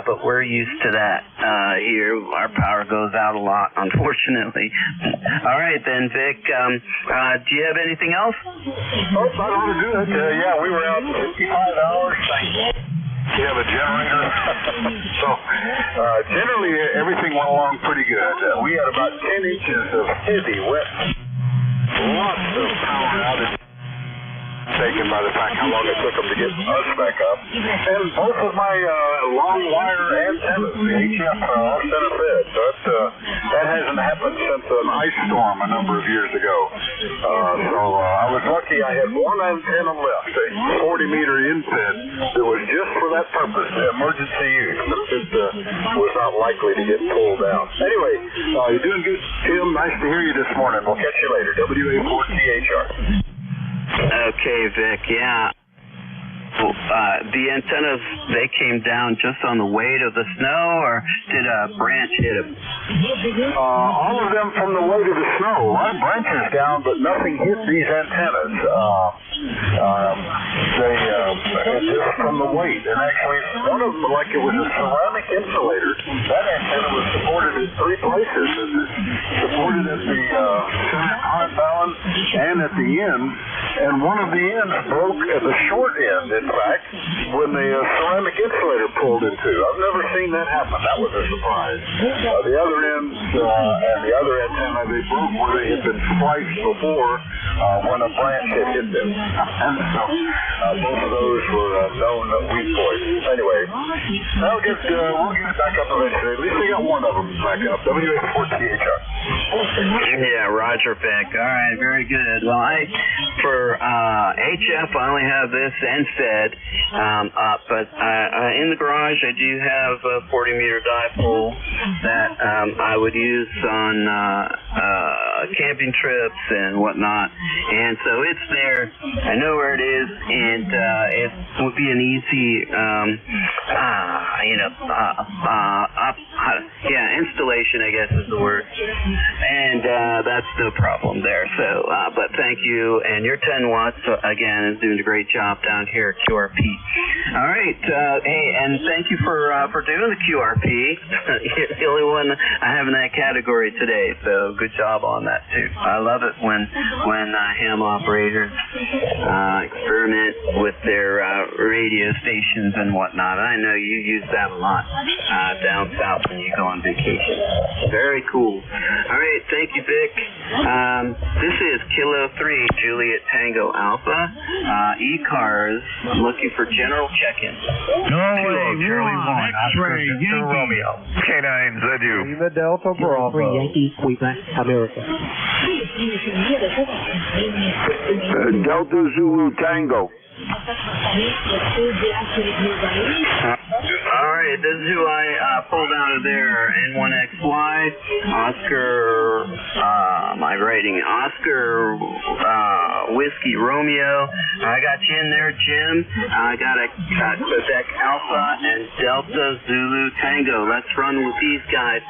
but we're used to that here. Our power goes out a lot, unfortunately. All right, then, Vic, do you have anything else? Oh, I ought to do it. Yeah, we were out 55 hours. We have a generator. So, generally, everything went along pretty good. We had about 10 inches of heavy, wet, lots of power outage taken by the fact how long it took them to get us back up. And both of my long wire antennas, the HF, all center fed. So that hasn't happened since an ice storm a number of years ago. So I was lucky I had one antenna left, a 40-meter infed that was just for that purpose, emergency use. It was not likely to get pulled down. Anyway, you're doing good, Tim. Nice to hear you this morning. We'll catch you later. WA4THR. Okay, Vic, yeah. The antennas, they came down just on the weight of the snow, or did a branch hit them? All of them from the weight of the snow. A lot of branches down, but nothing hit these antennas. They just from the weight. And actually, one of them, like it was a ceramic insulator, that antenna was supported in 3 places. It was supported at the center column and at the end. And one of the ends broke at the short end, in fact, when the ceramic insulator pulled into. I've never seen that happen. That was a surprise. The other ends and the other antenna, they broke where they had been spliced before when a branch had hit them. And so both of those were known weak points. Anyway, we'll get it back up eventually. At least we got one of them back up. WA4THR. Yeah, Roger, Vic. All right, very good. Well, for HF, I only have this end fed up, but in the garage I do have a 40-meter dipole that I would use on camping trips and whatnot, and so it's there. I know where it is, and it would be an easy, installation, I guess is the word, and that's no problem there. So, but thank you, and your 10 watts, again, is doing a great job down here at QRP. All right, hey, and thank you for doing the QRP. You're the only one I have in that category today, so good job on that, too. I love it when ham operators experiment with their radio stations and whatnot. I know you use that a lot down south when you go on vacation. Very cool. All right, thank you, Vic. This is Kilo 3, Juliet Tango Alpha, ECARS. I'm looking for general check-in. Charlie 1, X-ray, Yankee Romeo, K9 ZU. Lima Delta Bravo. Yankee, Quebec, America. Delta Zulu Tango. All right, this is who I pulled out of there. N1XY, Oscar, migrating, Oscar, Whiskey Romeo. I got you in there, Jim. I got a Quebec Alpha and Delta Zulu Tango. Let's run with these guys.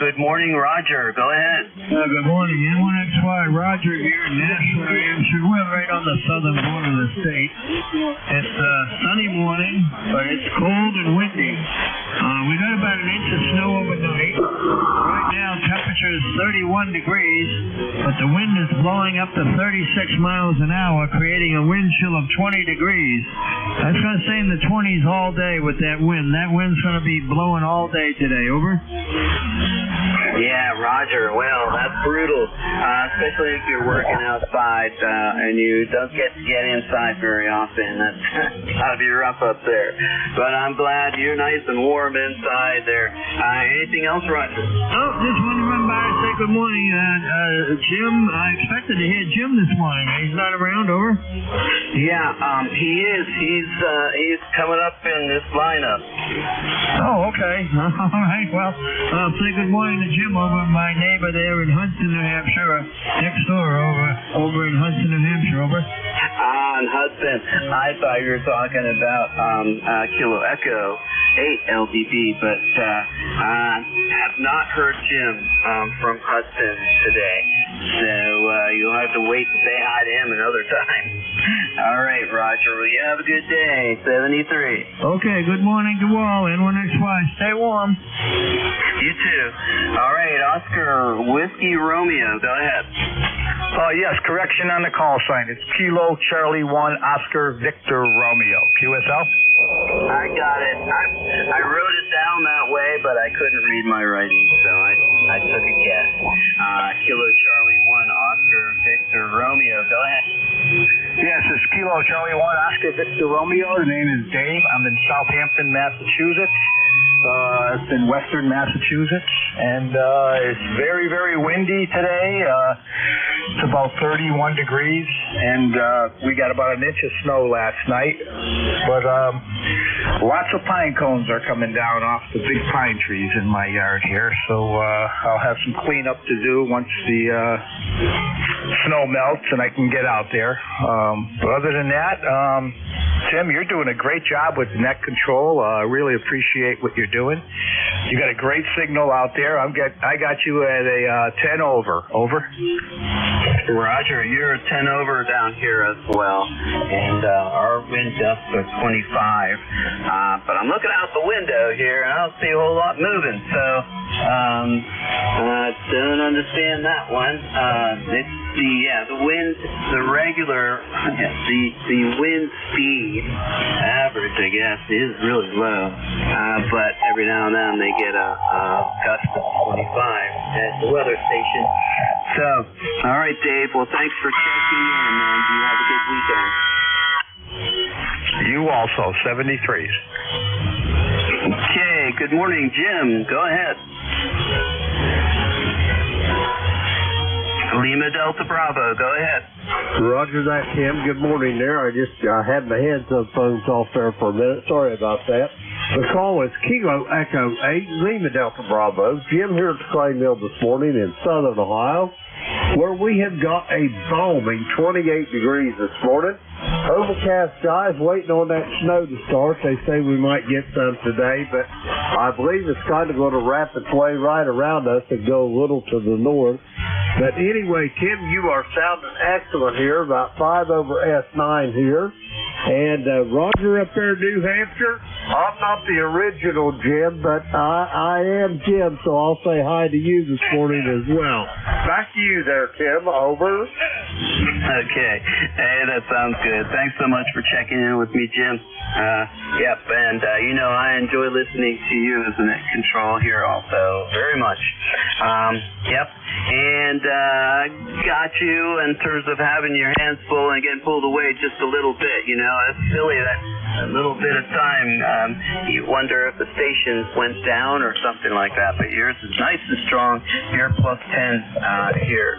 Good morning, Roger. Go ahead. Good morning, N1XY, Roger here, Nashville, New Hampshire. We're right on the southern border of the state. It's a sunny morning, but it's cold and windy. We got about an inch of snow overnight. Right now, temperature is 31 degrees, but the wind is blowing up to 36 miles an hour, creating a wind chill of 20 degrees. That's going to stay in the 20s all day with that wind. That wind's going to be blowing all day today. Over? Yeah, Roger. Well, that's brutal, especially if you're working outside and you don't get to get inside very often. That's got to be rough up there. But I'm glad you're nice and warm inside there. Anything else, Roger? Oh, just wanted to run by and say good morning, Jim. I expected to hear Jim this morning. He's not around. Over? Yeah, he is. He's coming up in this lineup. Oh, okay. All right. Well, say good morning to Jim over, my neighbor there in Hudson, New Hampshire, next door over in Hudson, New Hampshire. Over. In Hudson. I thought you were talking about Kilo Echo 8 LDB, but I have not heard Jim from Hudson today. So you'll have to wait and say hi to him another time. All right, Roger. Well, you have a good day. 73. Okay, good morning to all. N1XY, stay warm. You too. All right, Oscar Whiskey Romeo, go ahead. Yes, correction on the call sign. It's Kilo Charlie 1 Oscar Victor Romeo. QSL? I got it. I wrote it down that way, but I couldn't read my writing, so I took a guess. Kilo Charlie 1 Oscar Victor Romeo, go ahead. Yes, it's Kilo Charlie 1 Oscar Victor Romeo. The name is Dave. I'm in Southampton, Massachusetts. It's in western Massachusetts, and it's very, very windy today. It's about 31 degrees, and we got about an inch of snow last night. But lots of pine cones are coming down off the big pine trees in my yard here, so I'll have some cleanup to do once the snow melts and I can get out there. But other than that, Tim, you're doing a great job with net control. I really appreciate what you're doing. You got a great signal out there. I got you at a 10 over. Over. Roger, you're 10 over down here as well, and our wind gusts are 25. But I'm looking out the window here, and I don't see a whole lot moving, so don't understand that one. It's the wind, the regular, the wind speed average, I guess, is really low. But every now and then they get a gust of 25 at the weather station. So, all right, Dave. Well, thanks for checking in, and you have a good weekend. You also, 73s. Okay. Good morning, Jim. Go ahead. Lima Delta Bravo, go ahead. Roger that, Tim. Good morning there. I had my heads-up phones off there for a minute. Sorry about that. The call is Kilo Echo 8, Lima Delta Bravo. Jim here at the clay mill this morning in southern Ohio, where we have got a balmy 28 degrees this morning. Overcast skies, waiting on that snow to start. They say we might get some today, but I believe it's kind of going to wrap its way right around us and go a little to the north. But anyway, Tim, you are sounding excellent here, about 5 over S9 here. And Roger up there in New Hampshire, I'm not the original Jim, but I am Jim, so I'll say hi to you this morning as well. Back to you there, Tim. Over. Okay. Hey, that sounds good. Thanks so much for checking in with me, Jim. Yep, and I enjoy listening to you as a net control here also very much. Yep, and got you in terms of having your hands full and getting pulled away just a little bit. It's silly that a little bit of time you wonder if the stations went down or something like that, but yours is nice and strong. You're plus 10 here.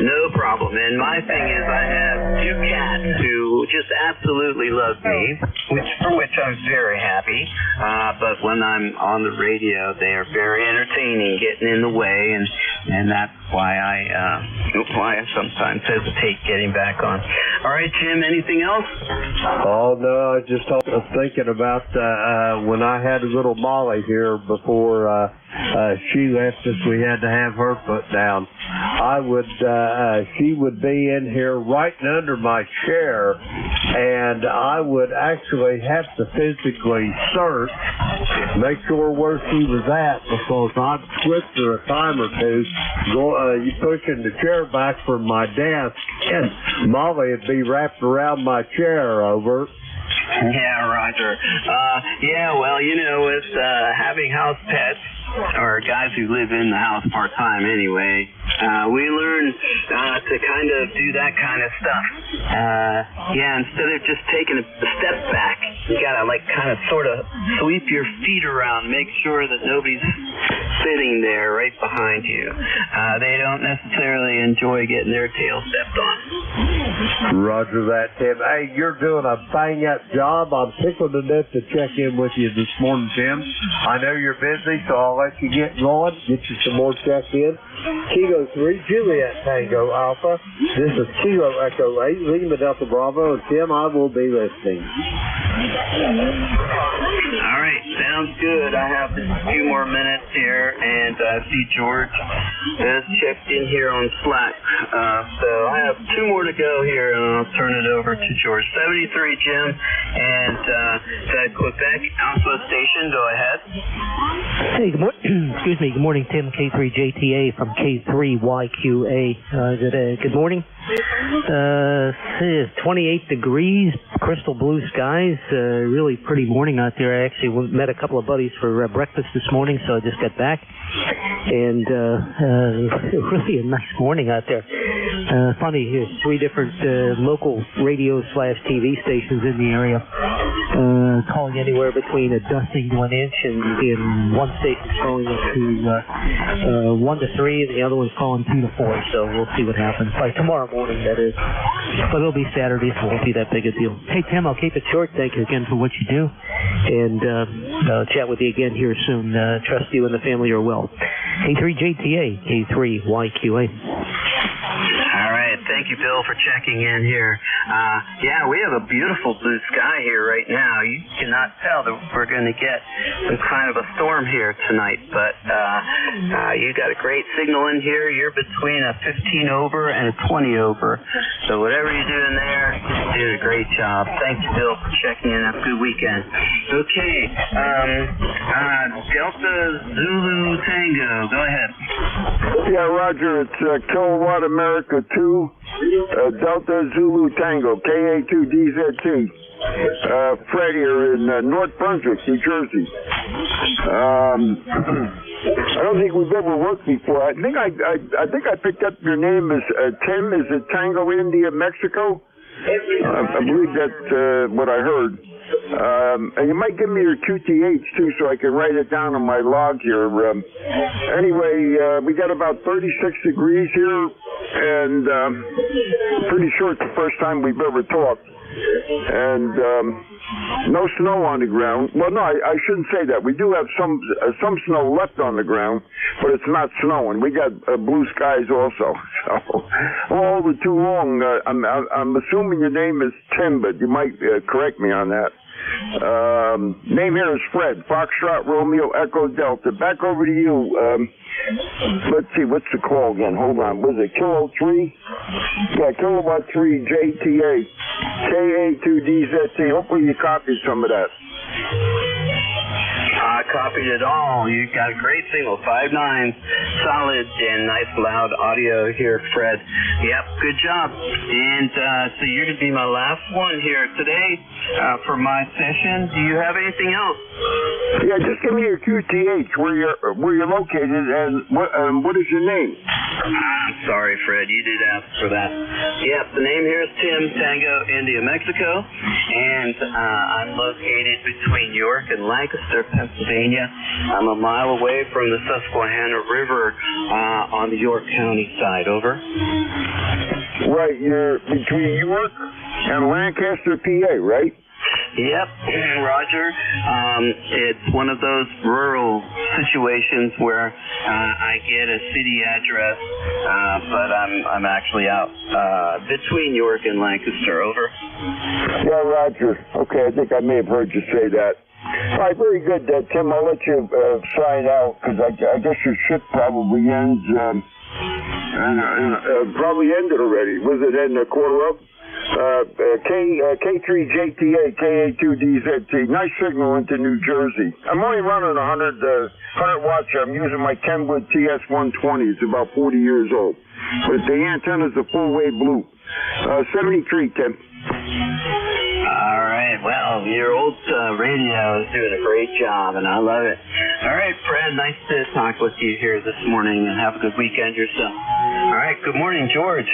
No problem. And my thing is I have 2 cats who just absolutely love me, for which I'm very happy. But when I'm on the radio, they are very entertaining, getting in the way, and that's why I sometimes hesitate getting back on. All right, Jim, anything else? Oh, no, I was thinking about when I had a little Molly here before she left us, we had to have her put down. She would be in here right under my chair, and I would actually have to physically search, make sure where she was at, because I'd switch her a time or two, pushing the chair back from my desk, and Molly would be wrapped around my chair. Over. Yeah, Roger. With having house pets, or guys who live in the house part-time anyway, we learn to kind of do that kind of stuff. Instead of just taking a step back, you gotta kind of sort of sweep your feet around, make sure that nobody's sitting there right behind you. They don't necessarily enjoy getting their tail stepped on. Roger that, Tim. Hey, you're doing a bang-up job. I'm tickled to death to check in with you this morning, Tim. I know you're busy, so I'll let you get going, get you some more check-in. Kilo 3, Juliet Tango Alpha. This is Kilo Echo 8, Lima Delta Bravo, and Tim, I will be listening. All right, sounds sounds good. I have a few more minutes here, and I see George has checked in here on Slack. So I have 2 more to go here, and I'll turn it over to George. 73, Jim, and the Quebec Alpha Station. Go ahead. Hey, good morning. Excuse me. Good morning, Tim. K3JTA from K3YQA. Good morning. It's 28 degrees, crystal blue skies. Really pretty morning out there. I actually met a couple of buddies for breakfast this morning, so I just got back. And really a nice morning out there. Funny, here's 3 different local radio/TV stations in the area, calling anywhere between a dusting to an inch, and in one station's calling up to 1 to 3, and the other one's calling 2 to 4. So we'll see what happens by tomorrow morning, that is. But it'll be Saturday, so it won't be that big a deal. Hey, Tim, I'll keep it short. Thank you again for what you do, and I'll chat with you again here soon. Trust you and the family are well. K3JTA, K3YQA. All right. Thank you, Bill, for checking in here. Yeah, we have a beautiful blue sky here right now. You cannot tell that we're going to get some kind of a storm here tonight, but you got a great signal in here. You're between a 15 over and a 20 over. So whatever you're doing there, you did a great job. Thank you, Bill, for checking in. Have a good weekend. Okay. Delta Zulu Tango. Go ahead. Yeah, Roger. It's Kilowatt America 2, Delta Zulu Tango, KA2DZT. Fred here in North Brunswick, New Jersey. I don't think we've ever worked before. I think I picked up your name as Tim. Is it Tango India Mexico? I believe that's what I heard. And you might give me your QTH too, so I can write it down on my log here. Anyway, we got about 36 degrees here, and pretty sure it's the first time we've ever talked. And no snow on the ground. Well, no, I shouldn't say that. We do have some snow left on the ground, but it's not snowing. We got blue skies also. So all the too long. I'm assuming your name is Tim, but you might correct me on that. Name here is Fred. Foxtrot Romeo Echo Delta. Back over to you. Let's see, what's the call again? Hold on. Was it Kilo 3? Yeah, Kilowatt 3 JTA. KA2DZT. Hopefully you copied some of that. I copied it all. You got a great signal, 5.9, solid and nice loud audio here, Fred. Yep, good job. And so you're going to be my last one here today for my session. Do you have anything else? Yeah, just give me your QTH, where you're located, and what is your name? I'm sorry, Fred. You did ask for that. Yep, the name here is Tim, Tango, India, Mexico, and I'm located between York and Lancaster, Pennsylvania. I'm a mile away from the Susquehanna River on the York County side. Over. Right, you're between York and Lancaster, PA, right? Yep, Roger. It's one of those rural situations where I get a city address, but I'm actually out between York and Lancaster. Over. Yeah, Roger. Okay, I think I may have heard you say that. All right, very good, Tim. I'll let you sign out, because I guess your shift probably ends, probably ended already. Was it in a quarter up? K3JTA, KA2DZT. Nice signal into New Jersey. I'm only running 100 watts. I'm using my Kenwood TS120. It's about 40 years old. But the antenna's a full-wave blue. 73, Tim. All right. Well, your old radio is doing a great job, and I love it. All right, Fred. Nice to talk with you here this morning, and have a good weekend yourself. All right. Good morning, George.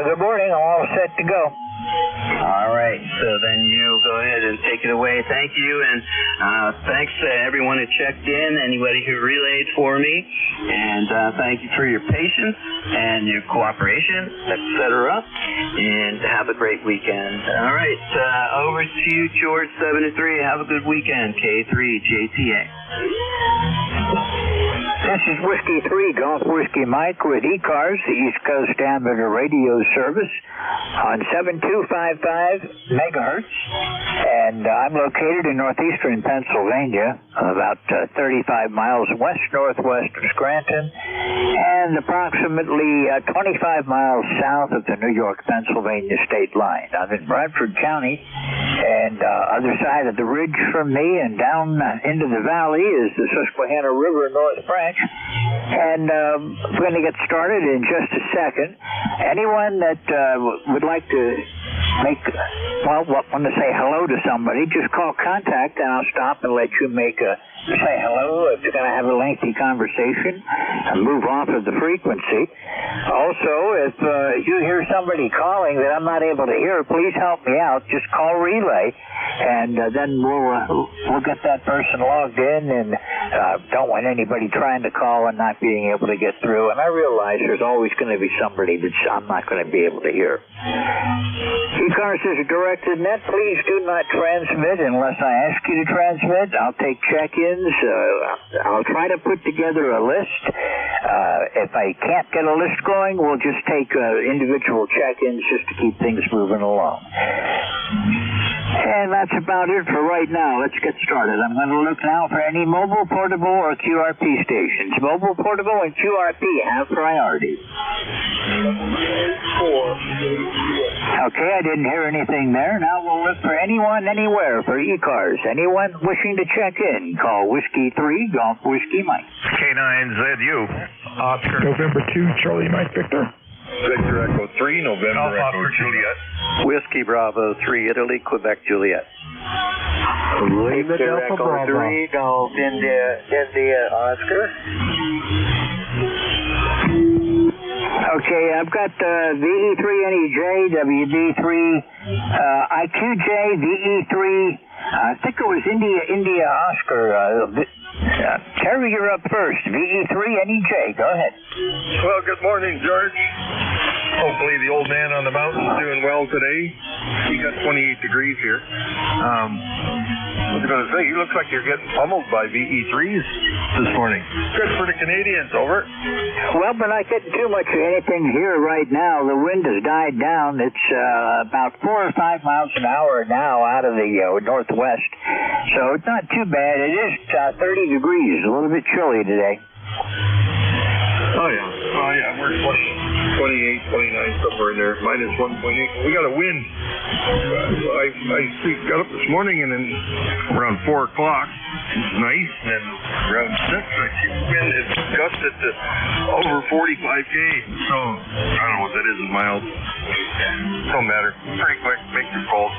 Good morning. I'm all set to go. All right. So then you go ahead and take it away. Thank you, and thanks to everyone who checked in, anybody who relayed for me, and thank you for your patience and your cooperation, etc. And have a great weekend. All right. Over to you, George 73. Have a good weekend. K3JTA. This is Whiskey 3, Golf Whiskey Mike with ECARS, the East Coast Amateur Radio Service on 7255 megahertz. And I'm located in northeastern Pennsylvania, about 35 miles west-northwest of Scranton, and approximately 25 miles south of the New York-Pennsylvania state line. I'm in Bradford County, and other side of the ridge from me and down into the valley is the Susquehanna River North Branch. And we're going to get started in just a second. Anyone that would like to want to say hello to somebody, just call contact and I'll stop and let you say hello if you're going to have a lengthy conversation and move off of the frequency. Also, if you hear somebody calling that I'm not able to hear, please help me out. Just call relay, and then we'll get that person logged in, and don't want anybody trying to call and not being able to get through. And I realize there's always going to be somebody that I'm not going to be able to hear. ECARS is a directed net. Please do not transmit unless I ask you to transmit. I'll take check-ins. I'll try to put together a list. If I can't get a list going, we'll just take individual check-ins just to keep things moving along. And that's about it for right now. Let's get started. I'm going to look now for any mobile, portable, or QRP stations. Mobile, portable, and QRP have priority. Okay, I didn't hear anything there. Now we'll look for anyone, anywhere for ECARS. Anyone wishing to check in, call Whiskey 3, Golf Whiskey Mike. K9ZU. Oscar. November 2, Charlie Mike Victor. Victor Echo 3, November Echo Juliet. Whiskey Bravo 3, Italy, Quebec Juliet. Lima Delta Bravo 3, Golf India Oscar. Okay, I've got VE3NEJ, WD3, IQJ, VE3, I think it was India Oscar. Terry, you're up first. VE3NEJ, go ahead. Well, good morning, George. Hopefully the old man on the mountain's doing well today. We got 28 degrees here. I was going to say, you look like you're getting pummeled by VE3s this morning. Good for the Canadians, over. Well, we're not getting too much of anything here right now. The wind has died down. It's about 4 or 5 miles an hour now out of the northwest. So it's not too bad. It is 30 degrees, a little bit chilly today. Oh, yeah, we're 28, 29, somewhere in there. Minus 1.8. We got a wind. I got up this morning and then around 4 o'clock, it was nice, and then around 6, I see the wind has gusted to over 45 km. So, I don't know what that is in miles. Don't matter. Pretty quick, make your calls.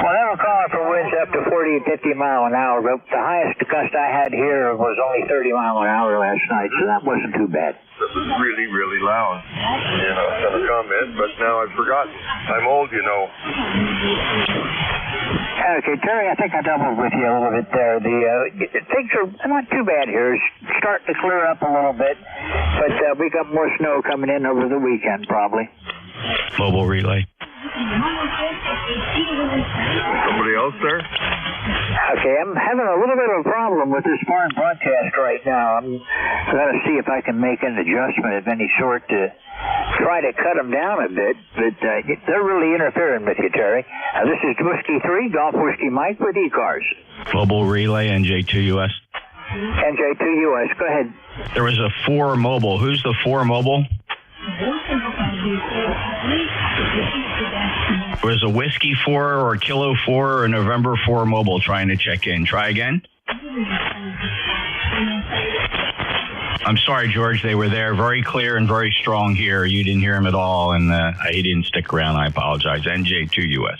Well, they were calling for winds up to 40 and 50 mile an hour, but the highest gust I had here was only 30 mile an hour last night, so that wasn't too bad. That was really, really loud. I was going to comment, but now I've forgotten. I'm old, you know. Okay, Terry, I think I doubled with you a little bit there. Things are not too bad here. It's starting to clear up a little bit, but we got more snow coming in over the weekend, probably. Mobile relay. Somebody else there? Okay, I'm having a little bit of a problem with this foreign broadcast right now. I'm going to see if I can make an adjustment of any sort to try to cut them down a bit, but they're really interfering with you, Terry. This is Whiskey 3, Golf Whiskey Mike with ECARS. Mobile relay, NJ2US. NJ2US, go ahead. There was a 4 mobile. Who's the 4 mobile? There was a Whiskey 4 or a Kilo 4 or a November 4 mobile trying to check in. Try again. I'm sorry, George. They were there very clear and very strong here. You didn't hear him at all, and he didn't stick around. I apologize. NJ2US.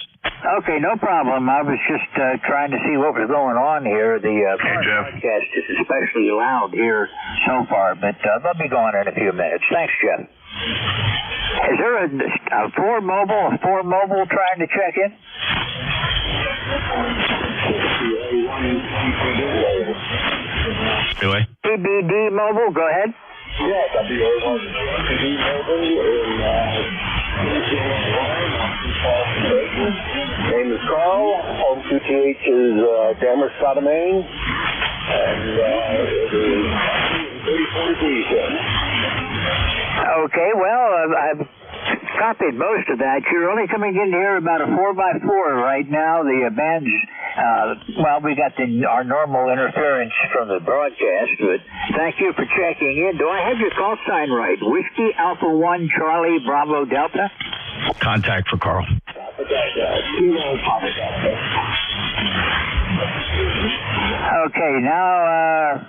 Okay, no problem. I was just trying to see what was going on here. The broadcast is especially loud here so far, but they'll be going in a few minutes. Thanks, Jeff. Is there a 4 mobile trying to check in? Really? BBD mobile, go ahead. Yeah, WA1 mobile Name is Carl. Home QTH is Damer, Maine. And it is 34 degrees then. Okay, well, I've copied most of that. You're only coming in here about a 4x4 right now. The band's, we got our normal interference from the broadcast, but thank you for checking in. Do I have your call sign right? Whiskey Alpha 1 Charlie Bravo Delta? Contact for Carl. Okay, now,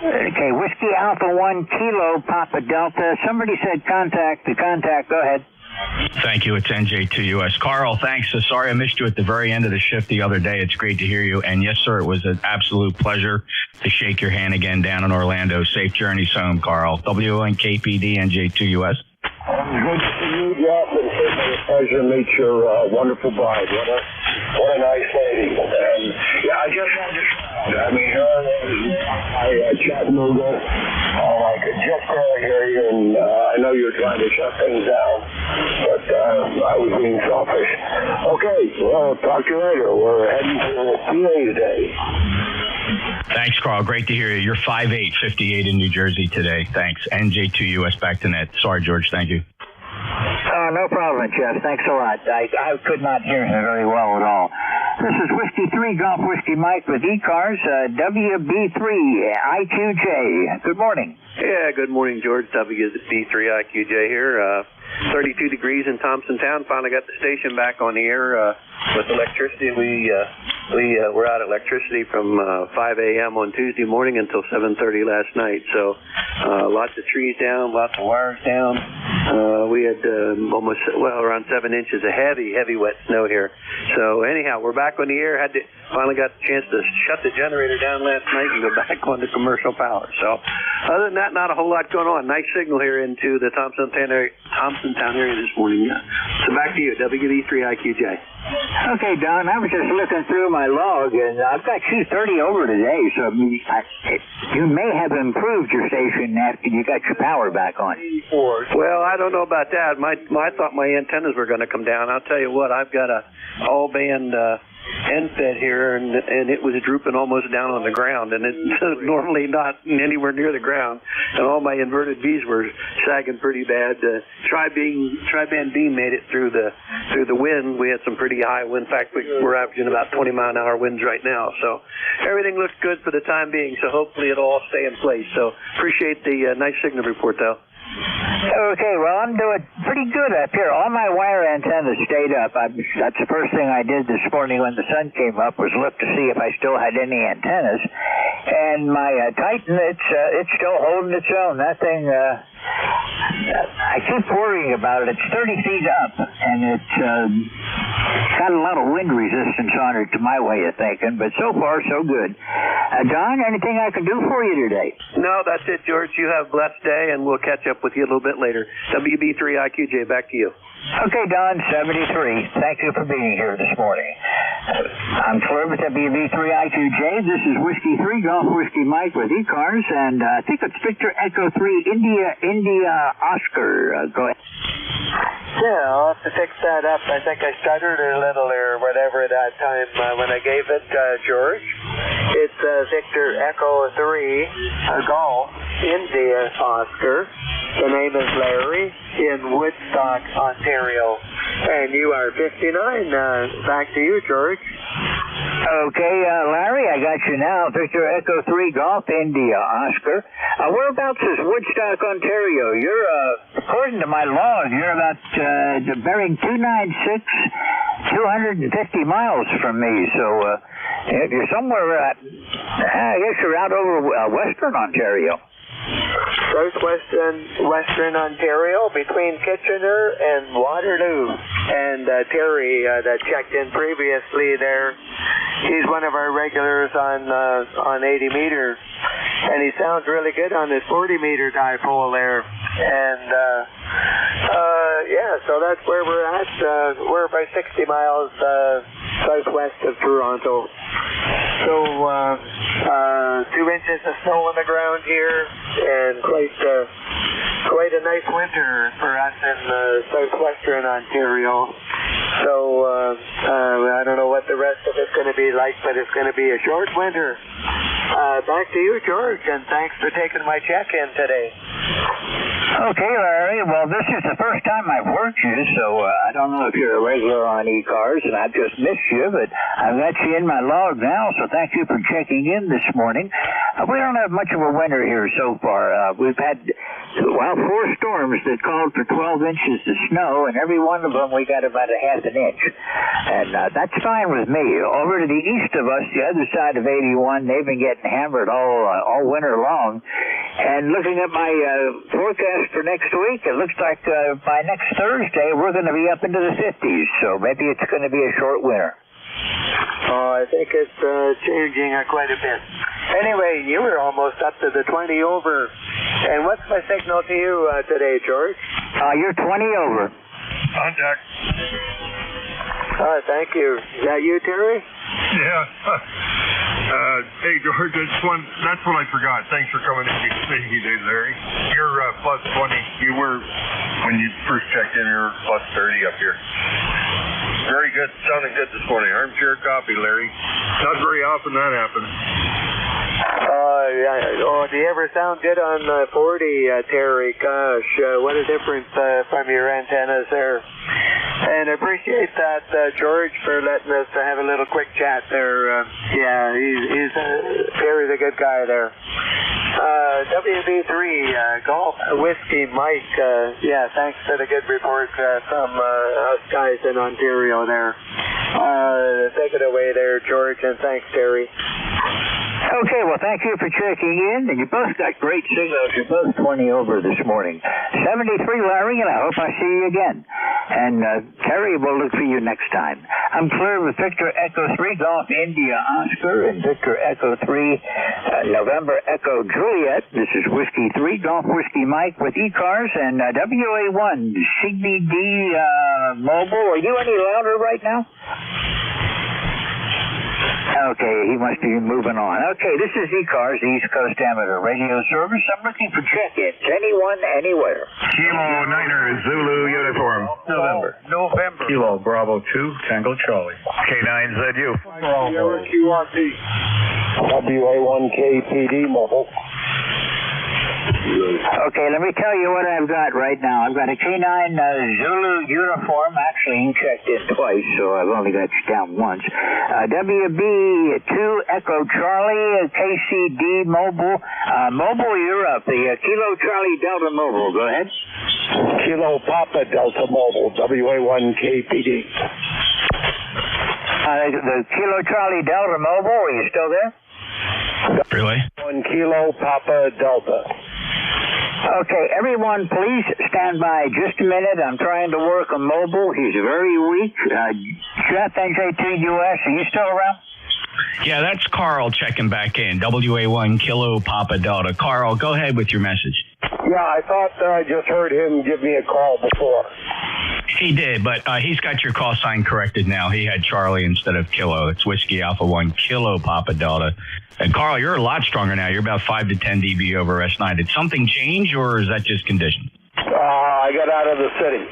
Whiskey Alpha 1 Kilo Papa Delta. Somebody said contact. The contact, go ahead. Thank you. It's NJ2US. Carl, thanks. Sorry I missed you at the very end of the shift the other day. It's great to hear you. And yes, sir, it was an absolute pleasure to shake your hand again down in Orlando. Safe journeys home, Carl. WNKPD, NJ2US. Good to see you, Jeff, and certainly a pleasure to meet your wonderful bride. What a nice lady. And I just wanted to I mean, Chattanooga, I could just barely hear you, and I know you were trying to shut things down, but I was being selfish. Okay, well, talk to you later. We're heading to the PA today. Thanks, Carl. Great to hear you. You're 5'8", 58 in New Jersey today. Thanks. NJ2US back to net. Sorry, George. Thank you. No problem, Jeff. Thanks a lot. I could not hear him very well at all. This is Whiskey 3 Golf Whiskey Mike with ECARS, WB3 IQJ. Good morning. Yeah, good morning, George. WB3 IQJ here. 32 degrees in Thompsontown. Finally got the station back on the air with electricity. We were out of electricity from 5 a.m. on Tuesday morning until 7:30 last night. So lots of trees down, lots of wires down. We had around 7 inches of heavy wet snow here. So anyhow, we're back on the air. Finally got the chance to shut the generator down last night and go back on the commercial power. So other than that, not a whole lot going on. Nice signal here into the Thompsontown area this morning. So back to you, WB3 IQJ. Okay, Don, I was just looking through my log, and I've got you 30 over today, so you may have improved your station after you got your power back on. Well, I don't know about that. I thought my antennas were going to come down. I'll tell you what, I've got a all-band NFET here, and it was drooping almost down on the ground, and it's normally not anywhere near the ground, and all my inverted V's were sagging pretty bad. Tri-band beam made it through the wind. We had some pretty high wind. In fact, we're averaging about 20-mile-an-hour winds right now, so everything looks good for the time being, so hopefully it'll all stay in place. So appreciate the nice signal report, though. Okay, well, I'm doing pretty good up here. All my wire antennas stayed up. That's the first thing I did this morning when the sun came up was look to see if I still had any antennas. And my Titan, it's still holding its own. That thing, I keep worrying about it. It's 30 feet up, and it's got a lot of wind resistance on it to my way of thinking, but so far, so good. Don, anything I can do for you today? No, that's it, George. You have a blessed day, and we'll catch up with you a little bit later. WB3 IQJ, back to you. Okay, Don, 73. Thank you for being here this morning. I'm Fleur with WB3 IQJ. This is Whiskey 3 Golf Whiskey Mike with ECARS, and I think it's Victor Echo 3 India Oscar. Go ahead. Yeah, I'll have to fix that up. I think I stuttered a little or whatever that time when I gave it, George. It's Victor Echo 3 Golf India Oscar. The name is Larry in Woodstock, Ontario. And you are 59. Back to you, George. Okay, Larry, I got you now. Victor Echo 3 Golf India Oscar. Whereabouts is Woodstock, Ontario? You're, according to my log, you're about bearing 296, 250 miles from me. So you're somewhere, I guess you're out over western Ontario. Western Ontario, between Kitchener and Waterloo. And Terry that checked in previously there, he's one of our regulars on 80 meter, and he sounds really good on this 40 meter dipole there. And so that's where we're at. We're about 60 miles southwest of Toronto. So 2 inches of snow on the ground here, and quite a nice winter for us in southwestern Ontario. So I don't know what the rest of it's going to be like, but it's going to be a short winter. Back to you, George, and thanks for taking my check-in today. Okay, Larry. Well, this is the first time I've worked you, so I don't know if you're a regular on ECARS, and I've just missed you, but I've got you in my log now, so thank you for checking in this morning. We don't have much of a winter here so far. We've had, 4 storms that called for 12 inches of snow, and every one of them we got about a half an inch. And that's fine with me. Over to the east of us, the other side of 81, they've been getting hammered all winter long. And looking at my forecast for next week, it looks like by next Thursday we're going to be up into the 50s, so maybe it's going to be a short winter. Oh, I think it's changing quite a bit. Anyway, you were almost up to the 20 over. And what's my signal to you today, George? You're 20 over. Contact. Thank you. Is that you, Terry? Yeah. Hey, George, that's what I forgot. Thanks for coming in today, Larry. You're plus 20. You were, when you first checked in, you were plus 30 up here. Very good. Sounding good this morning. Armchair coffee, Larry. Not very often that happens. Do you ever sound good on 40, Terry? Gosh, what a difference from your antennas there. And I appreciate that, George, for letting us have a little quick chat there. He's Terry's a good guy there. WB3 Golf Whiskey Mike. Thanks for the good report from us guys in Ontario there. Take it away there, George, and thanks, Terry. Okay, well, thank you for checking in, and you both got great signals. You're both 20 over this morning. 73, Larry, and I hope I see you again. And Terry will look for you next time. I'm clear with Victor Echo 3, Golf India Oscar, and Victor Echo 3, November Echo Juliet. This is Whiskey 3, Golf Whiskey Mike with ECARS, and WA1, CBD Mobile. Are you any louder right now? Okay, he must be moving on. Okay, this is ECARS, the East Coast Amateur Radio Service. I'm looking for check-ins. Anyone, anywhere. Kilo Niner Zulu uniform. November. Kilo Bravo 2 Tango Charlie. K9ZU. Bravo. QRP. WA1KPD mobile. Okay, let me tell you what I've got right now. I've got a K9 Zulu uniform. Actually, he checked in twice, so I've only got you down once. WB2 Echo Charlie, KCD Mobile. Mobile, you're up. The Kilo Charlie Delta Mobile. Go ahead. Kilo Papa Delta mobile. WA1KPD. The Kilo Charlie Delta Mobile, are you still there? Really? 1 Kilo Papa Delta. Okay, everyone, please stand by just a minute. I'm trying to work a mobile. He's very weak. Jeff, NJ2US, are you still around? Yeah, that's Carl checking back in. WA1 Kilo Papa Delta. Carl, go ahead with your message. Yeah, I thought I just heard him give me a call before. He did, but he's got your call sign corrected now. He had Charlie instead of Kilo. It's Whiskey Alpha 1 Kilo Papa Delta. And Carl, you're a lot stronger now. You're about 5 to 10 dB over S9. Did something change, or is that just conditions? I got out of the city.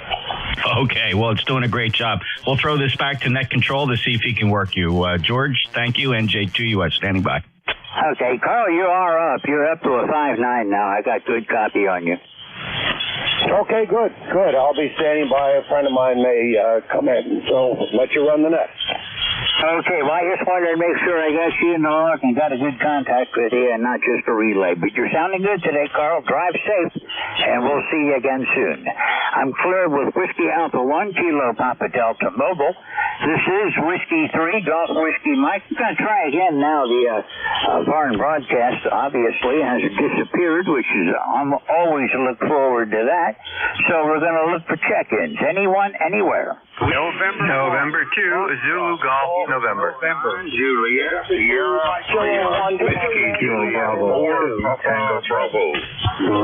Okay, well, it's doing a great job. We'll throw this back to Net Control to see if he can work you. George, thank you. NJ2US, standing by. Okay, Carl, you are up. You're up to a 5.9 now. I got good copy on you. Okay, good. I'll be standing by. A friend of mine may come in, so let you run the net. Okay, well, I just wanted to make sure I got you in the log and got a good contact with you and not just a relay. But you're sounding good today, Carl. Drive safe, and we'll see you again soon. I'm clear with Whiskey Alpha 1 Kilo Papa Delta Mobile. This is Whiskey 3 Golf Whiskey Mike. We're going to try again now. The foreign broadcast obviously has disappeared, which is I'm always look forward to that. So we're going to look for check-ins. Anyone, anywhere. November 2 Zulu Golf November. Juliet, Whiskey Kilo Bravo 2 Tango Bravo.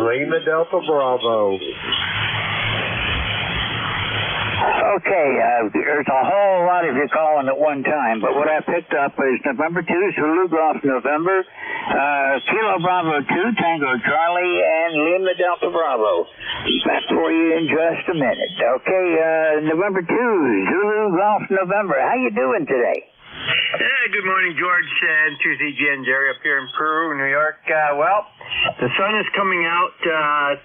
Lima Delta Bravo. Okay, there's a whole lot of you calling at one time, but what I picked up is November 2, Zulu Golf November, Kilo Bravo 2, Tango Charlie, and Lima Delta Bravo. Back for you in just a minute. Okay, November 2, Zulu Golf November. How you doing today? Good morning, George and 2ZGN, Jerry up here in Peru, New York. Well, the sun is coming out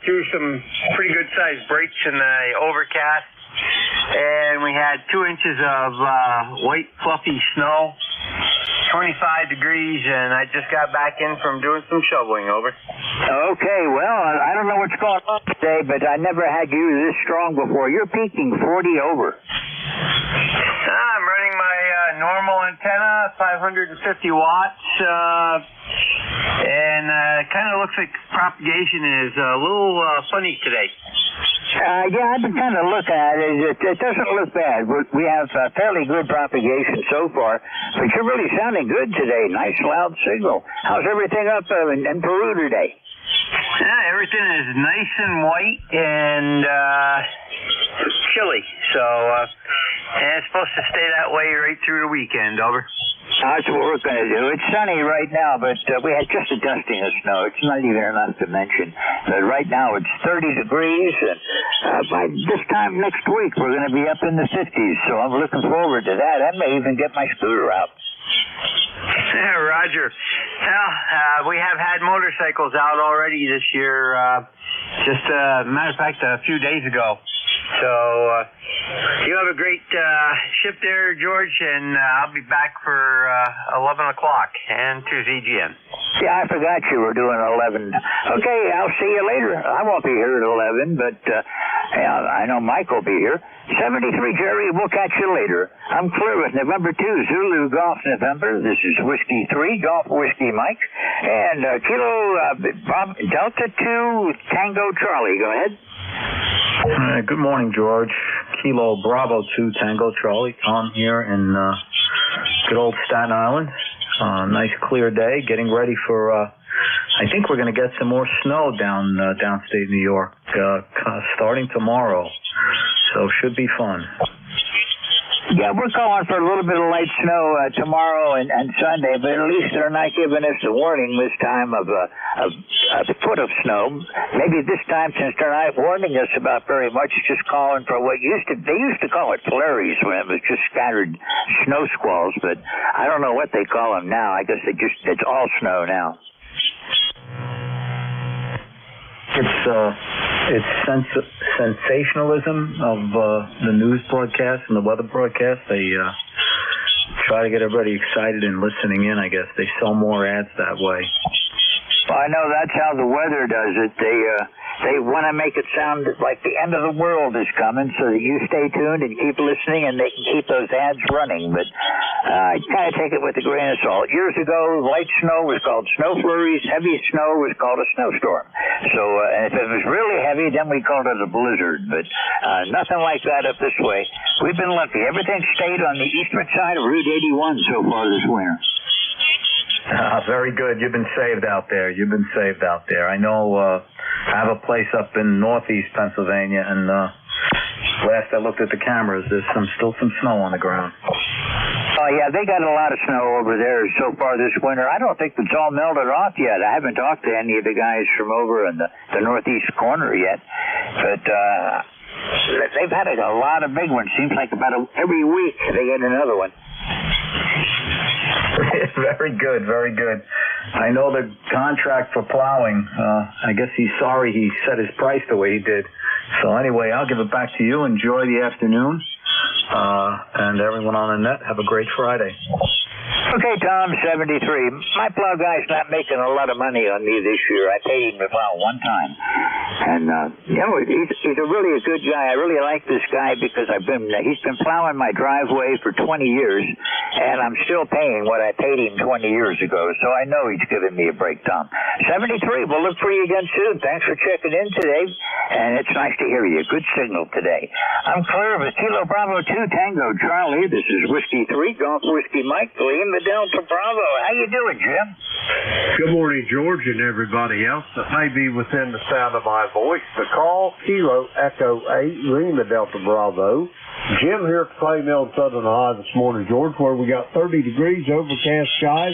through some pretty good-sized breaks in the overcast, and we had 2 inches of white, fluffy snow, 25 degrees, and I just got back in from doing some shoveling, over. Okay, well, I don't know what's going on today, but I never had you this strong before. You're peaking 40 over. I'm running my normal antenna, 550 watts, and kind of looks like propagation is a little funny today. Yeah, I've been kind of looking at it. It doesn't look bad. We have fairly good propagation so far, but you're really sounding good today. Nice loud signal. How's everything up in Peru today? Yeah, everything is nice and white and chilly, so and it's supposed to stay that way right through the weekend, over. That's what we're going to do. It's sunny right now, but we had just a dusting of snow. It's not even enough to mention. But right now it's 30 degrees, and by this time next week we're going to be up in the 50s, so I'm looking forward to that. I may even get my scooter out. Yeah, Roger. Well, we have had motorcycles out already this year, just matter of fact, a few days ago. So you have a great shift there, George, and I'll be back for 11 o'clock and 2ZGN. Yeah, I forgot you were doing 11. Okay, I'll see you later. I won't be here at 11, but I know Mike will be here. 73, Jerry, we'll catch you later. I'm clear with November 2, Zulu Golf November. This is Whiskey 3, Golf Whiskey Mike. And Kilo Delta 2 Tango Charlie. Go ahead. Good morning, George. Kilo Bravo 2 Tango Charlie. Tom here in good old Staten Island. Nice clear day. Getting ready for, I think we're going to get some more snow downstate New York starting tomorrow. So should be fun. Yeah, we're calling for a little bit of light snow tomorrow and Sunday, but at least they're not giving us a warning this time of a foot of snow. Maybe this time, since they're not warning us about very much, just calling for what they used to call it flurries when it was just scattered snow squalls, but I don't know what they call them now. I guess it's all snow now. It's sensationalism of the news broadcast and the weather broadcast. They try to get everybody excited and listening in, I guess. They sell more ads that way. Well, I know that's how the weather does it. They want to make it sound like the end of the world is coming so that you stay tuned and keep listening and they can keep those ads running. But I kind of take it with a grain of salt. Years ago, light snow was called snow flurries. Heavy snow was called a snowstorm. So and if it was really heavy, then we called it a blizzard. But nothing like that up this way. We've been lucky. Everything stayed on the eastern side of Route 81 so far this winter. Very good. You've been saved out there. I know I have a place up in northeast Pennsylvania, and last I looked at the cameras, there's still some snow on the ground. Oh, yeah, they got a lot of snow over there so far this winter. I don't think it's all melted off yet. I haven't talked to any of the guys from over in the northeast corner yet, but they've had a lot of big ones. Seems like about every week they get another one. Very good, very good. I know the contract for plowing. I guess he's sorry he set his price the way he did. So anyway, I'll give it back to you. Enjoy the afternoon. And everyone on the net, have a great Friday. Okay, Tom, 73. My plow guy's not making a lot of money on me this year. I paid him to plow one time. And, he's a really a good guy. I really like this guy because he's been plowing my driveway for 20 years, and I'm still paying what I paid him 20 years ago. So I know he's giving me a break, Tom. 73, we'll look for you again soon. Thanks for checking in today, and it's nice to hear you. Good signal today. I'm clear with Kilo Bravo 2 Tango Charlie. This is Whiskey 3, Golf Whiskey Mike, Gleam the Delta Bravo. How you doing, Jim? Good morning, George, and everybody else that may be within the sound of my voice. The call, Kilo Echo 8, Lima Delta Bravo. Jim here at Clay Mill in Southern Ohio this morning, George, where we got 30 degrees, overcast skies.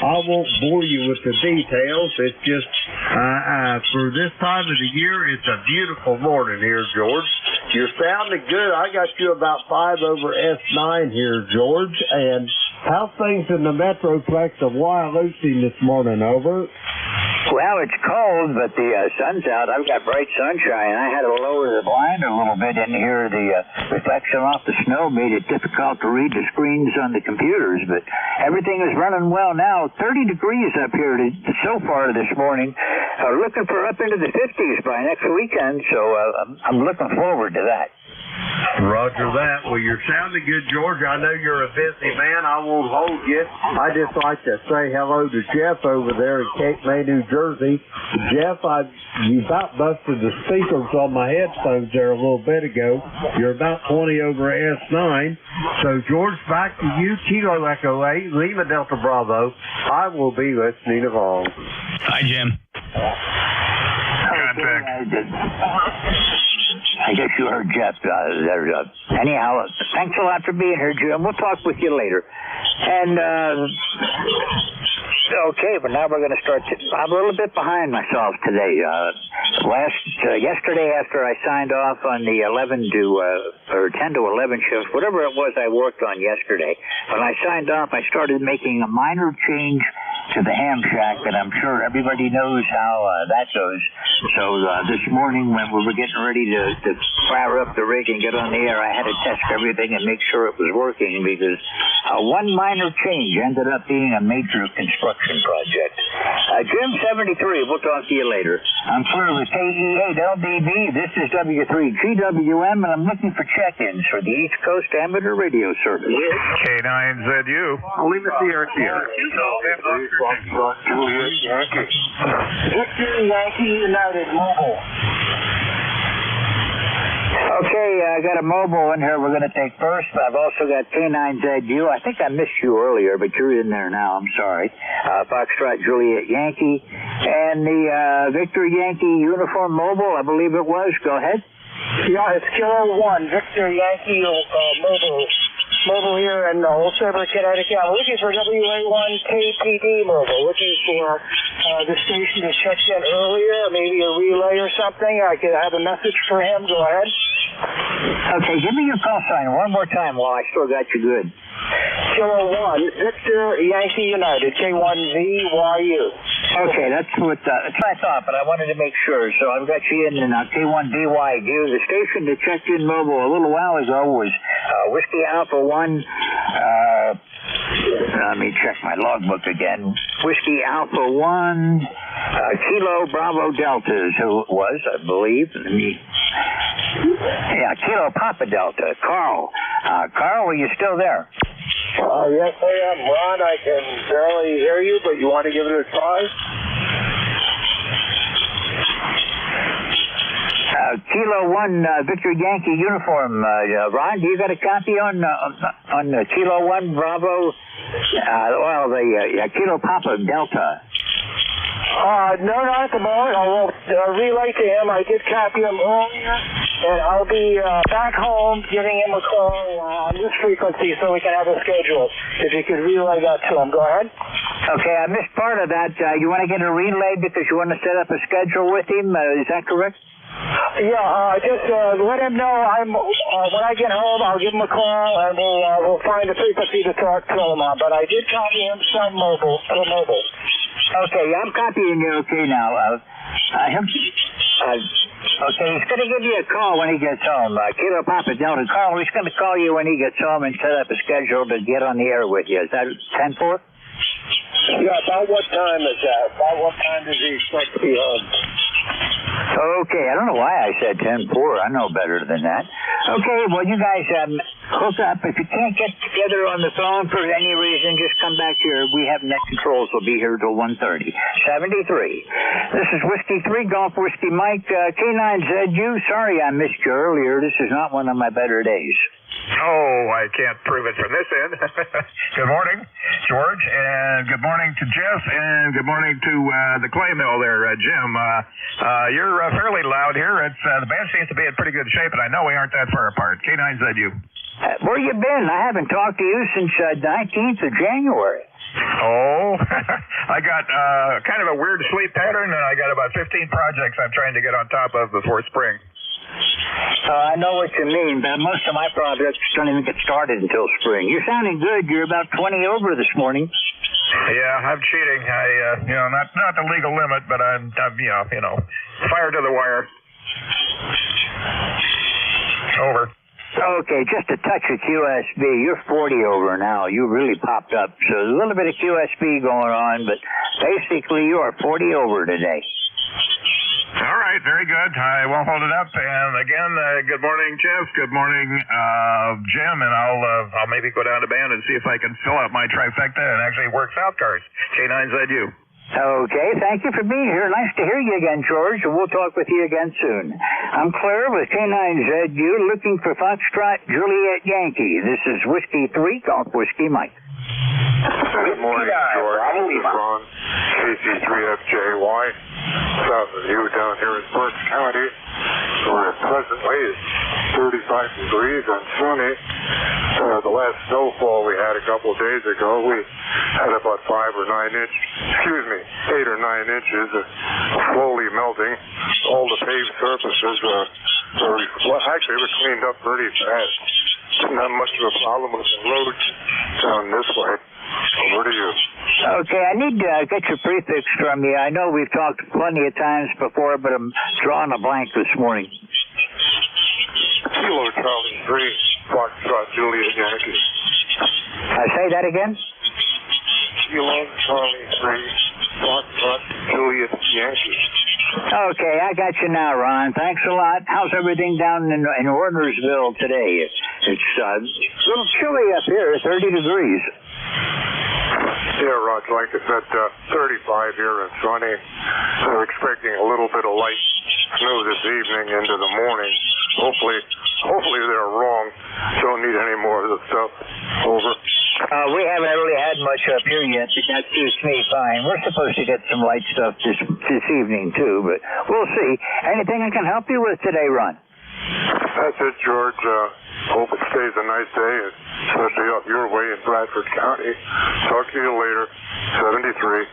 I won't bore you with the details. It's just, for this time of the year, it's a beautiful morning here, George. You're sounding good. I got you about 5 over S9 here, George, and How's things in the Metroplex of Wyalusing this morning, over? Well, it's cold, but the sun's out. I've got bright sunshine. I had to lower the blind a little bit in here. The reflection off the snow made it difficult to read the screens on the computers, but everything is running well now. 30 degrees up here so far this morning. Looking for up into the 50s by next weekend, so I'm looking forward to that. Roger that. Well, you're sounding good, George. I know you're a busy man. I won't hold you. I just like to say hello to Jeff over there in Cape May, New Jersey. Jeff, you about busted the speakers on my headphones there a little bit ago. You're about 20 over S9. So, George, back to you. Kilo Echo 8, Lima Delta Bravo. I will be listening along. Hi, Jim. I guess you heard Jeff there. Anyhow, thanks a lot for being here, Jim. We'll talk with you later. And, okay, but now we're going to start. I'm a little bit behind myself today. Yesterday after I signed off on the 10 to 11 shift, whatever it was I worked on yesterday, when I signed off, I started making a minor change to the ham shack, and I'm sure everybody knows how that goes. So this morning when we were getting ready to fire up the rig and get on the air, I had to test everything and make sure it was working, because one minor change ended up being a major construction project. Jim 73, we'll talk to you later. I'm clear with KE8LDB. This is W3GWM, and I'm looking for check-ins for the East Coast Amateur Radio Service. K9ZU. Lima Sierra Sierra. Victor Yankee United Mobile. Okay, I got a mobile in here we're going to take first. I've also got K9ZU. I think I missed you earlier, but you're in there now. I'm sorry. Foxtrot Juliet Yankee. And the Victor Yankee Uniform Mobile, I believe it was. Go ahead. Yeah, it's Kilo 1, Victor Yankee Mobile here in Old Saybrook, Connecticut. I'm looking for WA1 KPD mobile, looking for the station to check in earlier, maybe a relay or something. I could have a message for him. Go ahead. Okay, give me your call sign one more time while I still got you good. Kilo 1, Victor Yankee United, K1VYU. Okay, that's what I thought, but I wanted to make sure. So I've got you in K1VYU. The station that checked in mobile a little while ago was Whiskey Alpha 1. Let me check my logbook again. Whiskey Alpha 1, Kilo Bravo Delta is who it was, I believe. Yeah, Kilo Papa Delta. Carl. Carl, are you still there? Yes, I am. Ron, I can barely hear you, but you want to give it a try? Kilo 1, Victor Yankee Uniform. Ron, do you got a copy on Kilo 1 Bravo? The Kilo Papa Delta. No, not at the moment. I will relay to him. I did copy him earlier, and I'll be back home giving him a call on this frequency so we can have a schedule. If you could relay that to him. Go ahead. Okay, I missed part of that. You want to get a relay because you want to set up a schedule with him? Is that correct? Yeah, just let him know when I get home, I'll give him a call, and we'll find a frequency to talk to him on. But I did copy him some mobile. Okay, I'm copying you okay now. Okay, he's going to give you a call when he gets home. Kilo Papa Delta. Carl, he's going to call you when he gets home and set up a schedule to get on the air with you. Is that 10-4? Yeah, about what time is that? About what time does he expect to be home? Okay, I don't know why I said 10-4. I know better than that. Okay, well, you guys hook up. If you can't get together on the phone for any reason, just come back here. We have net controls. We'll be here till 1:30. 73. This is Whiskey 3, Golf Whiskey Mike, K9ZU. Sorry I missed you earlier. This is not one of my better days. Oh, I can't prove it from this end. Good morning, George, and good morning to Jeff, and good morning to the clay mill there, Jim. You're fairly loud here. The band seems to be in pretty good shape, and I know we aren't that far apart. K9ZU. Where you been? I haven't talked to you since 19th of January. Oh, I got kind of a weird sleep pattern, and I got about 15 projects I'm trying to get on top of before spring. I know what you mean, but most of my projects don't even get started until spring. You're sounding good. You're about 20 over this morning. Yeah, I'm cheating. Not the legal limit, but I'm fire to the wire. Over. Okay, just a touch of QSB. You're 40 over now. You really popped up. So there's a little bit of QSB going on, but basically you are 40 over today. All right, very good. I won't hold it up. And again, good morning, Jeff. Good morning, Jim. And I'll maybe go down to band and see if I can fill out my trifecta and actually work South cars. K9ZU. Okay, thank you for being here. Nice to hear you again, George, and we'll talk with you again soon. I'm Claire with K9ZU, looking for Foxtrot Juliet Yankee. This is Whiskey 3, Golf Whiskey Mike. Good morning, George. This is Ron, KC3FJY, south of you down here in Berks County, where presently it's 35 degrees and sunny. The last snowfall we had a couple of days ago, we had about 8 or 9 inches slowly melting. All the paved surfaces were cleaned up pretty fast. Not much of a problem with the roads down this way. Over to you. Okay, I need to get your prefix from you. I know we've talked plenty of times before, but I'm drawing a blank this morning. Kilo Charlie 3, Foxtrot Juliet Yankee. Say that again? Kilo Charlie 3, Foxtrot Juliet Yankee. Okay, I got you now, Ron. Thanks a lot. How's everything down in Wernersville today? It's a little chilly up here, 30 degrees. Yeah, Rod, like I said, 35 here and sunny. We're expecting a little bit of light snow this evening into the morning. Hopefully they're wrong. Don't need any more of the stuff. Over. We haven't really had much up here yet, but that suits me fine. We're supposed to get some light stuff this evening, too, but we'll see. Anything I can help you with today, Ron? That's it, George. Hope it stays a nice day, especially up your way in Bradford County. Talk to you later. 73.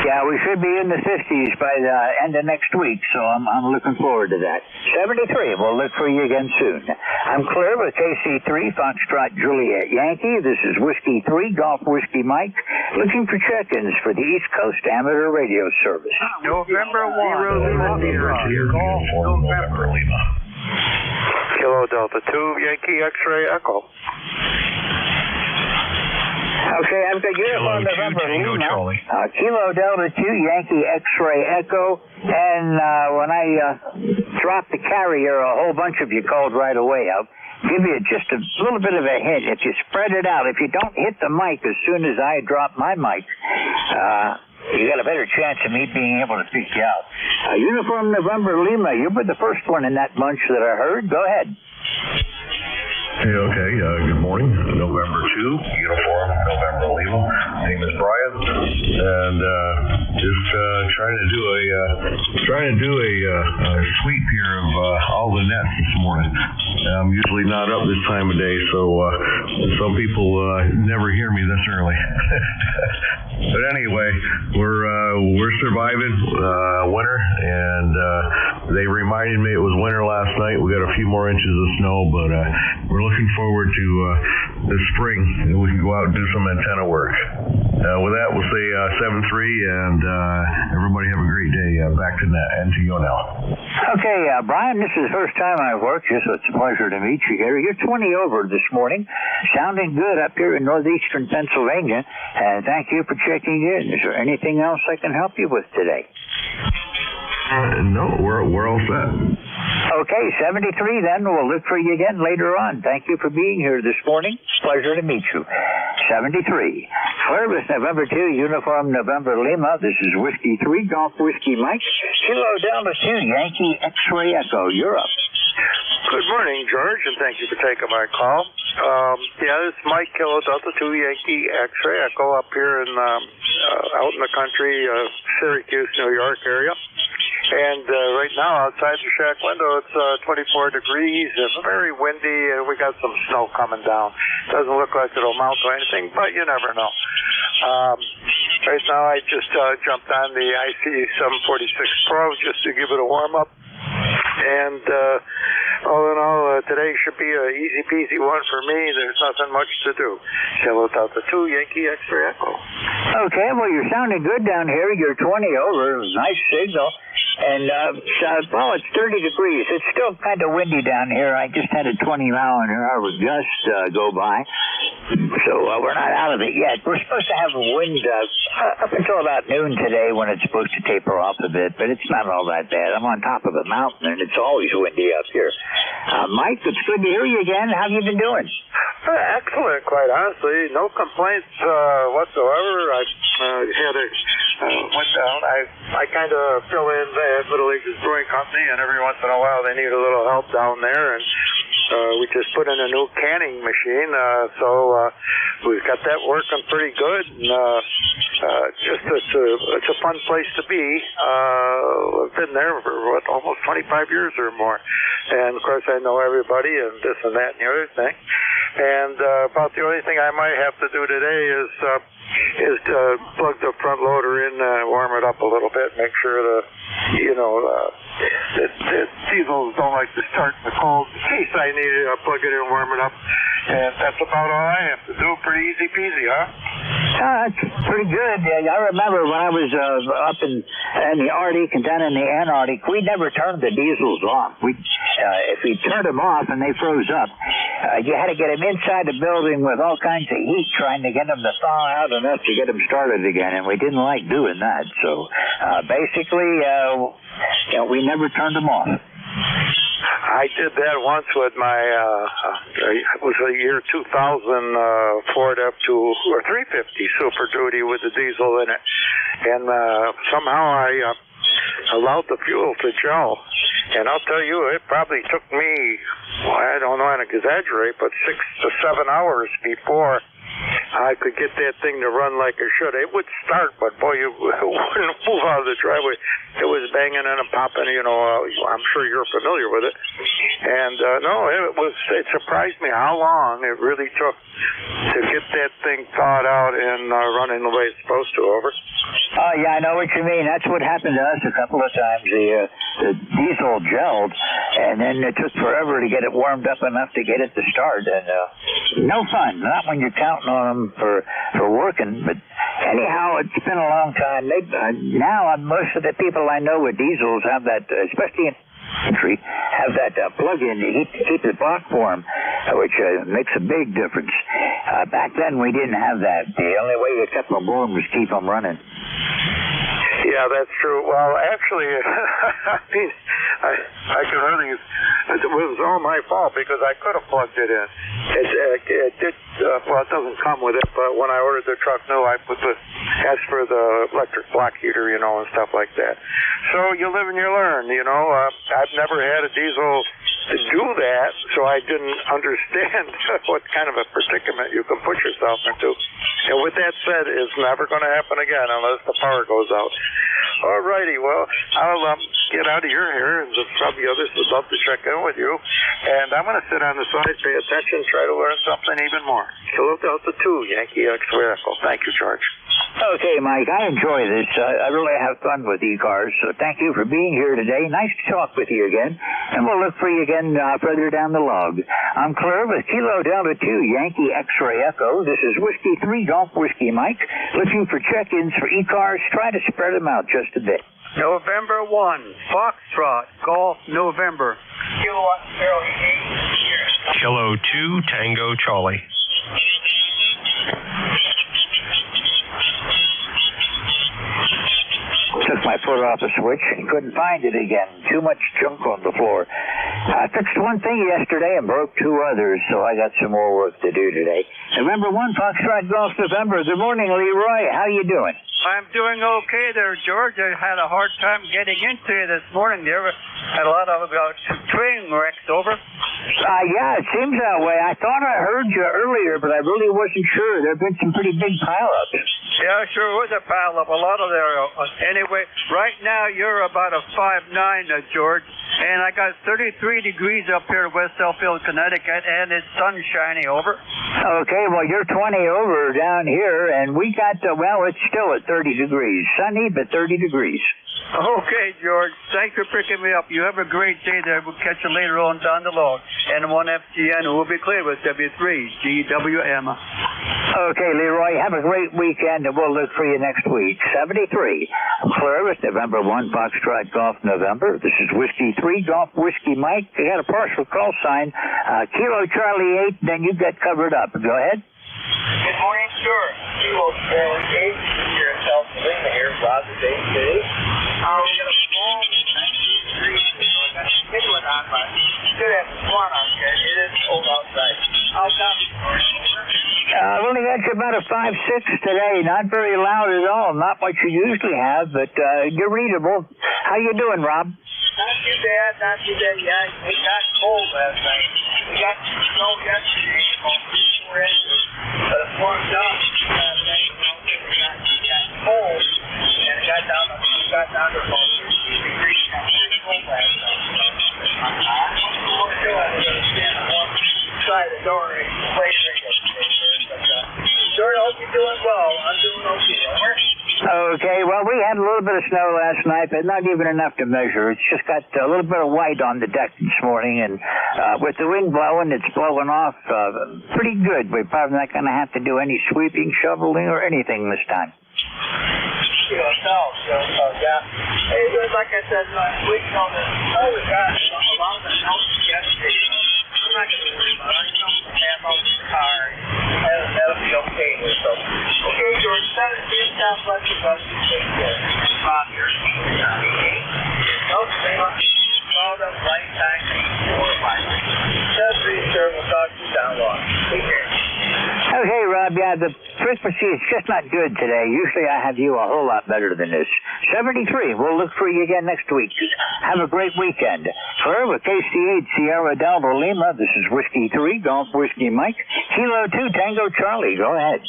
Yeah, we should be in the 50s by the end of next week, so I'm looking forward to that. 73. We'll look for you again soon. I'm Claire with KC3, Foxtrot Juliet Yankee. This is Whiskey 3, Golf Whiskey Mike, looking for check-ins for the East Coast Amateur Radio Service. November 1. November Lima. Kilo Delta 2, Yankee X-Ray Echo. Okay, I've got uniform November Lima. Kilo Delta 2, Yankee X-Ray Echo. And when I dropped the carrier, a whole bunch of you called right away. I'll give you just a little bit of a hint. If you spread it out, if you don't hit the mic as soon as I drop my mic, you got a better chance of me being able to pick you out. Uniform November Lima, you were the first one in that bunch that I heard. Go ahead. Hey, okay, good morning. November 2, Uniform November Lima. My name is Brian, and just trying to do a sweep here of all the nets this morning. I'm usually not up this time of day, so some people never hear me this early. But anyway, we're surviving winter, and they reminded me it was winter last night. We got a few more inches of snow, but we're looking forward to this spring, and we can go out and do some antenna work. With that, we'll say 7-3, and everybody have a great day. Back to net and to you now. Okay, Brian, this is the first time I've worked you, so it's a pleasure to meet you here. You're 20 over this morning, sounding good up here in northeastern Pennsylvania, and thank you for checking in. Is there anything else I can help you with today? No, we're all set. Okay, 73 then. We'll look for you again later on. Thank you for being here this morning. Pleasure to meet you. 73. Clearless November 2, Uniform November Lima. This is Whiskey 3, Golf Whiskey Mike. Kilo Delta 2, Yankee X-Ray Echo. You're up. Good morning, George, and thank you for taking my call. This is Mike, Kilo Delta 2, Yankee X-Ray Echo up here in out in the country, Syracuse, New York area. And right now, outside the shack window, it's 24 degrees. It's very windy, and we got some snow coming down. Doesn't look like it'll mount to anything, but you never know. Right now, I just jumped on the IC 746 Pro just to give it a warm-up. And all in all, today should be an easy peasy one for me. There's nothing much to do. Kilo Delta 2, Yankee X-ray Echo. Okay, well, you're sounding good down here. You're 20 over. Nice signal. And, well, it's 30 degrees. It's still kind of windy down here. I just had a 20-mile-an-hour gust go by. So we're not out of it yet. We're supposed to have a wind up until about noon today when it's supposed to taper off a bit, but it's not all that bad. I'm on top of a mountain, and it's always windy up here. Mike, it's good to hear you again. How have you been doing? Excellent, quite honestly. No complaints whatsoever. I had a went down. I kind of fill in the Middle Ages Brewing Company, and every once in a while they need a little help down there, and we just put in a new canning machine, so we've got that working pretty good. And it's a fun place to be. I've been there for almost 25 years or more, and of course I know everybody and this and that and the other thing. And about the only thing I might have to do today is to plug the front loader in, warm it up a little bit, make sure the diesels don't like to start in the cold. In case I need it, I'll plug it in, warm it up, and that's about all I have to do. Pretty easy peasy, huh? That's pretty good. I remember when I was up in the Arctic and down in the Antarctic, we never turned the diesels off. If we turned them off and they froze up, you had to get them inside the building with all kinds of heat, trying to get them to thaw out enough to get them started again, and we didn't like doing that. So basically, we never turned them off. I did that once with my, it was a year 2000 Ford F2 or 350 Super Duty with the diesel in it. And somehow I allowed the fuel to gel. And I'll tell you, it probably took me, I don't know how to exaggerate, but 6 to 7 hours before I could get that thing to run like it should. It would start, but boy, it wouldn't move out of the driveway. It was banging and popping, I'm sure you're familiar with it. And it surprised me how long it really took to get that thing thawed out and running the way it's supposed to. Over. Oh, yeah, I know what you mean. That's what happened to us a couple of times. The diesel gelled, and then it took forever to get it warmed up enough to get it to start. And no fun, not when you're counting on them for working. But anyhow, it's been a long time. Now most of the people I know with diesels have that, especially in country, have that plug-in to keep the block warm, which makes a big difference. Back then, we didn't have that. The only way you kept them warm was keep them running. Yeah, that's true. Well, actually, I can really, it was all my fault because I could have plugged it in. It did, well, it doesn't come with it, but when I ordered the truck new, I asked for the electric block heater, and stuff like that. So you live and you learn, I've never had a diesel to do that, so I didn't understand what kind of a predicament you can put yourself into. And with that said, it's never going to happen again unless the power goes out. All righty, well, I'll get out of your hair, and probably others would love to check in with you. And I'm going to sit on the side, pay attention, try to learn something even more. Kilo Delta 2, Yankee X-ray Echo. Thank you, George. Okay, Mike, I enjoy this. I really have fun with ECARS, so thank you for being here today. Nice to talk with you again, and we'll look for you again further down the log. I'm Claire with Kilo Delta 2, Yankee X-ray Echo. This is Whiskey 3 Golf Whiskey Mike, looking for check-ins for ECARS. Try to spread them out just a bit. November 1, Foxtrot, Golf, November. Kilo 2, Tango Charlie. Took my foot off the switch and couldn't find it again. Too much junk on the floor. I fixed one thing yesterday and broke two others, so I got some more work to do today. November 1, Foxtrot Golf, November. Good morning, Leroy. How you doing? I'm doing okay there, George. I had a hard time getting into you this morning. There had a lot of train wrecks over. Yeah, it seems that way. I thought I heard you earlier, but I really wasn't sure. There have been some pretty big pileups. Yeah, sure was a pileup. A lot of there. Anyway, right now you're about a 5'9", George, And I got 33 degrees up here in West Southfield, Connecticut, and it's sunshiny. Over. Okay, well, you're 20 over down here, and we got, it's still at 30 degrees. Sunny, but 30 degrees. Okay, George. Thanks for picking me up. You have a great day there. We'll catch you later on down the log. And 1FGN will be clear with W3GWM. Okay, Leroy, have a great weekend, and we'll look for you next week. 73. I'm clear with November 1, Foxtrot Golf November. This is Whiskey 3, Golf Whiskey Mike. You got a partial call sign. Kilo Charlie 8, then you get covered up. Go ahead. Good morning, sir. Kilo Charlie 8, here in South Salina here, Plaza Bay City. We got a small 19 degrees, so I got a midland on, but should have one on here. It is cold outside. How's that? I've only got you about a 5.6 today. Not very loud at all. Not what you usually have, but you're readable. How you doing, Rob? Not too bad, not too bad. Yeah, it got cold last night. We got snow yesterday, about 3-4 inches, but it warmed up last night. It got cold, and it got down to about 13 degrees. It got pretty cold last night. I'm still going to stand on one side of the door and play cricket. Sure, I hope you're doing well. I'm doing okay. Over. Okay, well, we had a little bit of snow last night, but not even enough to measure. It's just got a little bit of white on the deck this morning, and with the wind blowing, it's blowing off pretty good. We're probably not going to have to do any sweeping, shoveling, or anything this time. Yeah. Hey, like I said, waiting on the snow. We got a lot of the snow yesterday. I'm not going to worry about it. I know the map out in the car. That'll be okay. So, okay, George, that is the time. Bless you, bless you. Take care. Bob here. Okay. Called up lifetime 4 or 5. Just sir. We'll talk to you down long. Take care. Okay, Rob, yeah, the frequency is just not good today. Usually I have you a whole lot better than this. 73. We'll look for you again next week. Have a great weekend. For with KC8 Sierra Delta Lima, this is Whiskey 3, Golf Whiskey Mike. Kilo 2, Tango Charlie. Go ahead.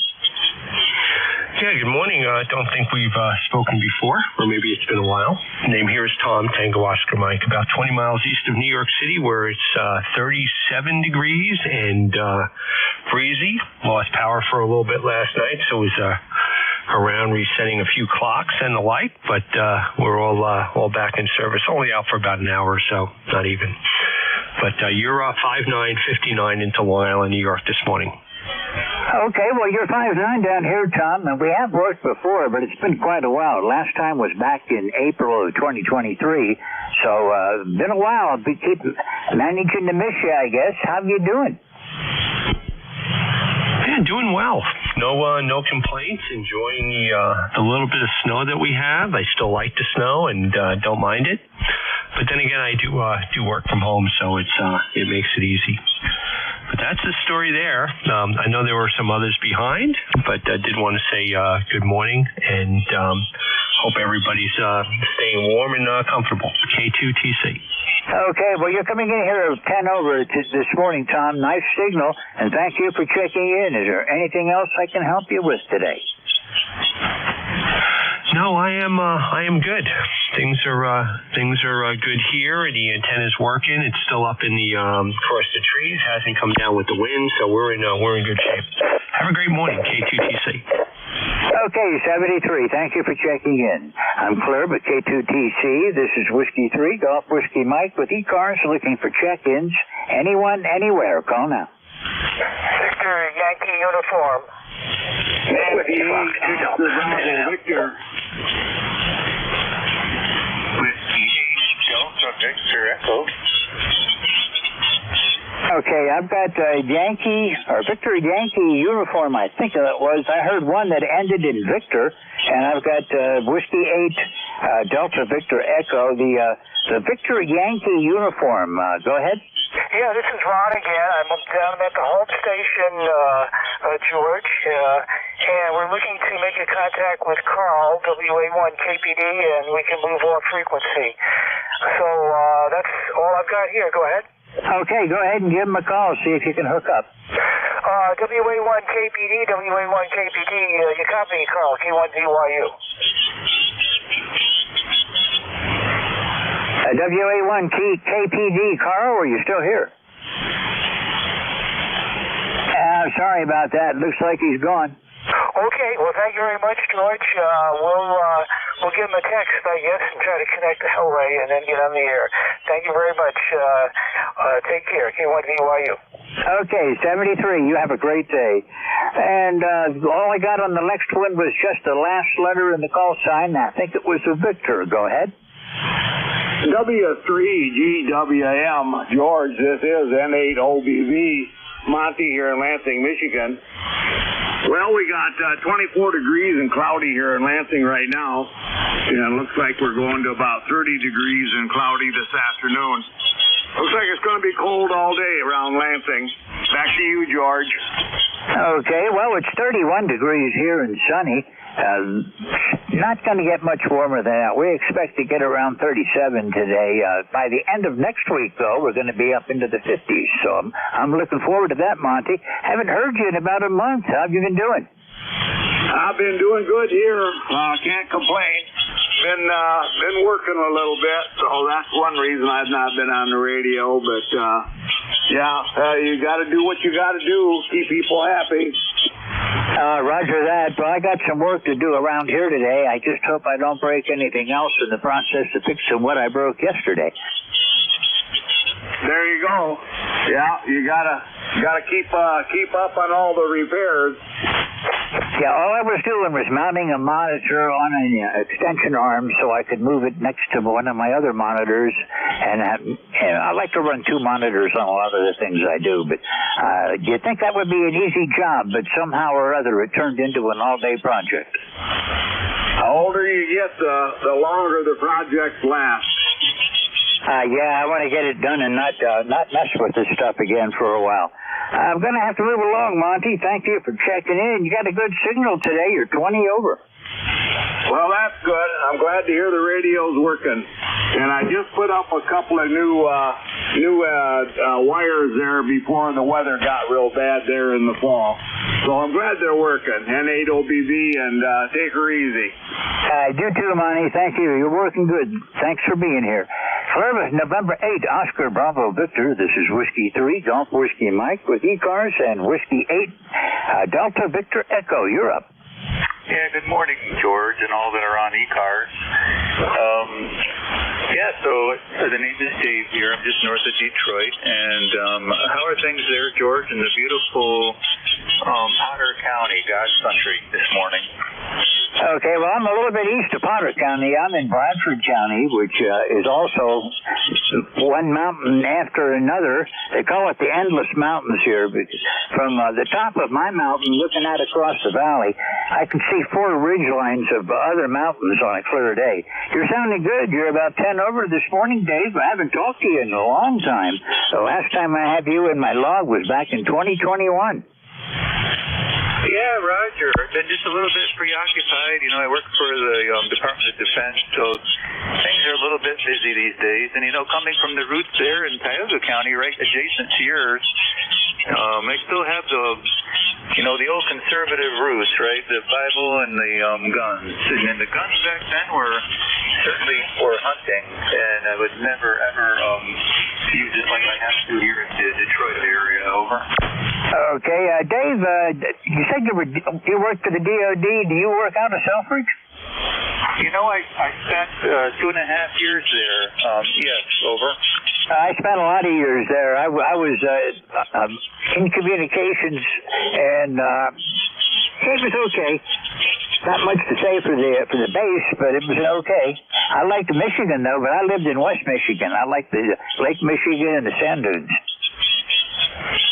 Yeah, good morning. I don't think we've spoken before, or maybe it's been a while. Name here is Tom, Tango Oscar Mike, about 20 miles east of New York City, where it's 37 degrees and breezy. Lost power for a little bit last night, so it was around resetting a few clocks and the like, but we're all back in service. Only out for about an hour or so, not even. But you're 5-9-59 into Long Island, New York this morning. Okay, well, you're 5'9" down here, Tom, and we have worked before, but it's been quite a while. Last time was back in April of 2023, so been a while. Keep managing to miss you, I guess. How you doing? Yeah, doing well. No complaints. Enjoying the little bit of snow that we have. I still like the snow and don't mind it. But then again, I do work from home, so it makes it easy. But that's the story there. I know there were some others behind, but I did want to say good morning and hope everybody's staying warm and comfortable. K2TC. Okay, well, you're coming in here at 10 over this morning, Tom. Nice signal, and thank you for checking in. Is there anything else I can help you with today? No, I am good. Things are good here. The antenna's working. It's still up in the across the trees. Hasn't come down with the wind, so we're in good shape. Have a great morning, K2TC. Okay, 73. Thank you for checking in. I'm clear, but K2TC. This is Whiskey 3, Golf Whiskey Mike with ECARS, looking for check-ins. Anyone, anywhere. Call now. Victor, Yankee uniform. Victor. Whiskey 8, Delta Victor Echo. Okay, I've got Victor Yankee uniform, I think it was. I heard one that ended in Victor, and I've got Whiskey 8, Delta Victor Echo, the Victor Yankee uniform. Go ahead. Yeah, this is Ron again. I'm down at the home station, George, and we're looking to make a contact with Carl, WA1 KPD, and we can move on frequency. So that's all I've got here. Go ahead. Okay, go ahead and give him a call, see if you can hook up. WA1 KPD, WA1 KPD, you copy, Carl, K1DYU. WA1 KPD, Carl, are you still here? Sorry about that. Looks like he's gone. Okay, well, thank you very much, George. We'll give him a text, I guess, and try to connect the Hellway and then get on the air. Thank you very much. Take care. K1VYU. Okay, 73. You have a great day. And all I got on the next one was just the last letter in the call sign. I think it was a Victor. Go ahead. W3GWM, George, this is N8OBV, Monty here in Lansing, Michigan. Well, we got 24 degrees and cloudy here in Lansing right now. And it looks like we're going to about 30 degrees and cloudy this afternoon. Looks like it's going to be cold all day around Lansing. Back to you, George. Okay, well, it's 31 degrees here and sunny. Not going to get much warmer than that. We expect to get around 37 today. By the end of next week, though, we're going to be up into the 50s. So I'm looking forward to that, Monty. Haven't heard you in about a month. How have you been doing? I've been doing good here. Can't complain. Been working a little bit, so that's one reason I've not been on the radio. But you got to do what you got to do. Keep people happy. Roger that. Well, I got some work to do around here today. I just hope I don't break anything else in the process of fixing what I broke yesterday. There you go. Yeah, you gotta keep up on all the repairs. Yeah, all I was doing was mounting a monitor on an extension arm so I could move it next to one of my other monitors. And I like to run two monitors on a lot of the things I do. But you'd think that would be an easy job, but somehow or other it turned into an all-day project. The older you get, the longer the projects last. Yeah, I want to get it done and not mess with this stuff again for a while. I'm going to have to move along, Monty. Thank you for checking in. You got a good signal today. You're 20 over. Well, that's good. I'm glad to hear the radio's working. And I just put up a couple of new wires there before the weather got real bad there in the fall. So I'm glad they're working. N8OBV, and take her easy. I do too, Monty. Thank you. You're working good. Thanks for being here. Columbus, November 8, Oscar Bravo Victor. This is Whiskey 3, Golf Whiskey Mike with ECARS, and Whiskey 8, Delta Victor Echo. You're up. Yeah, good morning, George, and all that are on ECARS. So the name is Dave here. I'm just north of Detroit. And how are things there, George, in the beautiful Potter County, God's country, this morning? Okay, well, I'm a little bit east of Potter County. I'm in Bradford County, which is also one mountain after another. They call it the Endless Mountains here, because from the top of my mountain, looking out across the valley, I can see four ridge lines of other mountains on a clear day. You're sounding good. You're about 10 over this morning, Dave. I haven't talked to you in a long time. The last time I had you in my log was back in 2021. Yeah, Roger. I've been just a little bit preoccupied. You know, I work for the Department of Defense, so things are a little bit busy these days. And, you know, coming from the roots there in Tioga County, right adjacent to yours, I still have the old conservative roots, right? The Bible and the guns. And the guns back then were certainly for hunting, and I would never, ever use it like I have to here in the Detroit area. Over. Okay, Dave, you said you worked for the DOD. Do you work out of Selfridge? You know, I spent 2.5 years there. Yes, over. I spent a lot of years there. I was in communications, and it was okay. Not much to say for the base, but it was okay. I liked Michigan, though, but I lived in West Michigan. I liked the Lake Michigan and the sand dunes.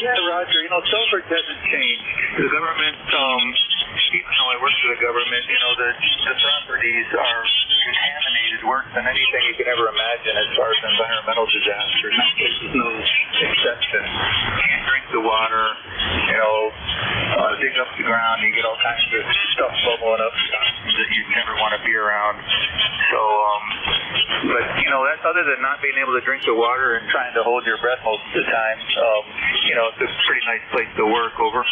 Yeah, Roger, you know, Selfridge hasn't changed. The government, even though I work for the government, you know, the properties are contaminated worse than anything you can ever imagine as far as environmental disasters. This is no exception. You can't drink the water. dig up the ground, you get all kinds of stuff bubbling up that you'd never want to be around. So, but that's other than not being able to drink the water and trying to hold your breath most of the time. It's a pretty nice place to work. Over.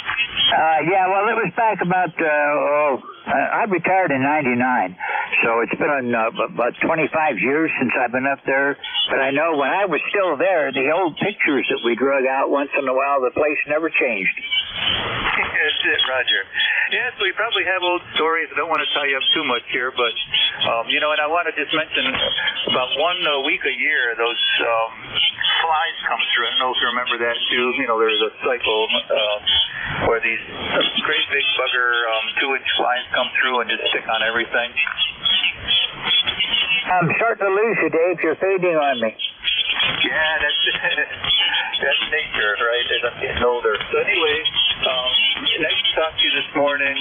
Yeah, well, it was back about, I retired in 99, so it's been about 25 years since I've been up there. But I know when I was still there, the old pictures that we drug out once in a while, the place never changed. That's it, Roger. Yes, we probably have old stories. I don't want to tie you up too much here, but, and I want to just mention about 1 week a year, those flies come through. I don't know if you remember that, too. There's a cycle where these great big bugger 2-inch flies come through and just stick on everything. I'm starting to lose you, Dave. You're fading on me. Yeah, that's nature, right, as I'm getting older. So anyway, nice to talk to you this morning.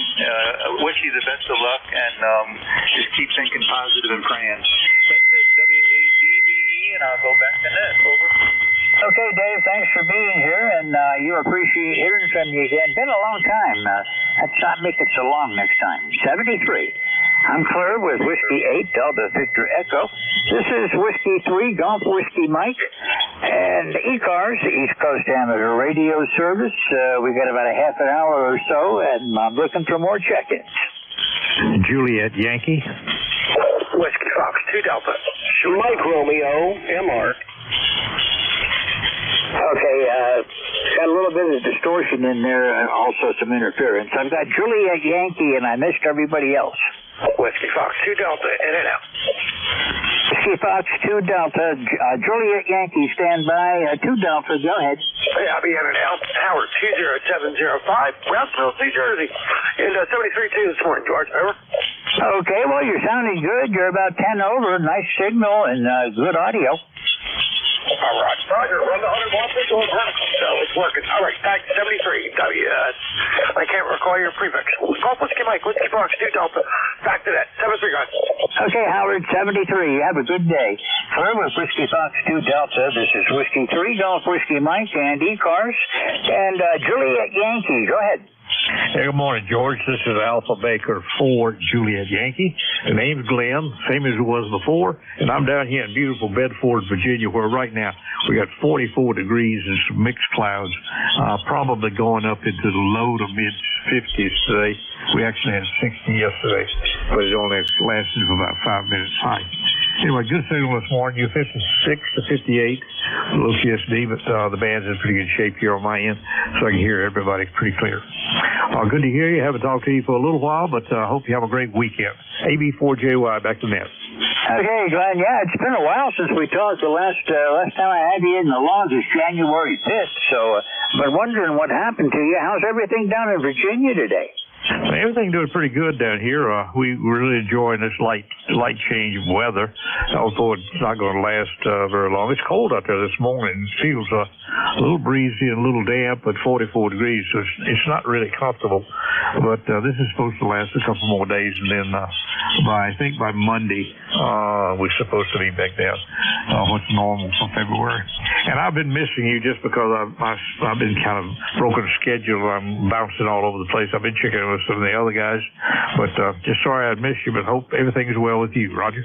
Wish you the best of luck, and just keep thinking positive and praying. That's it, WADVE, and I'll go back to net. Over. Okay, Dave, thanks for being here, and you appreciate hearing from you again. Been a long time. Let's not make it so long next time. 73. I'm Claire with Whiskey 8, Delta Victor Echo. This is Whiskey 3, Golf Whiskey Mike, and ECARS, East Coast Amateur Radio Service. We got about a half an hour or so, and I'm looking for more check-ins. Juliet Yankee. Whiskey Fox 2 Delta. Mike Romeo, MR. Okay, got a little bit of distortion in there and also some interference. I've got Juliet Yankee, and I missed everybody else. Whiskey Fox 2 Delta, in and out. Whiskey Fox 2 Delta, Juliet Yankee, stand by. 2 Delta, go ahead. Yeah, I'll be in and out. Howard 20705, Brownsville, New Jersey. And 73-2 this morning, George, over. Okay, well, you're sounding good. You're about 10 over. Nice signal and good audio. All right, Roger, run the 101 pistol and vertical. So it's working. All right, back 73. I can't recall your prefix. Golf Whiskey Mike, Whiskey Fox 2 Delta. Back to that. 73, guys. Okay, Howard, 73. Have a good day. Claire with Whiskey Fox 2 Delta. This is Whiskey 3, Golf Whiskey Mike, and ECARS. And Juliet Yankee, go ahead. Hey, good morning, George. This is Alpha Baker 4 Juliet Yankee. The name's Glenn, same as it was before, and I'm down here in beautiful Bedford, Virginia, where right now we got 44 degrees and some mixed clouds, probably going up into the low to mid 50s today. We actually had 60 yesterday, but it only lasted for about 5 minutes high. Anyway, good signal this morning. You're 56 to 58, a little QSD, but the band's in pretty good shape here on my end, so I can hear everybody pretty clear. Good to hear you. Haven't talked to you for a little while, but I hope you have a great weekend. AB4JY, back to net. Okay, Glenn. Yeah, it's been a while since we talked. The last time I had you in the log is January 5th, so but wondering what happened to you. How's everything down in Virginia today? Everything doing pretty good down here. We're really enjoying this light change of weather, although it's not going to last very long. It's cold out there this morning. It feels a little breezy and a little damp at 44 degrees, so it's not really comfortable. But this is supposed to last a couple more days, and then I think by Monday we're supposed to be back down what's normal for February. And I've been missing you just because I've been kind of broken schedule. I'm bouncing all over the place. I've been checking with some of the other guys, but just sorry I missed you, but hope everything's well with you, Roger.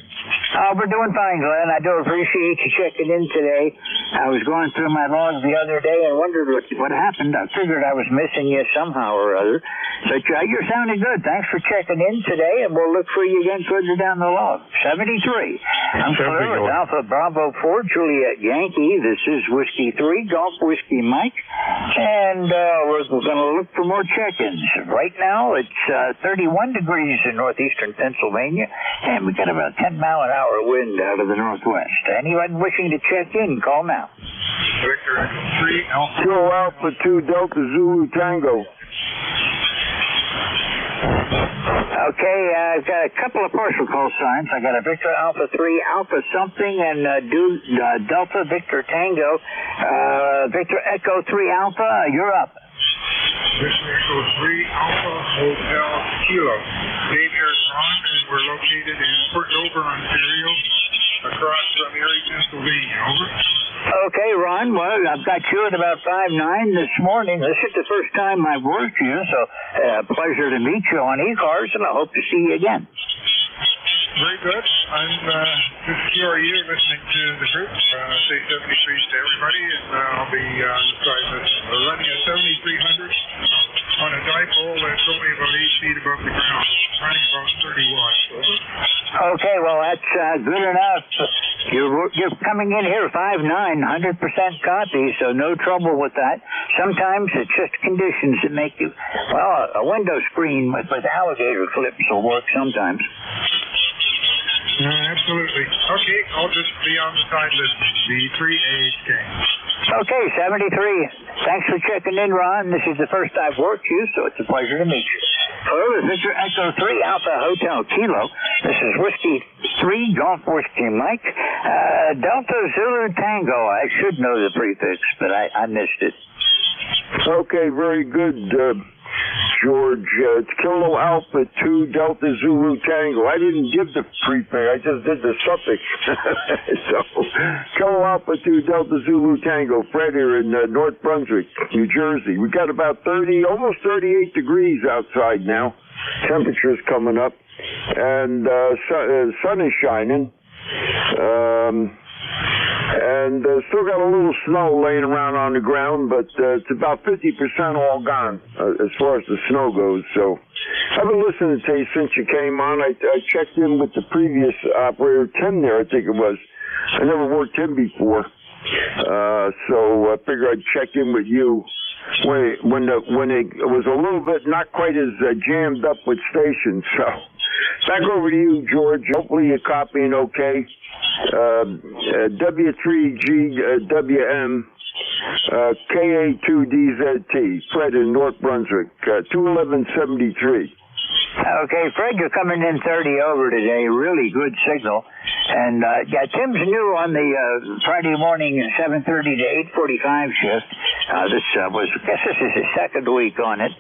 We're doing fine, Glenn. I do appreciate you checking in today. I was going through my logs the other day and wondered what happened. I figured I was missing you somehow or other. But you're sounding good. Thanks for checking in today, and we'll look for you again further down the log. 73. I'm Claire with Alpha Bravo 4 Juliet Yankee. This is Whiskey 3, Golf Whiskey Mike. And we're going to look for more check-ins. Right now, it's 31 degrees in northeastern Pennsylvania, and we got about 10-mile-an-hour wind out of the northwest. Anyone wishing to check in, call now. Victor 3 Alpha 2 Delta Zulu Tango. Okay, I've got a couple of partial call signs. I got a Victor Alpha 3 Alpha something and Delta Victor Tango. Victor Echo 3 Alpha, you're up. Victor Echo 3 Alpha Hotel Kilo. Dave here is Ron, and we're located in Port Dover, Ontario, across from Erie, Pennsylvania. Over. Okay, Ron. Well, I've got you at about 5'9" this morning. This is the first time I've worked you, so pleasure to meet you on ECARS, and I hope to see you again. Very good. I'm just QRU listening to the group. Say 73 to everybody, and I'll be on the side running at 7,300 on a dipole that's only about 8 feet above the ground, running about 30 watts. Okay, well, that's good enough. You're coming in here 5'9", 100% copy, so no trouble with that. Sometimes it's just conditions that make you, well, a window screen with alligator clips will work sometimes. Absolutely. Okay, I'll just be on the side listening. B3AHK. Okay, 73. Thanks for checking in, Ron. This is the first I've worked you, so it's a pleasure to meet you. Hello, this is Echo 3 Alpha Hotel Kilo. This is Whiskey 3 Golf Whiskey Mike. Delta Zulu Tango. I should know the prefix, but I missed it. Okay, very good, George. It's Kilo Alpha 2 Delta Zulu Tango. I didn't give the prefix. I just did the suffix. So, Kilo Alpha 2 Delta Zulu Tango. Fred here in North Brunswick, New Jersey. We got about 30, almost 38 degrees outside now. Temperature's coming up. And sun is shining. And still got a little snow laying around on the ground, but it's about 50% all gone as far as the snow goes. So I've been listening to you since you came on. I checked in with the previous operator, Tim there, I think it was. I never worked him before. So I figured I'd check in with you when it was a little bit not quite as jammed up with stations. So back over to you, George. Hopefully you're copying okay. W3GWM, KA2DZT, Fred in North Brunswick, 21173. Okay, Fred, you're coming in 30 over today. Really good signal. And, yeah, Tim's new on the Friday morning 7:30 to 8:45 shift. This is his second week on it.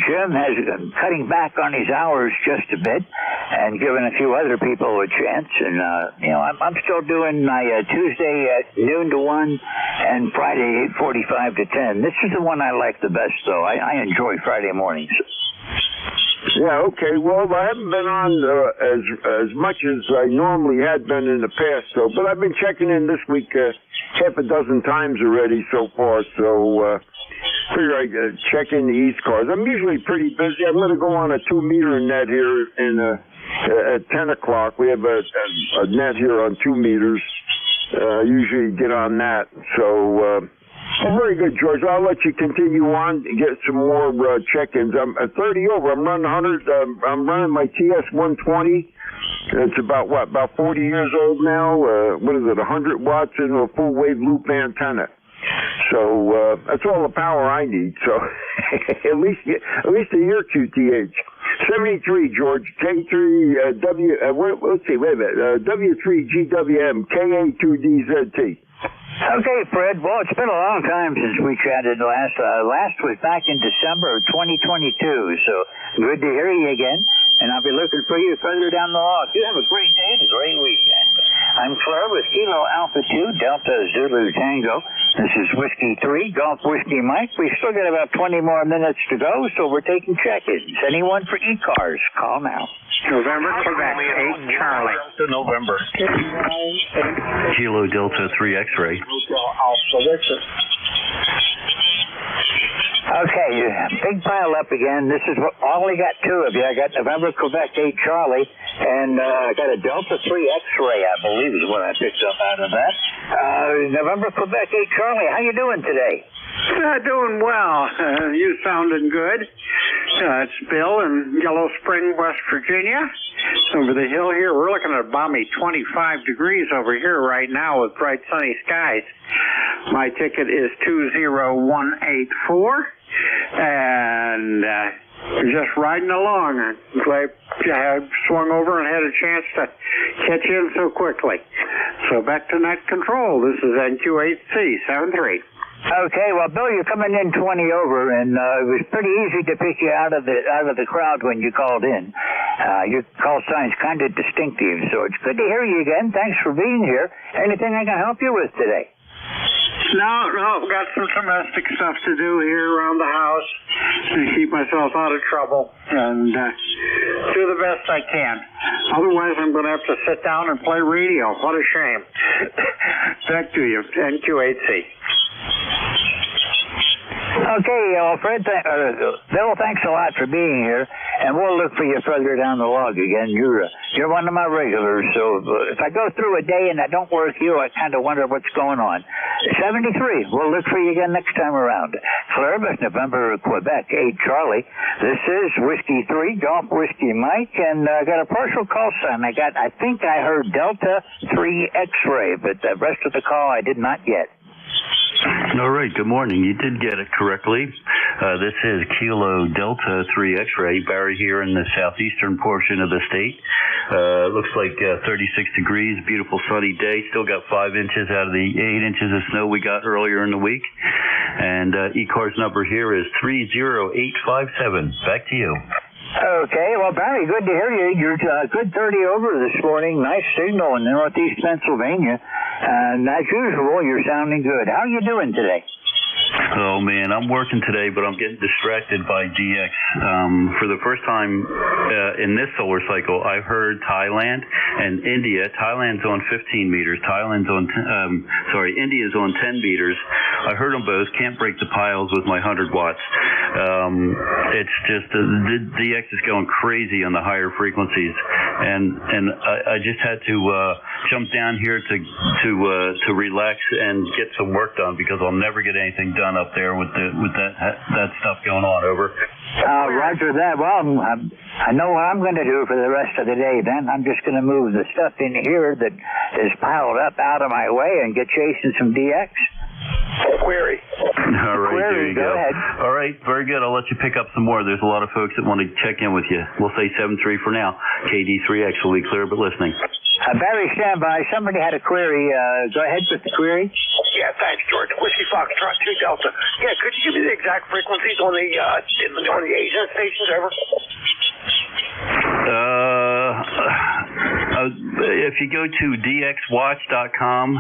Jim has been cutting back on his hours just a bit and giving a few other people a chance. And, you know, I'm still doing my Tuesday at noon to 1 and Friday 8:45 to 10. This is the one I like the best, though. I enjoy Friday mornings. Yeah, okay. Well, I haven't been on as much as I normally had been in the past, so but I've been checking in this week half a dozen times already so far, so figure I check in the ECARS. I'm usually pretty busy. I'm going to go on a 2-meter net here at 10 o'clock. We have a net here on 2 meters. Usually get on that, so... very good, George. I'll let you continue on and get some more check-ins. I'm at 30 over. I'm running 100. I'm running my TS-120. It's about 40 years old now. What is it? 100 watts into a full wave loop antenna. So that's all the power I need. So at least a year QTH. 73, George. K3 let's see. Wait a minute. W3GWM KA2DZT. Okay, Fred. Well, it's been a long time since we chatted last. Last was back in December of 2022, so good to hear you again. And I'll be looking for you further down the log. You have a great day and a great weekend. I'm Claire with Kilo Alpha 2 Delta Zulu Tango. This is Whiskey 3 Golf Whiskey Mike. We've still got about 20 more minutes to go, so we're taking check-ins. Anyone for ECARS, call now. November, Quebec, 8 Charlie. November. Kilo Delta 3 X-ray. Okay, big pile up again. This is all we got two of you. I got November, Quebec, 8 Charlie, and I got a Delta 3 X-ray, I believe is what I picked up out of that. November, Quebec, 8 Charlie, how you doing today? Doing well. You sounding good. It's Bill in Yellow Spring, West Virginia. Over the hill here, we're looking at a balmy 25 degrees over here right now with bright sunny skies. My ticket is 20184, and just riding along. I'm glad I swung over and had a chance to catch in so quickly. So back to net control. This is NQ8C73. Okay, well, Bill, you're coming in 20 over, and it was pretty easy to pick you out of the crowd when you called in. Your call sign's kind of distinctive, so it's good to hear you again. Thanks for being here. Anything I can help you with today? No, I've got some domestic stuff to do here around the house to keep myself out of trouble and do the best I can. Otherwise, I'm going to have to sit down and play radio. What a shame. Back to you, NQ8C. Okay, Fred, Bill, thanks a lot for being here, and we'll look for you further down the log again. You're one of my regulars, so if I go through a day and I don't work you, I kind of wonder what's going on. 73, we'll look for you again next time around. Columbus, November, Quebec, 8 Charlie. This is Whiskey 3, Golf Whiskey Mike, and I got a partial call sign. I think I heard Delta 3 X-ray, but the rest of the call I did not get. All right, good morning. You did get it correctly. This is Kilo Delta 3 X-ray. Barry here in the southeastern portion of the state. Looks like 36 degrees, beautiful sunny day. Still got 5 inches out of the 8 inches of snow we got earlier in the week. And ECARS number here is 30857. Back to you. Okay, well, Barry, good to hear you. You're good 30 over this morning. Nice signal in northeast Pennsylvania. And as usual, you're sounding good. How are you doing today? Oh, man, I'm working today, but I'm getting distracted by DX. For the first time in this solar cycle, I heard Thailand and India. Thailand's on 15 meters. India's on 10 meters. I heard them both. Can't break the piles with my 100 watts. It's just the DX is going crazy on the higher frequencies, and I just had to jump down here to relax and get some work done because I'll never get anything done up there with that stuff going on. Over. Roger that. Well, I know what I'm going to do for the rest of the day. Then I'm just going to move the stuff in here that is piled up out of my way and get chasing some DX. Query. All right, there you go. Ahead. All right, very good. I'll let you pick up some more. There's a lot of folks that want to check in with you. We'll say 7-3 for now. KD3X will be clear, but listening. Barry, stand by. Somebody had a query. Go ahead with the query. Yeah, thanks, George. Whiskey Foxtrot 2 Delta. Yeah, could you give me the exact frequencies on the Asian stations ever? If you go to dxwatch.com,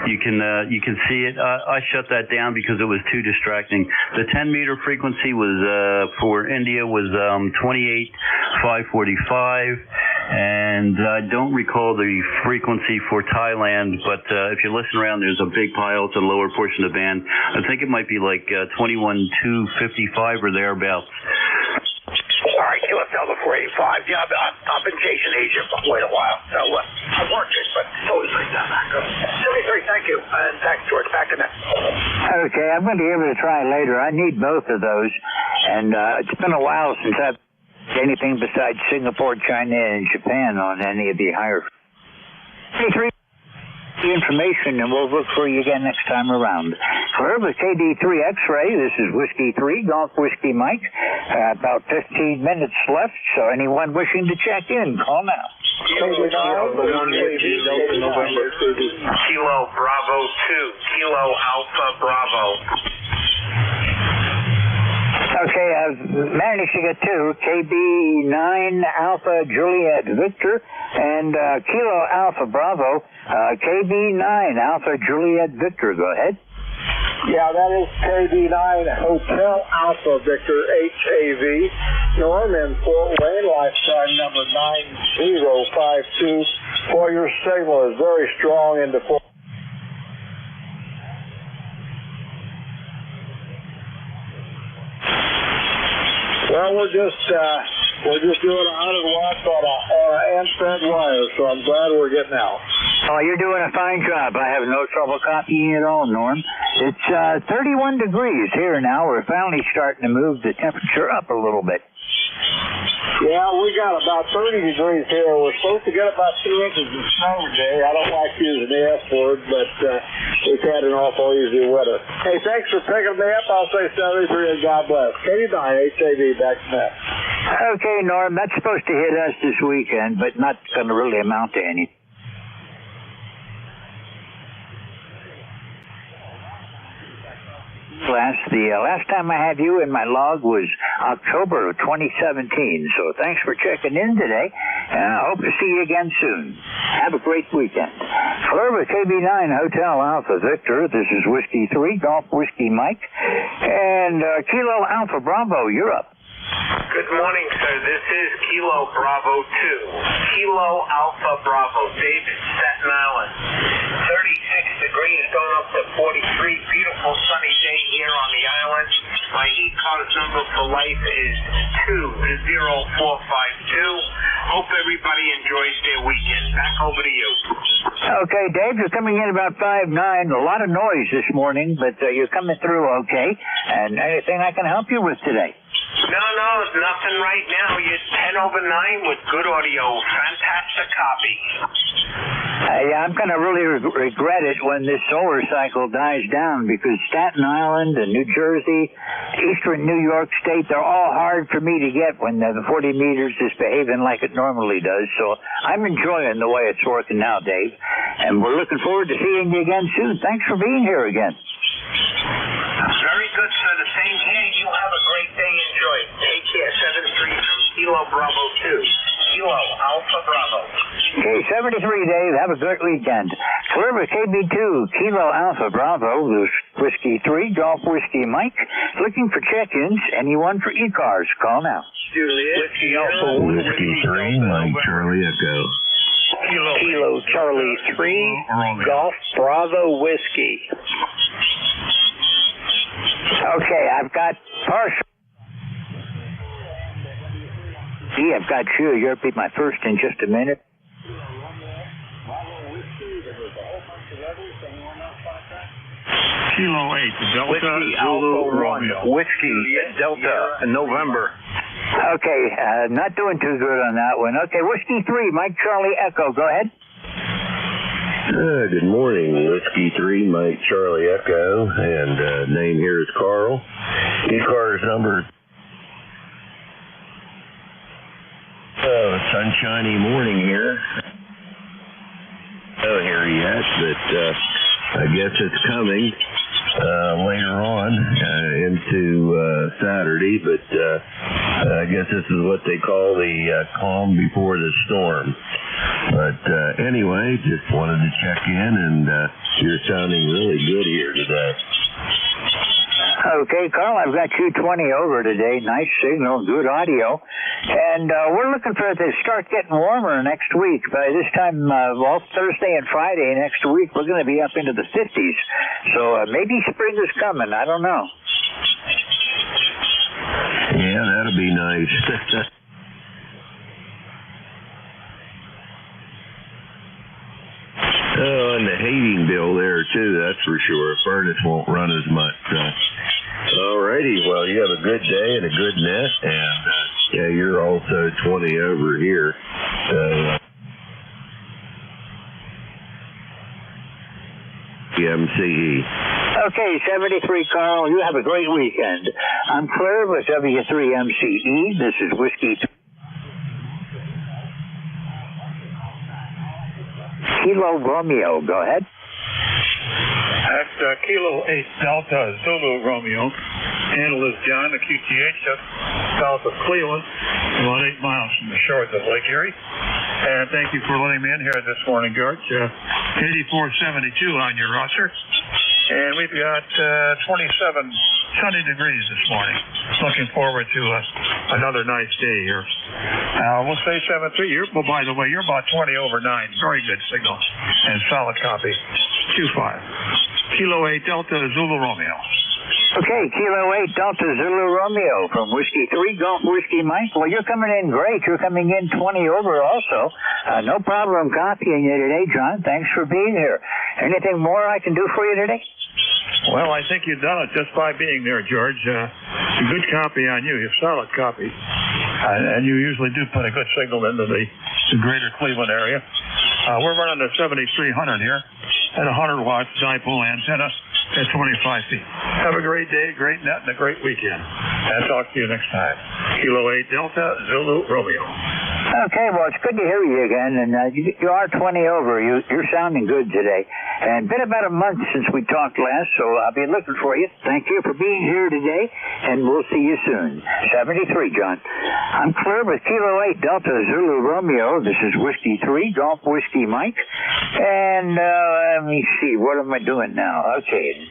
you can see it. I shut that down because it was too distracting. The 10-meter frequency was for India was 28,545, and I don't recall the frequency for Thailand. But if you listen around, there's a big pile to the lower portion of the band. I think it might be like 21,255 or thereabouts. All right, QSL 485. Yeah, I've been chasing Asia for quite a while, so I've worked it, but it's always like that. 73, thank you. And thanks, George. Back to that. Okay, I'm going to give it a try later. I need both of those, and it's been a while since I've done anything besides Singapore, China, and Japan on any of the higher. 73. The information, and we'll look for you again next time around. Clear with KD3 X-ray. This is Whiskey 3, Golf Whiskey Mike. About 15 minutes left, so anyone wishing to check in, call now. Kilo Bravo 2, Kilo Alpha Bravo. Okay, I've managed to get two, KB9 Alpha Juliet Victor and Kilo Alpha Bravo, KB9 Alpha Juliet Victor. Go ahead. Yeah, that is KB9 Hotel Alpha Victor HAV. Norm in Fort Wayne, lifetime number 9052. For your signal is very strong into Fort. Well, we're just doing 100 watts on an Amstrad wire, so I'm glad we're getting out. Oh, you're doing a fine job. I have no trouble copying at all, Norm. It's 31 degrees here now. We're finally starting to move the temperature up a little bit. Yeah, we got about 30 degrees here. We're supposed to get about 2 inches of snow today. I don't like using the F word, but we've had an awful easy weather. Hey, thanks for picking me up. I'll say 73 and God bless. KB9 HAV back to that. Okay, Norm, that's supposed to hit us this weekend, but not going to really amount to anything. The last time I had you in my log was October of 2017, so thanks for checking in today, and I hope to see you again soon. Have a great weekend. Hello, with KB9 Hotel Alpha Victor. This is Whiskey 3, Golf Whiskey Mike. And Kilo Alpha Bravo, you're up. Good morning, sir. This is Kilo Bravo 2. Kilo Alpha Bravo. David, Staten Island. 36 degrees, going up to 43. Beautiful sunny day here on the island. My ECARS number for life is 20452. Hope everybody enjoys their weekend. Back over to you. Okay, Dave, you're coming in about 5'9". A lot of noise this morning, but you're coming through okay. And anything I can help you with today? No, nothing right now. You're 10 over 9 with good audio. Fantastic copy. I'm going to really regret it when this solar cycle dies down, because Staten Island and New Jersey, eastern New York State, they're all hard for me to get when the 40 meters is behaving like it normally does. So I'm enjoying the way it's working now, Dave. And we're looking forward to seeing you again soon. Thanks for being here again. Very good, sir. The same here. You have a great day. Enjoy it. Take care. 73 from Kilo Bravo 2. Kilo Alpha Bravo. Okay, 73, Dave. Have a great weekend. Clear with KB2, Kilo Alpha Bravo, Whiskey 3, Golf Whiskey Mike. Looking for check-ins. Anyone for ECARS? Call now. Juliet. Whiskey Alpha. Whiskey 3, Mike Charlie Echo. Kilo Charlie 3, Golf Bravo Whiskey. Okay, I've got partial. I've got you. You'll be my first in just a minute. Kilo 8, Delta, Whiskey Zulu, Alpha Romeo. 1, Whiskey Delta, November. Okay, not doing too good on that one. Okay, Whiskey 3, Mike Charlie Echo. Go ahead. Good morning, Whiskey 3, Mike Charlie Echo, and name here is Carl. ECARS number. Sunshiny morning here. Oh, here yet, but I guess it's coming later on into Saturday, but I guess this is what they call the calm before the storm. But anyway, just wanted to check in, and you're sounding really good here today. Okay, Carl, I've got you 20 over today. Nice signal, good audio. And we're looking for it to start getting warmer next week. By this time, Thursday and Friday next week, we're going to be up into the 50s. So maybe spring is coming. I don't know. Yeah, that'll be nice. Oh, and the heating bill there, too, that's for sure. Furnace won't run as much. All righty. Well, you have a good day and a good net. And, yeah, you're also 20 over here. MCE. Okay, 73, Carl. You have a great weekend. I'm Claire with W3MCE. This is Whiskey Kilo Romeo. Go ahead. At Kilo 8 Delta Zulu Romeo. Handle is John, the QTH, just south of Cleveland, about 8 miles from the shores of Lake Erie. And thank you for letting me in here this morning, George. 8472 on your roster. And we've got 27 sunny degrees this morning. Looking forward to another nice day here. We'll say 7-3. Well, by the way, you're about 20 over 9. Very good signal and solid copy. 2-5. Kilo 8 Delta Zulu Romeo. Okay, Kilo 8 Delta Zulu Romeo from Whiskey 3, Golf Whiskey Mike. Well, you're coming in great. You're coming in 20 over also. No problem copying you today, John. Thanks for being here. Anything more I can do for you today? Well, I think you've done it just by being there, George. A good copy on you. You have solid copy. And you usually do put a good signal into the greater Cleveland area. We're running a 7300 here and a 100-watt dipole antenna at 25 feet. Have a great day, great net, and a great weekend. And talk to you next time. Kilo 8 Delta Zulu Romeo. Okay, well, it's good to hear you again, and you are 20 over. You're sounding good today. And been about a month since we talked last, so I'll be looking for you. Thank you for being here today, and we'll see you soon. 73, John. I'm clear with Kilo 8 Delta Zulu Romeo. This is Whiskey 3, Golf Whiskey Mike. And let me see, what am I doing now? Okay,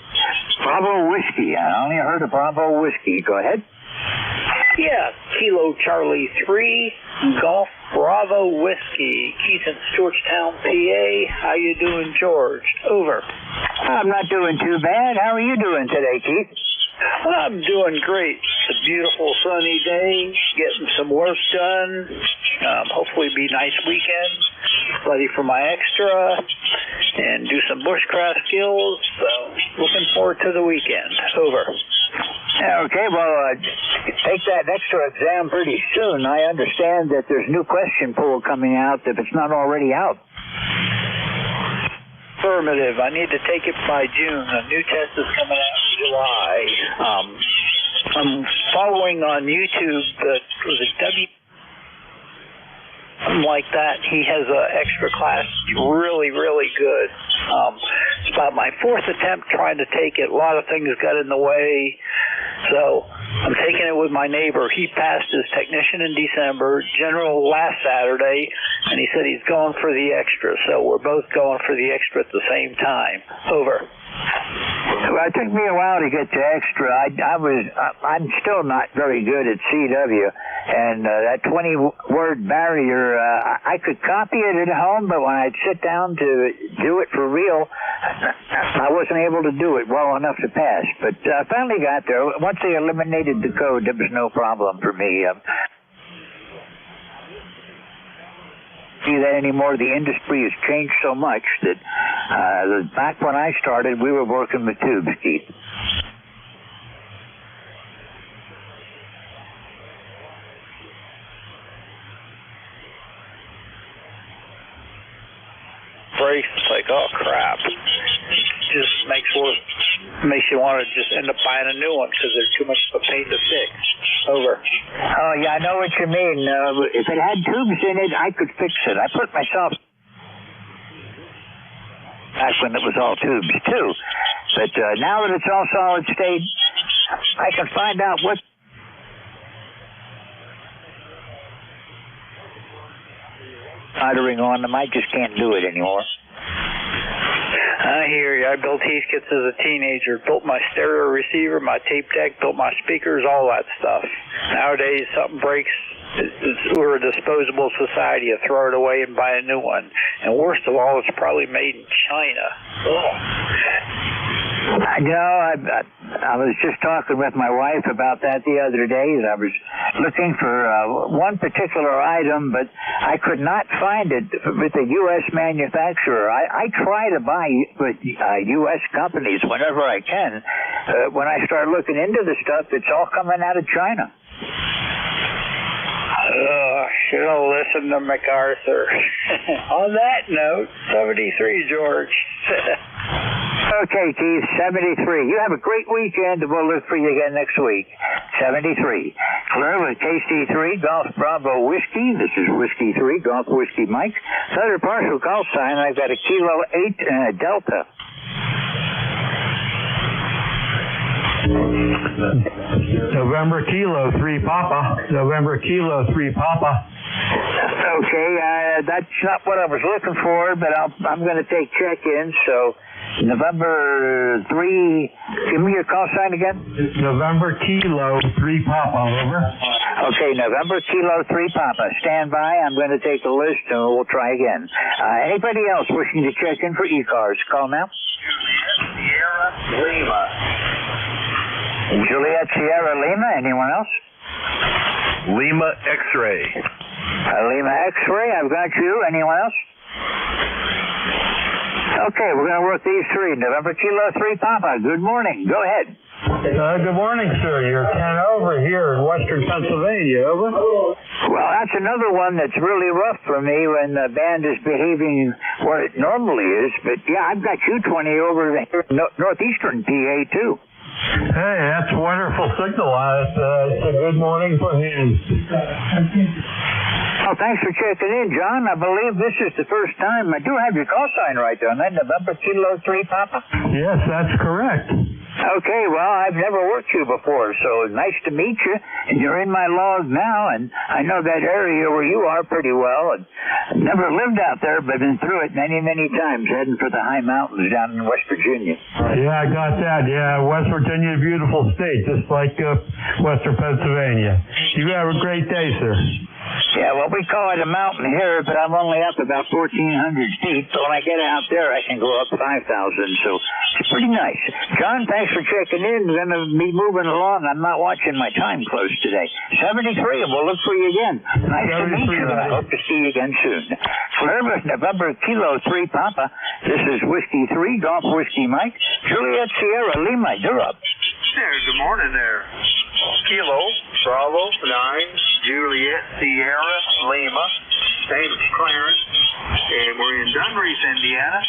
Bravo Whiskey. I only heard of Bravo Whiskey. Go ahead. Yeah, Kilo Charlie 3, Golf Bravo Whiskey, Keith in Georgetown, PA. How you doing, George? Over. I'm not doing too bad. How are you doing today, Keith? I'm doing great. It's a beautiful sunny day, getting some work done. Hopefully be a nice weekend. Ready for my extra and do some bushcraft skills. So looking forward to the weekend. Over. Okay, well, take that extra exam pretty soon. I understand that there's new question pool coming out if it's not already out. Affirmative. I need to take it by June. A new test is coming out in July. I'm following on YouTube was it something like that. He has an extra class, really, really good. It's about my fourth attempt trying to take it. A lot of things got in the way, so I'm taking it with my neighbor. He passed his technician in December, general last Saturday, and he said he's going for the extra. So we're both going for the extra at the same time. Over. Well, it took me a while to get to extra. I'm still not very good at CW, and that 20-word barrier, I could copy it at home, but when I'd sit down to do it for real, I wasn't able to do it well enough to pass. But I finally got there. Once they eliminated the code, there was no problem for me. See that anymore. The industry has changed so much that back when I started, we were working with tubes, Keith. Brakes, it's like, oh crap. Just makes you want to just end up buying a new one because they're too much of a pain to fix. Over. Oh, yeah, I know what you mean. If it had tubes in it, I could fix it. I put myself back when it was all tubes, too. But now that it's all solid state, I can find out what soldering on them. I just can't do it anymore. I hear you. I built Heathkits as a teenager. Built my stereo receiver, my tape deck, built my speakers, all that stuff. Nowadays, something breaks, we're a disposable society. You throw it away and buy a new one. And worst of all, it's probably made in China. Ugh. I know. I was just talking with my wife about that the other day. I was looking for one particular item, but I could not find it with a U.S. manufacturer. I try to buy with U.S. companies whenever I can. When I start looking into the stuff, it's all coming out of China. Should have listened to MacArthur. On that note, 73, George. Okay, Keith, 73. You have a great weekend, and we'll look for you again next week. 73. Clear with KC3, Golf Bravo Whiskey. This is Whiskey 3, Golf Whiskey Mike. Another partial call sign. I've got a Kilo 8 and a Delta. November Kilo 3 Papa. November Kilo 3 Papa. Okay, that's not what I was looking for, but I'm going to take check-in, so November 3, give me your call sign again. November Kilo 3 Papa, over. Okay, November Kilo 3 Papa. Stand by, I'm going to take the list and we'll try again. Anybody else wishing to check in for ECARS, call now. Sierra Lima. Juliet Sierra Lima, anyone else? Lima X-Ray. Lima X-Ray, I've got you. Anyone else? Okay, we're going to work these three. November Kilo 3 Papa, good morning. Go ahead. Good morning, sir. You're 10 over here in western Pennsylvania, over. Well, that's another one that's really rough for me when the band is behaving where it normally is. But, yeah, I've got you 20 over here in northeastern PA, too. Hey, that's a wonderful signal. It's a good morning for him. Well, thanks for checking in, John. I believe this is the first time. I do have your call sign right, don't I? November Kilo 3, Papa? Yes, that's correct. Okay, well, I've never worked you before, so nice to meet you. And you're in my log now, and I know that area where you are pretty well. And I've never lived out there, but been through it many, many times, heading for the high mountains down in West Virginia. Yeah, I got that. Yeah, West Virginia, beautiful state, just like Western Pennsylvania. You have a great day, sir. Yeah, well, we call it a mountain here, but I'm only up about 1,400 feet. So when I get out there, I can go up 5,000. So it's pretty nice. John, thanks for checking in. We're going to be moving along. I'm not watching my time close today. 73, and we'll look for you again. Nice to meet you, and I hope to see you again soon. Columbus, November Kilo 3, Papa. This is Whiskey 3, Golf Whiskey Mike. Juliet Sierra Lima, you're up. There, good morning there. Kilo, Bravo, 9, Juliet, Sierra, Lima. Name's Clarence, and we're in Dunreath, Indiana.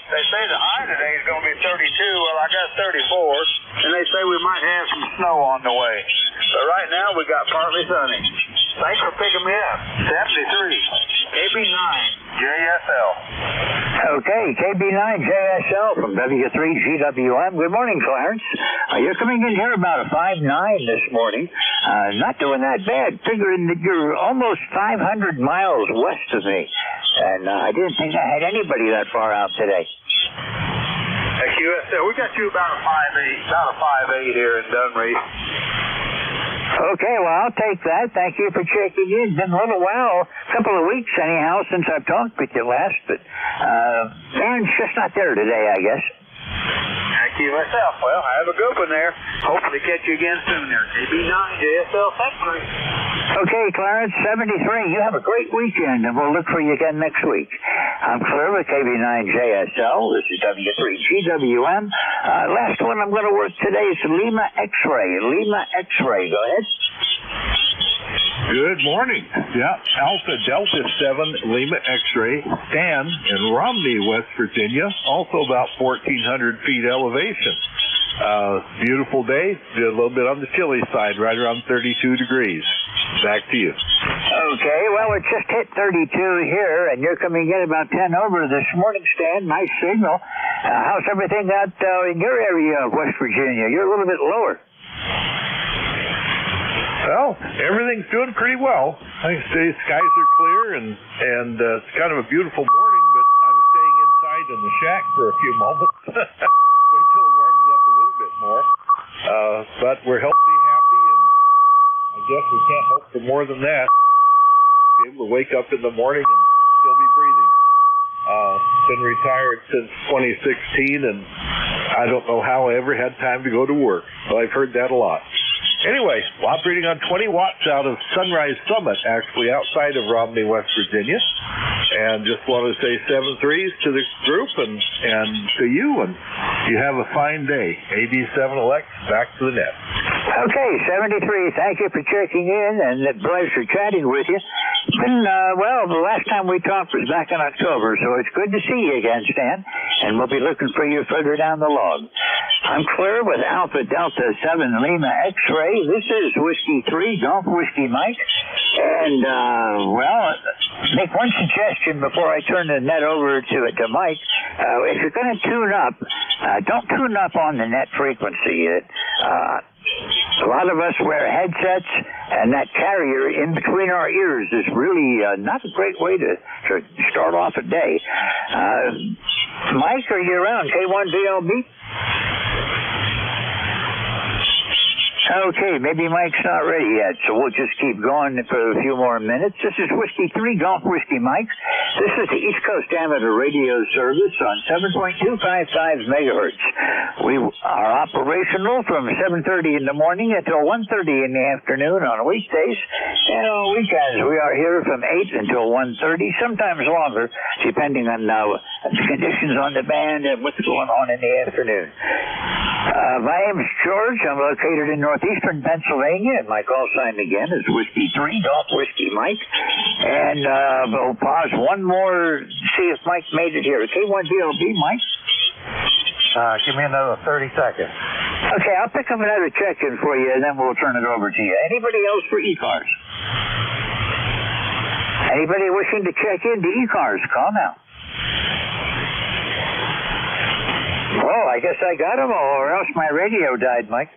They say the high today is going to be 32. Well, I got 34, and they say we might have some snow on the way. But right now, we got partly sunny. Thanks for picking me up. 73, KB9, JSL. Okay, KB9 JSL from W3GWM. Good morning, Clarence. You're coming in here about a 5'9" this morning. Not doing that bad, figuring that you're almost 500 miles west of me. And I didn't think I had anybody that far out today. QSL, we got you about a 5'8", here in Dunreath. Okay, well, I'll take that. Thank you for checking in. Been a little while, a couple of weeks anyhow, since I've talked with you last, but Aaron's just not there today, I guess. Thank you myself. Well, I have a good one there. Hopefully catch you again soon there. KB9 JSL Factory. Okay, Clarence, 73. You have a great weekend, and we'll look for you again next week. I'm clear with KB9 JSL. This is W3GWM. Last one I'm going to work today is Lima X-Ray. Lima X-Ray. Go ahead. Good morning. Yeah, Alpha Delta 7 Lima X-Ray, Stan in Romney, West Virginia, also about 1,400 feet elevation. Beautiful day, a little bit on the chilly side, right around 32 degrees. Back to you. Okay, well, it just hit 32 here, and you're coming in about 10 over this morning, Stan. Nice signal. How's everything out in your area of West Virginia? You're a little bit lower. Well, everything's doing pretty well. I think the skies are clear, and it's kind of a beautiful morning, but I'm staying inside in the shack for a few moments. Wait till it warms up a little bit more. But we're healthy, happy, and I guess we can't hope for more than that. Be able to wake up in the morning and still be breathing. Been retired since 2016, and I don't know how I ever had time to go to work. Well, I've heard that a lot. Anyway, operating on 20 watts out of Sunrise Summit, actually outside of Romney, West Virginia. And just want to say 7 threes to the group and to you, and you have a fine day. AD7LX, back to the net. Okay, 73. Thank you for checking in, and a pleasure chatting with you. It's been, well, the last time we talked was back in October, so it's good to see you again, Stan, and we'll be looking for you further down the log. I'm clear with Alpha Delta 7 Lima X-Ray. This is Whiskey 3, Golf Whiskey Mike. And, well, make one suggestion before I turn the net over to Mike. If you're going to tune up, don't tune up on the net frequency. A lot of us wear headsets, and that carrier in between our ears is really not a great way to start off a day. Mike, are you around? K1VLB? Okay, maybe Mike's not ready yet, so we'll just keep going for a few more minutes. This is Whiskey 3, Golf Whiskey Mike. This is the East Coast Amateur Radio Service on 7.255 megahertz. We are operational from 7:30 in the morning until 1:30 in the afternoon on weekdays, and on weekends we are here from 8 until 1:30, sometimes longer, depending on the conditions on the band and what's going on in the afternoon. My name is George. I'm located in northeastern Pennsylvania, and my call sign again is Whiskey 3, Golf Whiskey Mike. And we'll pause one more to see if Mike made it here. K1VLB, Mike? Give me another 30 seconds. Okay, I'll pick up another check-in for you, and then we'll turn it over to you. Anybody else for ECARS? Anybody wishing to check into ECARS, call now. Oh, I guess I got them all, or else my radio died, Mike.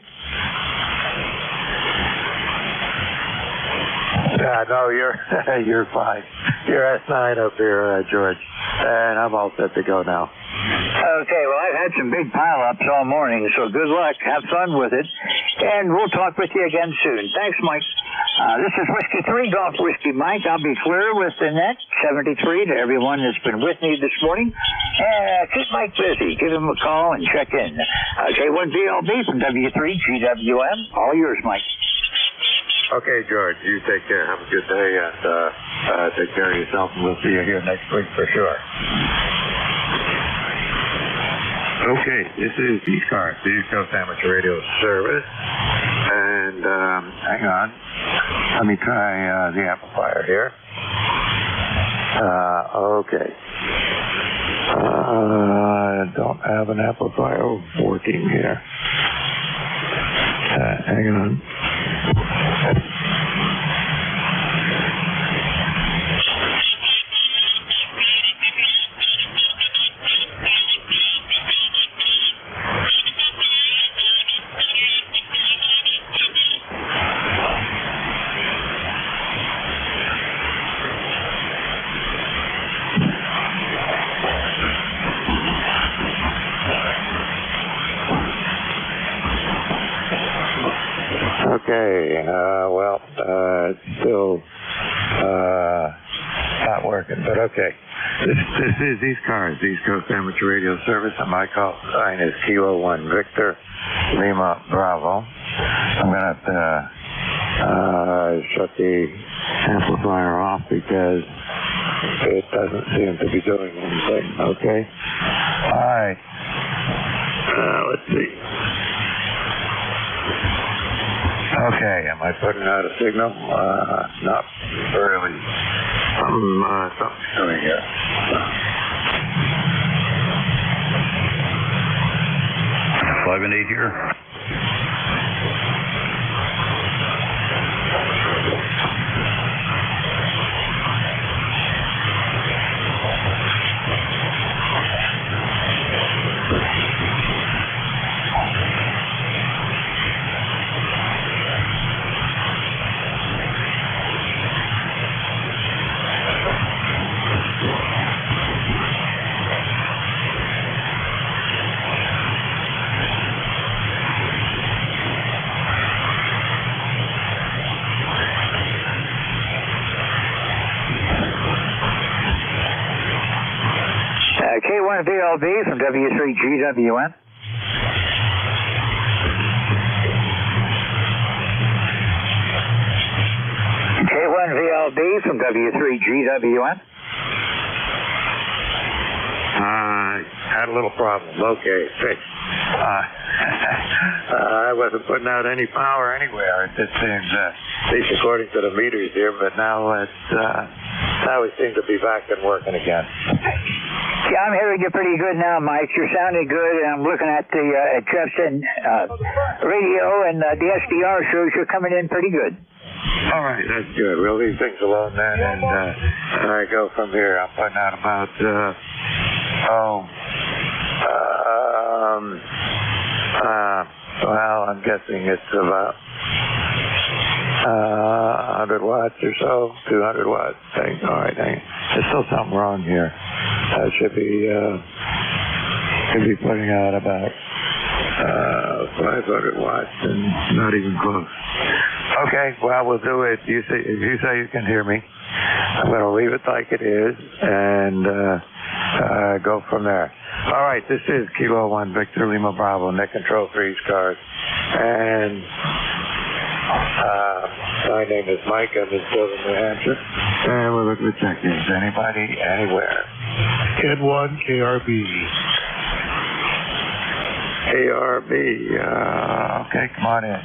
No, you're fine. You're S9 up here, George, and I'm all set to go now. Okay, well, I've had some big pileups all morning, so good luck. Have fun with it, and we'll talk with you again soon. Thanks, Mike. This is Whiskey 3, Golf Whiskey Mike. I'll be clear with the net, 73 to everyone that's been with me this morning. Keep Mike busy. Give him a call and check in. K1VLB from W3GWM. All yours, Mike. Okay, George, you take care. Have a good day, and take care of yourself, and we'll see you here next week for sure. Okay, this is ECARS, the East Coast Amateur Radio Service, and hang on, let me try the amplifier here. Okay. I don't have an amplifier working here. Hang on. Okay, well, it's still not working, but okay. This is ECARS, East Coast Amateur Radio Service, and my call sign is Kilo 1 Victor Lima Bravo. I'm going to have to shut the amplifier off because it doesn't seem to be doing anything, okay? All right. Let's see. Okay, am I putting out a signal? Not really. Something's doing here. 5 and 8 here. K1VLB from W3GWN. K1VLB from W3GWN. Had a little problem. Okay, fixed. I wasn't putting out any power anywhere. It just seems, at least according to the meters here, but now we seem to be back and working again. Yeah, I'm hearing you pretty good now, Mike. You're sounding good, and I'm looking at the Jefferson radio, and the SDR shows you're coming in pretty good. All right, that's good. We'll leave things alone then, and I go from here. I'm putting out about, well, I'm guessing it's about 100 watts or so, 200 watts. All right, there's still something wrong here. I should be putting out about 500 watts and not even close. Okay, well, we'll do it. If you say you can hear me, I'm going to leave it like it is and go from there. All right, this is Kilo 1 Victor Lima Bravo, net control for ECARS. And my name is Mike. I'm in Southern New Hampshire. And we're looking to check in. Anybody, anywhere. Ken 1, KRB. KRB. Okay, come on in.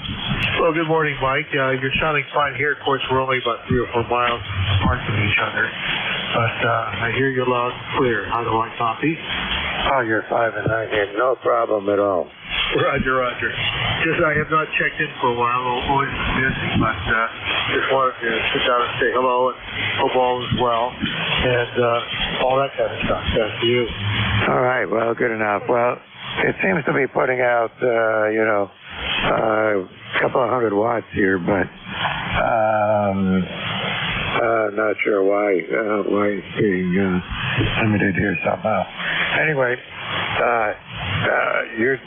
Well, good morning, Mike. You're sounding fine here. Of course, we're only about 3 or 4 miles apart from each other. But I hear you loud and clear. How do I copy? Oh, you're 5 and 9 here. No problem at all. Roger. Just I have not checked in for a while. Always busy, but just wanted to sit down and say hello and hope all is well and all that kind of stuff. Thank you. All right. Well, good enough. Well, it seems to be putting out, a couple of 100 watts here, but I'm not sure why it's being limited here somehow. Anyway,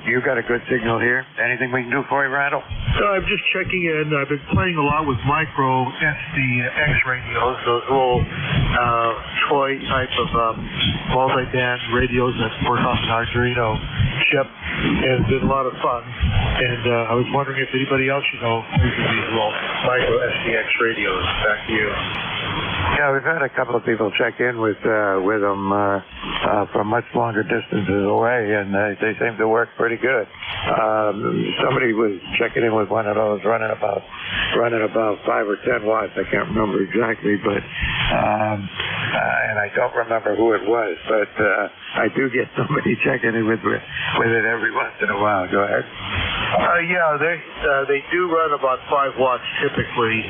you got a good signal here. Anything we can do for you, Randall? I'm just checking in. I've been playing a lot with micro SDX radios, those little toy type of multi-band radios that work off an Arduino chip, and it's been a lot of fun. And I was wondering if anybody else you know uses these little micro SDX radios. Back to you. Yeah, we've had a couple of people check in with them from much longer distances away, and they seem to work pretty good. Somebody was checking in with one of those running about 5 or 10 watts. I can't remember exactly, but and I don't remember who it was, but I do get somebody checking in with it every once in a while. Go ahead. Yeah, they do run about 5 watts typically.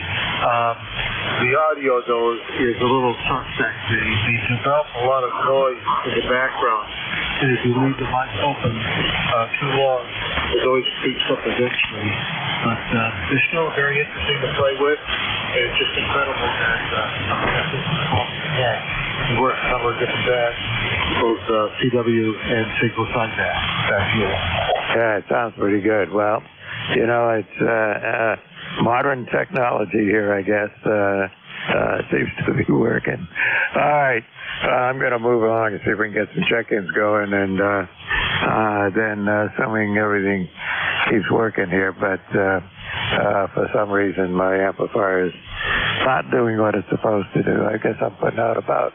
The audio, though, is a little suspect. They develop a lot of noise in the background, and if you leave the mic open too long, the noise creeps up eventually. But they're still very interesting to play with, and it's just incredible that this is called we work a number of different bands, both CW and single side bands. Back to you. Yeah, it sounds pretty good. Well, it's modern technology here, I guess, seems to be working. All right, I'm going to move along and see if we can get some check-ins going, and then assuming everything keeps working here, but for some reason my amplifier is not doing what it's supposed to do. I guess I'm putting out about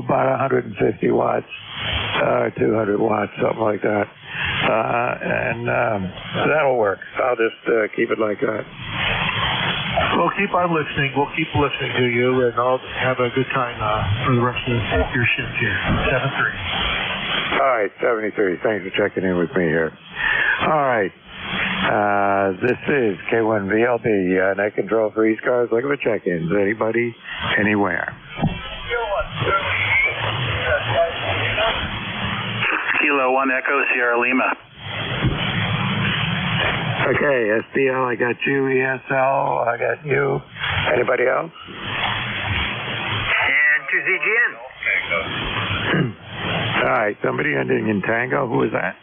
150 watts, 200 watts, something like that. And that'll work. I'll just keep it like that. Well, keep on listening. We'll keep listening to you, and I'll have a good time for the rest of your shift here. 7-3. All right, 73. Thanks for checking in with me here. All right. This is K1VLB, net control for ECARS. Looking for check-ins. Anybody, anywhere. Kilo 1 Echo Sierra Lima. Okay, SDL, I got you. ESL, I got you. Anybody else? And 2ZGN. All right, somebody ending in Tango. Who is that?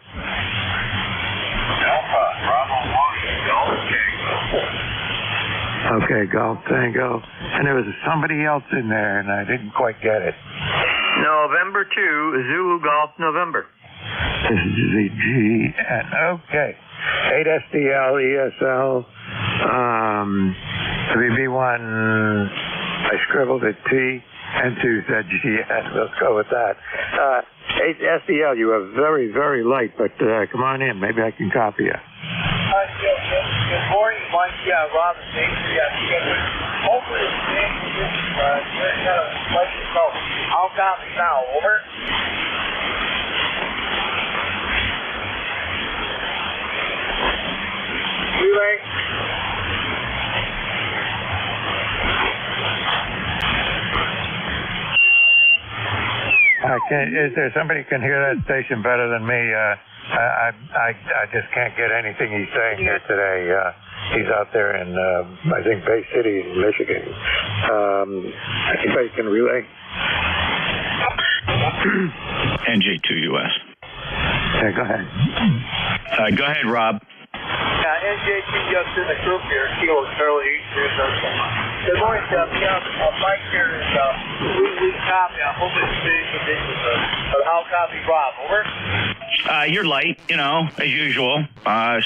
Alpha, Bravo 1, Golf Tango. Okay, Golf Tango. And there was somebody else in there, and I didn't quite get it. November 2, Zulu Golf November. This is ZGN. Okay. 8 SDL, ESL, VB1, I scribbled it T, and 2 said GN. Let's go with that. 8 SDL, you are very, very light, but come on in. Maybe I can copy you. Good morning, Mike. Yeah, Rob and Dave. Yeah, hopefully it's I'll copy now. Over. Relay. Is there somebody who can hear that station better than me? I just can't get anything he's saying here today. He's out there in, I think, Bay City, Michigan. Anybody can relay? NJ2US. Okay, go ahead. Go ahead, Rob. NJT just in the group here. Kilo Charlie. Good morning, Jeff. Yeah, Mike here is we copy. I'm hoping to see conditions of how copy Rob. Over. You're light, as usual.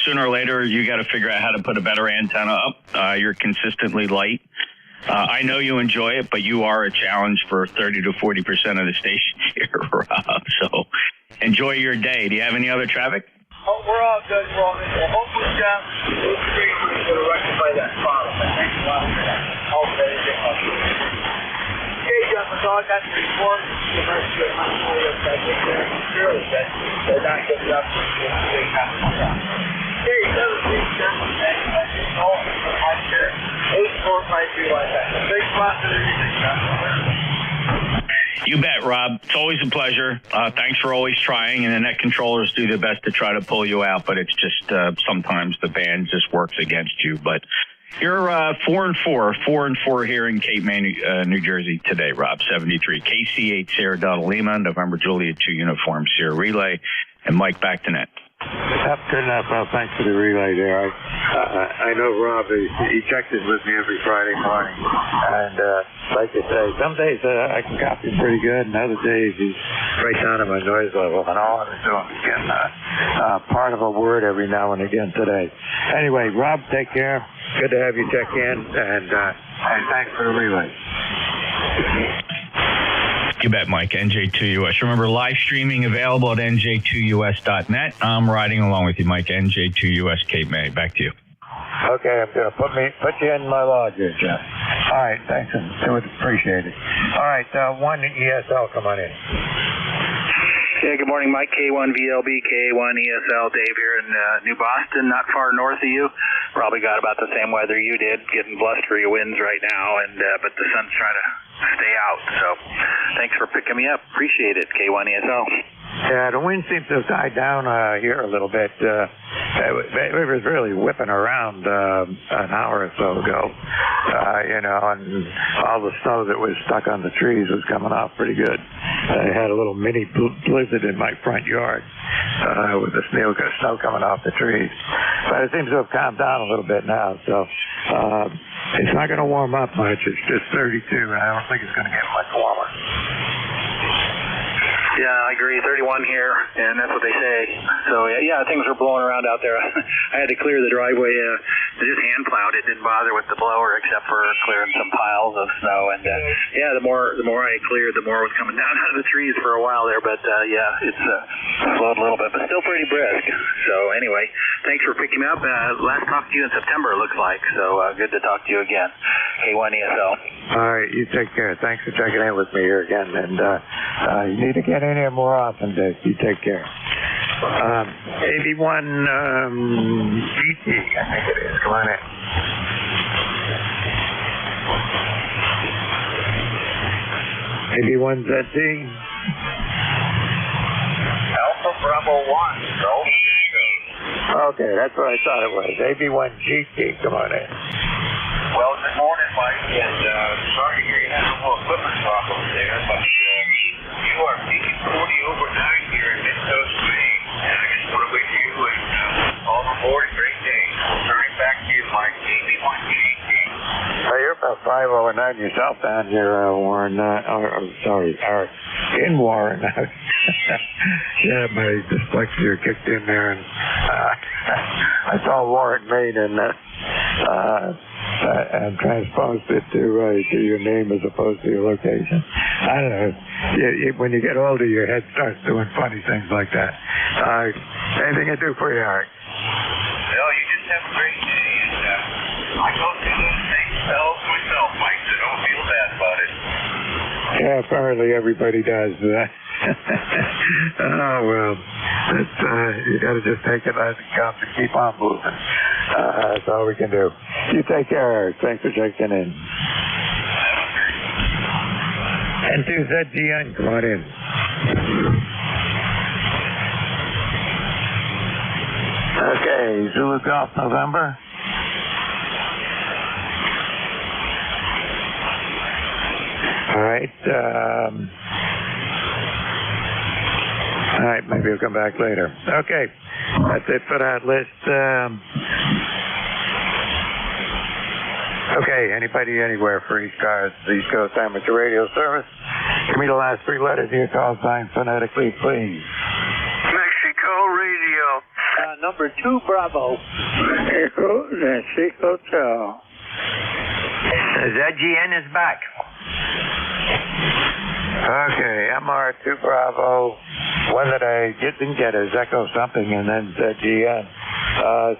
Sooner or later, you got to figure out how to put a better antenna up. You're consistently light. I know you enjoy it, but you are a challenge for 30 to 40% of the station here, Rob. So enjoy your day. Do you have any other traffic? Oh, we're all good. We're all good. Well, hopefully, Jeff, we're going to rectify that problem. Thanks a lot for that. Okay, got the dog got the report. You must get my money up that surely that they're not getting up to the kind of stuff. Hey, 737, all right there. 8453 like that. Big spot to the You bet, Rob. It's always a pleasure. Thanks for always trying, and the net controllers do their best to try to pull you out, but it's just sometimes the band just works against you. But you're 4-4 here in Cape May, New Jersey today, Rob. 73. KC8 Sierra Delta Lima, November Juliet 2 Uniform Sierra Relay, and Mike back to net. Good enough. Well, thanks for the relay there. I know Rob, he checks in with me every Friday morning. And like you say, some days I can copy pretty good, and other days he's right down to my noise level. And all I was doing was getting part of a word every now and again today. Anyway, Rob, take care. Good to have you check in, and thanks for the relay. You bet, Mike. NJ2US. Remember, live streaming available at nj2us.net. I'm riding along with you, Mike. NJ2US Cape May. Back to you. Okay, I'm going to put you in my lodge here, Jeff. All right, thanks. Appreciate it. All right, one ESL, come on in. Yeah, good morning, Mike. K1VLB, K1 ESL, Dave here in New Boston, not far north of you. Probably got about the same weather you did, getting blustery winds right now, but the sun's trying to stay out. So thanks for picking me up. Appreciate it, K1 ESL. Yeah, the wind seems to have died down here a little bit. It was really whipping around an hour or so ago, and all the snow that was stuck on the trees was coming off pretty good. I had a little mini blizzard in my front yard with the snow coming off the trees. But it seems to have calmed down a little bit now, so it's not going to warm up much. It's just 32, and I don't think it's going to get much warmer. Yeah, I agree. 31 here, and that's what they say. So, yeah, things were blowing around out there. I had to clear the driveway. I just hand plowed it. Didn't bother with the blower except for clearing some piles of snow. And, the more I cleared, the more was coming down out of the trees for a while there. But, it's slowed a little bit, but still pretty brisk. So, anyway, thanks for picking me up. Last talked to you in September, it looks like. So, good to talk to you again. K1 ESL. All right, you take care. Thanks for checking in with me here again. And you need to get in here more often, Dave. You take care. 81 GT, I think it is. Come on in. '81 ZT. Alpha Bravo 1, so. Okay, that's what I thought it was. '81 GT, come on in. Well, good morning, Mike, and sorry to hear you had a little equipment problem there, but you are peaking 40 over 9 here in Mid-Coast, Maine, and I just want to wish you and all aboard a great day. Turning back to you, Mike, '81 GT. You're about 5 over 9 yourself down here, Warren. Art. In Warren. Yeah, my dyslexia kicked in there, and I saw Warren, Maine, and transposed it to your name as opposed to your location. I don't know. When you get older, your head starts doing funny things like that. Anything I do for you, Art? No, you just have a great day, and I go through those same spells myself, Mike, so don't feel bad about it. Yeah, apparently everybody does. Oh, well, you got to just take it as it comes and keep on moving. That's all we can do. You take care, Eric. Thanks for checking in. N2ZGN, come on in. Okay, Zulu Golf November. All right. All right, maybe we'll come back later. Okay, that's it for that list. Okay, anybody anywhere for ECARS, East Coast Amateur Radio Service? Give me the last 3 letters of your call sign phonetically, please. Mexico Radio. Number 2, Bravo. Echo, Nancy Hotel. ZGN is back. Okay, MR2 Bravo. One that I didn't get is Echo something and then ZGN.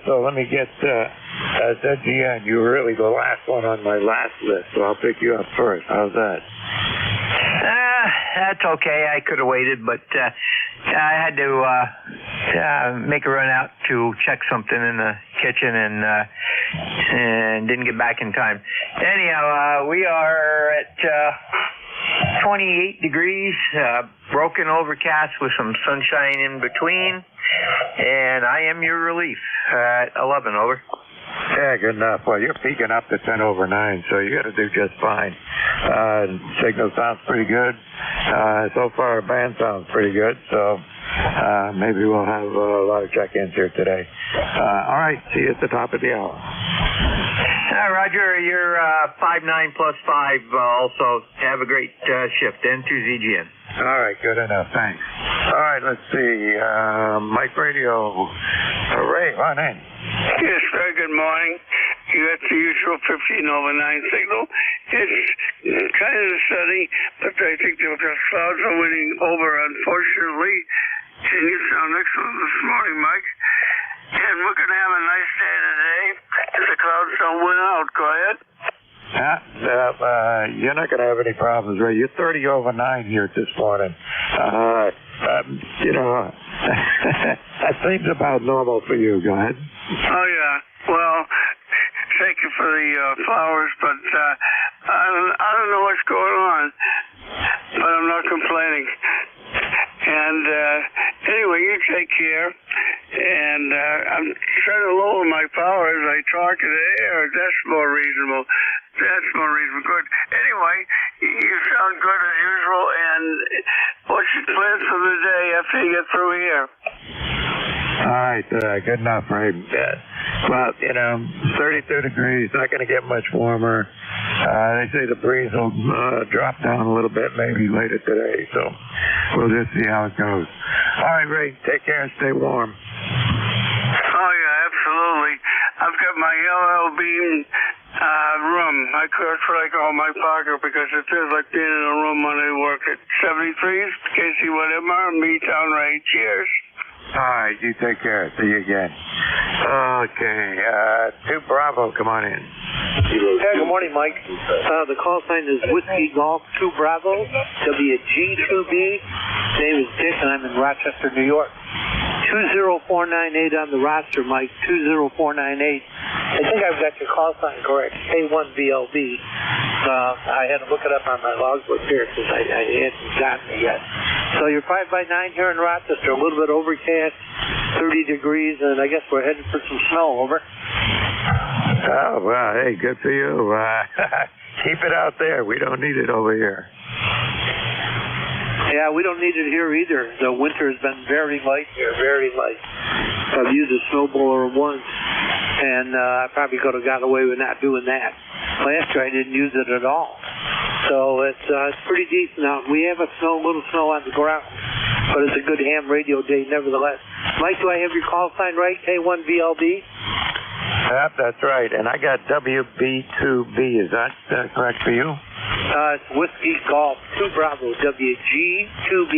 So let me get ZGN. You were really the last one on my last list, so I'll pick you up first. How's that? That's okay. I could have waited, but I had to make a run out to check something in the kitchen and didn't get back in time. Anyhow, we are at 28 degrees, broken overcast with some sunshine in between, and I am your relief at 11, over. Yeah, good enough. Well, you're peaking up to 10 over 9, so you got to do just fine. Signal sounds pretty good. So far, our band sounds pretty good, so maybe we'll have a lot of check-ins here today. All right, see you at the top of the hour. Roger, you're 5-9 plus 5 also. Have a great shift. N2ZGN. All right, good enough. Thanks. All right, let's see. Mike Radio. Ray, on in. Yes, very good morning. You got the usual 15 over 9 signal. It's kind of sunny, but I think the clouds are winning over, unfortunately. And you sound excellent this morning, Mike. And we're going to have a nice day today if the clouds don't win out. Go ahead. You're not going to have any problems, Ray. You're 30 over 9 here this morning. That seems about normal for you. Go ahead. Oh, yeah. Well, thank you for the flowers, but I don't know what's going on, but I'm not complaining. And anyway, you take care. And I'm trying to lower my power as I talk in the air. That's more reasonable. That's more reasonable. Good. Anyway, you sound good as usual. And what's your plans for the day after you get through here? All right, good enough, Ray. Well, 32 degrees, not going to get much warmer. They say the breeze will drop down a little bit maybe later today, so we'll just see how it goes. All right, Ray, take care and stay warm. Oh, yeah, absolutely. I've got my LL Beam room. That's what I call my pocket because it feels like being in a room when I work at 73's, Casey Whatever, Me-Town Ray. Cheers. All right, you take care. See you again. Okay, 2 Bravo, come on in. Hey, good morning, Mike. The call sign is Whiskey Golf 2 Bravo, WG2B. Name is Dick, and I'm in Rochester, New York. 20498 on the roster, Mike. 20498. I think I've got your call sign correct. K1VLB. I had to look it up on my logbook here because I hadn't gotten it yet. So you're 5x9 here in Rochester, a little bit overcast, 30 degrees, and I guess we're heading for some snow, over. Oh, well, hey, good for you. Keep it out there. We don't need it over here. Yeah, we don't need it here either. The winter has been very light here, very light. I've used a snowblower once, and I probably could have got away with not doing that. Last year I didn't use it at all. So it's pretty decent out. We have a little snow on the ground, but it's a good ham radio day nevertheless. Mike, do I have your call sign right? K1VLB? Yep, that's right. And I got WB2B. Is that correct for you? It's Whiskey Golf 2 Bravo, WG2B.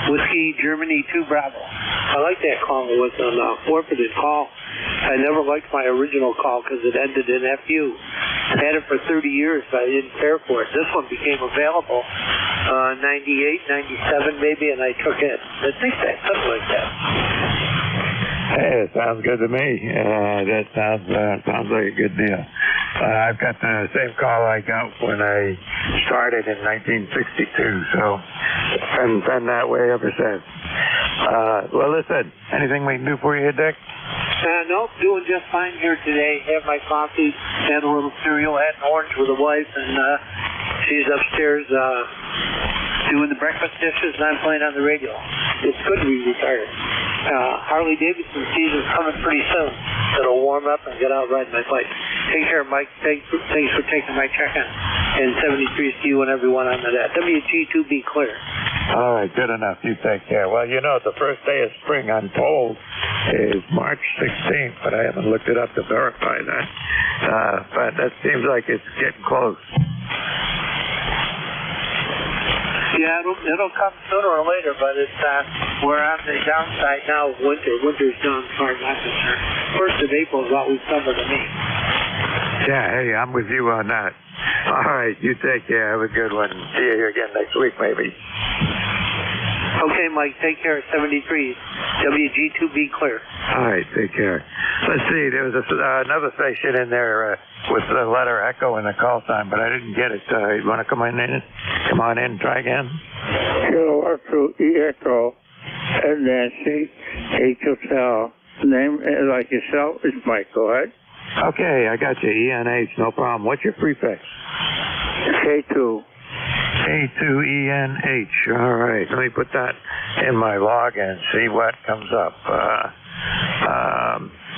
Whiskey Germany 2 Bravo. I like that call. It was an forfeited call. I never liked my original call because it ended in FU. I had it for 30 years, but I didn't care for it. This one became available 98, 97 maybe, and I took it. I think that, something like that. Hey, it sounds good to me. That sounds like a good deal. I've got the same call I got when I started in 1962, so I've been that way ever since. Well, listen, anything we can do for you here, Dick? Nope, doing just fine here today. Have my coffee, had a little cereal, had an orange with the wife, and she's upstairs doing the breakfast dishes, and I'm playing on the radio. It's good to be retired. Harley Davidson season's coming pretty soon. It'll warm up and get out riding my bike. Take care, Mike. Thanks for taking my check-in. And 73's to you and everyone on that. WG2B clear. All right, good enough. You take care. Well, the first day of spring, I'm told, is March 16th, but I haven't looked it up to verify that. But that seems like it's getting close. Yeah, it'll come sooner or later, but it's we're on the downside now of winter. Winter's done as far as I'm concerned. 1st of April is always summer to me. Yeah, hey, I'm with you on that. All right, you take care. Have a good one. See you here again next week, maybe. Okay, Mike, take care. 73. WG2B clear. All right, take care. Let's see, there was another station in there with the letter Echo in the call sign, but I didn't get it. You want to come on in and try again? Kilo Echo, E Echo, and Nancy, H Hotel. Name like yourself is Mike. Go ahead. Okay, I got you. ENH, no problem. What's your prefix? K2. K2ENH. All right, let me put that in my log and see what comes up.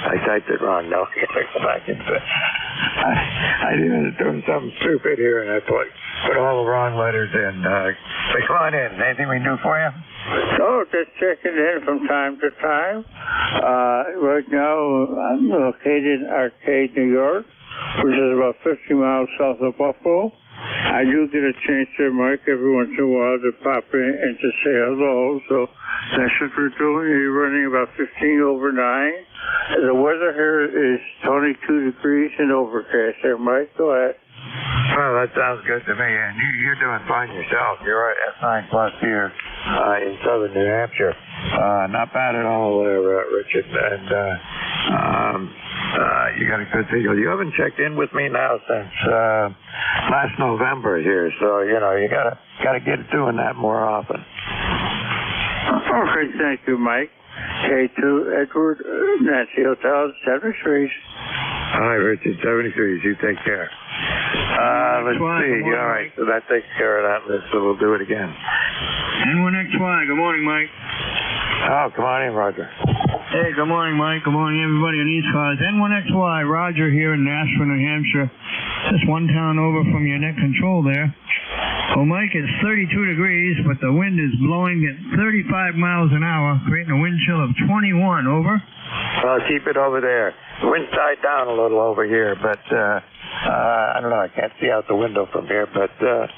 I typed it wrong. No, I can't go back into it. I did doing something stupid here, and I put all the wrong letters in. So come on in. Anything we can do for you? So, just checking in from time to time. Right now, I'm located in Arcade, New York, which is about 50 miles south of Buffalo. I do get a chance there, Mike, every once in a while to pop in and to say hello. So that's what we're doing. You're running about 15 over 9. The weather here is 22 degrees and overcast there, Mike. Go ahead. Well, that sounds good to me, and you're doing fine yourself. You're at S9 Plus here in southern New Hampshire. Not bad at all there, Richard. And you got a good signal. You haven't checked in with me now since last November here, so you gotta get doing that more often. Okay, thank you, Mike. K2 Edward Nancy Hotel 73. Hi, Richard. 73s. You take care. Let's see. All right, so that takes care of that list, so we'll do it again. N1XY. Good morning, Mike. Oh, come on in, Roger. Hey, good morning, Mike. Good morning, everybody on ECARS. N1XY, Roger here in Nashville, New Hampshire. Just one town over from your net control there. Well, Mike, it's 32 degrees, but the wind is blowing at 35 miles an hour, creating a wind chill of 21. Over. Well, keep it over there. The wind died down a little over here, but I don't know. I can't see out the window from here, but a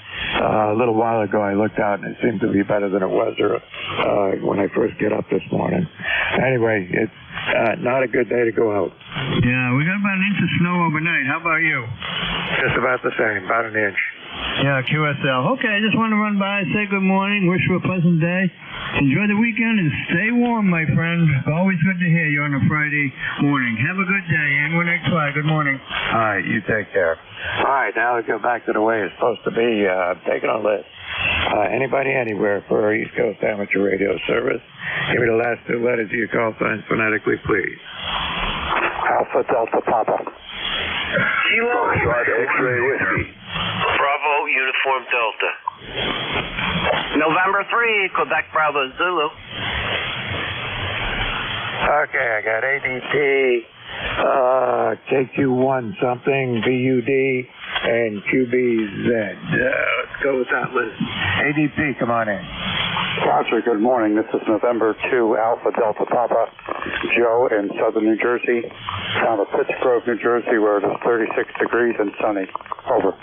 little while ago I looked out and it seemed to be better than it was when I first get up this morning. Anyway, it's not a good day to go out. Yeah, we got about an inch of snow overnight. How about you? Just about the same, about an inch. Yeah, QSL. Okay, I just want to run by, say good morning, wish you a pleasant day. Enjoy the weekend and stay warm, my friend. Always good to hear you on a Friday morning. Have a good day. N1XY, good morning. All right, you take care. All right, now let's go back to the way it's supposed to be. Taking a list. Anybody, anywhere for East Coast Amateur Radio Service. Give me the last two letters of your call signs phonetically, please. Alpha Delta Papa. Kilo X-ray Whiskey. Bravo Uniform Delta. November 3, Quebec Bravo Zulu. Okay, I got ADT, KQ1 something, VUD, and QBZ. Let's go with that list. ADP, come on in. Roger, good morning. This is November 2, Alpha Delta Papa, Joe in southern New Jersey, down to Pittsgrove, New Jersey, where it is 36 degrees and sunny. Over.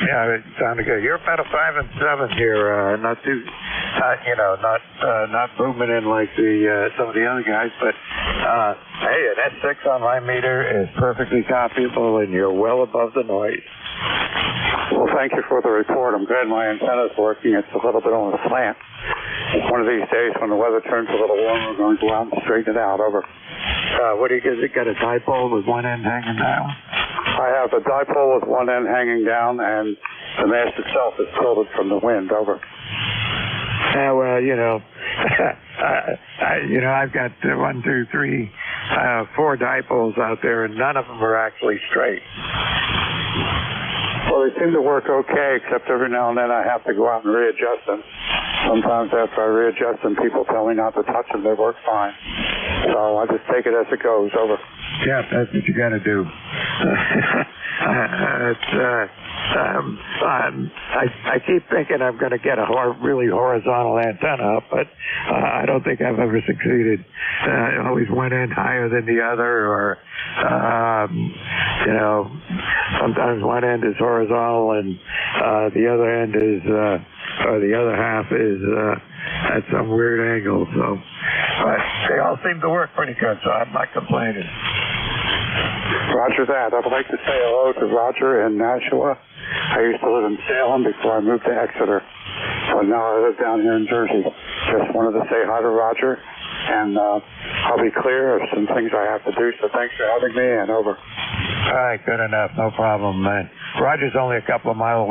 Yeah, it sounded good. You're about a 5 and 7 here, not too, not booming in like some of the other guys, but hey, an S6 on my meter is perfectly copyable, and you're well above the noise. Well, thank you for the report. I'm glad my antenna's working. It's a little bit on a slant. One of these days, when the weather turns a little warmer, we're going to go out and straighten it out. Over. What do you get? It got a dipole with one end hanging down? I have a dipole with one end hanging down, and the mast itself is tilted from the wind. Over. Yeah, well, I've got 1, 2, 3, 4 dipoles out there, and none of them are actually straight. Well, they seem to work okay, except every now and then I have to go out and readjust them. Sometimes after I readjust them, people tell me not to touch them. They work fine. So I just take it as it goes. Over. Yeah, that's what you got to do. I keep thinking I'm going to get a really horizontal antenna up, but I don't think I've ever succeeded. I always went in higher than the other, or sometimes one end is horizontal and the other end is, or the other half is at some weird angle. So, but they all seem to work pretty good, so I'm not complaining. Roger that. I'd like to say hello to Roger in Nashua. I used to live in Salem before I moved to Exeter. but now I live down here in Jersey. Just wanted to say hi to Roger, and I'll be clear of some things I have to do, so thanks for having me, and over. All right, good enough. No problem, man. Roger's only a couple of miles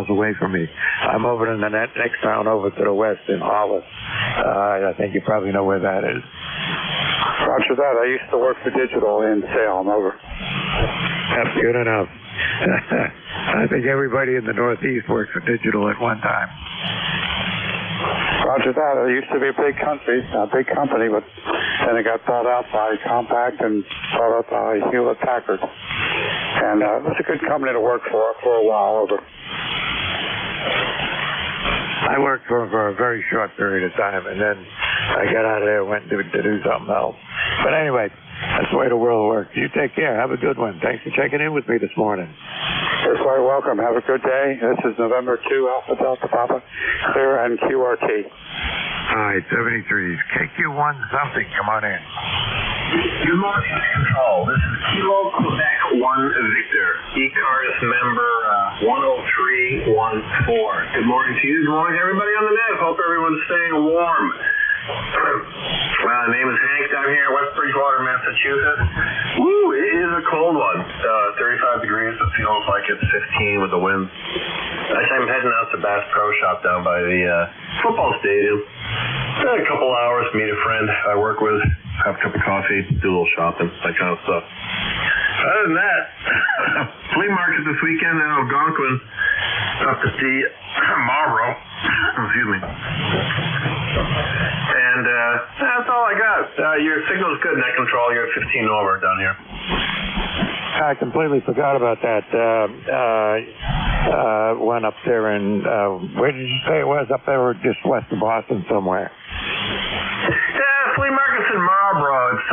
away from me. I'm over in the next town over to the west in Hollis. I think you probably know where that is. Roger that. I used to work for Digital in Salem. Over. That's good enough. I think everybody in the Northeast worked for Digital at one time. Roger that. It used to be a big company, but then it got bought out by Compaq and bought out by Hewlett Packard. And it was a good company to work for a while. Over. I worked for a very short period of time, and then I got out of there and went to do something else. But anyway, that's the way the world works. You take care. Have a good one. Thanks for checking in with me this morning. You're quite welcome. Have a good day. This is November 2, Alpha Delta Papa, clear and QRT. All right, 73s. KQ1 something. Come on in. Good morning, Control. This is Kilo Quebec 1 Victor, ECARS member 10314. Good morning to you. Good morning to everybody on the net. Hope everyone's staying warm. My name is Hank. I'm here in West Bridgewater, Massachusetts. Woo, it is a cold one. 35 degrees. It feels like it's 15 with the wind. Actually, I'm heading out to Bass Pro Shop down by the football stadium. A couple hours, meet a friend I work with, have a cup of coffee, do a little shopping, that kind of stuff. Other than that, flea market this weekend in Algonquin, up to see Marlboro. Excuse me. And that's all I got. Your signal's good, Net Control. You're at 15 over down here. I completely forgot about that. Went up there and where did you say it was? Up there or just west of Boston somewhere? Yeah, flea market's in Marlboro. It's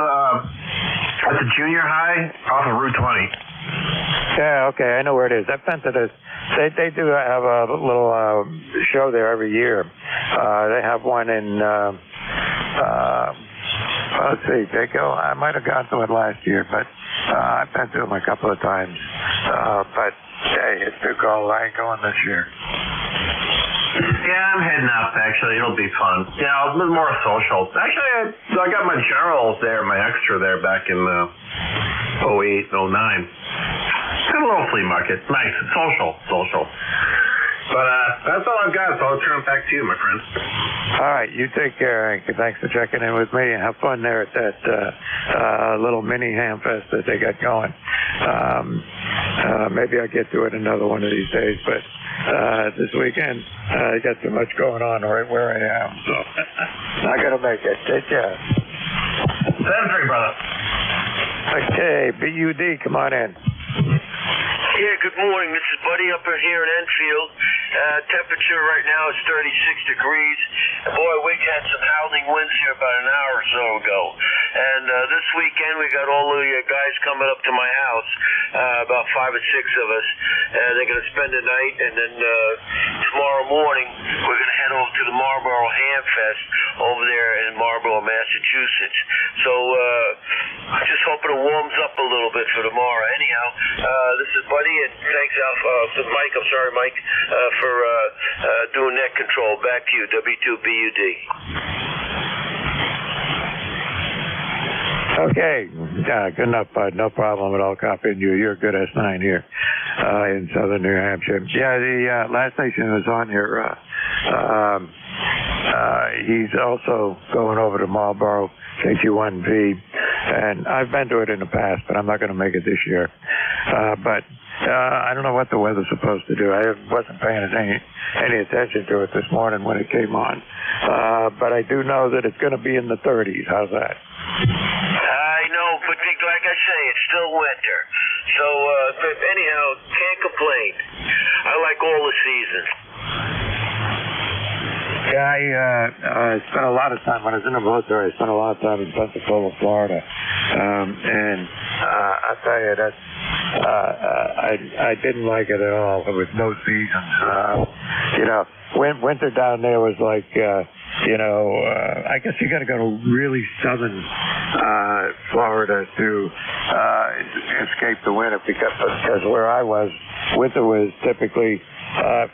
at the junior high off of Route 20. Yeah, okay, I know where it is. I've been to this. They do have a little show there every year. They have one in, let's see, I might have gone to it last year, but I've been to them a couple of times. But, hey, it's too cold. I ain't going this year. Yeah, I'm heading up, actually. It'll be fun. Yeah, a little more social. Actually, I got my generals there, my extra there back in 08, 09. Had a little flea market. Nice. Social. But that's all I've got, so I'll turn it back to you, my friend. All right, you take care, Hank. Thanks for checking in with me, and have fun there at that little mini ham fest that they got going. Maybe I'll get to it another one of these days, but this weekend I got so much going on right where I am, so I got to make it. Take care. 7-3, brother. Okay, BUD, come on in. Yeah, good morning. This is Buddy up here in Enfield. Temperature right now is 36 degrees. Boy, we had some howling winds here about an hour or so ago. And this weekend we got all the guys coming up to my house, about 5 or 6 of us. They're going to spend the night, and then tomorrow morning we're going to head over to the Marlboro Ham Fest over there in Marlboro, Massachusetts. So just hoping it warms up a little bit for tomorrow. Anyhow, this is Buddy, and thanks to Mike. I'm sorry, Mike, for doing net control. Back to you, W2BUD. Okay, good enough, bud. No problem at all. Copying you. You're a good S9 here in southern New Hampshire. Yeah, the last station was on here. He's also going over to Marlboro, KQ1V, and I've been to it in the past, but I'm not going to make it this year. But I don't know what the weather's supposed to do. I wasn't paying any attention to it this morning when it came on. But I do know that it's going to be in the 30s. How's that? I know, but like I say, it's still winter. So, anyhow, can't complain. I like all the seasons. Yeah, I spent a lot of time, when I was in the military, I spent a lot of time in Pensacola, Florida. And I'll tell you, that I didn't like it at all. There was no seasons. Winter down there was like, I guess you got to go to really southern Florida to escape the winter, because where I was, winter was typically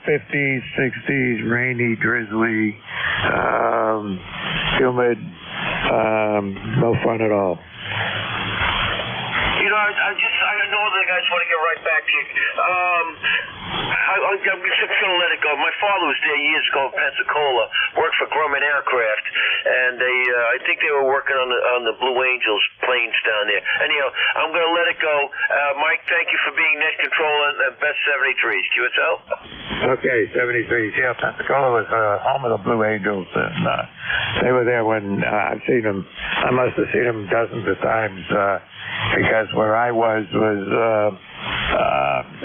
50s, 60s, rainy, drizzly, humid, no fun at all. You know, I know other guys want to get right back to you. I'm just going to let it go. My father was there years ago in Pensacola, worked for Grumman Aircraft, and I think they were working on the Blue Angels planes down there. Anyhow, I'm going to let it go. Mike, thank you for being net control and best 73s. QSL? Okay, 73s. Yeah, Pensacola was home of the Blue Angels, and they were there when I've seen them. I must have seen them dozens of times because where I was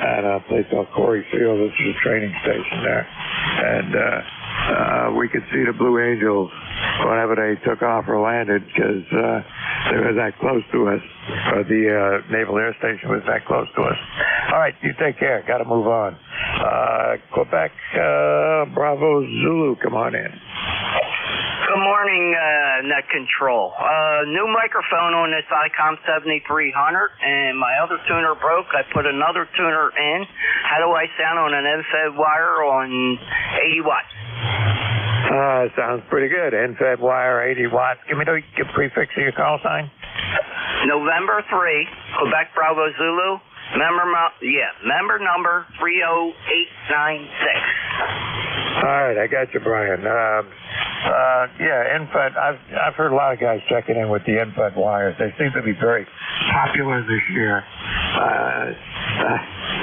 at a place called Corey Field, which is a training station there, and we could see the Blue Angels whenever they took off or landed because they were that close to us, or the Naval Air Station was that close to us. All right, you take care. Got to move on. Quebec, Bravo Zulu, come on in. Good morning, Net Control. New microphone on this ICOM 7300, and my other tuner broke. I put another tuner in. How do I sound on an NFED wire on 80 watts? Sounds pretty good. NFED wire, 80 watts. Give me the prefix of your call sign. November 3, Quebec Bravo Zulu. Member number 30896. All right, I got you, Brian. Yeah, NFED. I've heard a lot of guys checking in with the NFED wires. They seem to be very popular this year.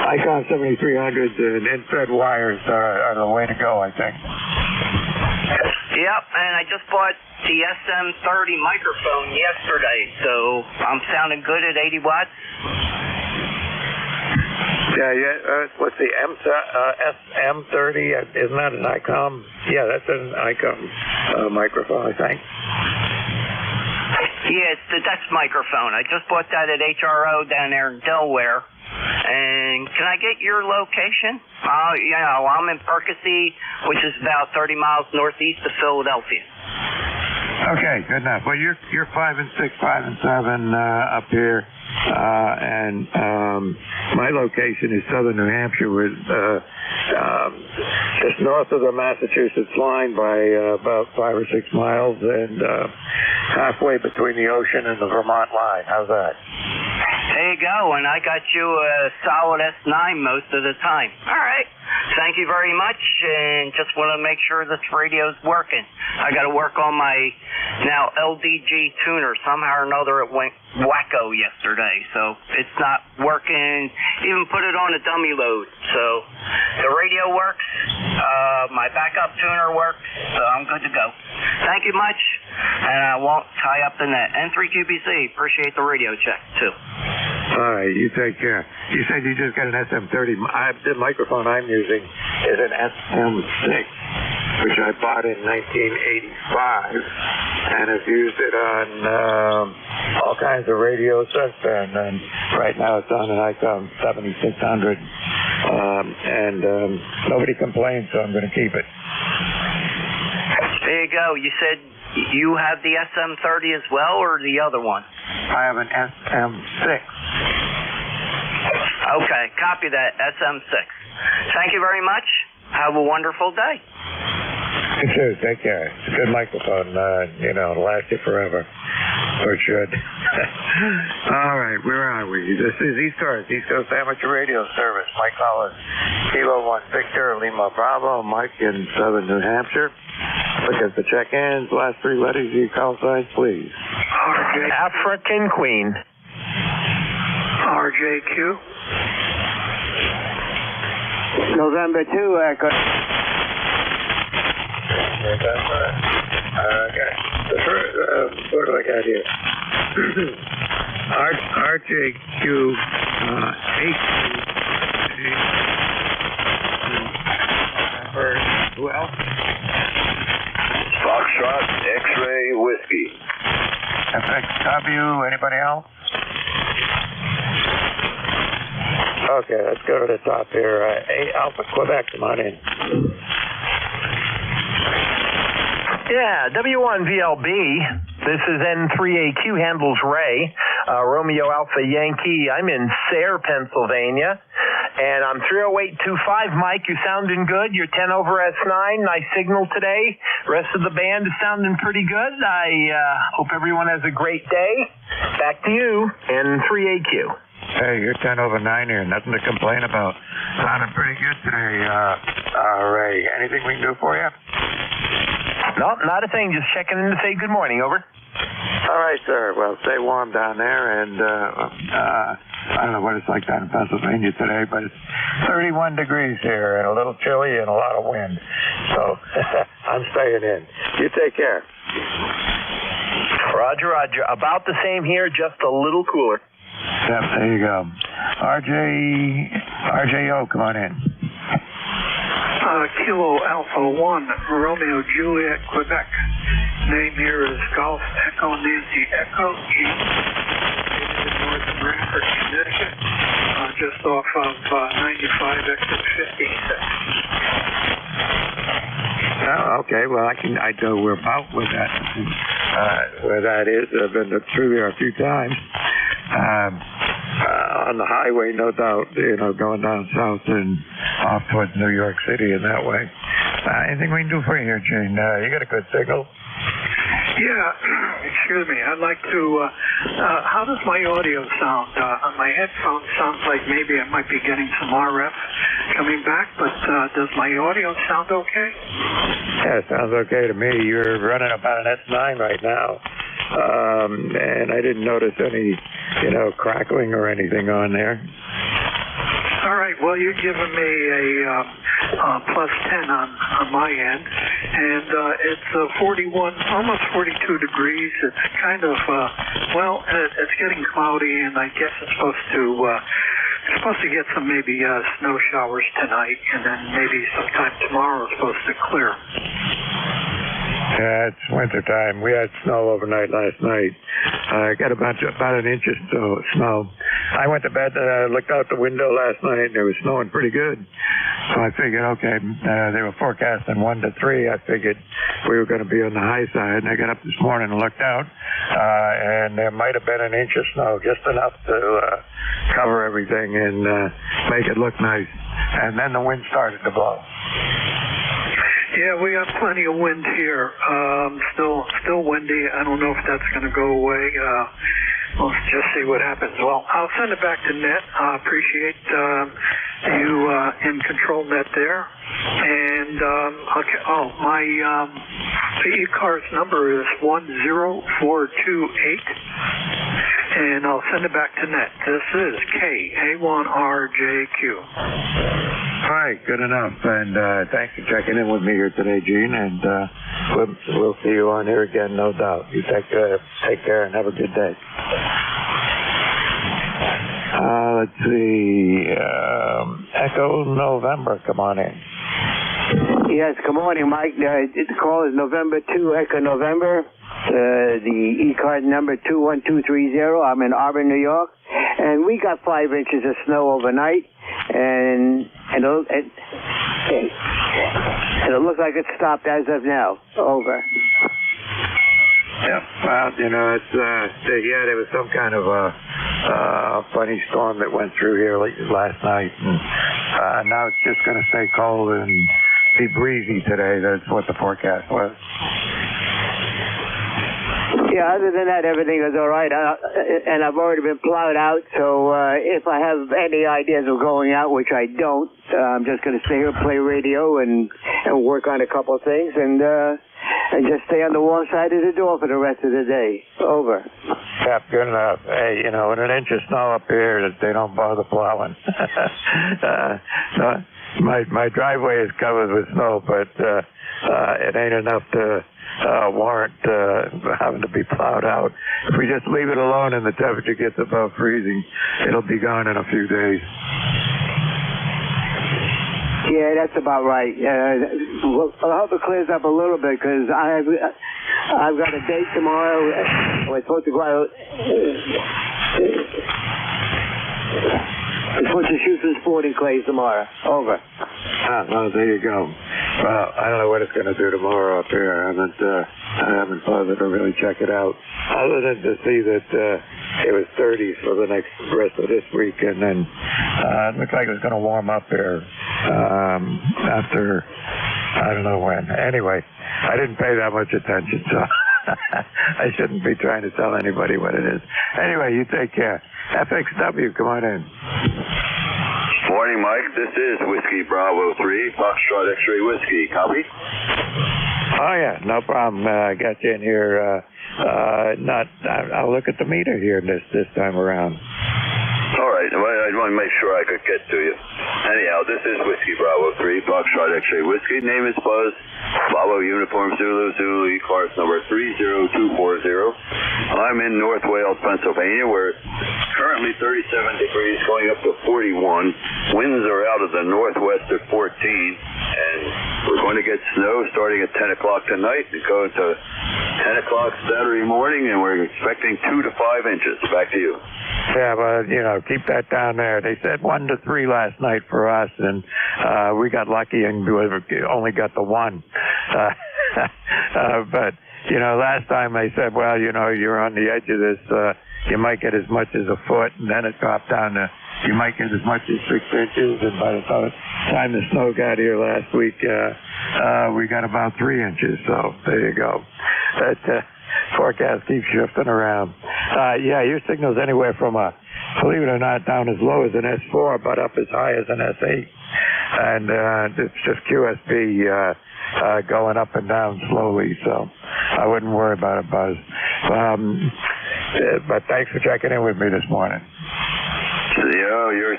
ICOM 7300s and NFED wires are the way to go, I think. Yep, and I just bought the SM30 microphone yesterday, so I'm sounding good at 80 watts. Yeah. What's the SM30? Isn't that an ICOM? Yeah, that's an ICOM microphone, I think. Yeah, it's the Dex microphone. I just bought that at HRO down there in Delaware. And can I get your location? I'm in Percy, which is about 30 miles northeast of Philadelphia. Okay, good enough. Well, you're 5 and 6, 5 and 7 up here, and my location is southern New Hampshire, with just north of the Massachusetts line by about 5 or 6 miles, and halfway between the ocean and the Vermont line. How's that? There you go, and I got you a solid S9 most of the time. All right. Thank you very much, and just want to make sure this radio's working. I got to work on my now LDG tuner. Somehow or another it went wacko yesterday, so it's not working. Even put it on a dummy load. So the radio works, my backup tuner works, so I'm good to go. Thank you much, and I won't tie up the net. N3QBC, appreciate the radio check, too. All right, you take care. You said you just got an SM30. The microphone I'm using is an SM6, which I bought in 1985, and have used it on all kinds of radios since then. And right now it's on an ICOM 7600, and nobody complains, so I'm going to keep it. There you go. You said you have the SM30 as well, or the other one? I have an SM6. Okay, copy that, SM6. Thank you very much. Have a wonderful day. You too. Take care. It's a good microphone. It'll last you forever. Or it should. All right, where are we? This is ECARS, East Coast Amateur Radio Service. Mike Hollis, Kilo 1 Victor, Lima Bravo, Mike in southern New Hampshire. Look at the check-ins. Last 3 letters of your call signs, please. African Queen. RJQ. November 2, Echo. Okay. What do I got here? RJQ 8. Who else? Foxtrot X-Ray Whiskey. FXW. Anybody else? Okay, let's go to the top here. Alpha Quebec, come on in. Yeah, W1VLB. This is N3AQ, handles Ray. Romeo Alpha Yankee. I'm in Sayre, Pennsylvania. And I'm 30825, Mike. You're sounding good. You're 10 over S9. Nice signal today. Rest of the band is sounding pretty good. I hope everyone has a great day. Back to you in 3AQ. Hey, you're 10 over 9 here. Nothing to complain about. Sounding pretty good today, Ray. Anything we can do for you? No, not a thing. Just checking in to say good morning. Over. All right, sir. Well, stay warm down there, and I don't know what it's like down in Pennsylvania today, but it's 31 degrees here and a little chilly and a lot of wind. So I'm staying in. You take care. Roger, Roger. About the same here, just a little cooler. Yep, there you go. RJO, come on in. Kilo Alpha 1, Romeo Juliet, Quebec. Name here is Golf Echo Nancy Echo, East, in North Branford, Connecticut, just off of 95 exit 56. Oh, okay. Well, I know we're about where that is. I've been through there a few times. On the highway, no doubt, going down south and off towards New York City and that way. Anything we can do for you here, Gene? You got a good signal? Yeah, excuse me. I'd like to, how does my audio sound? On my headphones sounds like maybe I might be getting some RF coming back, but does my audio sound okay? Yeah, it sounds okay to me. You're running about an S9 right now. And I didn't notice any, crackling or anything on there. All right. Well, you're giving me a plus 10 on my end, and it's 41, almost 42 degrees. It's kind of it's getting cloudy, and I guess it's supposed to get some maybe snow showers tonight, and then maybe sometime tomorrow it's supposed to clear. Yeah, it's winter time. We had snow overnight last night. I got about an inch of snow. I went to bed, looked out the window last night, and it was snowing pretty good. So I figured, okay, they were forecasting 1 to 3. I figured we were going to be on the high side. And I got up this morning and looked out, and there might have been an inch of snow, just enough to cover everything and make it look nice. And then the wind started to blow. Yeah, we got plenty of wind here. Still windy. I don't know if that's going to go away. We'll just see what happens. Well, I'll send it back to Net. I appreciate you in control Net there. And my ECARS number is 10428. And I'll send it back to Net. This is KA1RJQ. All right, good enough. And thanks for checking in with me here today, Gene. And we'll see you on here again, no doubt. You take care and have a good day. Let's see. Echo November, come on in. Yes, good morning, Mike. The call is November 2, Echo November. The ECARS number 21230. I'm in Auburn, New York. And we got 5 inches of snow overnight. And it looks like it's stopped as of now. Over. Yeah, well, it's there was some kind of a funny storm that went through here last night, and now it's just going to stay cold and be breezy today. That's what the forecast was. Yeah, other than that, everything is all right. And I've already been plowed out, so if I have any ideas of going out, which I don't, I'm just going to stay here, play radio, and work on a couple of things, and just stay on the warm side of the door for the rest of the day. Over. Yeah, good enough. Hey, with an inch of snow up here, they don't bother plowing. My driveway is covered with snow, but it ain't enough to warrant having to be plowed out. If we just leave it alone and the temperature gets above freezing, it'll be gone in a few days. Yeah, that's about right. I hope it clears up a little bit, because I've got a date tomorrow. We're supposed to go out. We're supposed to shoot some sporting clays tomorrow. Over. Well, there you go. Well, I don't know what it's going to do tomorrow up here. I haven't bothered to really check it out, other than to see that it was 30s for the rest of this week, and then it looked like it was going to warm up here after I don't know when. Anyway, I didn't pay that much attention, so I shouldn't be trying to tell anybody what it is. Anyway, you take care. FXW, come on in. Morning, Mike. This is Whiskey Bravo 3, Foxtrot X-Ray Whiskey. Copy? Oh, yeah, no problem. I got you in here. I'll look at the meter here this time around. All right. Well, I want to make sure I could get to you. Anyhow, this is Whiskey Bravo 3, Foxtrot X-Ray Whiskey. Name is Buzz. Bravo Uniform Zulu, ECARS number 30240. I'm in North Wales, Pennsylvania, where it's currently 37 degrees, going up to 41. Winds are out of the northwest at 14, and we're going to get snow starting at 10 o'clock tonight and go to 10 o'clock Saturday morning, and we're expecting 2 to 5 inches. Back to you. Yeah, but, keep that down there. They said 1 to 3 last night for us, and we got lucky and only got the 1. But, last time they said, well, you're on the edge of this, you might get as much as a foot, and then it dropped down to, you might get as much as 6 inches, and by the time the snow got here last week, we got about 3 inches, so there you go. That forecast keeps shifting around. Yeah, your signal's anywhere from believe it or not, down as low as an S4, but up as high as an S8. And it's just QSB going up and down slowly, so I wouldn't worry about it, Buzz. But thanks for checking in with me this morning.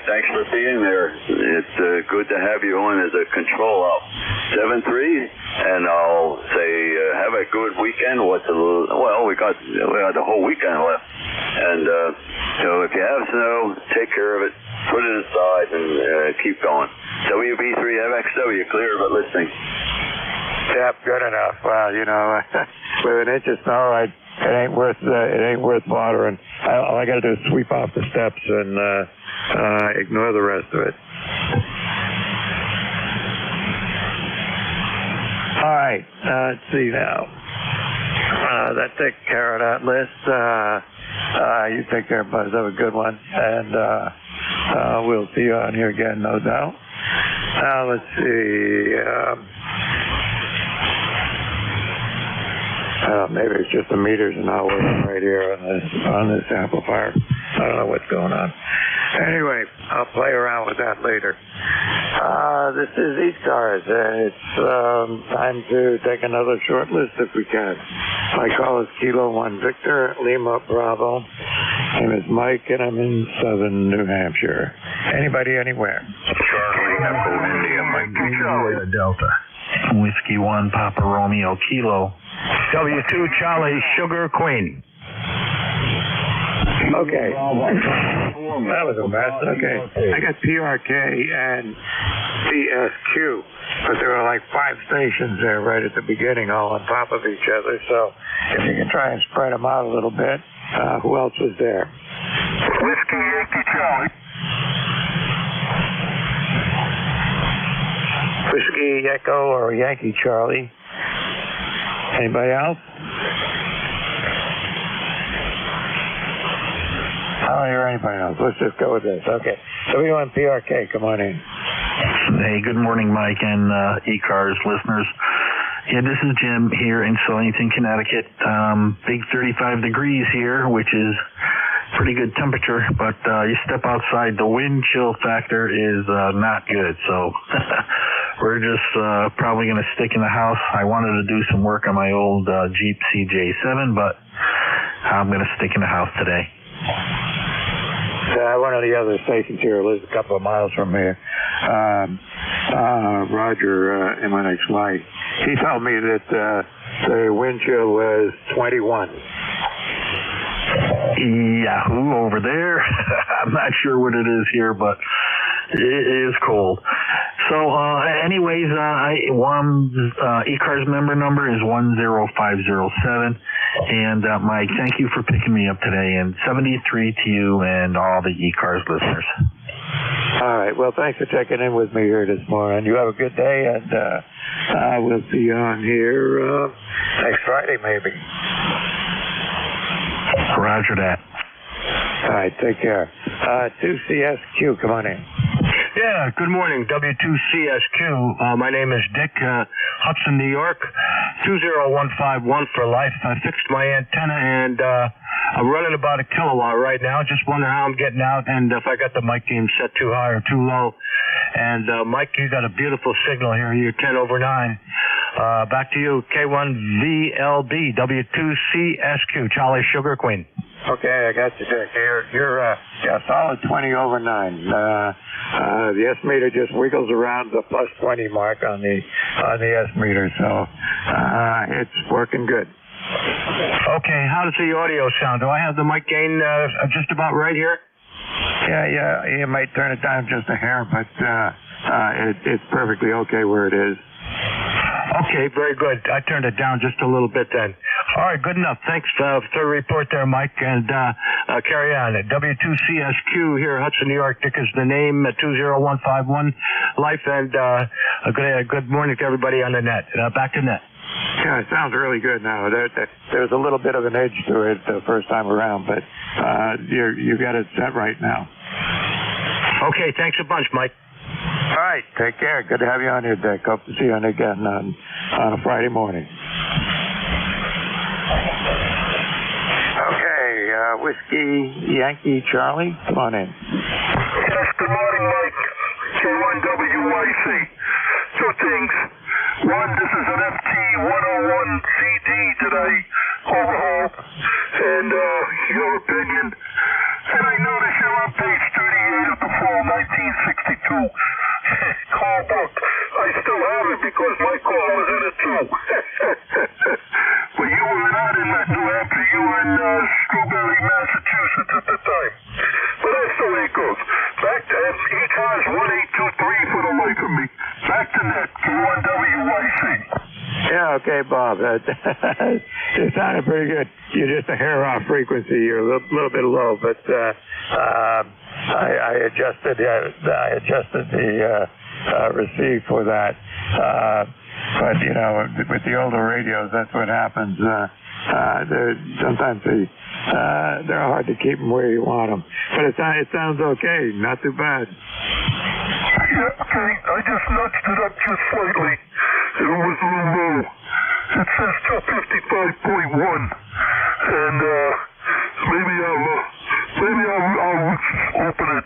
Thanks for being there. It's good to have you on as a control op. 7-3, and I'll say have a good weekend. We got the whole weekend left, and if you have snow, take care of it, put it aside, and keep going. WB3MXW, clear but listening. Yep, good enough. Well, with an inch of snow, it ain't worth bothering. All I got to do is sweep off the steps and ignore the rest of it. All right, let's see now. That takes care of that list. You take care, Buzz. Have a good one, and we'll see you on here again, no doubt. Let's see. Maybe it's just the meters are not working right here on this amplifier. I don't know what's going on. Anyway, I'll play around with that later. This is ECARS, and it's time to take another short list if we can. My call is Kilo 1 Victor, Lima Bravo. Name is Mike, and I'm in southern New Hampshire. Anybody, anywhere? Charlie, Echo, India, Mike, Charlie, Delta. Whiskey 1, Papa Romeo, Kilo. W2, Charlie, Sugar Queen. Okay. That was a mess. Okay. I got PRK and PSQ, but there were like 5 stations there right at the beginning, all on top of each other. So if you can try and spread them out a little bit, who else was there? Whiskey Yankee Charlie. Whiskey Echo or Yankee Charlie. Anybody else? I don't hear anybody else. Let's just go with this. Okay. W1PRK, come on in. Hey, good morning, Mike and ECARS listeners. Yeah, this is Jim here in Sullyington, Connecticut. Big 35 degrees here, which is pretty good temperature, but you step outside, the wind chill factor is not good, so we're just probably going to stick in the house. I wanted to do some work on my old Jeep CJ7, but I'm going to stick in the house today. One of the other stations here lives a couple of miles from here. Roger, MNXY. He told me that the wind chill was 21. Yahoo over there. I'm not sure what it is here, but it is cold. So, anyways, ECARS member number is 10507. And, Mike, thank you for picking me up today. And 73 to you and all the ECARS listeners. All right. Well, thanks for checking in with me here this morning. You have a good day, and we'll see you on here next Friday, maybe. Roger that. All right. Take care. 2CSQ, come on in. Yeah, good morning, W2CSQ. My name is Dick, Hudson, New York, 20151 for life. I fixed my antenna, and I'm running about a kilowatt right now. Just wondering how I'm getting out and if I got the mic gain set too high or too low. And Mike, you got a beautiful signal here. You're 10 over 9. Back to you, K1VLB, W2CSQ, Charlie Sugar Queen. Okay, I got you, Dick. You're a solid 20 over 9. The S meter just wiggles around the plus 20 mark on the S meter, so it's working good. Okay, how does the audio sound? Do I have the mic gain just about right here? Yeah, you might turn it down just a hair, but it's perfectly okay where it is. Okay, very good. I turned it down just a little bit then. All right, good enough. Thanks for the report there, Mike, and carry on. W2CSQ here, Hudson, New York. Dick is the name, 20151 life, and good morning to everybody on the net. Back to net. Yeah, it sounds really good now. There's a little bit of an edge to it the first time around, but you got it set right now. Okay, thanks a bunch, Mike. All right, take care. Good to have you on here, Dick. Hope to see you on again on a Friday morning. Okay, Whiskey Yankee Charlie, come on in. Yes, good morning, Mike. K1WYC. Two things. One, this is an FT101 CD that I overhauled, and your opinion. And I noticed you're on page 38 of the fall 1962 call book. I still have it because my call was in it too. But you were not in New Hampshire. You were in Shrewsbury, Massachusetts at the time. But that's the way it goes. Back to ECARS 1823 for the life of me. Back to net, K1WYC. Yeah, okay, Bob. It sounded pretty good. You're just a hair off frequency. You're a little bit low, but I adjusted the receive for that. But you know, with the older radios, that's what happens. Sometimes they're hard to keep them where you want them. But it sounds okay. Not too bad. Yeah, okay. I just nudged it up just slightly. It was a little low. It says 255.1, and maybe I'll open it.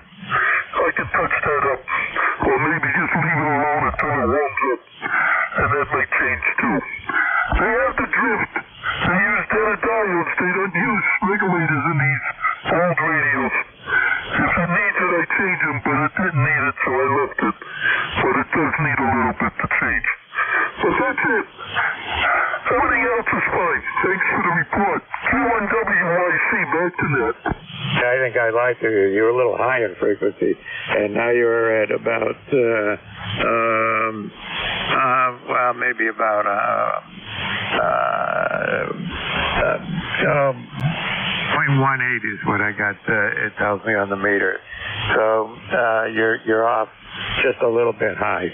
I can touch that up, or maybe just leave it alone until it warms up, and that may change too. They have the drift. They use data diodes. They don't use regulators in these old radios. If it needs it, I change them, but it didn't need it, so I left it. But it does need a little bit to change. But that's it. Everything else is fine. Thanks for the report. K1WYC, back to net. I think I lied to you. You were a little high in frequency, and now you're at about, maybe about 0.18 is what I got. It tells me on the meter. So you're off just a little bit high.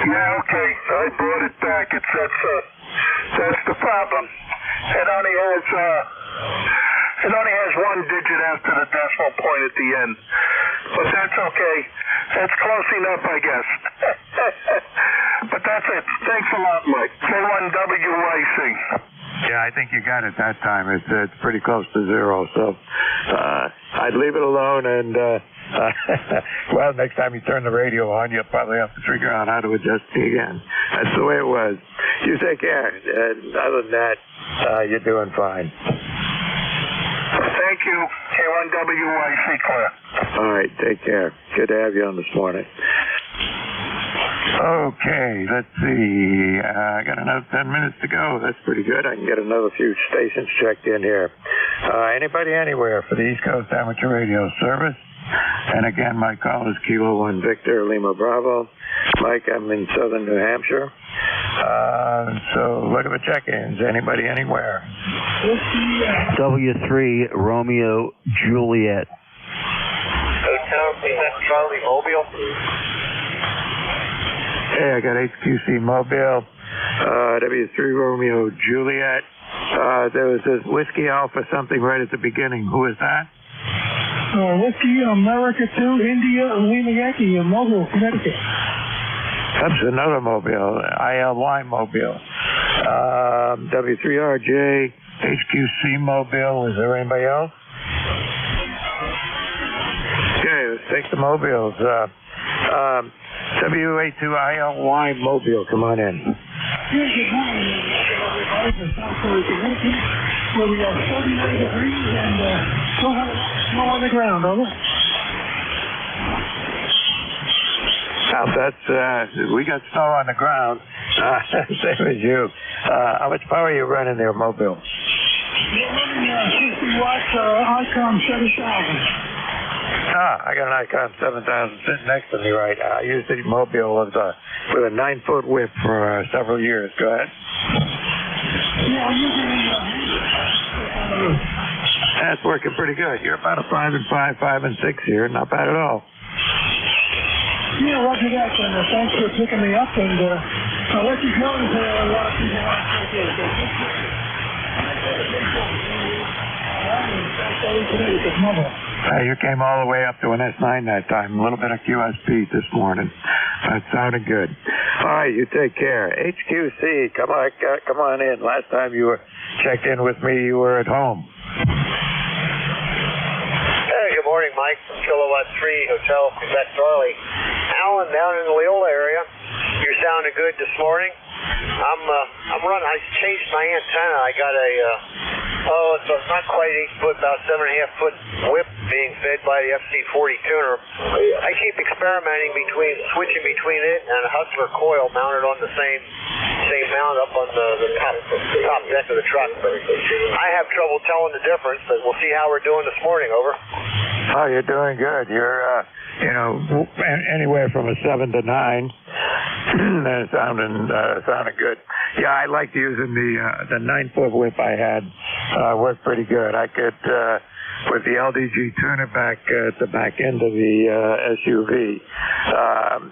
Yeah, okay. I brought it back. That's the problem. It only has one digit after the decimal point at the end. But that's okay. That's close enough, I guess. But that's it. Thanks a lot, Mike. K1WYC. Yeah, I think you got it that time. It's pretty close to zero. So I'd leave it alone, and well, next time you turn the radio on, you'll probably have to figure out how to adjust it again. That's the way it was. You take care. And other than that, you're doing fine. Thank you. K1WYC, clear. All right, take care. Good to have you on this morning. Okay, let's see. I got another 10 minutes to go. That's pretty good. I can get another few stations checked in here. Anybody anywhere for the East Coast Amateur Radio Service? And again, my call is Kilo 1 Victor Lima Bravo. Mike, I'm in southern New Hampshire. So look at the check-ins. Anybody anywhere? W3 Romeo Juliet. Hotel Charlie Mobile. Hey, I got HQC Mobile, W3 Romeo Juliet. There was this Whiskey Alpha something right at the beginning. Who is that? Whiskey America 2, India, Lima Yankee, Mobile, Connecticut. That's another Mobile, ILY Mobile. W3RJ, HQC Mobile. Is there anybody else? Okay, let's take the mobiles. WA2ILY Mobile, come on in. Good morning, everybody, from South Florida, Connecticut, where we have 39 degrees and still have snow on the ground, over. We got snow on the ground. Same as you. How much power are you running there, Mobile? We're running 60 watts Icon 7000. I got an Icon 7000 sitting next to me right now. I used the Mobile with a 9-foot whip for several years. Go ahead. Yeah, I'm using That's working pretty good. You're about a 5 and 5, 5 and 6 here. Not bad at all. Yeah, roger that, and thanks for picking me up, and I'll let you know that a lot of people want to take it. You came all the way up to an S9 that time. A little bit of QSP this morning. That sounded good. All right, you take care. HQC, come on in. Last time you were checked in with me, you were at home. Hey, good morning, Mike from Kilowatt 3 Hotel Quebec Charlie. Alan down in the Leola area. You're sounding good this morning. I'm running. I changed my antenna. I got it's not quite 8 foot, about 7.5 foot whip being fed by the FC40 tuner. I keep experimenting switching between it and a Hustler coil mounted on the same mount up on the top deck of the truck. But I have trouble telling the difference, but we'll see how we're doing this morning. Over. Oh, you're doing good. You're anywhere from a 7 to 9. That sounded good. Yeah, I liked using the 9-foot whip I had. Worked pretty good. I could with the LDG tuner back at the back end of the SUV.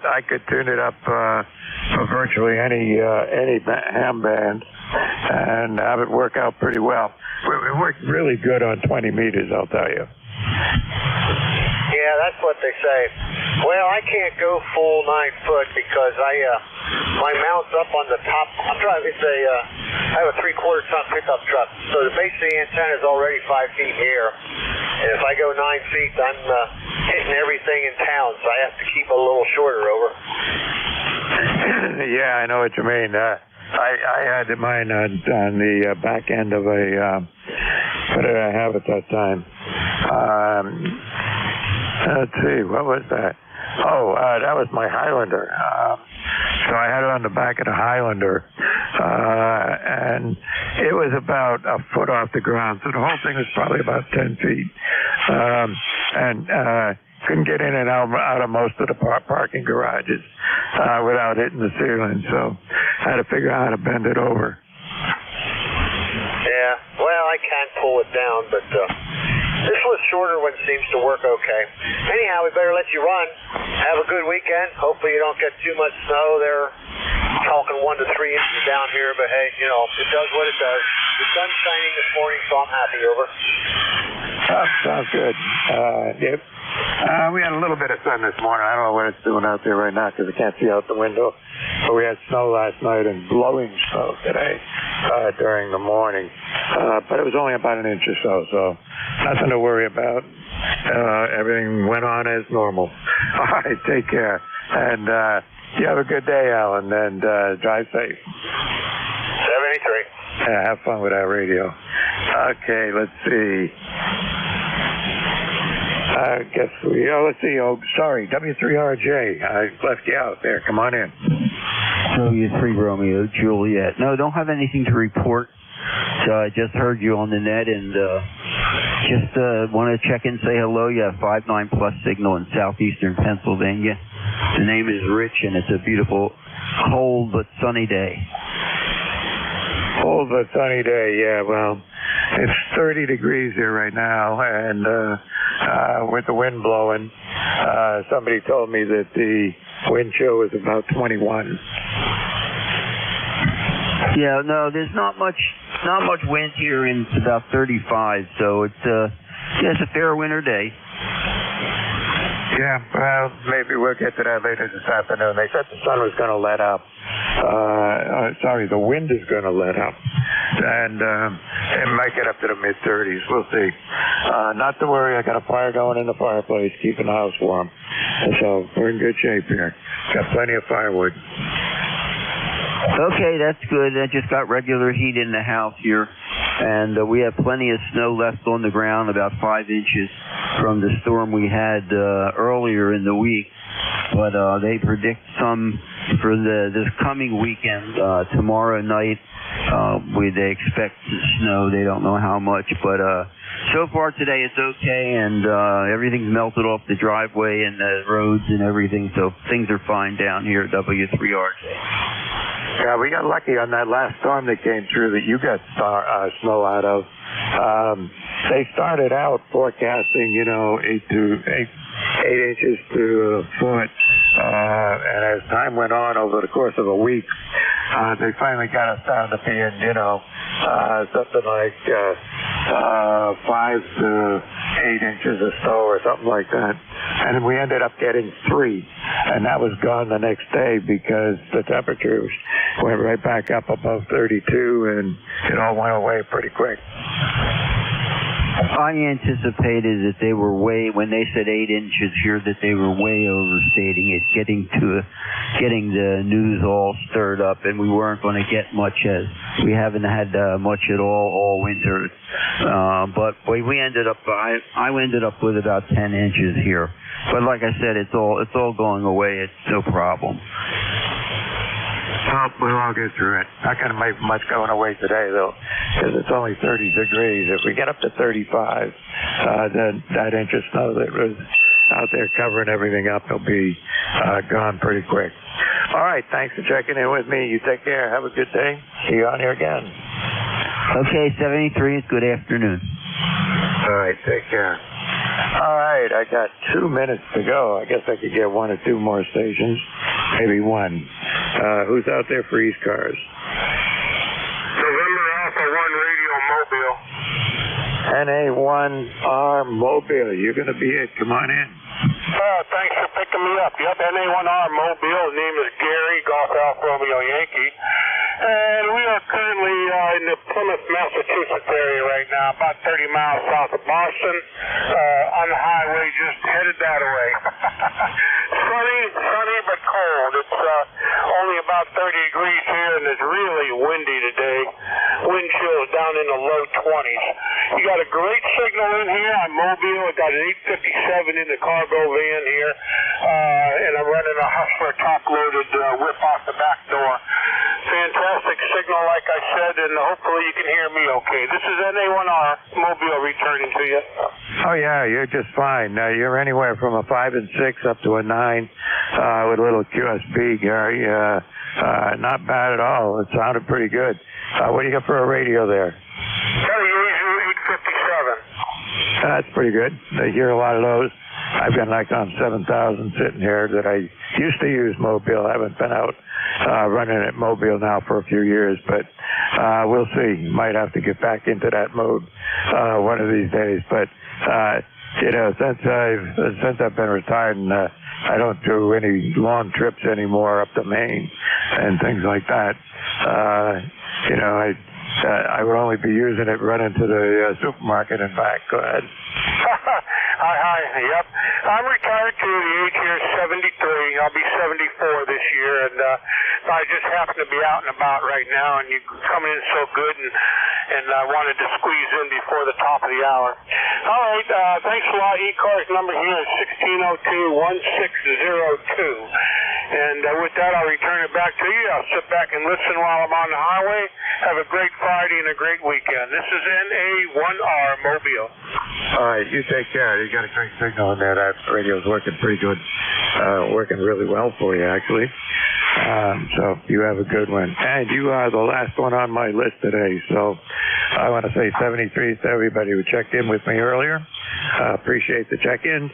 I could tune it up for virtually any ham band and have it work out pretty well. It worked really good on 20 meters, I'll tell you. Yeah, that's what they say. Well, I can't go full 9 foot because my mount's up on the top. I have a 3/4 ton pickup truck, so the base of the antenna is already 5 feet in the air. And if I go 9 feet, I'm hitting everything in town, so I have to keep a little shorter. Over. Yeah, I know what you mean. I had mine on the back end of a. What did I have at that time? Let's see, what was that? That was my Highlander. So I had it on the back of the Highlander, and it was about a foot off the ground. So the whole thing was probably about 10 feet, and couldn't get in and out of most of the parking garages without hitting the ceiling. So I had to figure out how to bend it over. Yeah, well, I can pull it down, but this was shorter one seems to work okay. Anyhow, we better let you run. Have a good weekend. Hopefully you don't get too much snow. They're talking 1 to 3 inches down here, but hey, it does what it does. The sun's shining this morning, so I'm happy. Over. Sounds good. Yep. We had a little bit of sun this morning. I don't know what it's doing out there right now because I can't see out the window. But we had snow last night and blowing snow today during the morning. But it was only about an inch or so nothing to worry about. Everything went on as normal. All right, take care. And you have a good day, Alan, and drive safe. 73. Yeah, have fun with that radio. Okay, let's see. Let's see. Oh, sorry, W3RJ. I left you out there. Come on in. W3 Romeo Juliet. No, don't have anything to report. So I just heard you on the net and just want to check in, say hello. You have 5.9 plus signal in southeastern Pennsylvania. The name is Rich, and it's a beautiful, cold but sunny day. Cold but sunny day, yeah. Well, it's 30 degrees here right now, and with the wind blowing, Somebody told me that the wind chill was about 21. Yeah, no, there's not much wind here, and it's about 35, so it's a fair winter day. Yeah, well, maybe we'll get to that later this afternoon. They said the sun was going to let up. The wind is going to let up. And it might get up to the mid-30s. We'll see. Not to worry. I got a fire going in the fireplace, keeping the house warm. So we're in good shape here. Got plenty of firewood. Okay, that's good. I just got regular heat in the house here, and we have plenty of snow left on the ground, about 5 inches from the storm we had earlier in the week. But they predict some for this coming weekend. Tomorrow night, they expect snow. They don't know how much, but so far today it's okay, and everything's melted off the driveway and the roads and everything, so things are fine down here at W3RJ. Yeah, we got lucky on that last storm that came through that you got snow out of. They started out forecasting, 8 inches to a foot. And as time went on over the course of a week, they finally got us down to being, something like 5 to 8 inches of snow or something like that. And then we ended up getting 3. And that was gone the next day because the temperatures went right back up above 32 and it all went away pretty quick. I anticipated that they were when they said 8 inches here, that they were way overstating it, getting the news all stirred up, and we weren't going to get much we haven't had much at all winter. But we ended up, I ended up with about 10 inches here. But like I said, it's all going away. It's no problem. Well, we'll all get through it. Not going to make much going away today, though, because it's only 30 degrees. If we get up to 35, then that inch of snow that was out there covering everything up will be gone pretty quick. All right, thanks for checking in with me. You take care. Have a good day. See you on here again. Okay, 73 is good afternoon. All right, take care. All right, I got 2 minutes to go. I guess I could get 1 or 2 more stations, maybe 1. Who's out there for ECARS? November Alpha 1 Radio Mobile. NA1R Mobile. You're going to be it. Come on in. Thanks for picking me up. Yep, NA1R Mobile. His name is Gary, Golf Alpha Romeo Yankee. And we are currently in the Plymouth, Massachusetts area right now, about 30 miles south of Boston, on the highway, just headed that way. Sunny but cold. It's only about 30 degrees here, and it's really windy today. Wind chills down in the low 20s. You got a great signal in here on Mobile. I got an 857 in the cargo van here, and I'm running a Hustler top-loaded whip off the back door. Fantastic signal, like I said, and hopefully you can hear me okay. This is NA1R Mobile returning to you. Oh, yeah, you're just fine. You're anywhere from a 5 and 6 up to a 9 with a little QSB, Gary. Not bad at all. It sounded pretty good. What do you got for a radio there? Usually 857. That's pretty good. I hear a lot of those. I've got like on 7,000 sitting here that I used to use Mobile. I haven't been out running at Mobile now for a few years, but we'll see. Might have to get back into that mode one of these days. But since I've been retired, and I don't do any long trips anymore up to Maine and things like that. I would only be using it running to the supermarket and back. Go ahead. Hi, yep. I'm retired to the age here, 73. I'll be 74 this year, and I just happen to be out and about right now, and you're coming in so good, and I wanted to squeeze in before the top of the hour. All right, thanks a lot. ECARS number here is 1602-1602. And with that, I'll return it back to you. I'll sit back and listen while I'm on the highway. Have a great Friday and a great weekend. This is NA1R Mobile. All right, you take care. You got a great signal in there. That radio's working pretty good. Working really well for you, actually. So you have a good one. And you are the last one on my list today. So I want to say 73 to everybody who checked in with me earlier. Appreciate the check-in.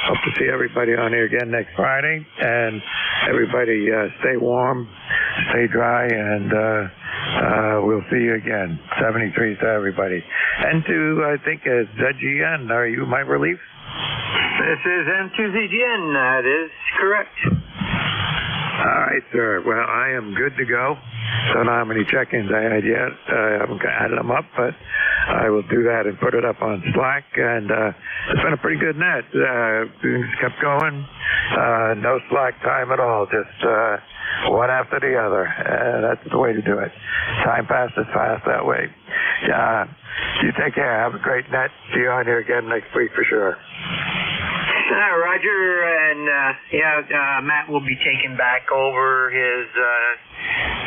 hope to see everybody on here again next Friday. And everybody stay warm, stay dry, and we'll see you again. 73 to everybody. And to, I think, ZGN, are you my relief? This is M2ZGN. That is correct. All right, sir. Well, I am good to go. Don't know how many check-ins I had yet. I haven't added them up, but I will do that and put it up on Slack. And it's been a pretty good net. Things kept going. No slack time at all. Just one after the other. That's the way to do it. Time passes fast that way. You take care. Have a great net. See you on here again next week for sure. Roger, and Matt will be taking back over his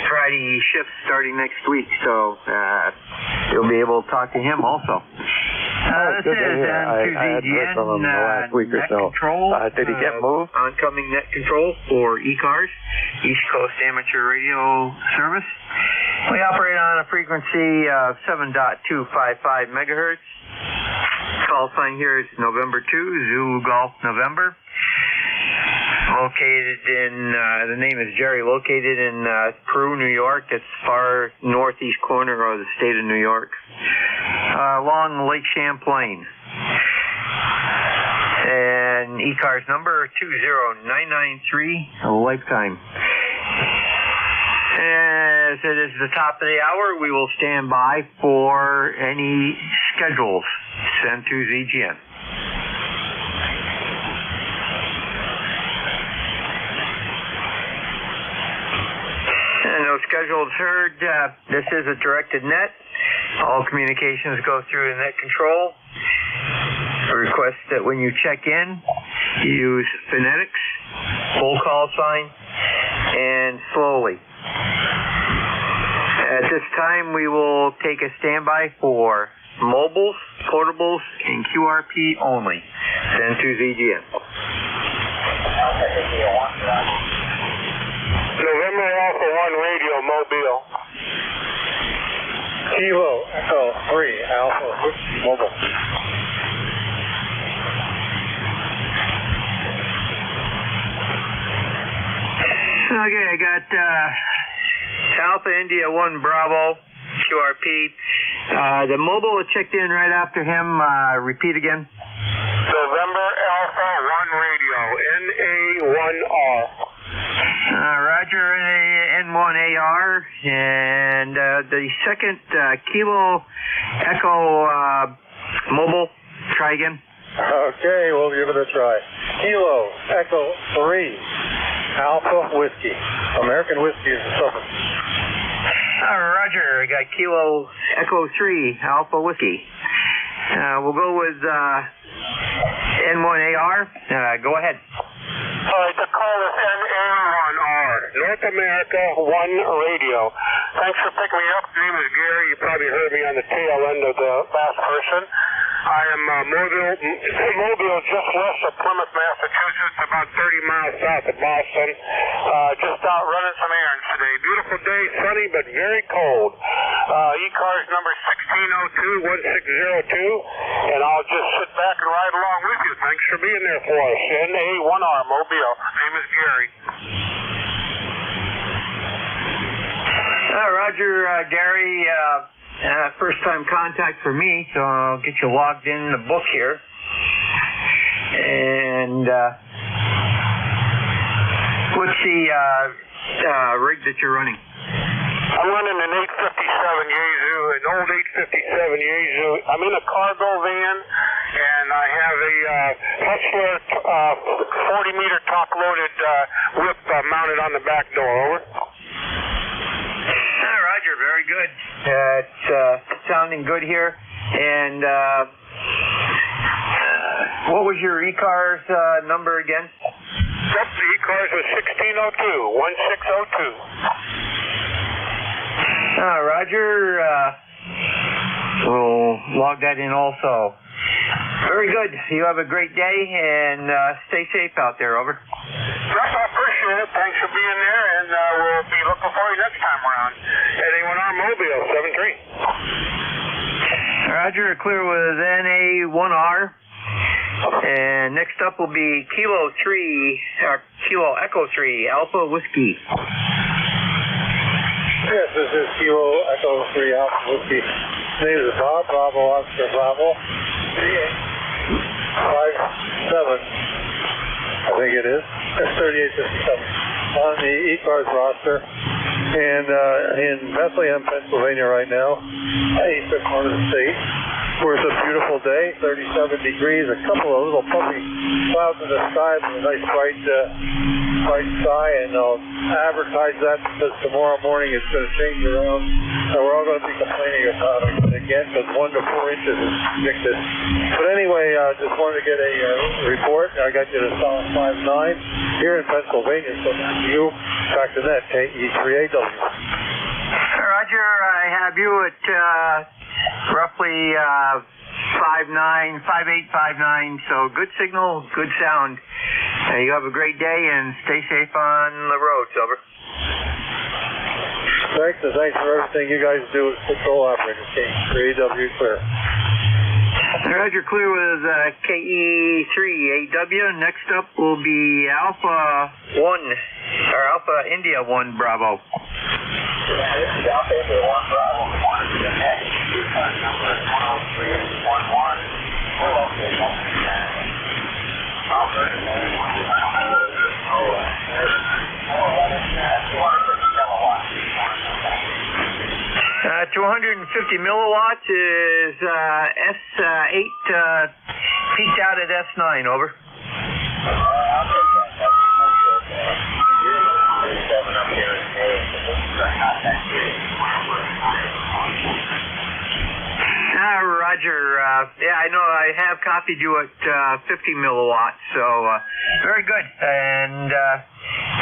Friday shift starting next week, so you'll be able to talk to him also. This is I hadn't heard from him in the last week or so. Did he get moved? Oncoming net control for ECARS, East Coast Amateur Radio Service. We operate on a frequency of 7.255 megahertz. Call sign here is November 2, Zulu Golf November. Located in, the name is Jerry, located in Peru, New York. It's far northeast corner of the state of New York. Along Lake Champlain. And ECARS number 20993, lifetime. As it is the top of the hour, we will stand by for any schedules. Send to ZGN. And no schedules heard. This is a directed net. All communications go through the net control. I request that when you check in, you use phonetics, full call sign, and slowly. At this time, we will take a standby for mobiles, portables, and QRP only. Send to ZGN. November Alpha 1 Radio, Mobile. Kilo Echo 3 Alpha Mobile. Okay, I got Alpha India 1 Bravo, QRP. The mobile was checked in right after him. Repeat again. November Alpha 1 Radio, NA1R. Roger, N1AR. And the second Kilo Echo mobile, try again. Okay, we'll give it a try. Kilo Echo 3 Alpha Whiskey. American Whiskey is the suffix. Roger, I got Kilo Echo 3 Alpha Whiskey. We'll go with N1AR. Go ahead. All right, the call is NA1R, North America 1 Radio. Thanks for picking me up. My name is Gary. You probably heard me on the tail end of the last person. I am Mobile, just west of Plymouth, Massachusetts, about 30 miles south of Boston. Just out running some errands today. Beautiful day, sunny, but very cold. ECARS number 1602-1602, and I'll just sit back and ride along with you. Thanks for being there for us. NA1R Mobile. Name is Gary. Roger, Gary. First time contact for me, so I'll get you logged in the book here. And what's the rig that you're running? I'm running an 857 Yaesu, an old 857 Yaesu. I'm in a cargo van, and I have a Hustler 40-meter top-loaded whip mounted on the back door. Over. Roger, very good. It's sounding good here. And what was your ECARS number again? Yep, the ECARS was 1602-1602. Roger. We'll log that in also. Very good. You have a great day, and stay safe out there. Over. Yes, I appreciate it. Thanks for being there, and we'll be looking for you next time around. NA1R Mobile, 73. Roger, clear with NA1R. And next up will be Kilo Echo 3, Alpha Whiskey. Yes, this is Kilo Echo 3 Alpha Whiskey. Name is Bob, Bravo, Oscar, Bravo. 3857, I think it is. That's 3857. On the ECARS roster. And in Bethlehem, Pennsylvania right now, eastern part of the state, where it's a beautiful day, 37 degrees, a couple of little puffy clouds in the sky, but a nice bright sky, and I'll advertise that because tomorrow morning it's going to change around, and we're all going to be complaining about it again, because 1 to 4 inches is predicted. But anyway, just wanted to get a report. I got you to solid 5.9 here in Pennsylvania, so back to you, back to that, KE3AW. Roger, I have you at roughly 5.9, 5.859, so good signal, good sound. You have a great day and stay safe on the roads, over. Thanks, and thanks for everything you guys do as control operators. KE3AW clear. Roger, clear with KE3AW. Next up will be Alpha 1, or Alpha India 1 Bravo. Alpha India 1 Bravo. 250 milliwatts is S8, peaked out at S9, over. Roger. Yeah, I know I have copied you at 50 milliwatts, so very good. And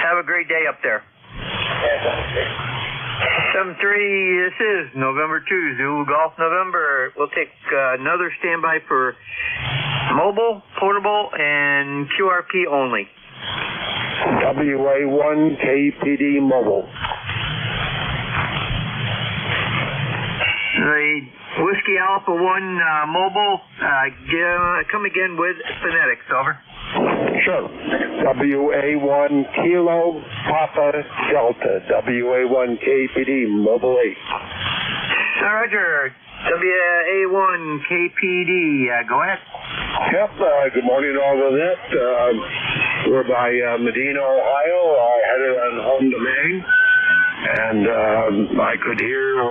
have a great day up there. 7-3, this is November 2, Zulu Golf November. We'll take another standby for mobile, portable, and QRP only. WA1 KPD mobile. The Whiskey Alpha 1 mobile, come again with phonetics, over. Sure. WA1 Kilo Papa Delta. WA1 KPD mobile 8. Roger. WA1 KPD, go ahead. Yep, good morning all of that. We're by Medina, Ohio. I headed on home domain. And I could hear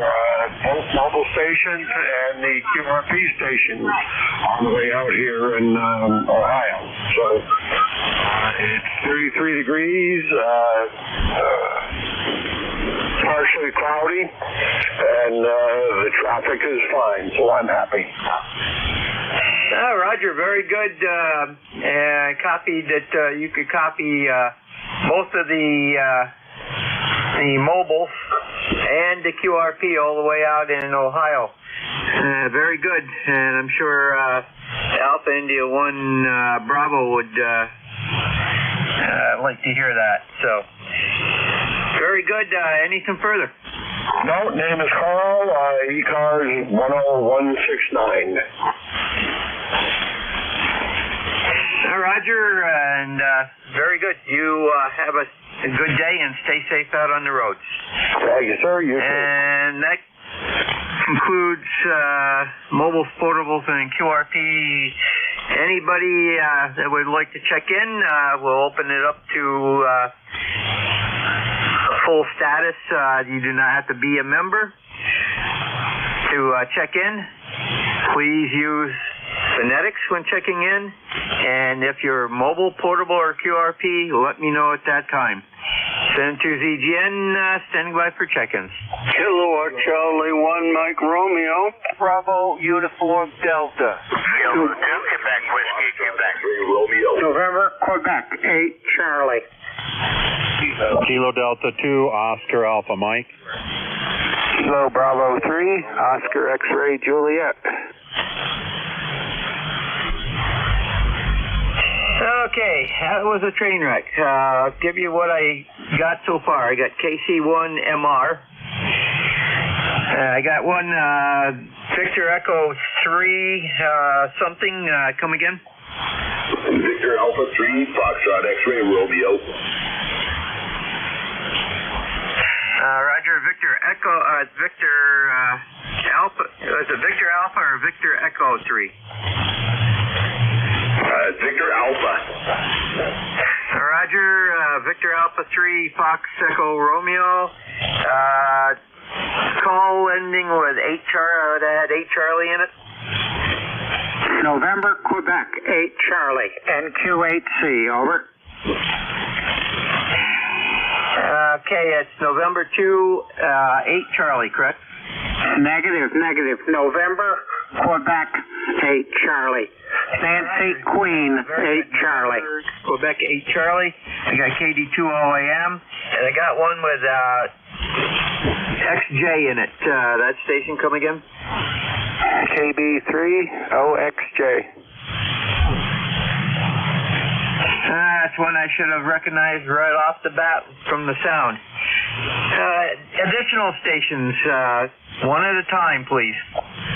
both mobile stations and the QRP stations on the way out here in Ohio. So it's 33 degrees, partially cloudy, and the traffic is fine, so I'm happy. Roger, very good. Copied that you could copy both of the mobiles and the QRP all the way out in Ohio. Very good, and I'm sure Alpha India 1 Bravo would like to hear that. So, very good. Anything further? No, name is Carl, ECARS 10169. Roger, and very good. You have a good day and stay safe out on the roads. Thank you, sir. You too. And that concludes mobiles, portables, and QRP. Anybody that would like to check in, we'll open it up to full status. You do not have to be a member to check in. Please use phonetics when checking in, and if you're mobile, portable, or QRP, let me know at that time. Send to ZGN, standing by for check-ins. Kilo Charlie 1 Mike Romeo. Bravo Uniform Delta. Quebec Whiskey, Quebec Romeo. November, Quebec 8 Charlie. Kilo Delta 2 Oscar Alpha Mike. Kilo Bravo 3 Oscar X-Ray Juliet. Okay, that was a train wreck. I'll give you what I got so far. I got KC1MR. I got one Victor Echo 3 something. Come again? Victor Alpha 3, Foxtrot X-Ray Romeo. Roger, Victor Echo, Victor Alpha, is it Victor Alpha or Victor Echo 3? Victor Alpha. Roger, Victor Alpha 3, Fox Echo Romeo. Call ending with 8 that had 8 Charlie in it. November, Quebec, 8 Charlie, NQ8C, over. Okay, it's November 2, 8 Charlie, correct? Negative. November, Quebec, 8 Charlie. Nancy Queen, 8 Charlie. Quebec 8 Charlie. I got KD2OAM, and I got one with XJ in it. That station, come again? KB3OXJ. That's one I should have recognized right off the bat from the sound. Additional stations, one at a time, please.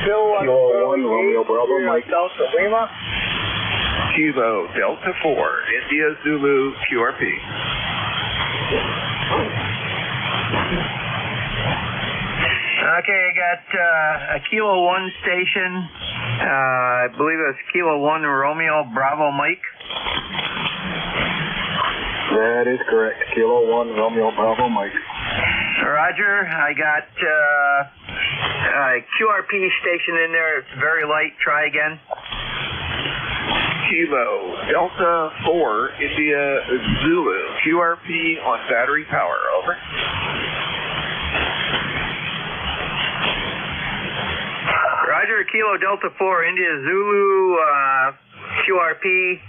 Kilo 1, Romeo Bravo, Mike. Delta Lima. Kilo Delta 4, India Zulu QRP. Okay, I got a Kilo 1 station. I believe it was Kilo 1 Romeo Bravo Mike. That is correct. Kilo 1, Romeo Bravo Mike. Roger, I got a QRP station in there. It's very light. Try again. Kilo Delta 4, India Zulu QRP on battery power. Over. Roger, Kilo Delta 4, India Zulu QRP.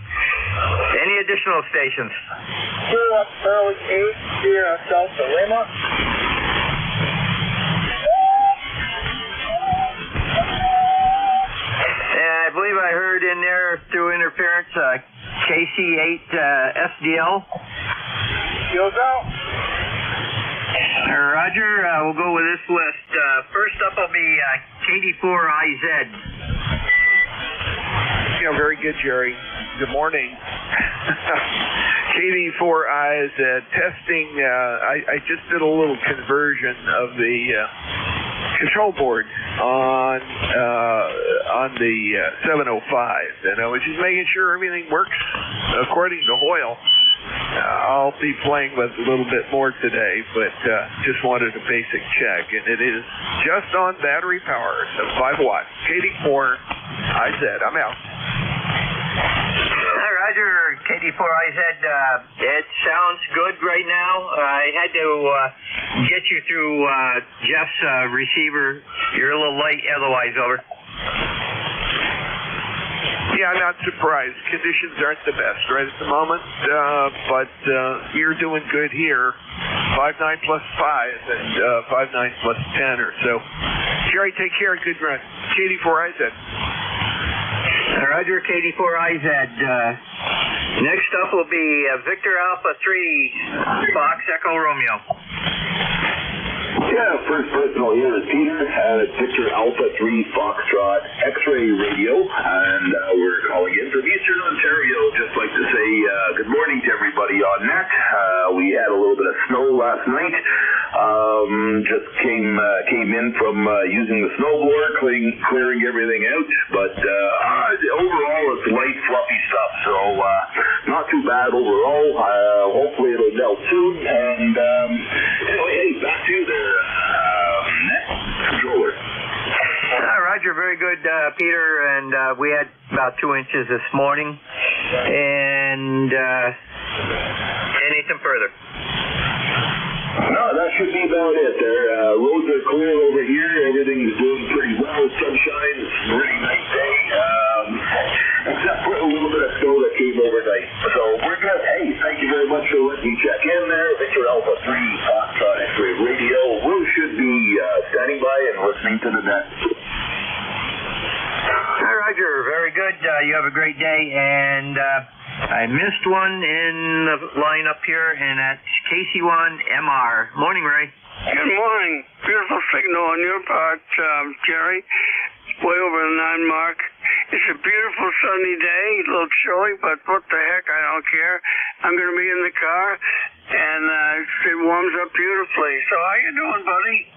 Any additional stations? Charlie 8, Sierra Delta Lima. And I believe I heard in there through interference KC8 SDL. Yogo. Roger, we'll go with this list. First up will be KD4IZ. Yeah, very good, Jerry. Good morning. KD4IZ testing. I just did a little conversion of the control board on the 705, and I was just making sure everything works according to Hoyle. I'll be playing with a little bit more today, but just wanted a basic check, and it is just on battery power, so 5 watts. KD4IZ, I'm out. Roger, KD4IZ, it sounds good right now. I had to get you through Jeff's receiver. You're a little late otherwise, over. Yeah, I'm not surprised. Conditions aren't the best right at the moment, but you're doing good here. 5.9 plus 5 and 5.9 plus 10 or so. Jerry, take care. Good run. KD4IZ. Roger, KD4IZ. Next up will be Victor Alpha 3, Fox Echo Romeo. Yeah, first personal here is Peter at Victor Alpha 3 Foxtrot X-Ray Radio, and we're calling in from Eastern Ontario. Just like to say good morning to everybody on net. We had a little bit of snow last night. Just came in from using the snowboard, clearing everything out, but overall it's light, fluffy stuff, so not too bad overall. Hopefully it'll melt soon, and anyway, hey, back to you there, net controller. Roger, very good, Peter, and we had about 2 inches this morning, and anything further? No, that should be about it there. Roads are clear over here. Everything's doing pretty well. Sunshine. It's a really nice day. Except for a little bit of snow that came overnight. So we're good. Hey, thank you very much for letting me check in there. Victor Alpha 3, Foxtrot X-Ray Radio. We should be standing by and listening to the net. Hi, Roger. Very good. You have a great day, and I missed one in the lineup here, and that's KC1MR. Morning, Ray. Good morning. Beautiful signal on your part, Jerry. Way over the 9 mark. It's a beautiful sunny day, a little chilly, but what the heck, I don't care. I'm going to be in the car, and it warms up beautifully. So how you doing, buddy?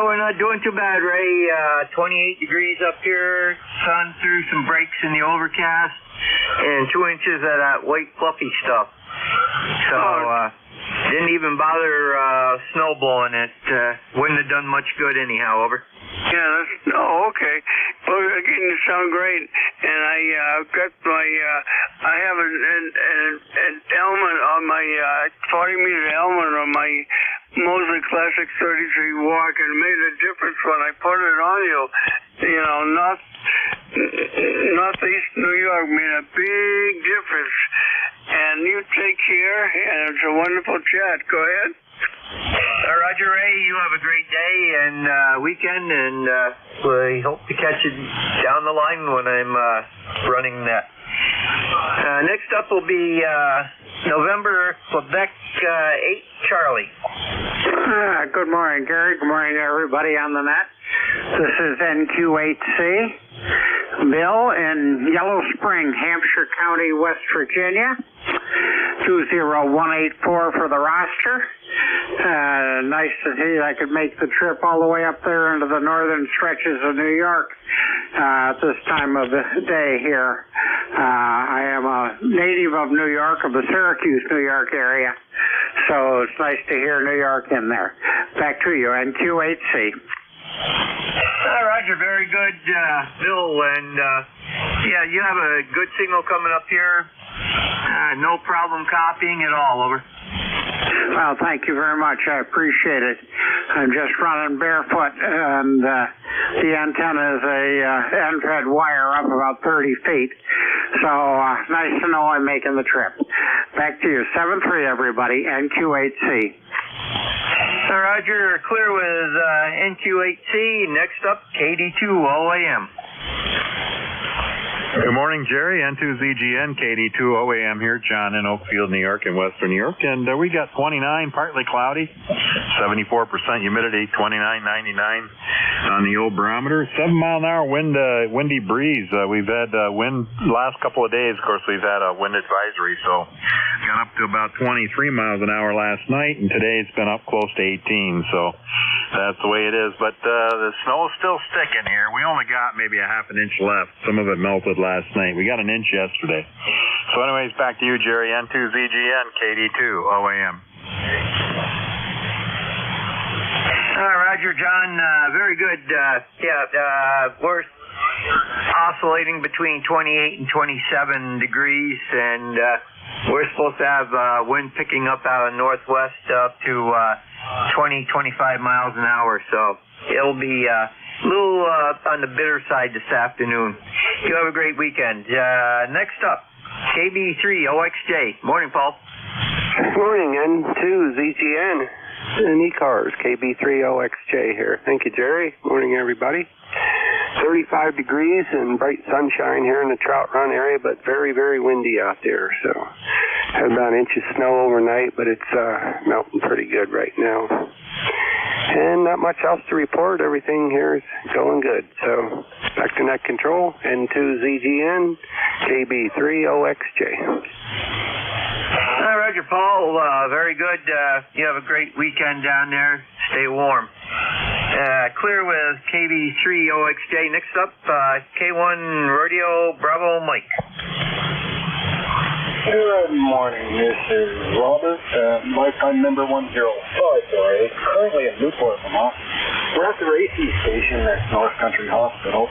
We're not doing too bad, Ray. 28 degrees up here, sun through some breaks in the overcast, and 2 inches of that white fluffy stuff. So, didn't even bother snow blowing it. Wouldn't have done much good anyhow, over. Yeah, okay. Well, again, you sound great. And I got my, I have an element on my, 40-meter element on my Mosley Classic 33 walk, and it made a difference when I put it on you. You know, Northeast New York made a big difference. And you take care, and it's a wonderful chat. Go ahead. Roger, Ray, you have a great day and weekend, and we hope to catch you down the line when I'm running that. Next up will be November, Quebec 8, Charlie. Good morning, Gary. Good morning to everybody on the net. This is NQ8C. Bill in Yellow Spring, Hampshire County, West Virginia. 20184 for the roster. Nice to see I could make the trip all the way up there into the northern stretches of New York at this time of the day here. I am a native of New York, of the Syracuse, New York area, so it's nice to hear New York in there. Back to you, NQ8C. Roger, very good, Bill, and yeah, you have a good signal coming up here. No problem copying at all, over. Well, thank you very much. I appreciate it. I'm just running barefoot, and the antenna is a end-fed wire up about 30 feet. So nice to know I'm making the trip. Back to you. 7-3, everybody. NQ8C. Roger, clear with NQ8C. Next up, KD2 OAM. Good morning, Jerry. N2ZGN, KD2 OAM here. John in Oakfield, New York, in Western New York. And we got 29, partly cloudy, 74% humidity, 29.99 on the old barometer. 7-mile-an-hour windy breeze. We've had wind last couple of days. Of course, we've had a wind advisory, so got up to about 23 miles an hour last night, and today it's been up close to 18. So that's the way it is. But the snow is still sticking here. We only got maybe a half an inch left. Some of it melted last night. We got an inch yesterday. So anyways, back to you, Jerry. N2ZGN, KD2 OAM. Roger, John. Very good. We're oscillating between 28 and 27 degrees, and we're supposed to have wind picking up out of northwest up to 20, 25 miles an hour. So it'll be a little on the bitter side this afternoon. You have a great weekend. Next up, KB3 OXJ. Morning, Paul. Morning, N2ZGN and ECARS, KB3OXJ here. Thank you, Jerry. Morning, everybody. 35 degrees and bright sunshine here in the Trout Run area, but very, very windy out there. So had about an inch of snow overnight, but it's melting pretty good right now. And not much else to report. Everything here is going good. So back to net control, N2ZGN, KB3OXJ. Roger, Paul. Very good. You have a great weekend down there. Stay warm. Clear with KB3OXJ. Next up, K1 Radio Bravo Mike. Good morning. This is Robert, lifetime member 105. Currently in Newport, Vermont. We're at the racing station at North Country Hospital,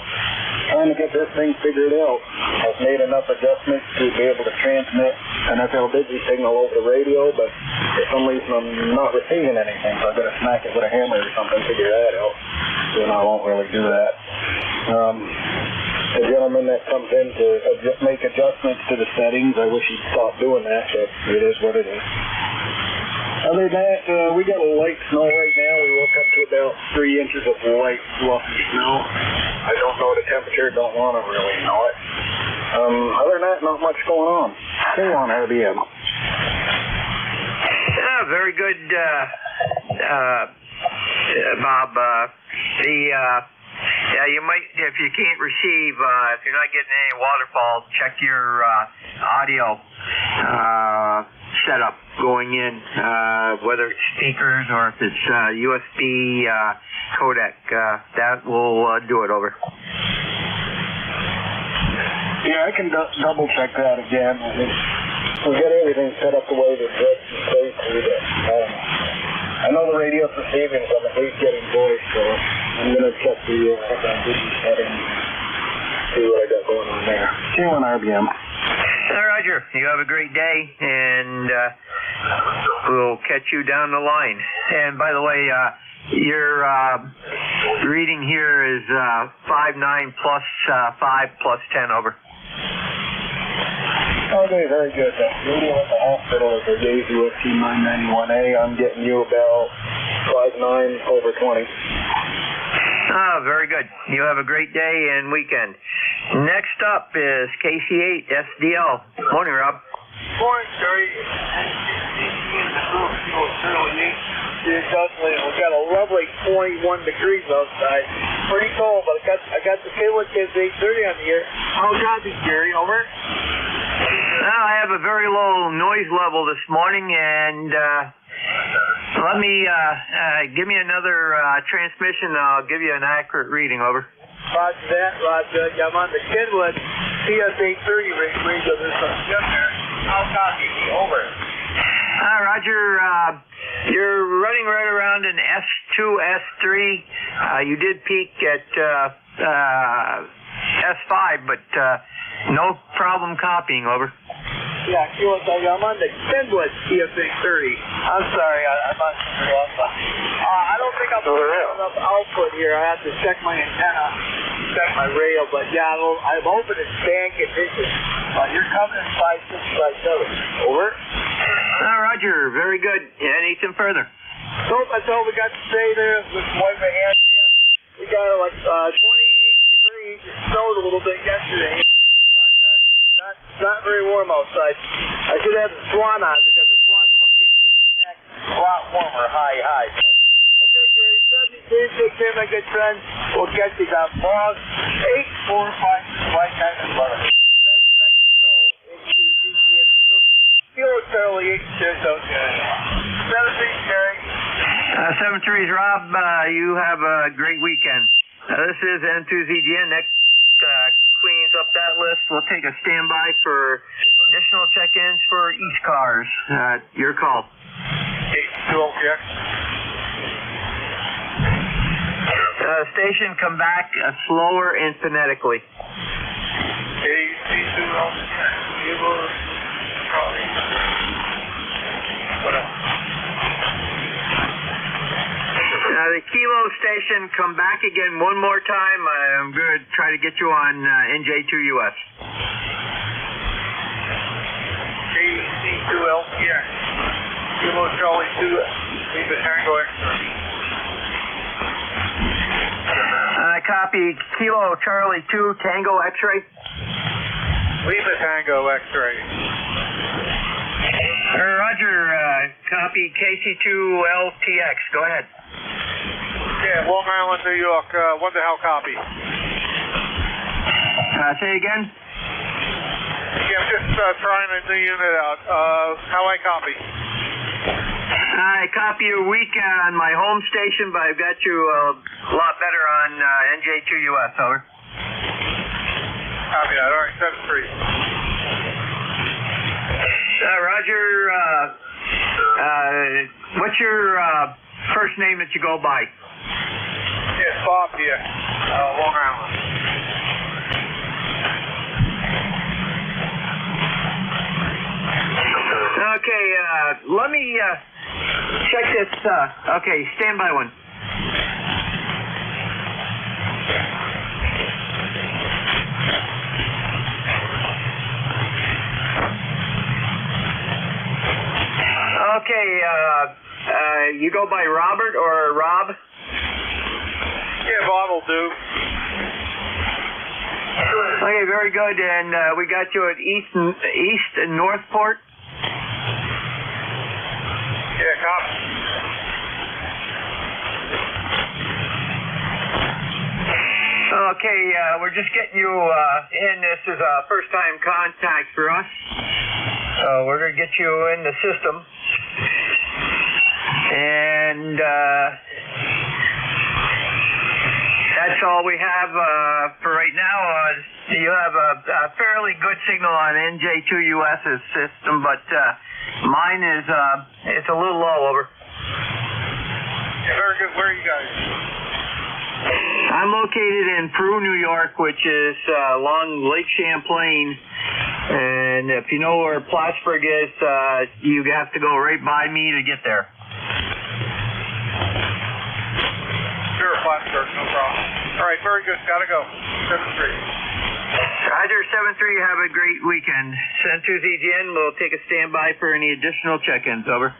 trying to get this thing figured out. I've made enough adjustments to be able to transmit an FL-Digi signal over the radio, but for some reason I'm not receiving anything, so I've got to smack it with a hammer or something to figure that out. And I won't really do that. The gentleman that comes in to make adjustments to the settings, I wish he'd stop doing that, but it is what it is. Other than that, we got a light snow right now. We woke up to about 3 inches of light, fluffy snow. I don't know the temperature, don't want to really know it. Other than that, not much going on. Stay on RBM. Very good, Bob. Yeah, you might, if you can't receive, if you're not getting any waterfall, check your audio setup going in, whether it's speakers or if it's USB codec. That will do it. Over. Yeah, I can double check that again. We get everything set up the way that Dredge and Clay do that. I know the radio's receiving some, at least getting voice, so I'm going to check the settings, see what I got going on there. K1 RBM. Roger. You have a great day, and we'll catch you down the line. And by the way, your reading here is 5.9 plus 5 plus 10. Over. Okay, very good. Radio at the hospital is a Daisy Whiskey 991A. I'm getting you about 5.9 over 20. Ah, very good. You have a great day and weekend. Next up is KC8 SDL. Morning, Rob. Morning, Jerry. We've got a lovely 21 degrees outside. Pretty cold, but I got the K1 Kids 830 on the air. How's that, Jerry? Over? Well, I have a very low noise level this morning, and let me give me another transmission. I'll give you an accurate reading. Over. Roger that, Roger. I'm on the Kenwood CS830 radio. There's some Jim there. I'll copy you. Over. Roger, you're running right around an S2, S3. You did peak at S5, but no problem copying. Over. Yeah, I'm on the Kenwood CS830. I'm sorry, I'm on something else. I don't think I'm getting enough output here. I have to check my antenna, check my rail, but yeah, I'm hoping it's band conditions. You're coming in 5657. Over. Roger, very good. Anything further? Nope, that's all we got to say there. Just wipe my hands. We got like 28 degrees. It snowed a little bit yesterday. Not very warm outside. I should have the Swan on because the Swan's going to keep the deck a lot warmer, high. Okay, Jerry, 70 days, take care, my good friend. We'll catch you down Log 845 White 911. Thank you, so. Kilo Charlie 8 out there. 7-3, Jerry. 7-3's Rob. You have a great weekend. This is N2ZGN. Next cleans up that list. We'll take a standby for additional check-ins for ECARS. Your call. 8-2 check. Station, come back slower and phonetically. The Kilo station, come back again one more time. I'm going to try to get you on NJ2US. KC2L, yeah. Kilo Charlie 2, leave it Tango X-ray. Copy, Kilo Charlie 2, Tango X-ray. Leave it Tango X-ray. Roger, copy KC2LTX. Go ahead. Yeah, Long Island, New York. What the hell copy? Say again? Yeah, I'm just trying a new unit out. How I copy? I copy a week on my home station, but I've got you a lot better on NJ2US. Over. Copy that. All right, 7-3. Roger, what's your first name that you go by? Yes, Bob here, Long Island. Okay, let me check this. Okay, stand by one. Okay, you go by Robert or Rob? Yeah, Bob will do. Okay, very good. And we got you at East and Northport. Yeah, copy. Okay, we're just getting you in. This is a first-time contact for us. So we're going to get you in the system. And that's all we have for right now. You have a fairly good signal on NJ2US's system, but mine is it's a little low. Over. Very good. Where are you guys? I'm located in Peru, New York, which is along Lake Champlain. And if you know where Plattsburgh is, you have to go right by me to get there. Sure, Plattsburgh, no problem. All right, very good. Gotta go. 7-3. Roger, 7-3. Have a great weekend. Centu's EGN will take a standby for any additional check-ins. Over.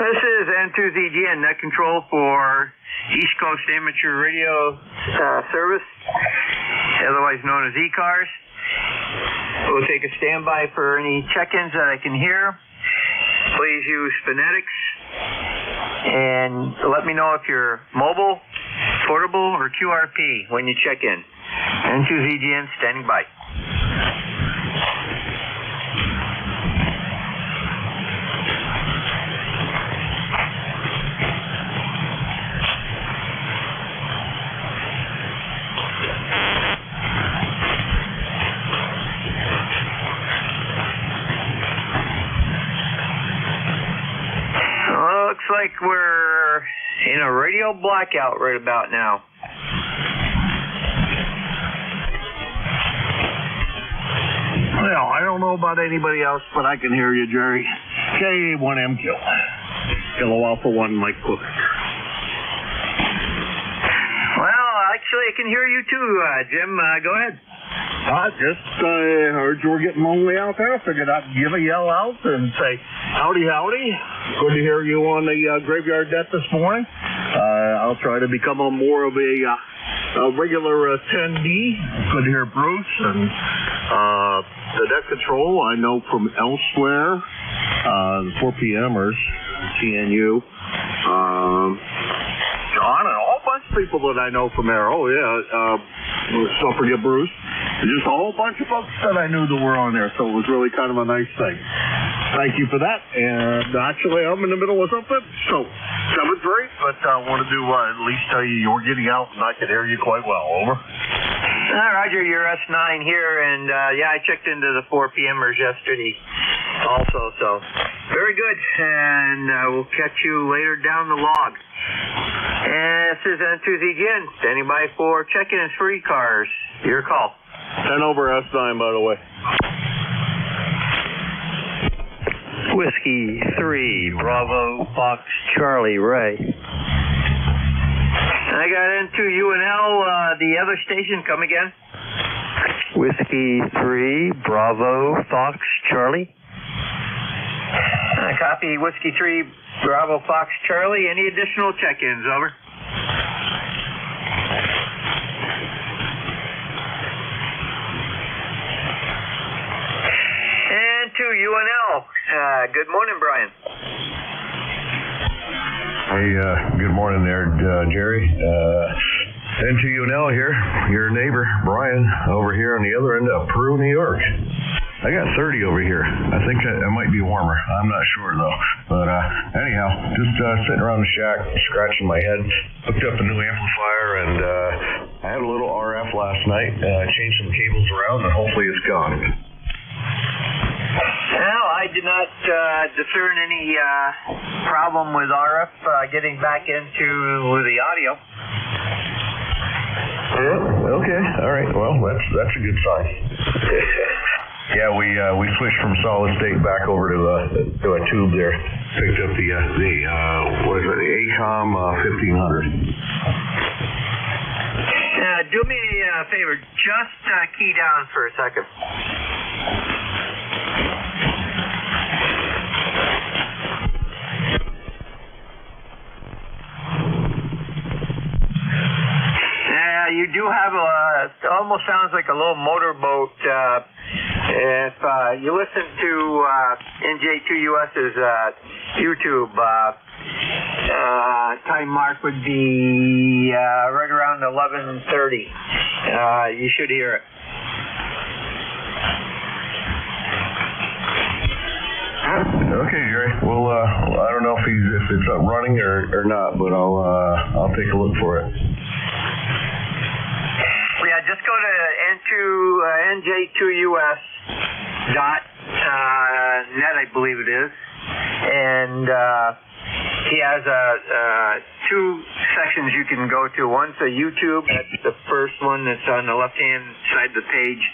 This is N2ZGN, net control for East Coast Amateur Radio Service, otherwise known as ECARS. We'll take a standby for any check-ins that I can hear. Please use phonetics and let me know if you're mobile, portable, or QRP when you check in. N2ZGN standing by. Looks like we're in a radio blackout right about now. Well, I don't know about anybody else, but I can hear you, Jerry. K1MQ. Kilo Alpha 1, Mike Cook. Well, actually, I can hear you too, Jim. Go ahead. I just heard you were getting lonely out there. Figured I'd give a yell out and say, howdy, howdy. Good to hear you on the Graveyard Debt this morning. I'll try to become more of a regular attendee. Good to hear Bruce. And the debt control I know from elsewhere. The 4 p.m.ers, TNU. John and a whole bunch of people that I know from there. Oh, yeah. Don't forget Bruce. Just a whole bunch of folks that I knew that were on there, so it was really kind of a nice thing. Thank you for that. And actually, I'm in the middle of something, so 7-3, but I wanted to at least tell you were getting out, and I could hear you quite well. Over. Roger, you're S9 here, and yeah, I checked into the 4 p.m.ers yesterday also, so very good, and we'll catch you later down the log. And this is N2ZGN, standing by for check-ins for ECARS. Your call. 10 over S9, by the way. Whiskey 3, Bravo, Fox, Charlie, Ray. I got into UNL, the other station. Come again. Whiskey 3, Bravo, Fox, Charlie. Copy, Whiskey 3, Bravo, Fox, Charlie. Any additional check-ins? Over. And to UNL. Good morning, Brian. Hey, good morning there, Jerry. N2UNL here, your neighbor, Brian, over here on the other end of Peru, New York. I got 30 over here. I think it might be warmer. I'm not sure, though. But anyhow, just sitting around the shack, scratching my head. Hooked up a new amplifier, and I had a little RF last night. Changed some cables around, and hopefully it's gone. Well, I did not discern any problem with RF getting back into the audio. Yeah, okay. All right. Well, that's a good sign. Yeah, we switched from solid state back over to a tube there. Picked up the what is it, the ACOM 1500. Do me a favor, just key down for a second. you do have it almost sounds like a little motorboat. If you listen to NJ2US's YouTube, time mark would be right around 11:30. You should hear it. Okay, Jerry. Well, I don't know if it's up running or not, but I'll take a look for it. Yeah, just go to NJ2US.net, I believe it is, and he has two sections you can go to. One's a YouTube. That's the first one that's on the left-hand side of the page.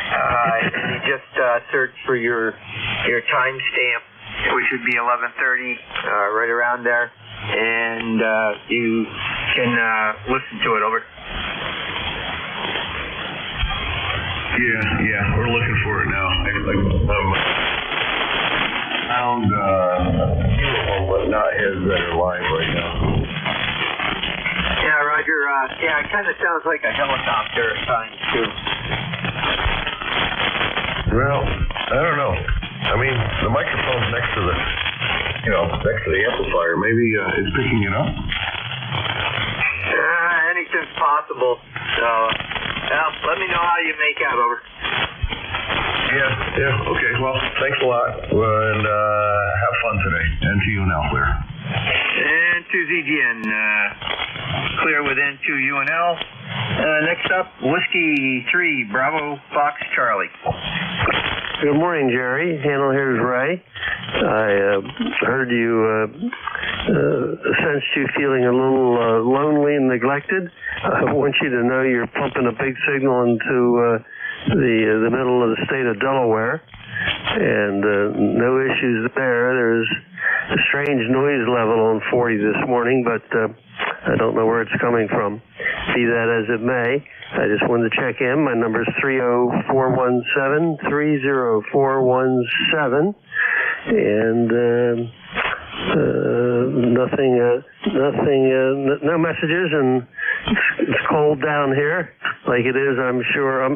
And you just search for your timestamp, which would be 11:30, right around there, and you can listen to it. Over. Yeah, we're looking for it now. Found but not his that are live right now. Yeah, Roger. Yeah, it kind of sounds like a helicopter at times too. Well, I don't know. I mean, the microphone's next to the amplifier. Maybe it's picking it up. Anything's possible. So, let me know how you make out. Over. Yeah. Okay. Well, thanks a lot, and have fun today. And to you now, clear. And to ZGN, clear with N2UNL. Next up, Whiskey 3, Bravo, Fox, Charlie. Good morning, Jerry. Handle here is Ray. I heard you sensed you feeling a little lonely and neglected. I want you to know you're pumping a big signal into the middle of the state of Delaware, and no issues there. There's a strange noise level on 40 this morning, but I don't know where it's coming from. Be that as it may, I just wanted to check in. My number is 30417, and no messages, and it's cold down here, like it is. I'm sure. I'm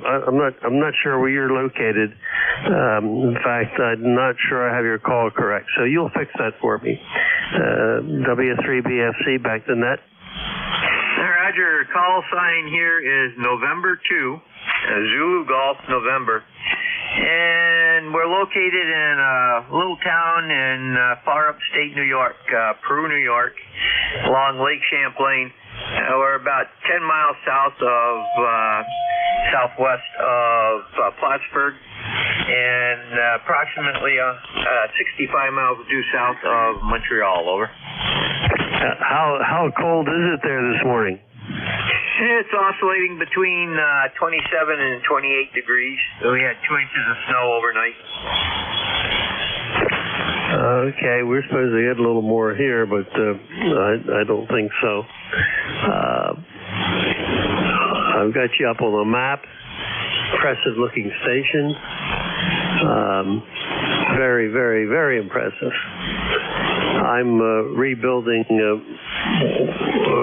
not sure where you're located. In fact, I'm not sure I have your call correct. So you'll fix that for me. W3BFC back to net. Roger. Call sign here is November 2, Zulu Golf November. And we're located in a little town in far upstate New York, Peru, New York, along Lake Champlain. We're about 10 miles southwest of Plattsburgh, and approximately 65 miles due south of Montreal. Over. How cold is it there this morning? It's oscillating between 27 and 28 degrees. So we had 2 inches of snow overnight. Okay, we're supposed to get a little more here, but I don't think so. I've got you up on the map. Impressive looking station. Very, very, very impressive. I'm rebuilding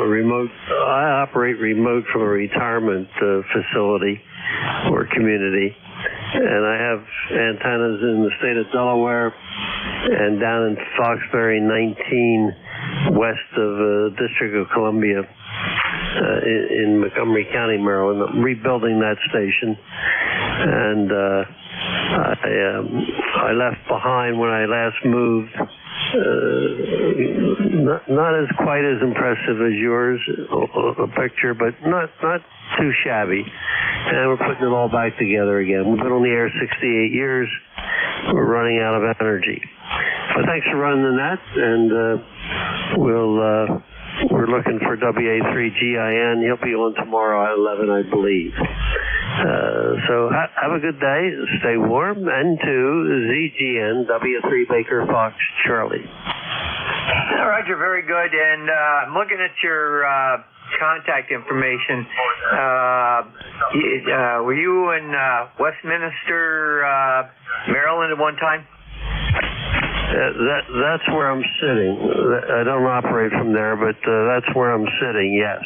remote. I operate remote from a retirement facility or community, and I have antennas in the state of Delaware and down in Foxbury 19 west of District of Columbia in Montgomery County, Maryland. I'm rebuilding that station, and I left behind when I last moved. Not as quite as impressive as yours, a picture, but not too shabby. And we're putting it all back together again. We've been on the air 68 years. We're running out of energy. But thanks for running the net, and we're looking for WA3GIN. He'll be on tomorrow at 11, I believe. So have a good day. Stay warm. And to ZGN, W3 Baker Fox Charlie. Roger, very good. And I'm looking at your contact information. Were you in Westminster, Maryland at one time? That's where I'm sitting. I don't operate from there, but that's where I'm sitting, yes.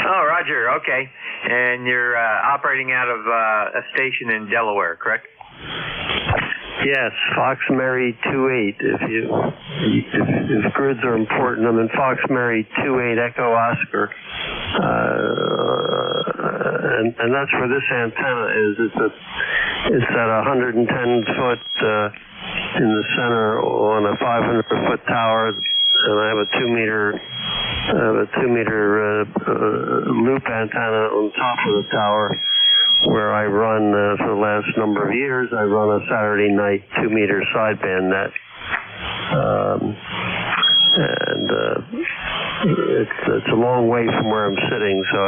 Oh, Roger. Okay. And you're operating out of a station in Delaware, correct? Yes, Fox Mary 28. If grids are important, I'm in Fox Mary 28 Echo Oscar, and that's where this antenna is. It's at 110 foot in the center on a 500 foot tower, and I have a 2 meter loop antenna on top of the tower, where I run for the last number of years. I run a Saturday night 2 meter sideband net, and it's a long way from where I'm sitting, so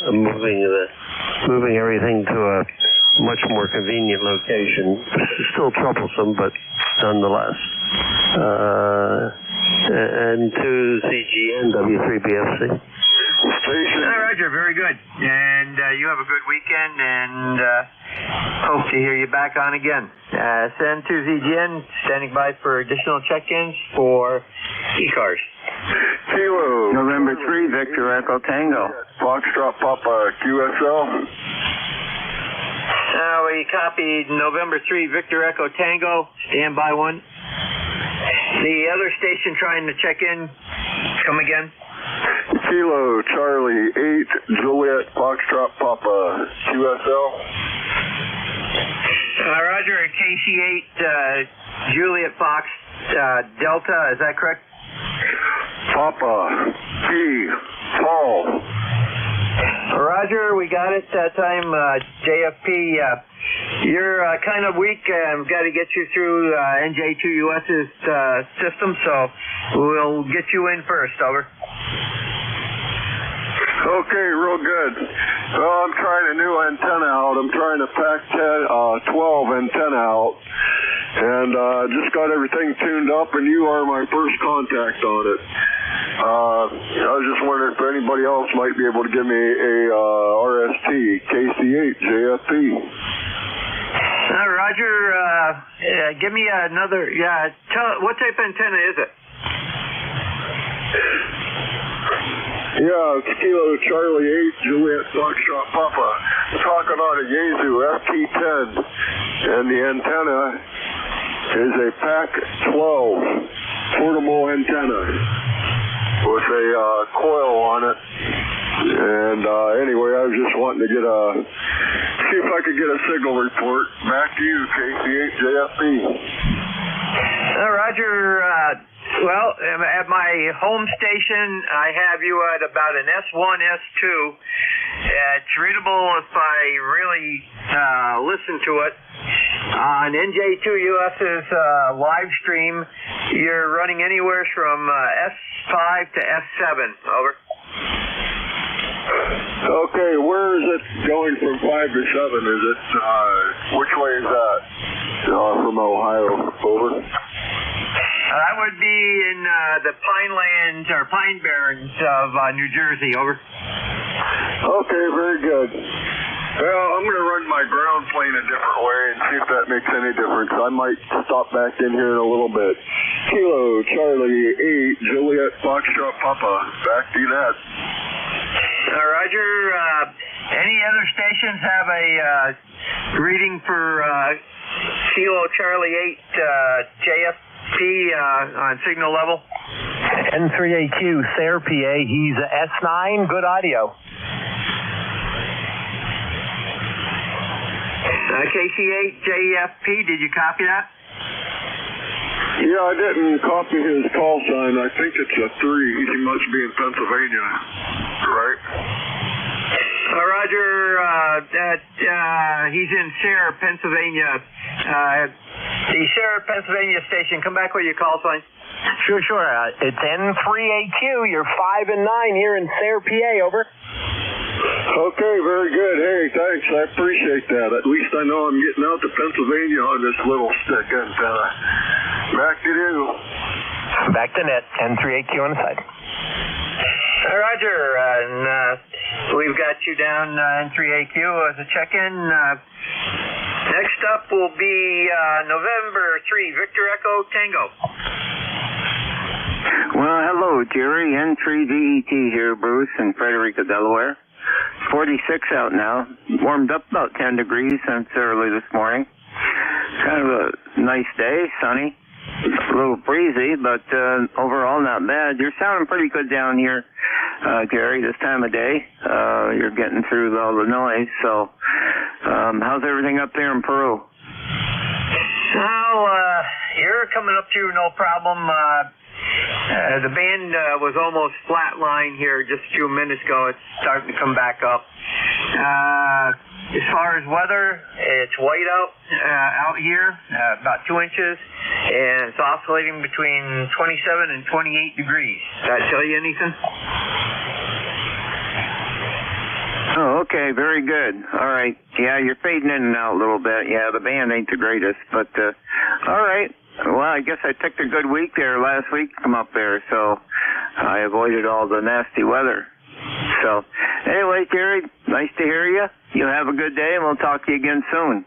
I'm moving everything to a much more convenient location. It's still troublesome, but nonetheless. And to CGN W3BFC. Roger, very good. And you have a good weekend, and hope to hear you back on again. Send to ZGN, standing by for additional check-ins for ECARS. Kilo. November 3, Victor Echo Tango. Foxtrot Papa QSL. We copied November 3, Victor Echo Tango, standby 1. The other station trying to check in, come again. Kilo Charlie 8 Juliet Foxtrot Papa QSL. Roger, KC8 Juliet Fox Delta, is that correct? Papa P Paul. Roger, we got it that time. JFP, you're kind of weak. I've got to get you through NJ2US's system, so we'll get you in first. Over. Okay, real good. Well, I'm trying a new antenna out. I'm trying a PAC 12 antenna out. And just got everything tuned up, and you are my first contact on it. I was just wondering if anybody else might be able to give me a RST KC8 JFP. Roger, give me another. What type of antenna is it? Yeah, it's Kilo Charlie 8 Juliet Foxtrot Papa. Talking on a Yaesu FT10, and the antenna is a PAC 12 portable antenna with a coil on it. And anyway, I was just wanting to see if I could get a signal report. Back to you, KC8 JFP. Roger. Well, at my home station, I have you at about an S1, S2. It's readable if I really listen to it. On NJ2US's live stream, you're running anywhere from S5 to S7. Over. Okay, where is it going from 5 to 7? Is it, which way is that? From Ohio. Over. That would be in the Pinelands or Pine Barrens of New Jersey. Over. Okay, very good. Well, I'm going to run my ground plane a different way and see if that makes any difference. I might stop back in here in a little bit. Kilo Charlie 8 Juliet Foxtrot Papa. Back to you, Nat. Roger. Any other stations have a reading for Kilo Charlie 8 JFP on signal level? N3AQ, Sayre, PA. He's S9. Good audio. KC8 JFP, did you copy that? Yeah, I didn't copy his call sign. I think it's a 3. He must be in Pennsylvania, right? Roger, he's in Sayre, Pennsylvania. The Sayre, Pennsylvania station, come back with your call sign. Sure. It's N3AQ. You're 5 and 9 here in Sayre, PA. Over. Okay, very good. Hey, thanks. I appreciate that. At least I know I'm getting out to Pennsylvania on this little stick antenna. Back to you. Back to net. N3AQ on the side. Roger. And we've got you down N3AQ as a check-in. Next up will be November 3, Victor Echo Tango. Well, hello, Jerry. N3VET here, Bruce, in Frederica, Delaware. 46 out now. Warmed up about 10 degrees since early this morning. Kind of a nice day, sunny. A little breezy, but overall not bad. You're sounding pretty good down here, Jerry, this time of day. You're getting through all the noise. So, how's everything up there in Peru? Well, you're coming up to no problem. The band was almost flatline here just a few minutes ago. It's starting to come back up. As far as weather, it's white out here, about 2 inches, and it's oscillating between 27 and 28 degrees. Does that tell you anything? Oh, okay, very good. All right. Yeah, you're fading in and out a little bit. Yeah, the band ain't the greatest, but all right. Well, I guess I took a good week there last week to come up there, so I avoided all the nasty weather. So, anyway, Jerry, nice to hear you. You have a good day, and we'll talk to you again soon.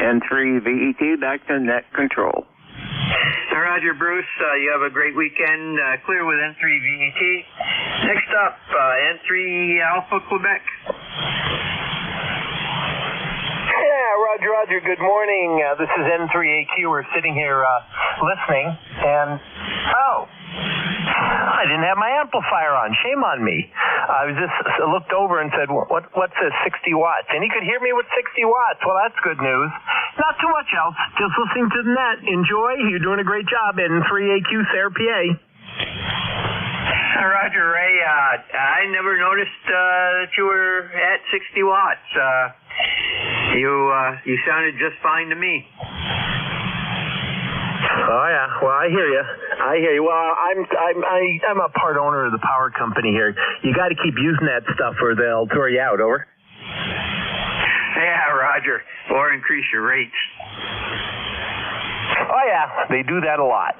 N3VET, back to net control. Roger, Bruce. You have a great weekend. Clear with N3VET. Next up, N3 Alpha, Quebec. Yeah, Roger, good morning. This is N3AQ. We're sitting here listening, and I didn't have my amplifier on. Shame on me. I was just looked over and said, what's this, 60 watts? And he could hear me with 60 watts. Well, that's good news. Not too much else. Just listening to the net. Enjoy. You're doing a great job, N3AQ, Sarah, PA. Roger, Ray. I never noticed that you were at 60 watts. You sounded just fine to me. Oh yeah, well I hear you. Well, I'm a part owner of the power company here. You got to keep using that stuff or they'll throw you out. Over. Yeah, Roger. Or increase your rates. Oh yeah, they do that a lot.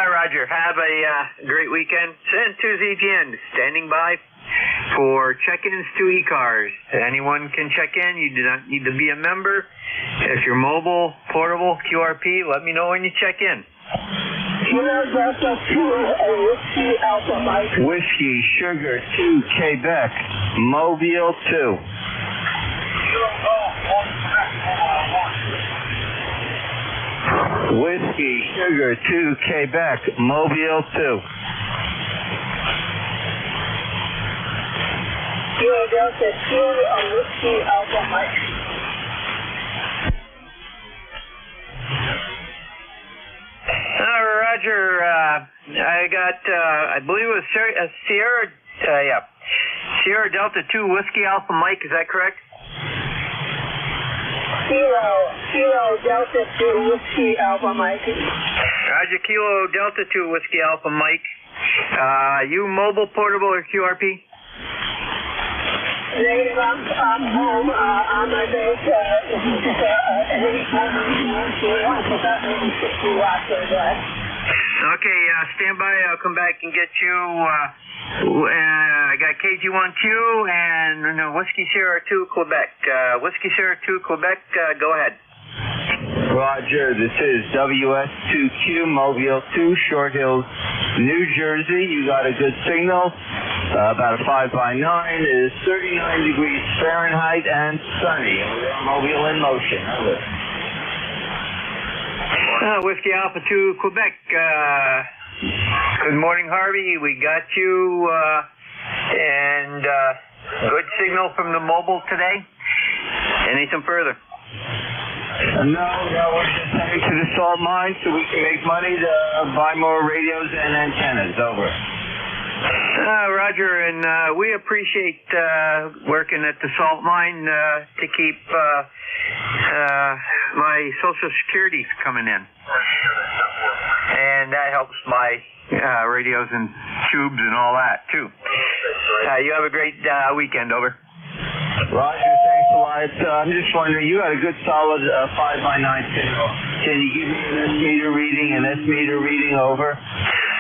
Roger. Have a great weekend. N2ZGN standing by for check-ins to ECARS. Anyone can check in. You do not need to be a member. If you're mobile, portable, QRP, let me know when you check in. Whiskey Sugar 2 Quebec, Mobile 2. Whiskey Sugar 2 Quebec, Mobile 2. Delta 2, Whiskey Alpha Mike. Roger, I got, I believe it was Sierra Delta 2 Whiskey Alpha Mike, is that correct? Kilo Delta 2 Whiskey Alpha Mike. Roger, Kilo Delta 2 Whiskey Alpha Mike. You mobile, portable, or QRP? Negative, I'm home. On my base, Okay, stand by. I'll come back and get you. I got KG1Q and Whiskey Sierra 2 Quebec. Whiskey Sierra 2 Quebec, go ahead. Roger, this is WS2Q Mobile 2, Short Hills, New Jersey. You got a good signal. About a 5x9. It is 39 degrees Fahrenheit and sunny. Mobile in motion. Whiskey Alpha 2 Quebec. Good morning, Harvey. We got you, and good signal from the mobile today. Anything further? No, we're just heading to the salt mine so we can make money to buy more radios and antennas. Over. Roger, and we appreciate working at the salt mine to keep my Social Security coming in. And that helps my radios and tubes and all that, too. You have a great weekend, over. Roger, thanks a lot. I'm just wondering, you had a good solid 5x9 signal. Can you give me an S meter reading and S meter reading, over?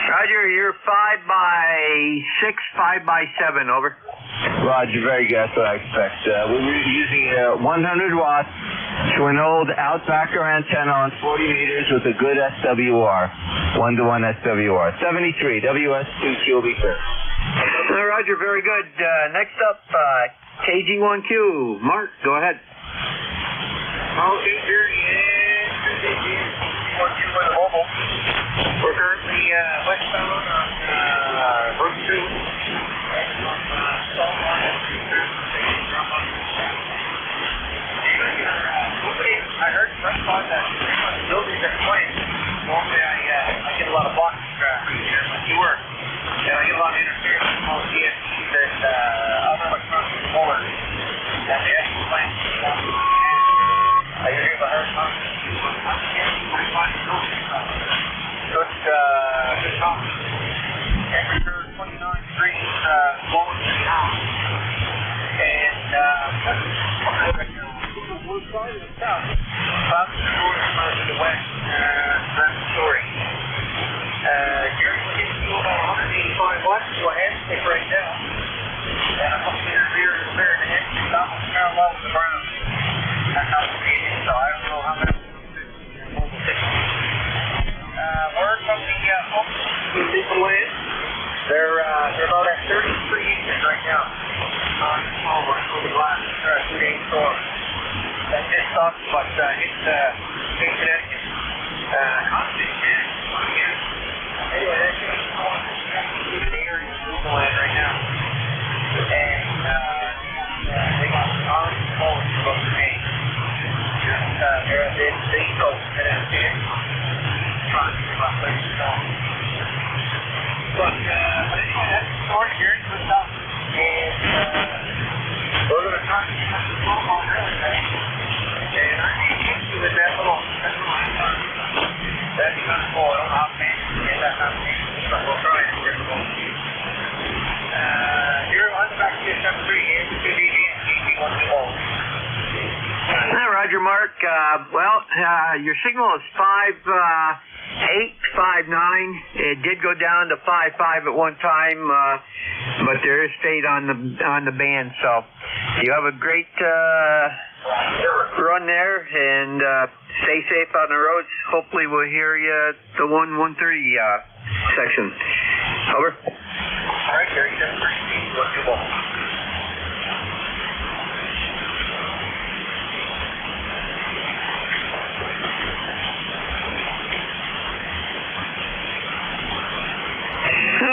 Roger, you're 5x6, 5x7, over. Roger, very good. That's what I expect. We were using 100 watts, to an old Outbacker antenna on 40 meters with a good SWR, 1-to-1 SWR. 73, WS2Q will be clear. Roger, very good. Next up, KG1Q. Mark, go ahead. Okay, Jerry, and KG1Q with a mobile. We're currently westbound on Route 2. I heard from thought that buildings are playing. Normally I get a lot of box traffic here at my work. And I get a lot of interference from all the DSPs and other electronic controllers. And they have to play. I hear about her talking. Good talk. Temperature 29 degrees, blowing to the house. And blue side of the south. South to the north, south to the west. That's the story. Gary, we're getting to about 185 watts to a handstick right now. And I'm hoping your rear is clear in the head. It's almost parallel with the ground. That's how it's reading, so I don't know how that's mobile signal. Word from the folks who did the land. They're about at 33 inches right now. On the glass, 2-day storm. That just stopped, but it's Connecticut. Constant, man. Anyway, that's the area of Newfoundland right now. And they got orange cold above the main. They're at the East Coast, Connecticut. Trying to get about 30 storm. But anyway, that's the story here in the south. And we're going to try to get the phone call early today. And I need to with that little icon. That'd be kind of cool. I don't know how fancy to get that kind of fancy, but we'll try it. Here on the back to 73 and KG1Q. Roger, Mark. Your signal is 5.859. It did go down to 5.5 at one time, but there is stayed on the band. So you have a great run there, and stay safe on the roads. Hopefully we'll hear you at the 113 section. Over. All right, Gary. KG1Q.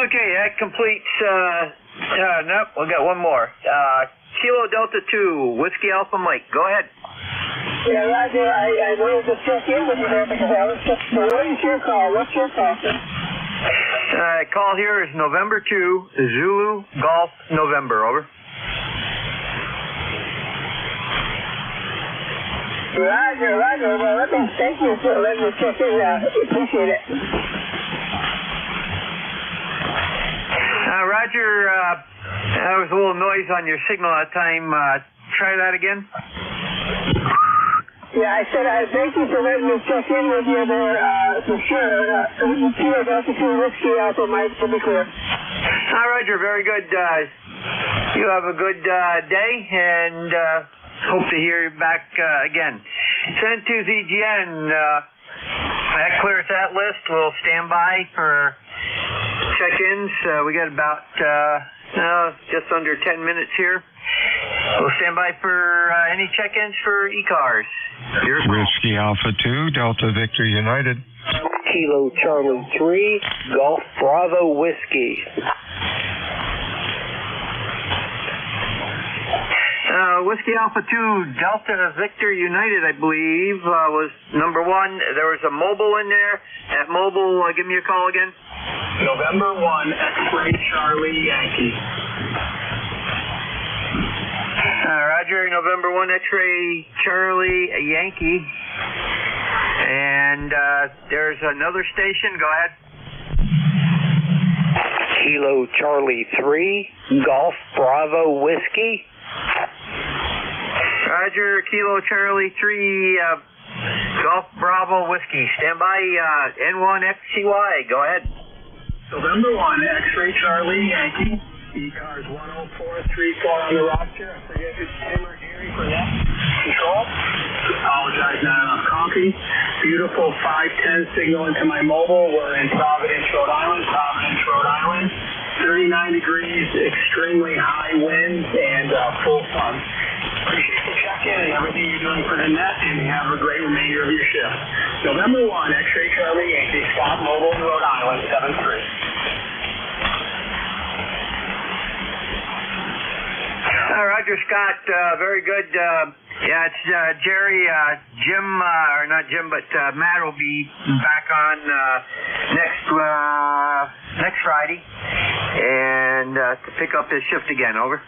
Okay, that completes, nope, we'll get one more. Kilo Delta 2, Whiskey Alpha Mike, go ahead. Yeah, Roger, I wanted to check in with you there because I was just, what is your call? What's your call, sir? Call here is November 2, Zulu, Golf, November, over. Roger, well, let me thank you for letting me check in, appreciate it. Roger, there was a little noise on your signal that time. Try that again. Yeah, I said thank you for letting me check in with you there, for sure. Kilo Delta 2 Whiskey Alpha Mike, to be clear. Roger, very good. You have a good day, and hope to hear you back again. Send to ZGN. That clears that list. We'll stand by for check-ins. We got about just under 10 minutes here. We'll stand by for any check-ins for ECARS. Whiskey Alpha 2, Delta Victor United. Kilo Charlie 3, Golf Bravo Whiskey. Whiskey Alpha 2, Delta Victor United, I believe, was number one. There was a mobile in there. That mobile, give me a call again. November 1, X-Ray Charlie Yankee. Roger, November 1, X-Ray Charlie Yankee. And there's another station. Go ahead. Kilo Charlie 3, Golf Bravo Whiskey. Roger, Kilo Charlie 3, Golf Bravo Whiskey. Stand by, N1XCY. Go ahead. November 1, X-Ray Charlie Yankee. ECARS 10434 on the roster. I forget if it's Tim or Gary for that. control. Apologize, not enough coffee. Beautiful 510 signal into my mobile. We're in Providence, Rhode Island. 39 degrees, extremely high winds, and full sun. Appreciate the check-in and everything you're doing for the net, and have a great remainder of your shift. November 1, X-Ray Charlie Yankee, Scott Mobile, Rhode Island, 73. Roger, Scott. Very good. Yeah, it's Jerry. Jim, or not Jim, but Matt will be back on next Friday, and to pick up his shift again. Over.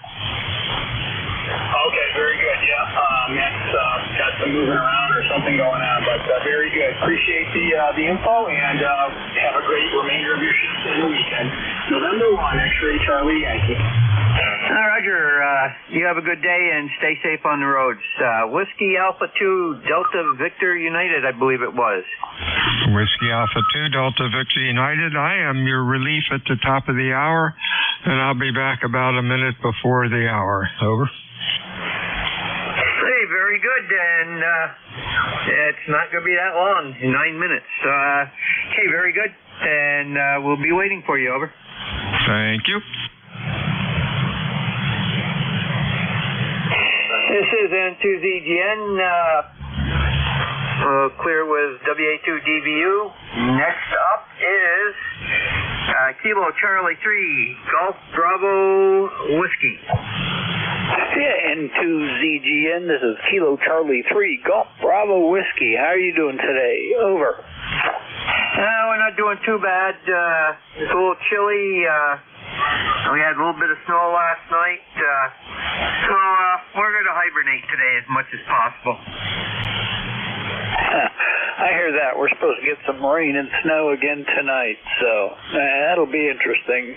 Okay, very good. Yeah, Matt's got some moving around or something going on, but very good. Appreciate the info, and have a great remainder of your shift and the weekend. November 1, X-Ray Charlie Yankee. Roger, you have a good day and stay safe on the roads. Whiskey Alpha 2, Delta Victor United, I believe it was. Whiskey Alpha 2, Delta Victor United. I am your relief at the top of the hour, and I'll be back about a minute before the hour. Over. Hey, very good, and it's not going to be that long, 9 minutes. Okay, very good, and we'll be waiting for you. Over. Thank you. This is N2ZGN, clear with WA2DVU. Next up is Kilo Charlie 3, Golf Bravo Whiskey. Yeah, N2ZGN, this is Kilo Charlie 3, Golf Bravo Whiskey. How are you doing today? Over. We're not doing too bad. It's a little chilly. We had a little bit of snow last night, so we're going to hibernate today as much as possible. I hear that. We're supposed to get some rain and snow again tonight, so that'll be interesting.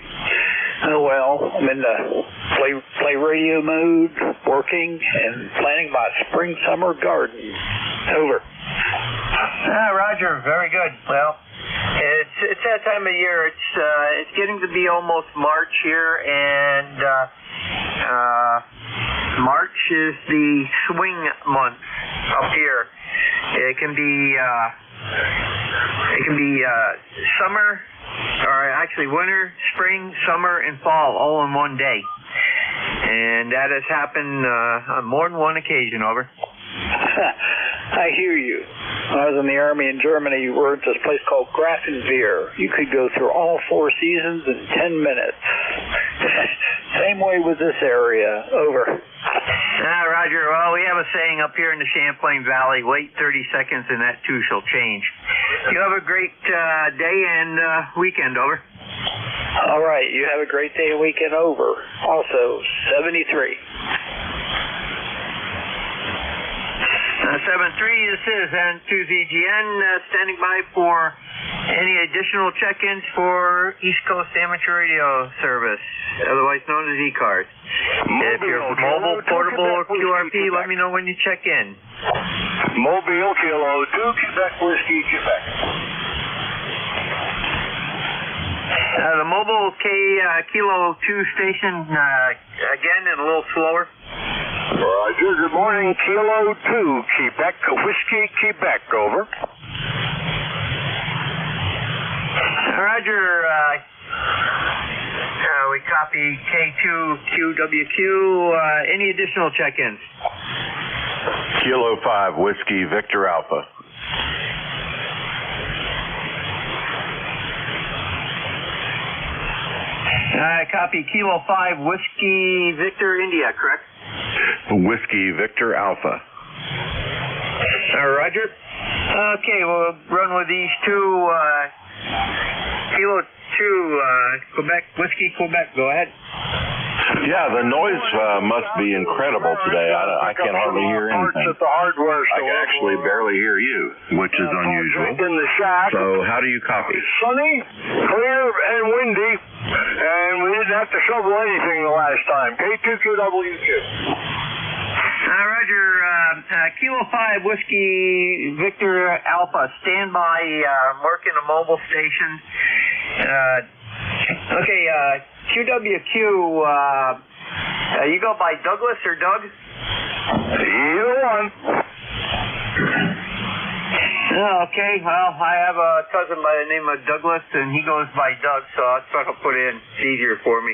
Oh well, I'm in the play radio mode, working and planning my spring-summer garden. Over. Roger, very good. Well, it's that time of year. It's getting to be almost March here, and March is the swing month up here. It can be summer, or actually winter, spring, summer, and fall all in one day, and that has happened on more than one occasion. Over. I hear you. When I was in the Army in Germany, we were at this place called Grafenwehr. You could go through all 4 seasons in 10 minutes. Same way with this area. Over. Roger. Well, we have a saying up here in the Champlain Valley, wait 30 seconds and that too shall change. You have a great day and weekend. Over. All right. You have a great day and weekend. Over. Also, 73. 7-3, this is N2ZGN, standing by for any additional check-ins for East Coast Amateur Radio Service, otherwise known as ECARS. If you're mobile, portable, or QRP, let me know when you check in. Mobile, Kilo 2, Quebec Whiskey, Quebec. The mobile Kilo 2 station, again, and a little slower. Roger, good morning, Kilo 2, Quebec Whiskey, Quebec, over. Roger, we copy K2QWQ. Any additional check-ins? Kilo 5, Whiskey, Victor Alpha. Copy Kilo 5, Whiskey, Victor, India, correct? Whiskey, Victor Alpha. Roger. Okay, we'll run with these two. Kilo 2, Quebec, Whiskey, Quebec. Go ahead. Yeah, the noise must be incredible today. I can hardly hear anything. At the hardware store. I can actually barely hear you, which is unusual. In the shack. So how do you copy? Sunny, clear, and windy, and we didn't have to shovel anything the last time. K2QWQ. Roger. Kilo 5, Whiskey, Victor Alpha. Stand by. Working a mobile station. Okay, QWQ, you go by Douglas or Doug? Either one. Okay, well, I have a cousin by the name of Douglas, and he goes by Doug, so that's what I'll put in. It's easier for me.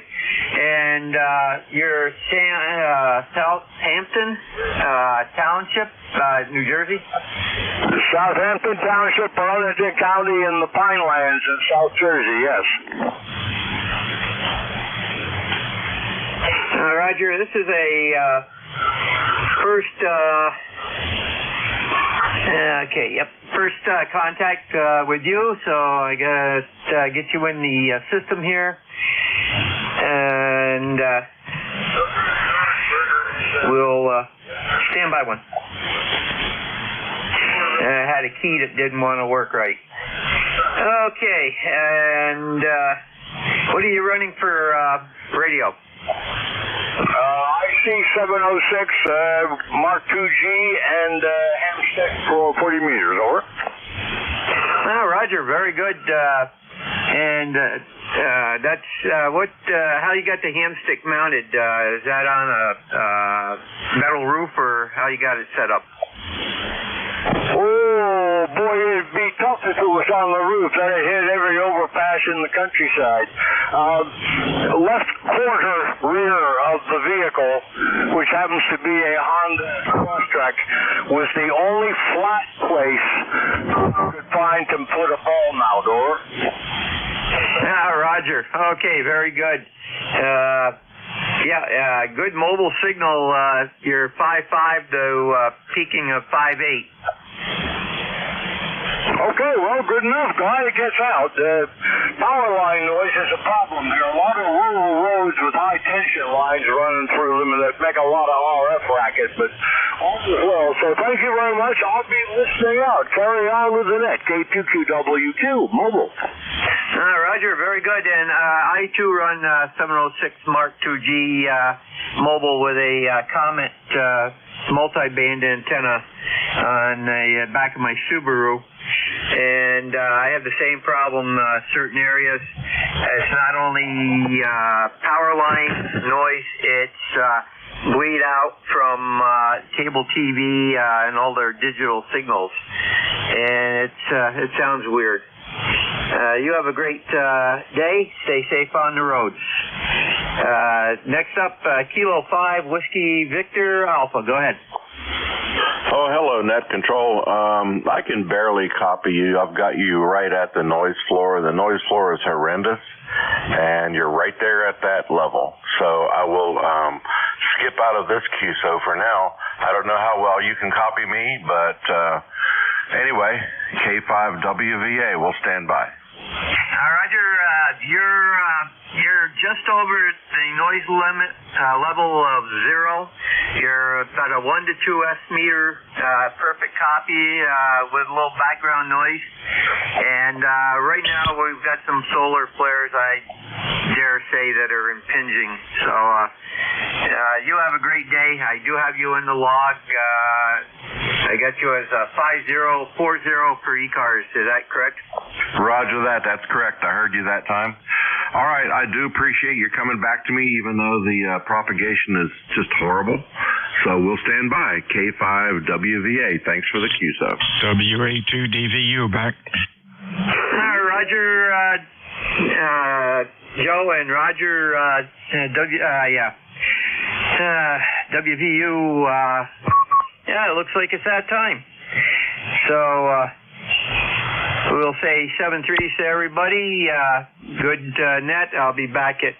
And you're Southampton Township, New Jersey? Southampton Township, Arlington County, in the Pinelands in South Jersey, yes. Roger, this is a first... First contact with you, so I gotta get you in the system here, and we'll stand by one. I had a key that didn't want to work right. Okay, and what are you running for radio? IC 706, Mark 2G, and ham stick for 40 meters, over. Roger, very good. And that's how you got the ham stick mounted? Is that on a metal roof, or how you got it set up? Oh, boy, it'd be tough if it was on the roof. That'd hit every overpass in the countryside. Left quarter rear of the vehicle, which happens to be a Honda Crosstrek, was the only flat place you could find to put a ball mount, over. Roger. Okay, very good. Good mobile signal. You're 5.5 to peaking of 5.8. Okay, well, good enough. Glad it gets out. Power line noise is a problem. There are a lot of rural roads with high tension lines running through them that make a lot of RF racket, but all is well. So thank you very much. I'll be listening out. Carry on with the net. K2QW2, mobile. Roger, very good. And I, too, run 706 Mark 2G mobile with a Comet multi-band antenna on the back of my Subaru. And I have the same problem certain areas. It's not only power line noise, it's bleed out from cable TV and all their digital signals. And it sounds weird. You have a great day. Stay safe on the roads. Next up, Kilo 5, Whiskey Victor Alpha. Go ahead. Oh, hello, Net Control. I can barely copy you. I've got you right at the noise floor. The noise floor is horrendous, and you're right there at that level. So I will skip out of this QSO for now. I don't know how well you can copy me, but anyway, K5WVA will stand by. Roger, you're just over the noise limit level of 0. You're about a 1 to 2 S-meter, perfect copy with a little background noise. And right now we've got some solar flares, I dare say, that are impinging. So you have a great day. I do have you in the log. I got you as 5040 for ECARS. Is that correct? Roger that. That's correct. I heard you that time. All right. I do appreciate you coming back to me, even though the propagation is just horrible. So we'll stand by. K5WVA. Thanks for the QSO. WA2DVU back. Roger, Joe and Roger, WVU, it looks like it's that time. So, we'll say 7-3 to everybody. Good net. I'll be back at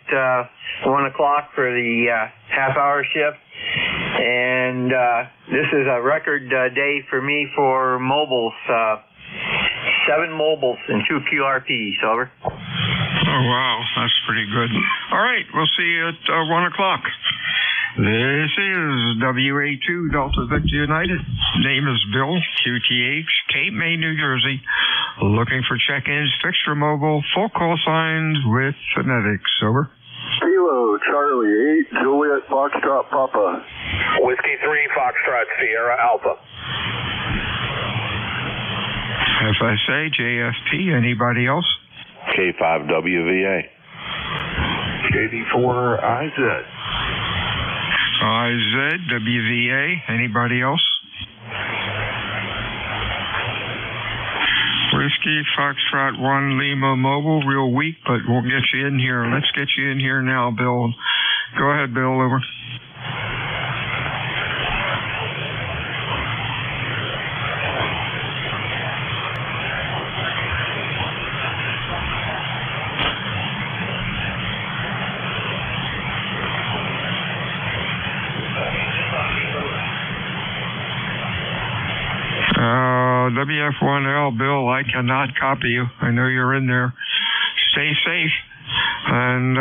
1 o'clock for the half-hour shift. And this is a record day for me for mobiles. 7 mobiles and 2 QRPs. Over. Oh, wow. That's pretty good. All right. We'll see you at 1 o'clock. This is WA2 Delta Victor United. Name is Bill, QTH, Cape May, New Jersey. Looking for check-ins, fixed or mobile, full call signs with phonetics. Over. Kilo Charlie 8, Juliet Foxtrot Papa. Whiskey 3, Foxtrot Sierra Alpha. FSA, JFP, anybody else? K5WVA. KD4IZ. IZ, WVA. Anybody else? Whiskey, Foxtrot 1, Lima Mobile. Real weak, but we'll get you in here. Let's get you in here now, Bill. Go ahead, Bill. Over. WF1L, Bill, I cannot copy you. I know you're in there. Stay safe, and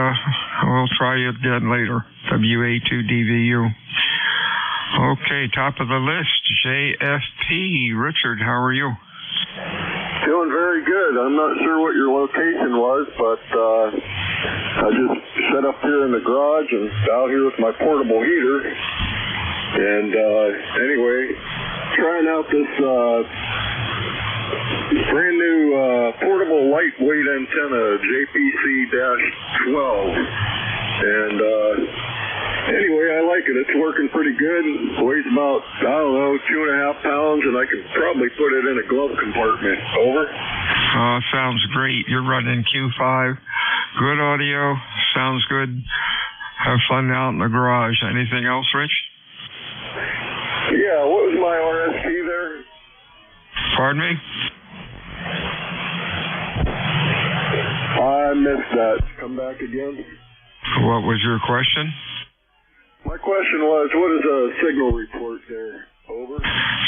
we'll try you again later. WA2DVU. Okay, top of the list, JFP. Richard, how are you? Feeling very good. I'm not sure what your location was, but I just set up here in the garage and out here with my portable heater. And anyway, trying out this brand new portable lightweight antenna, JPC-12. And anyway, I like it. It's working pretty good. It weighs about, 2.5 pounds, and I could probably put it in a glove compartment. Over. Sounds great. You're running Q5. Good audio. Sounds good. Have fun out in the garage. Anything else, Rich? Yeah, what was my RSP there? Pardon me? I missed that. Come back again. What was your question? My question was, what is a signal report there? Over.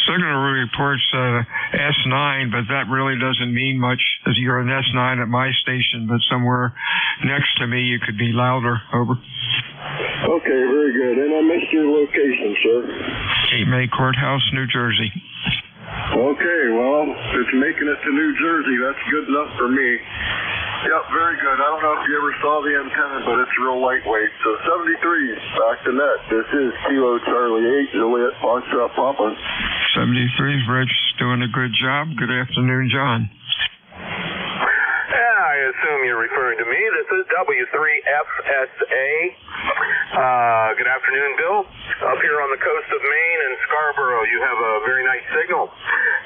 Signal report's S9, but that really doesn't mean much, as you're an S9 at my station, but somewhere next to me you could be louder. Over. Okay, very good. And I missed your location, sir. Cape May Courthouse, New Jersey. Okay, well, it's making it to New Jersey. That's good enough for me. Yep, very good. I don't know if you ever saw the antenna, but it's real lightweight. So 73, back to net. This is Kilo Charlie 8, Juliet Foxtrot Papa. 73, Rich, doing a good job. Good afternoon, John. I assume you're referring to me. This is W3FSA. Good afternoon, Bill. Up here on the coast of Maine in Scarborough, you have a very nice signal.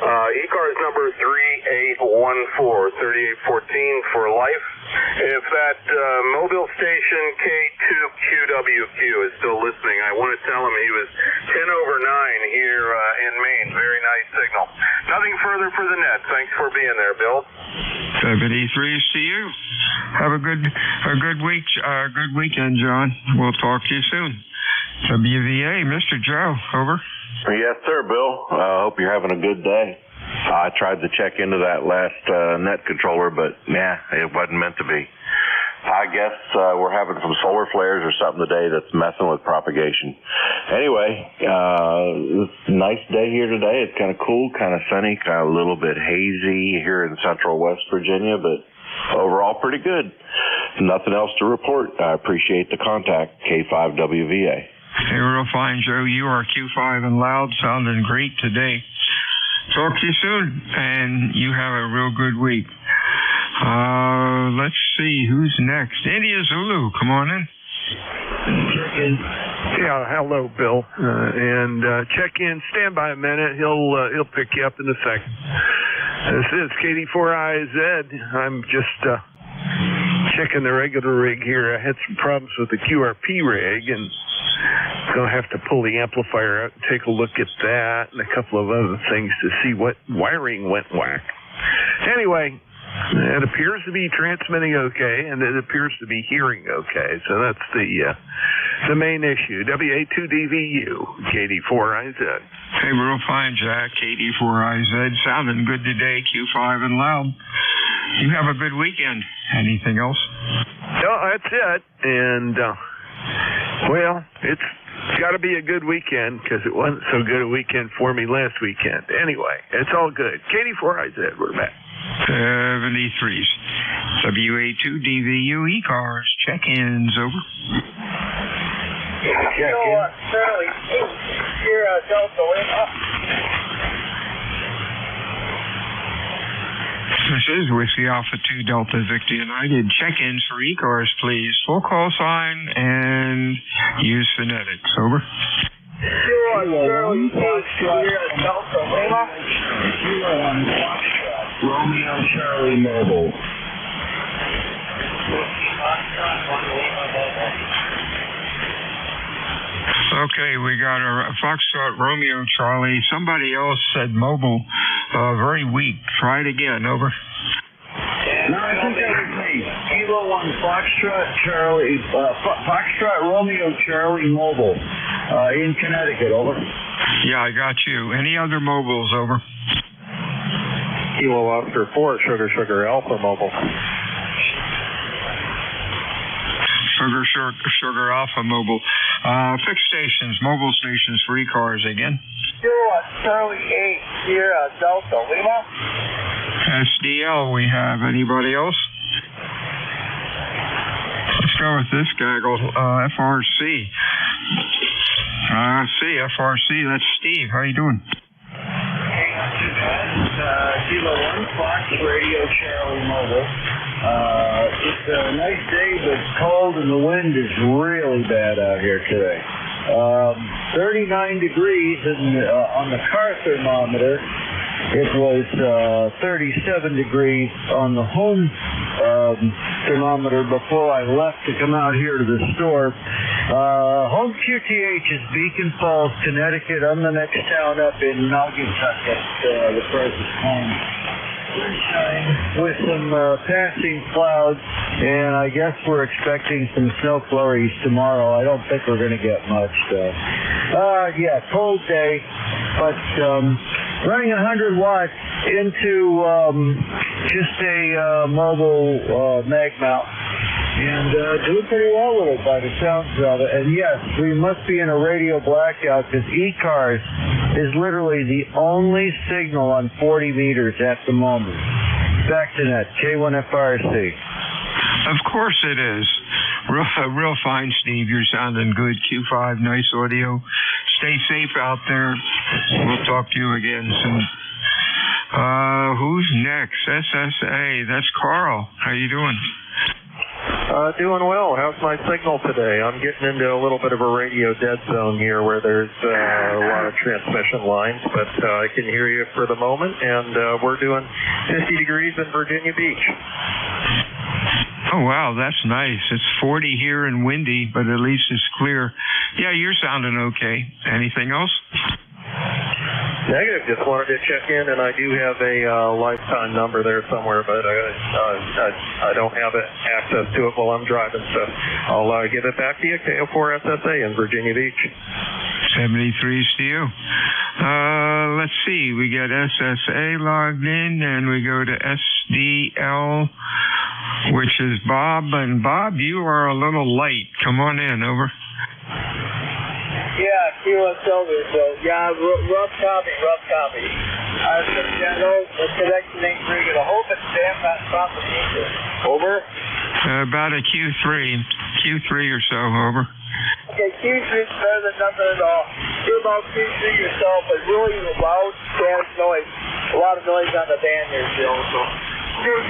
ECARS number 3814, 3814 for life. If that mobile station K2QWQ is still listening, I want to tell him he was 10 over 9 here in Maine. Very nice signal. Nothing further for the net. Thanks for being there, Bill. 73s to you. Have a good week, good weekend, John. We'll talk to you soon. WVA, Mr. Joe, over. Yes, sir, Bill. Hope you're having a good day. I tried to check into that last net controller, but it wasn't meant to be. I guess we're having some solar flares or something today that's messing with propagation. Anyway, it's a nice day here today. It's kind of cool, kind of sunny, kind of a little bit hazy here in central West Virginia, but overall pretty good. Nothing else to report. I appreciate the contact, K5WVA. Hey, real fine, Joe. You are Q5 and loud, sounding great today. Talk to you soon, and you have a real good week. Let's see who's next. India Zulu, come on in. Yeah, hello, Bill. And check in. Stand by a minute. He'll pick you up in a second. This is KD4IZ. I'm just checking the regular rig here. I had some problems with the QRP rig, and going to have to pull the amplifier out and take a look at that and a couple of other things to see what wiring went whack. Anyway, it appears to be transmitting okay, and it appears to be hearing okay. So that's the main issue. WA2DVU, KD4IZ. Hey, real fine, Jack. KD4IZ. Sounding good today, Q5 and loud. You have a good weekend. Anything else? No, that's it. And, well, it's got to be a good weekend because it wasn't so good a weekend for me last weekend. Anyway, it's all good. KD4IZ, we're back. 73s. WA2DVU ECARS. Check-ins, over. Charlie, your Delta This is Whiskey Alpha 2 Delta Victor United. Check-ins for ECARS, please. Full call sign and use phonetics. Over. Charlie, Delta Lima. Romeo Charlie Mobile. Okay, we got a Foxtrot Romeo Charlie. Somebody else said mobile. Very weak. Try it again. Over. No, I think that was me. Kilo 1 Foxtrot Charlie, Foxtrot Romeo Charlie Mobile in Connecticut. Over. Yeah, I got you. Any other mobiles? Over. Kilo Oscar 4 Sugar Alpha Mobile. Sugar Alpha Mobile. Fixed stations, mobile stations for ECARS again. Charlie 8 Sierra Delta Lima. SDL we have. Anybody else? Let's go with this gaggle. FRC. FRC. That's Steve. How you doing? Kilo 1 Fox Radio Charlie Mobile. It's a nice day, but it's cold and the wind is really bad out here today. 39 degrees on the car thermometer. It was 37 degrees on the home thermometer before I left to come out here to the store. Home QTH is Beacon Falls, Connecticut. I'm the next town up in Naugatuck, the closest home. Sunshine with some passing clouds, and I guess we're expecting some snow flurries tomorrow. I don't think we're going to get much, though. Yeah, cold day, but running 100 watts into just a mobile mag mount, and doing pretty well with it by the sounds of it. And yes, we must be in a radio blackout because ECARS is literally the only signal on 40 meters at the moment. Back to net, K1FRC. Of course it is. Real fine, Steve. You're sounding good. Q5, nice audio. Stay safe out there. We'll talk to you again soon. Who's next? SSA. That's Carl. How you doing? Doing well. How's my signal today? I'm getting into a little bit of a radio dead zone here where there's a lot of transmission lines, but I can hear you for the moment, and we're doing 50 degrees in Virginia Beach. Oh, wow, that's nice. It's 40 here and windy, but at least it's clear. Yeah, you're sounding okay. Anything else? Negative. Just wanted to check in, and I do have a lifetime number there somewhere, but I don't have access to it while I'm driving, so I'll give it back to you. KO4 SSA in Virginia Beach. 73's to you. Let's see. We get SSA logged in, and we go to SDL, which is Bob. And Bob, you are a little light. Come on in. Over. Yeah, Kilo Silver, so yeah, rough copy. I know the connection ain't pretty good. I hope it's damn not propagation. Over? About a Q3 or so, over. Okay, Q3 is better than nothing at all. Do about Q3 yourself, but really loud, static noise. A lot of noise on the band here still, so. Here's,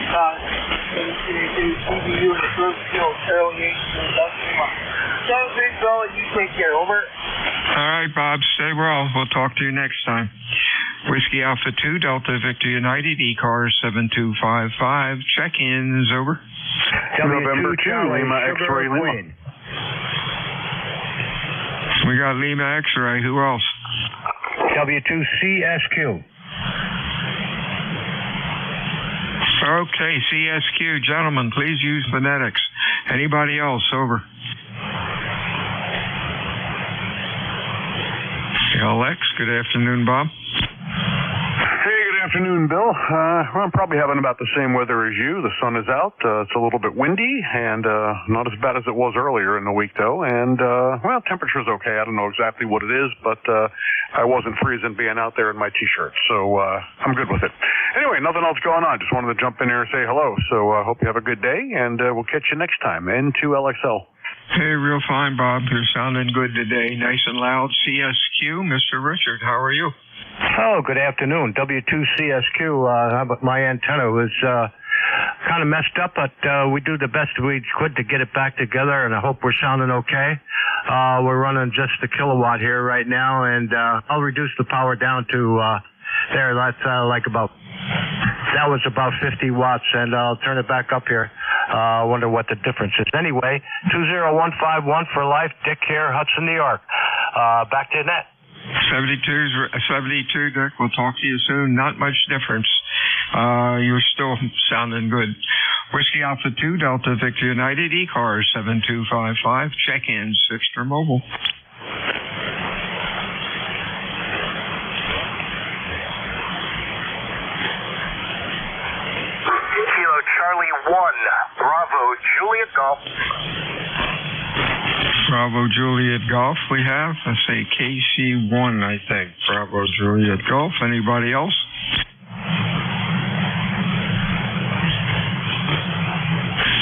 CBU in the first field, Charlie 8, Sounds big, Bill, you take care, over. All right, Bob, stay well. We'll talk to you next time. Whiskey Alpha 2, Delta Victor United, ECARS 7255. Check-ins, over. November 2, Lima X-Ray Lima. We got Lima X-Ray. Who else? W2CSQ. Okay, CSQ. Gentlemen, please use phonetics. Anybody else? Over. LX, good afternoon, Bob. Hey, good afternoon, Bill. I'm probably having about the same weather as you. The sun is out. It's a little bit windy and not as bad as it was earlier in the week, though. And, well, temperature's okay. I don't know exactly what it is, but I wasn't freezing being out there in my T-shirt, so I'm good with it. Anyway, nothing else going on. Just wanted to jump in here and say hello. So I hope you have a good day, and we'll catch you next time. N2LXL. Hey, real fine, Bob. You're sounding good today. Nice and loud. CSQ, Mr. Richard, how are you? Oh, good afternoon. W2CSQ. My antenna was kind of messed up, but we do the best we could to get it back together, and I hope we're sounding okay. We're running just a kilowatt here right now, and I'll reduce the power down to there. That's that was about 50 watts, and I'll turn it back up here. I wonder what the difference is. Anyway, 20151 for life. Dick here, Hudson, New York. Back to net. 72, Dick. We'll talk to you soon. Not much difference. You're still sounding good. Whiskey Alpha 2, Delta Victor United, ECARS 7255. Check-in, Sixter Mobile. Kilo Charlie 1, Bravo Juliet Golf. Bravo Juliet Golf we have. I say KC1, I think. Bravo Juliet Golf. Anybody else?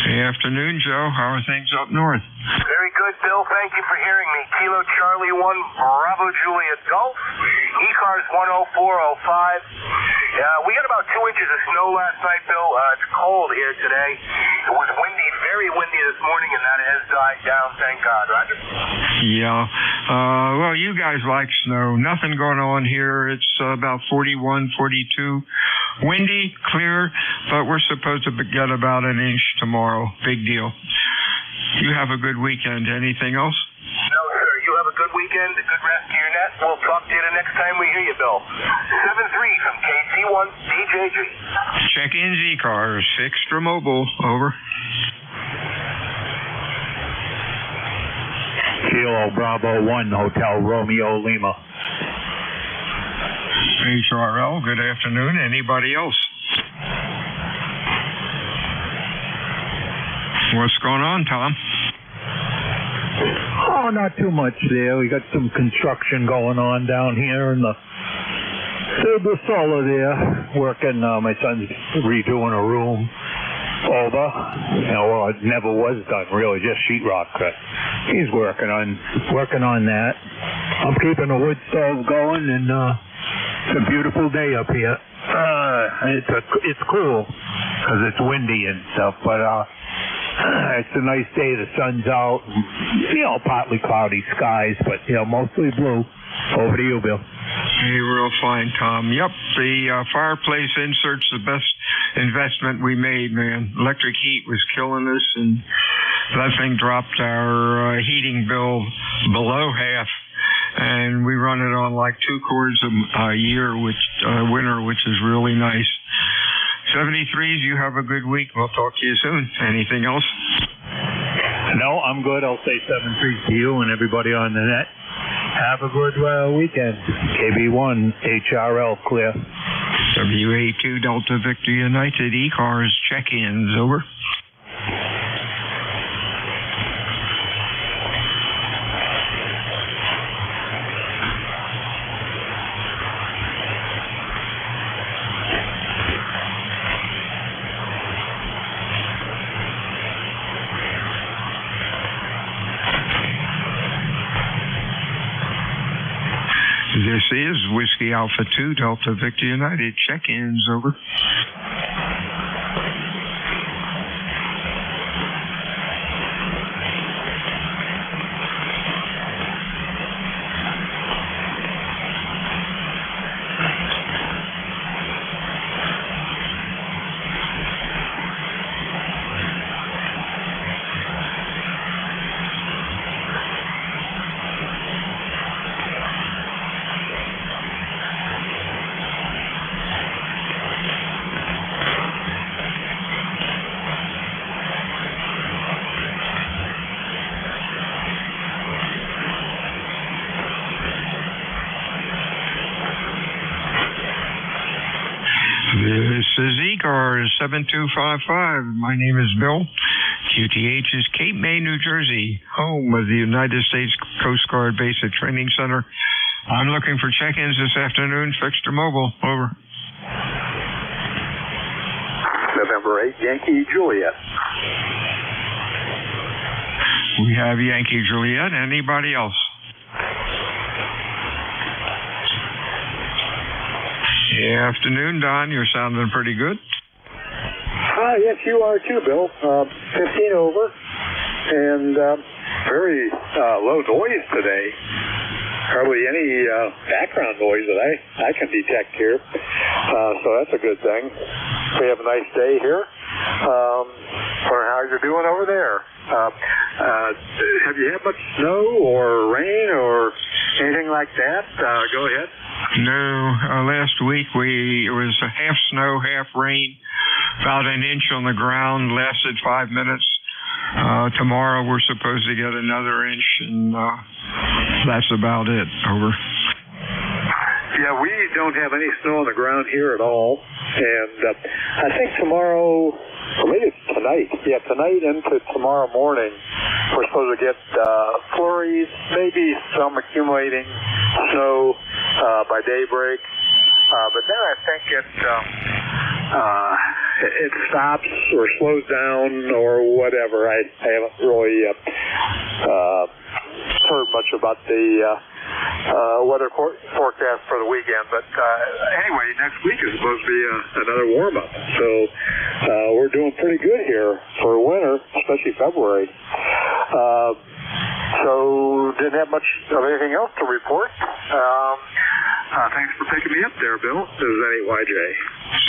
Good afternoon, Joe. How are things up north? Very good, Bill. Thank you for hearing me. Kilo Charlie 1, Bravo Juliet Golf. ECARS 10405. We got about 2 inches of snow last night, Bill. It's cold here today. It was windy, very windy this morning, and that has died down, thank God. Roger? Yeah. Well, you guys like snow. Nothing going on here. It's about 41, 42. Windy, clear, but we're supposed to get about an inch tomorrow. Big deal. You have a good weekend. Anything else? No, sir. You have a good weekend, a good rest of your net. We'll talk to you the next time we hear you, Bill. 7-3 from KC1 DJG. Check-in ECARS, Sixter Mobile. Over. Kilo Bravo 1, Hotel Romeo Lima. HRL, good afternoon. Anybody else? What's going on, Tom? Oh, not too much there. We got some construction going on down here in the solar there. Working, my son's redoing a room over. Well, it never was done really, just sheetrock. But he's working on that. I'm keeping the wood stove going, and it's a beautiful day up here. It's cool because it's windy and stuff, but it's a nice day. The sun's out. Partly cloudy skies, but mostly blue. Over to you, Bill. Hey, real fine, Tom. Yep, the fireplace insert's the best investment we made, man. Electric heat was killing us, and that thing dropped our heating bill below half. And we run it on like 2 quarts a year, winter, which is really nice. 73s, you have a good week. We'll talk to you soon. Anything else? No, I'm good. I'll say 7-3 to you and everybody on the net. Have a good weekend. KB1, HRL, clear. WA2, Delta Victor United, ECARS, check-ins, over. This is Whiskey Alpha 2, Delta Victor United. Check-ins, over. This is ECARS 7255. My name is Bill. QTH is Cape May, New Jersey, home of the United States Coast Guard Basic Training Center. I'm looking for check-ins this afternoon. Sixter Mobile, over. November 8, Yankee Juliet. We have Yankee Juliet. Anybody else? Afternoon, Don. You're sounding pretty good. Yes, you are too, Bill. 15 over, and very low noise today. Hardly any background noise that I can detect here, so that's a good thing. We have a nice day here. Wonder how you're doing over there. Have you had much snow or rain or anything like that? Go ahead. No, last week it was half snow, half rain, about an inch on the ground, lasted 5 minutes. Tomorrow we're supposed to get another inch, and that's about it. Over. Yeah, we don't have any snow on the ground here at all, and I think tomorrow, or maybe it's tonight. Yeah, tonight into tomorrow morning, we're supposed to get flurries, maybe some accumulating snow by daybreak, but then I think it stops or slows down or whatever. I haven't really heard much about the weather forecast for the weekend, but anyway, next week is supposed to be another warm-up, so we're doing pretty good here for winter, especially February. So didn't have much of anything else to report. Thanks for picking me up there, Bill. This is 8YJ.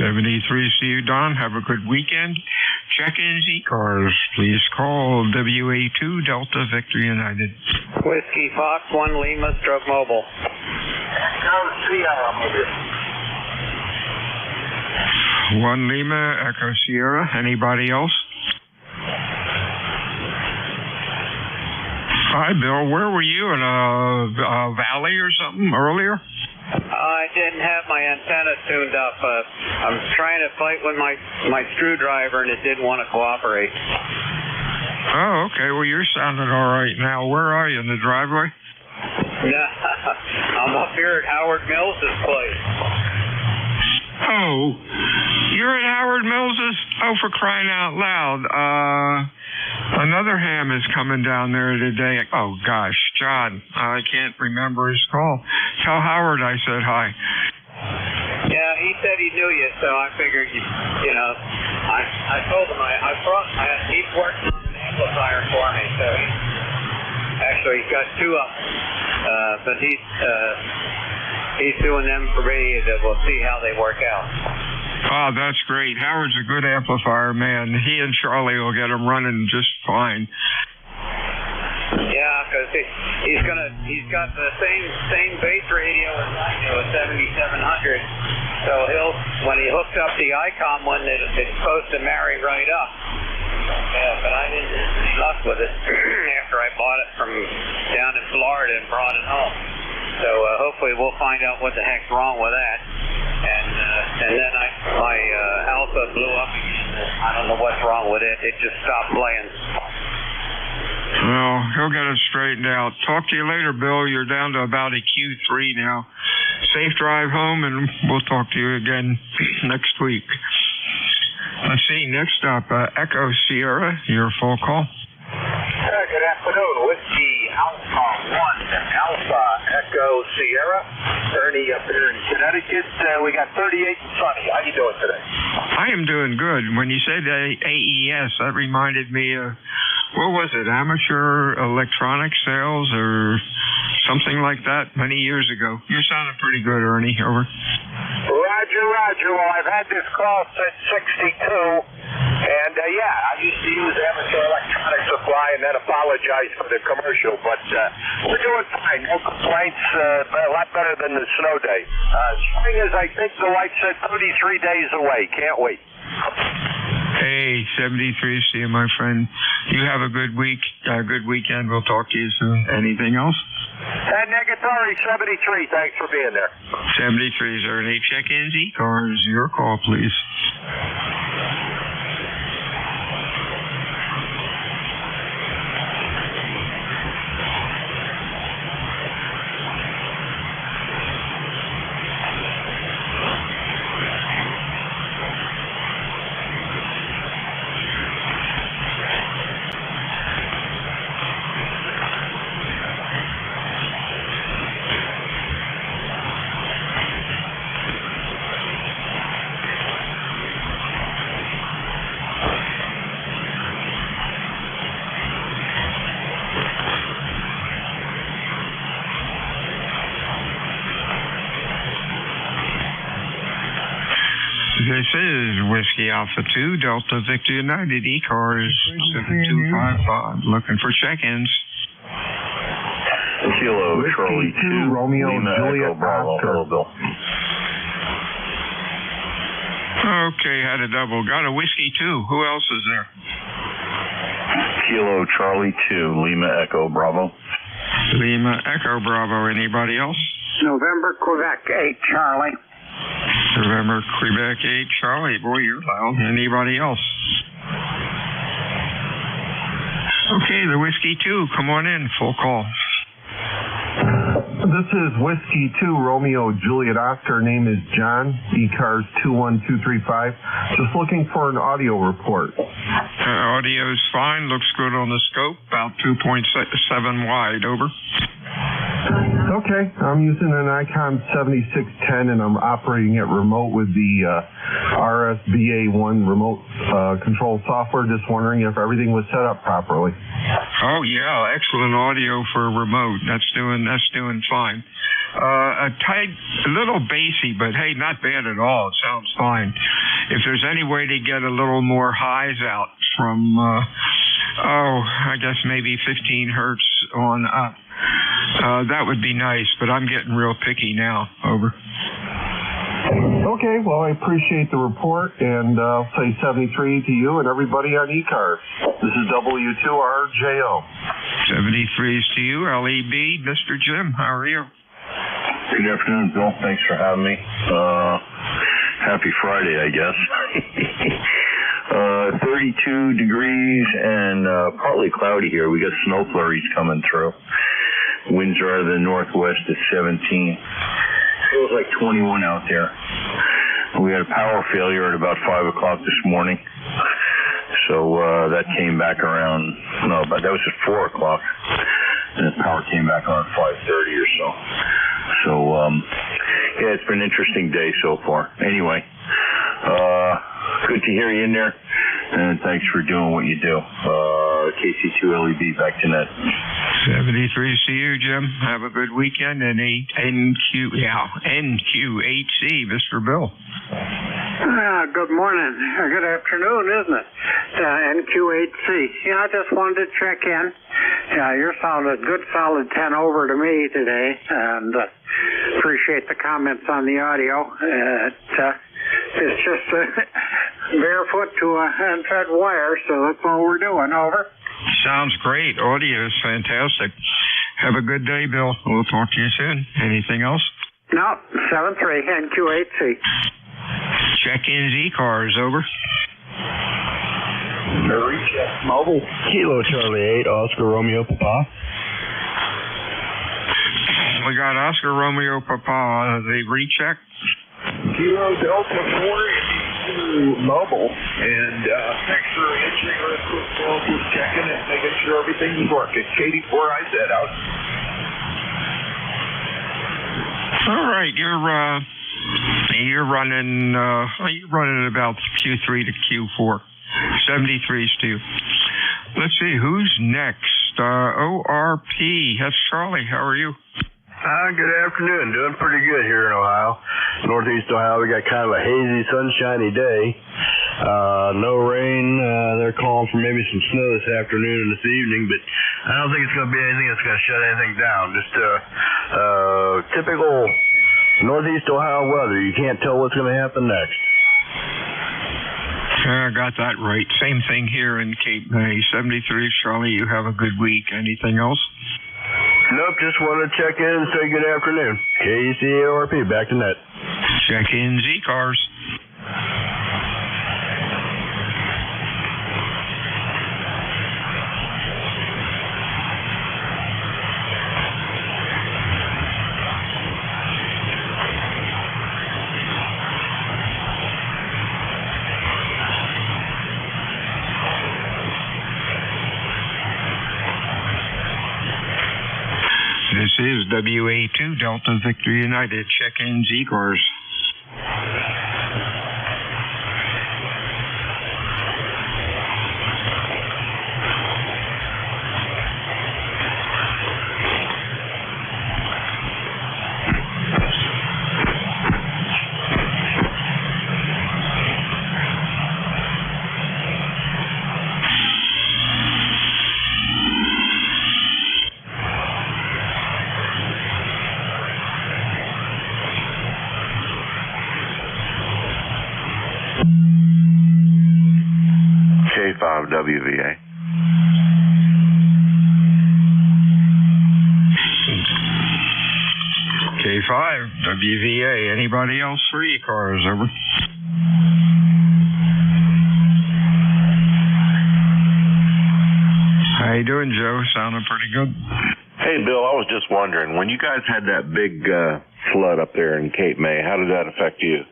73, see you, Don. Have a good weekend. Check-ins, ECARS. Please call WA2 Delta Victor United. Whiskey Fox 1 Lima Stroke Mobile. Echo 1 Lima, Echo Sierra. Anybody else? Hi, Bill. Where were you? In a valley or something earlier? I didn't have my antenna tuned up. I'm trying to fight with my screwdriver, and it didn't want to cooperate. Oh, okay. Well, you're sounding all right now. Where are you, in the driveway? I'm up here at Howard Mills's place. Oh, you're at Howard Mills's? Oh, for crying out loud. Another ham is coming down there today. Oh, gosh, John, I can't remember his call. Tell Howard I said hi. Yeah, he said he knew you, so I figured, I told him he's working on an amplifier for me, so he's got two of them, but he's doing them for me, and we'll see how they work out. Oh, that's great. Howard's a good amplifier, man. He and Charlie will get him running just fine. Yeah, because he's got the same base radio as I do, a 7700. So when he hooks up the ICOM one, it's supposed to marry right up. Yeah, but I didn't have any luck with it after I bought it from down in Florida and brought it home. So hopefully we'll find out what the heck's wrong with that. And then my Alpha blew up again. I don't know what's wrong with it. It just stopped playing. Well, he'll get it straightened out. Talk to you later, Bill. You're down to about a Q3 now. Safe drive home, and we'll talk to you again next week. Let's see. Next up, Echo Sierra, your full call. Good afternoon. Whiskey Alpha 1 Alpha Echo Sierra. Ernie up here in Connecticut. We got 38 and sunny. How you doing today? I am doing good. When you said AES, that reminded me of, what was it, amateur electronic sales or something like that many years ago. You're sounding pretty good, Ernie. Over. Roger. Well, I've had this call since 62. And, I used to use amateur electronic supply and then apologize for the commercial. But we're doing fine. No complaints. A lot better than the snow day. Spring is, I think the light said 33 days away. Can't wait. Hey, 73, see you, my friend. You have a good week, good weekend. We'll talk to you soon. Anything else? And Negatory 73, thanks for being there. 73 is Ernie. Check-ins, ECARS. Your call, please. This is Whiskey Alpha 2, Delta Victor United, ECARS 7255. Looking for check-ins. Kilo Charlie 2, Romeo Lima Juliet Echo Bravo. Oscar. Hello, Bill. Okay, had a double. Got a Whiskey 2. Who else is there? Kilo Charlie 2, Lima Echo Bravo. Lima Echo Bravo. Anybody else? November Quebec 8 Charlie. November Quebec 8 Charlie. Boy, you're loud. Anybody else? Okay, the Whiskey 2. Come on in. Full call. This is Whiskey 2, Romeo Juliet Oscar. Name is John, ECARS 21235. Just looking for an audio report. Audio's fine. Looks good on the scope. About 2.7 wide. Over. Okay, I'm using an Icon 7610 and I'm operating it remote with the RSBA1 remote control software. Just wondering if everything was set up properly. Oh yeah, excellent audio for remote. That's doing fine. A little bassy, but hey, not bad at all. It sounds fine. If there's any way to get a little more highs out from, I guess maybe 15 hertz on up, that would be nice. But I'm getting real picky now. Over. Okay, well, I appreciate the report, and I'll say 73 to you and everybody on ECARS. This is W2RJO. 73s to you, LEB. Mr. Jim, how are you? Good afternoon, Bill. Thanks for having me. Happy Friday, I guess. 32 degrees and partly cloudy here. We got snow flurries coming through. Winds are out of the northwest at 17. Feels like 21 out there. We had a power failure at about 5 o'clock this morning. So that came back around, but that was at 4 o'clock. And the power came back around 5:30 or so. So, yeah, it's been an interesting day so far. Anyway, good to hear you in there. And thanks for doing what you do. KC2LEB, back to net. 73 to you, Jim. Have a good weekend. And NQ8C, Mr. Bill. Good morning. Good afternoon, isn't it? NQ8C. Yeah, I just wanted to check in. Yeah, you're sounding good, solid 10 over to me today, and appreciate the comments on the audio. It's just barefoot to a unfed wire, so that's all we're doing. Over. Sounds great. Audio is fantastic. Have a good day, Bill. We'll talk to you soon. Anything else? No, 73 NQ8C. Check-ins ECARS, over. Recheck mobile. Kilo Charlie 8, Oscar Romeo Papa. We got Oscar Romeo Papa. The recheck. Kilo Delta 4 mobile. And thanks for answering our quick call, just checking and making sure everything is working. Katie 4IZ out. All right, you're running about Q3 to Q4. 73s to you. Let's see, who's next? ORP. That's Charlie. How are you? Good afternoon. Doing pretty good here in Ohio. Northeast Ohio, we got kind of a hazy, sunshiny day. No rain. They're calling for maybe some snow this afternoon and this evening, but I don't think it's going to be anything that's going to shut anything down. Just typical Northeast Ohio weather. You can't tell what's going to happen next. I got that right. Same thing here in Cape May. 73, Charlie, you have a good week. Anything else? Nope, just wanted to check in and say good afternoon. KCARP, back to net. Check-in ECARS. This is WA2 Delta Victor United. Check-in ECARS. WVA. K5 WVA. Anybody else for ECARS? Over. How you doing, Joe? Sounding pretty good. Hey, Bill, I was just wondering, when you guys had that big flood up there in Cape May, how did that affect you?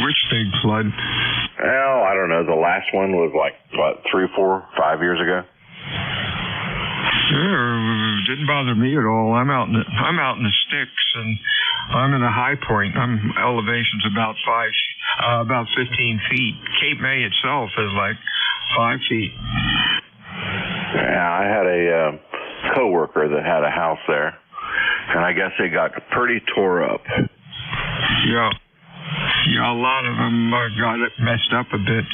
Which big flood? Well, I don't know. The last one was like, what, 3, 4, 5 years ago? It didn't bother me at all. I'm out in the sticks, and I'm in a high point. Elevation's about 15 feet. Cape May itself is like 5 feet. Yeah, I had a coworker that had a house there, and I guess they got pretty tore up. Yeah, a lot of them got it messed up a bit.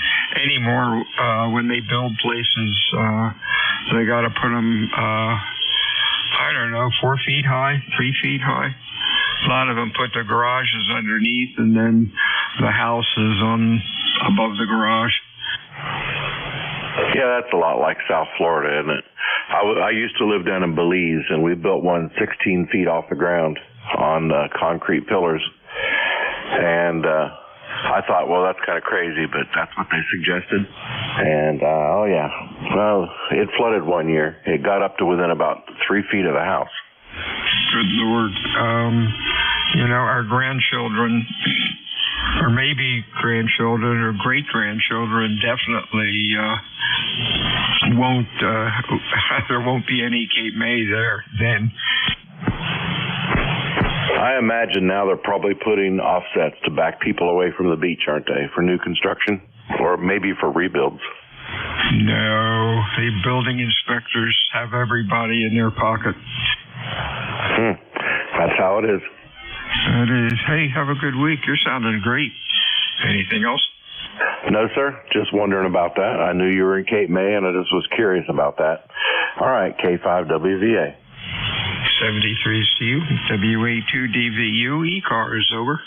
Anymore, when they build places, they got to put them, 4 feet high, 3 feet high. A lot of them put the garages underneath, and then the house is above the garage. Yeah, that's a lot like South Florida, isn't it? I used to live down in Belize, and we built one 16 feet off the ground on concrete pillars. And I thought, well, that's kind of crazy, but that's what they suggested. And, well, it flooded one year. It got up to within about 3 feet of the house. Good Lord. Our grandchildren, or maybe grandchildren or great-grandchildren, definitely won't, there won't be any Cape May there then. I imagine now they're probably putting offsets to back people away from the beach, aren't they, for new construction? Or maybe for rebuilds? No, the building inspectors have everybody in their pocket. That's how it is. It is. Hey, have a good week. You're sounding great. Anything else? No, sir. Just wondering about that. I knew you were in Cape May, and I just was curious about that. All right, K5WVA. 73 to you. WA2DVU. ECARS, over.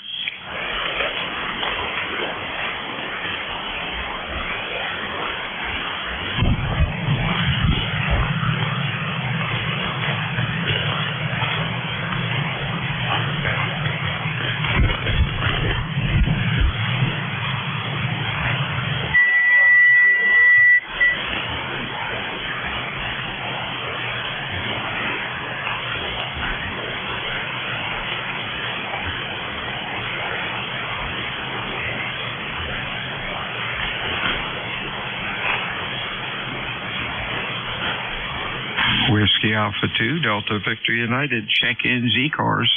Whiskey Alpha 2, Delta Victor United, check-in ECARS.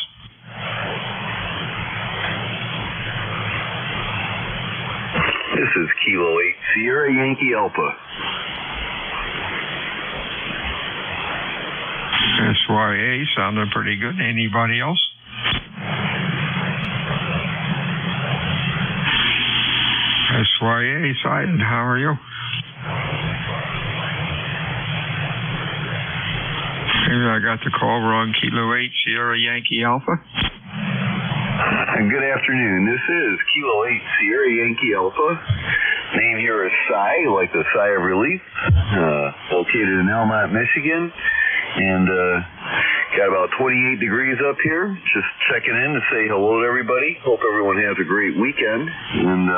This is Kilo 8, Sierra Yankee Alpha. SYA, sounding pretty good. Anybody else? SYA, silent, how are you? Maybe I got the call wrong. Kilo 8, Sierra Yankee Alpha. Good afternoon. This is Kilo 8, Sierra Yankee Alpha. Name here is Sigh, like the sigh of relief. Located in Elmont, Michigan. And got about 28 degrees up here. Just checking in to say hello to everybody. Hope everyone has a great weekend. And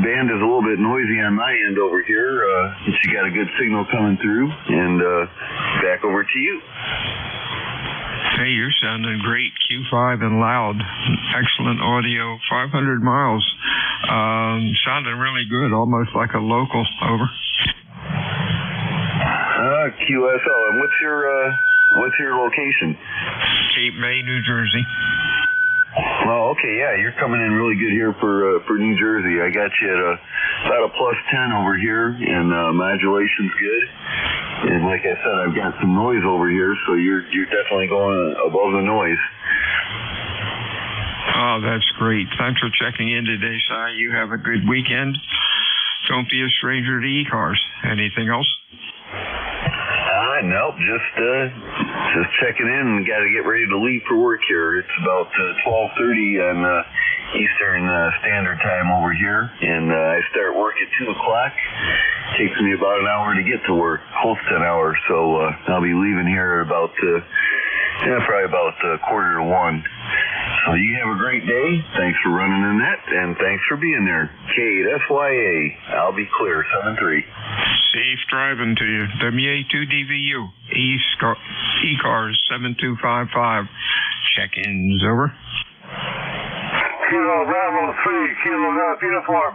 band is a little bit noisy on my end over here. But you got a good signal coming through. And back over to you. Hey, you're sounding great. Q5 and loud. Excellent audio. 500 miles. Sounding really good. Almost like a local. Over. QSO. And what's your location? Cape May, New Jersey. Well, okay, yeah, you're coming in really good here for New Jersey. I got you at about a +10 over here, and modulation's good. And like I said, I've got some noise over here, so you're definitely going above the noise. Oh, that's great. Thanks for checking in today, Si. You have a good weekend. Don't be a stranger to ECARS. Anything else? Nope, just checking in and got to get ready to leave for work here. It's about 12:30 on Eastern Standard Time over here, and I start work at 2 o'clock. Takes me about an hour to get to work, close to an hour, so I'll be leaving here about probably about 1:45. So you have a great day. Thanks for running the net, and thanks for being there. KFYA, I'll be clear, 7-3. Safe driving to you. WA2DVU, ECARS 7255. Check-ins, over. Kilo Bravo 3, Kilo Golf uniform.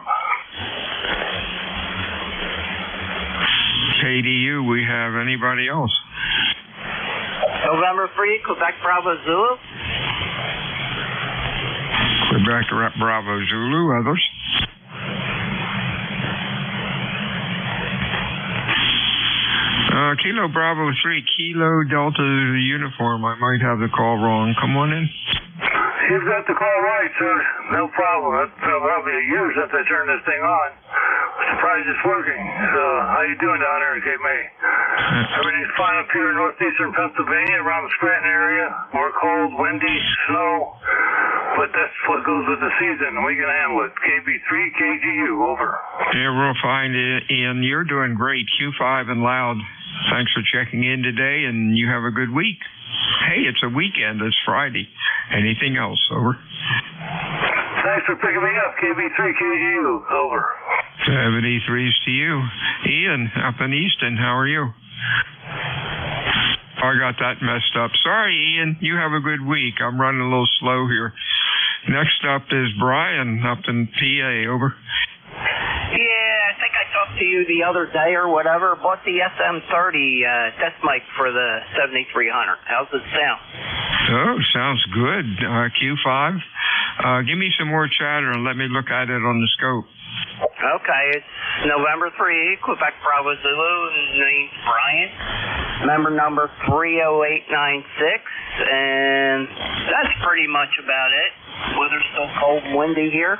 KDU, we have anybody else? November 3, Quebec Bravo Zulu. Quebec Bravo Zulu, others? Kilo Bravo 3, Kilo Delta uniform. I might have the call wrong. Come on in. You've got the call right, sir. No problem. It's probably a year since I turned this thing on. Surprised it's working. So, how you doing down there in Cape May? Everything's fine up here in northeastern Pennsylvania, around the Scranton area. More cold, windy, snow. But that's what goes with the season. We can handle it. KB3, KGU, over. Yeah, we'll find it. Ian, you're doing great. Q5 and loud. Thanks for checking in today, and you have a good week. Hey, it's a weekend. It's Friday. Anything else? Over. Thanks for picking me up. KB3, KGU, over. 73s to you. Ian, up in Easton, how are you? I got that messed up. Sorry, Ian. You have a good week. I'm running a little slow here. Next up is Brian up in PA, over. Yeah, I think I talked to you the other day or whatever. Bought the SM30 test mic for the 7300. How's it sound? Oh, sounds good. Q5. Give me some more chatter and let me look at it on the scope. Okay, it's November 3, Quebec Bravo Zulu, name's Brian. Member number 30896, and that's pretty much about it. Weather's still cold and windy here,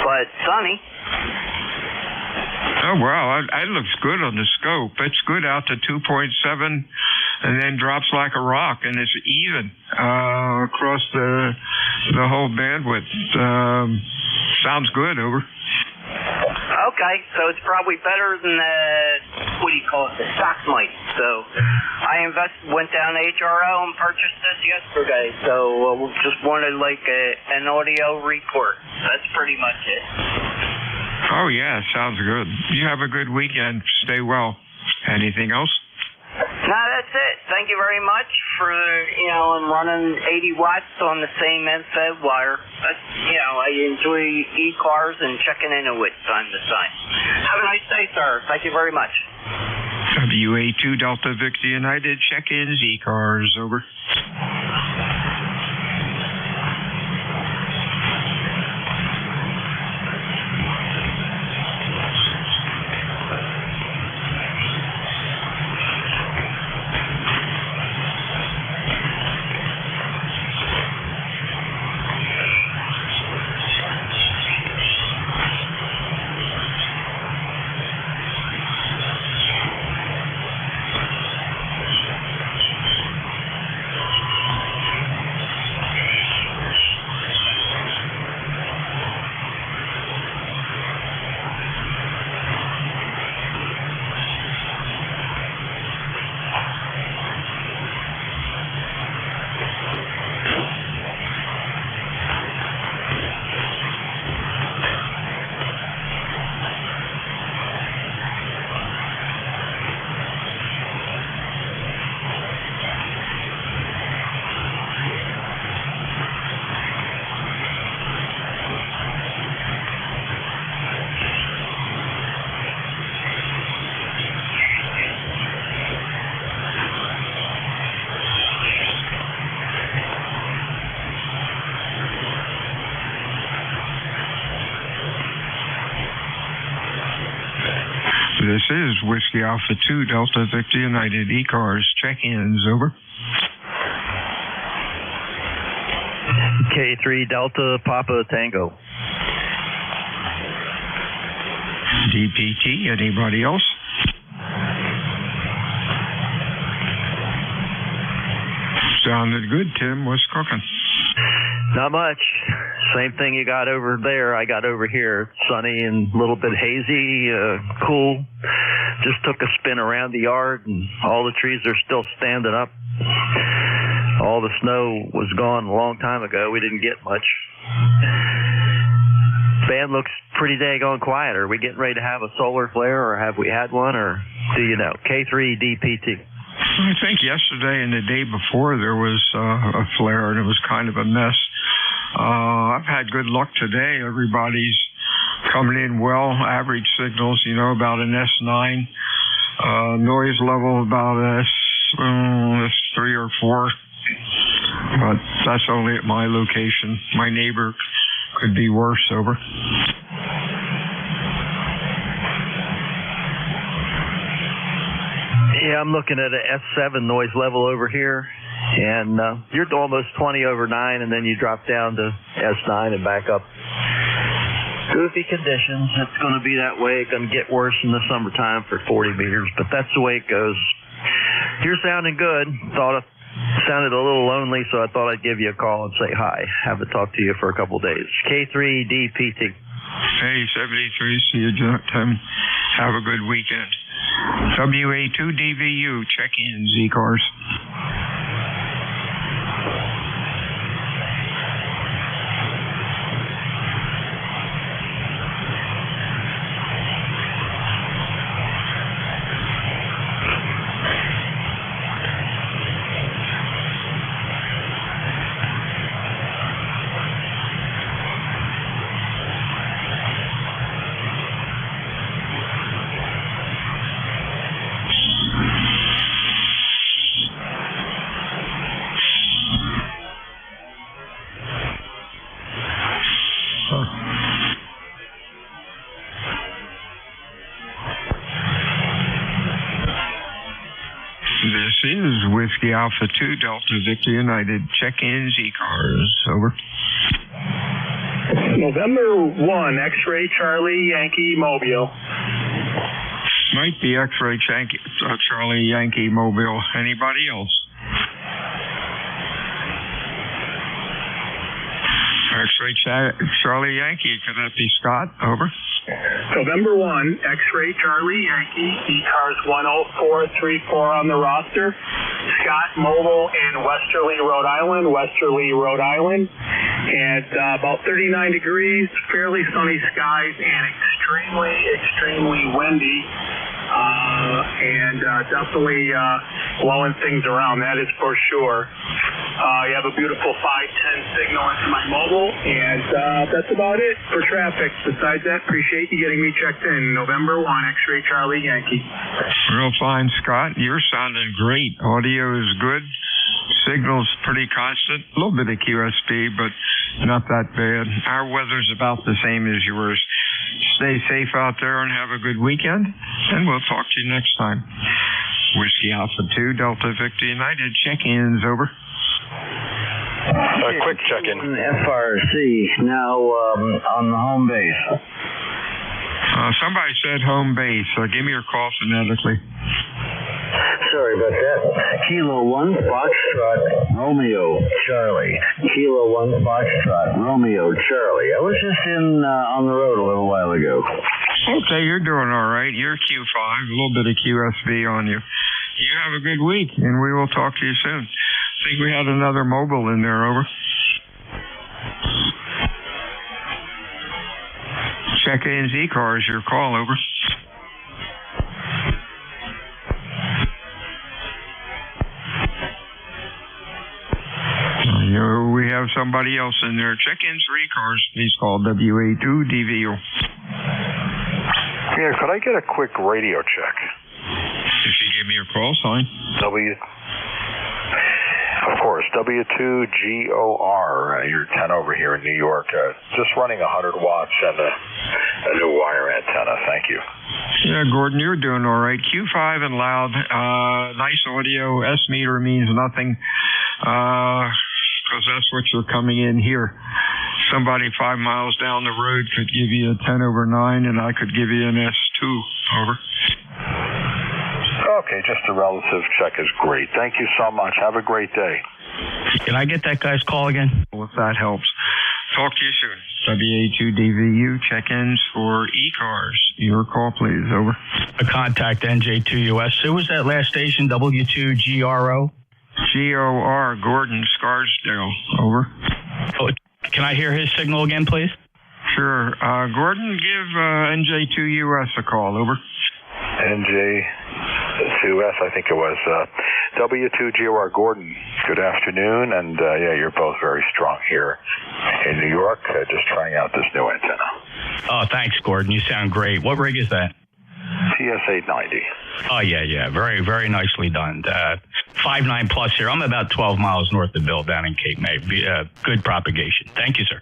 but sunny. Oh, wow, that looks good on the scope. It's good out to 2.7 and then drops like a rock, and it's even across the whole bandwidth. Sounds good, over. Okay, so it's probably better than the, what do you call it, the stock mic. So I went down to HRO and purchased this yesterday. So we just wanted like an audio report. That's pretty much it. Oh, yeah, sounds good. You have a good weekend. Stay well. Anything else? No, that's it. Thank you very much for, I'm running 80 watts on the same end-fed wire. I enjoy ECARS and checking into it time to time. Have a nice day, sir. Thank you very much. WA2 Delta Victor United, check-ins, ECARS, over. This is Whiskey Alpha 2 Delta Victor United, ECARS, check-ins, over. K3 Delta Papa Tango. DPT, anybody else? Sounded good, Tim. What's cooking? Not much. Same thing you got over there, I got over here. Sunny and a little bit hazy, cool. Just took a spin around the yard, and all the trees are still standing up. All the snow was gone a long time ago. We didn't get much. Band looks pretty daggone quiet. Are we getting ready to have a solar flare, or have we had one, or do you know? K3DPT. I think yesterday and the day before there was a flare, and it was kind of a mess. I've had good luck today. Everybody's coming in well. Average signals, about an S9. Noise level about S3 or 4. But that's only at my location. My neighbor could be worse. Over. Yeah, I'm looking at an S7 noise level over here, and you're almost 20 over 9, and then you drop down to S9 and back up. Goofy conditions. It's going to be that way. It's going to get worse in the summertime for 40 meters, but that's the way it goes. You're sounding good. Thought it sounded a little lonely, so I thought I'd give you a call and say hi. Haven't talked to you for a couple of days. K3DPT. Hey, 73. See you, Tim. Have a good weekend. WA2DVU. Check in, ECARS. This is Whiskey Alpha 2 Delta Victor United. Check-in, ECARS. Over. November 1, X-Ray Charlie Yankee Mobile. Might be X-Ray Charlie Yankee Mobile. Anybody else? X-Ray Charlie Yankee. Could that be Scott? Over. November 1, X-Ray Charlie Yankee, ECARS 10434 on the roster. Scott Mobile in Westerly, Rhode Island. And about 39 degrees, fairly sunny skies, and extremely windy. And definitely blowing things around, that is for sure. You have a beautiful 510 signal into my mobile, and that's about it for traffic. Besides that, appreciate you getting me checked in. November 1, X-Ray Charlie Yankee. Real fine, Scott. You're sounding great. Audio is good. Signal's pretty constant. A little bit of QSB, but not that bad. Our weather's about the same as yours. Stay safe out there and have a good weekend, and we'll talk to you next time. Whiskey Alpha 2, Delta Victor United. Check-ins, over. Quick check-in. FRC, now on the home base. Somebody said home base. Give me your call phonetically. Sorry about that. Kilo 1, Foxtrot, Romeo, Charlie. Kilo 1, Foxtrot, Romeo, Charlie. I was just on the road a little while ago. Okay, you're doing all right. You're Q5, a little bit of QSB on you. You have a good week, and we will talk to you soon. I think we had another mobile in there, over. Check-in, ECARS, your call, over. We have somebody else in there. Check-ins for ECARS. Please call WA2DVU. Yeah, could I get a quick radio check? If you give me your call sign. Of course, W2GOR, your antenna over here in New York. Just running 100 watts and a new wire antenna. Thank you. Yeah, Gordon, you're doing all right. Q5 and loud. Nice audio. S meter means nothing. Because that's what you're coming in here. Somebody 5 miles down the road could give you a 10 over 9, and I could give you an S2. Over. Okay, just a relative check is great. Thank you so much. Have a great day. Can I get that guy's call again? Well, if that helps. Talk to you soon. WA2DVU check-ins for ECARS. Your call, please. Over. A contact NJ2US. Who was that last station? W2GRO? GOR, Gordon Scarsdale. Over. Oh, can I hear his signal again, please? Sure. Gordon, give NJ2US a call. Over. NJ2S, I think it was. W2GOR Gordon, good afternoon, and you're both very strong here in New York, just trying out this new antenna. Oh, thanks, Gordon. You sound great. What rig is that? TS890. Oh, yeah. Very, very nicely done. 5.9 plus here. I'm about 12 miles north of Bill down in Cape May. Good propagation. Thank you, sir.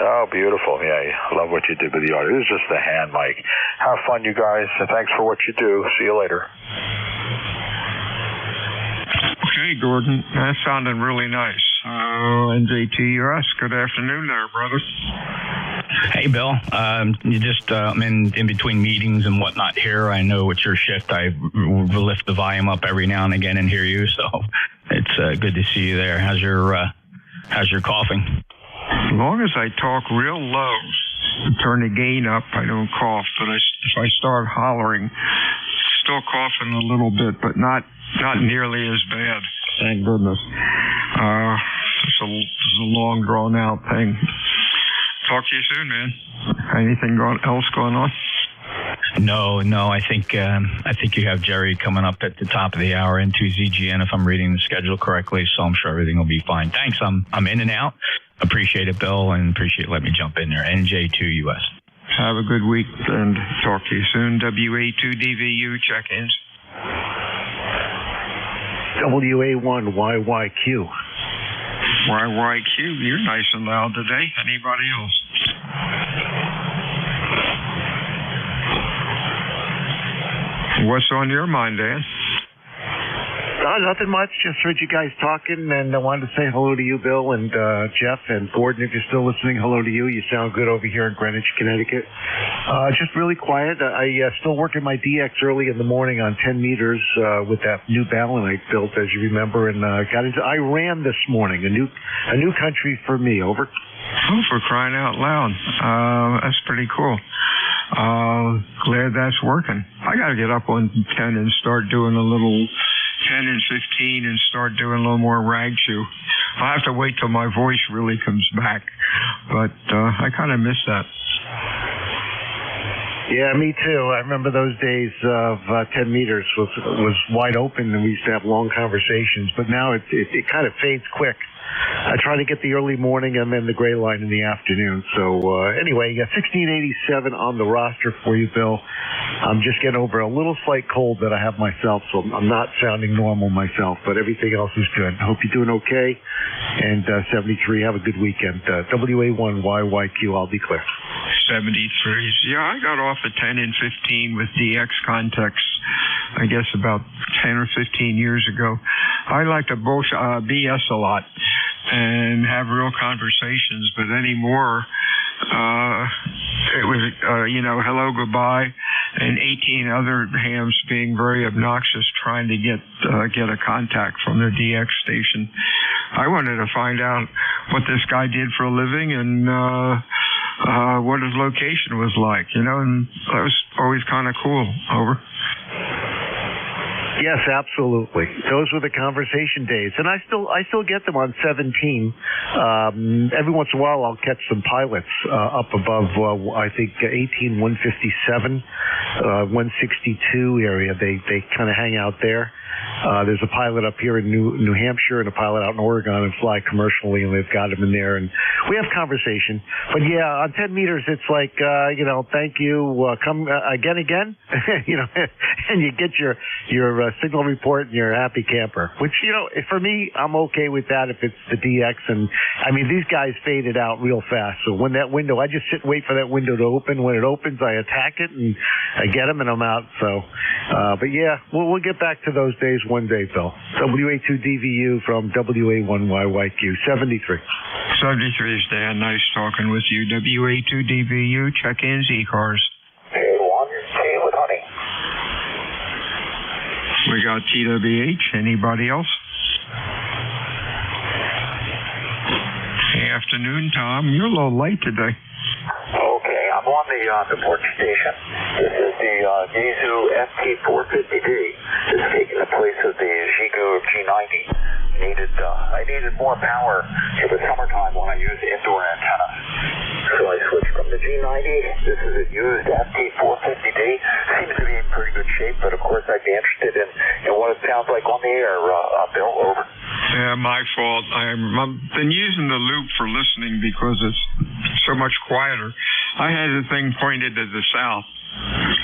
Oh, beautiful. Yeah, I love what you did with the audio. This is just a hand mic. Have fun, you guys, and thanks for what you do. See you later. Okay, Gordon. That sounded really nice. NJ2US, good afternoon there, brother. Hey, Bill. You just I'm in between meetings and whatnot here. I know it's your shift. I lift the volume up every now and again and hear you, so it's good to see you there. How's your coughing? As long as I talk real low, turn the gain up, I don't cough. But if I start hollering, still coughing a little bit, but not nearly as bad. Thank goodness. It's a long, drawn-out thing. Talk to you soon, man. Anything else going on? No. I think you have Jerry coming up at the top of the hour into ZGN if I'm reading the schedule correctly. So I'm sure everything will be fine. Thanks. I'm in and out. Appreciate it, Bill, and appreciate letting me jump in there. NJ2US. Have a good week and talk to you soon. WA2DVU check-ins. WA1YYQ. YYQ, you're nice and loud today. Anybody else? What's on your mind, Dan? Nothing much. Just heard you guys talking, and I wanted to say hello to you, Bill, and Jeff, and Gordon, if you're still listening, hello to you. You sound good over here in Greenwich, Connecticut. Just really quiet. I still work in my DX early in the morning on 10 meters with that new balun I built, as you remember, and got into Iran this morning, a new country for me. Over. Oh, for crying out loud. That's pretty cool. Glad that's working. I got to get up on 10 and start doing a little 10 and 15 and start doing a little more rag chew. I'll have to wait till my voice really comes back, but I kind of miss that. Yeah, me too. I remember those days of 10 meters was wide open, and we used to have long conversations, but now it kind of fades quick. I try to get the early morning and then the gray line in the afternoon. So anyway, 1687 on the roster for you, Bill. I'm just getting over a little slight cold that I have myself, so I'm not sounding normal myself, but everything else is good. I hope you're doing okay. And 73, have a good weekend. WA1YYQ, I'll be clear. 73s. Yeah, I got off at 10 and 15 with DX Context, I guess about 10 or 15 years ago. I like to BS a lot and have real conversations, but anymore, it was, hello, goodbye, and 18 other hams being very obnoxious trying to get a contact from the DX station. I wanted to find out what this guy did for a living and what his location was like, and that was always kind of cool. Over. Yes, absolutely. Those were the conversation days, and I still get them on 17. Every once in a while, I'll catch some pilots up above, I think 18, 157, 162 area. They kind of hang out there. There's a pilot up here in New Hampshire and a pilot out in Oregon and fly commercially, and they've got him in there, and we have conversation. But yeah, on 10 meters, it's like, thank you, come again, and you get your signal report and your happy camper, which, for me, I'm okay with that if it's the DX. And I mean, these guys faded out real fast. So when that window, I just sit and wait for that window to open. When it opens, I attack it and I get them and I'm out. So, but yeah, we'll get back to those days one day, Phil. WA2DVU from WA1YYQ 73. 73 is Dan. Nice talking with you. WA2DVU, check-ins, ECARS. Tea with honey. We got TWH. Anybody else? afternoon, Tom. You're a little late today. Okay, I'm on the port station. This is the Yaesu FT450D. It's taking the place of the Xiegu G90. I needed more power for the summertime when I use indoor antenna. So I switched from the G90. This is a used FT450D. Seems to be in pretty good shape, but of course I'd be interested in what it sounds like on the air. Bill, over. Yeah, my fault. I've been using the loop for listening because it's so much quieter. I had the thing pointed to the south.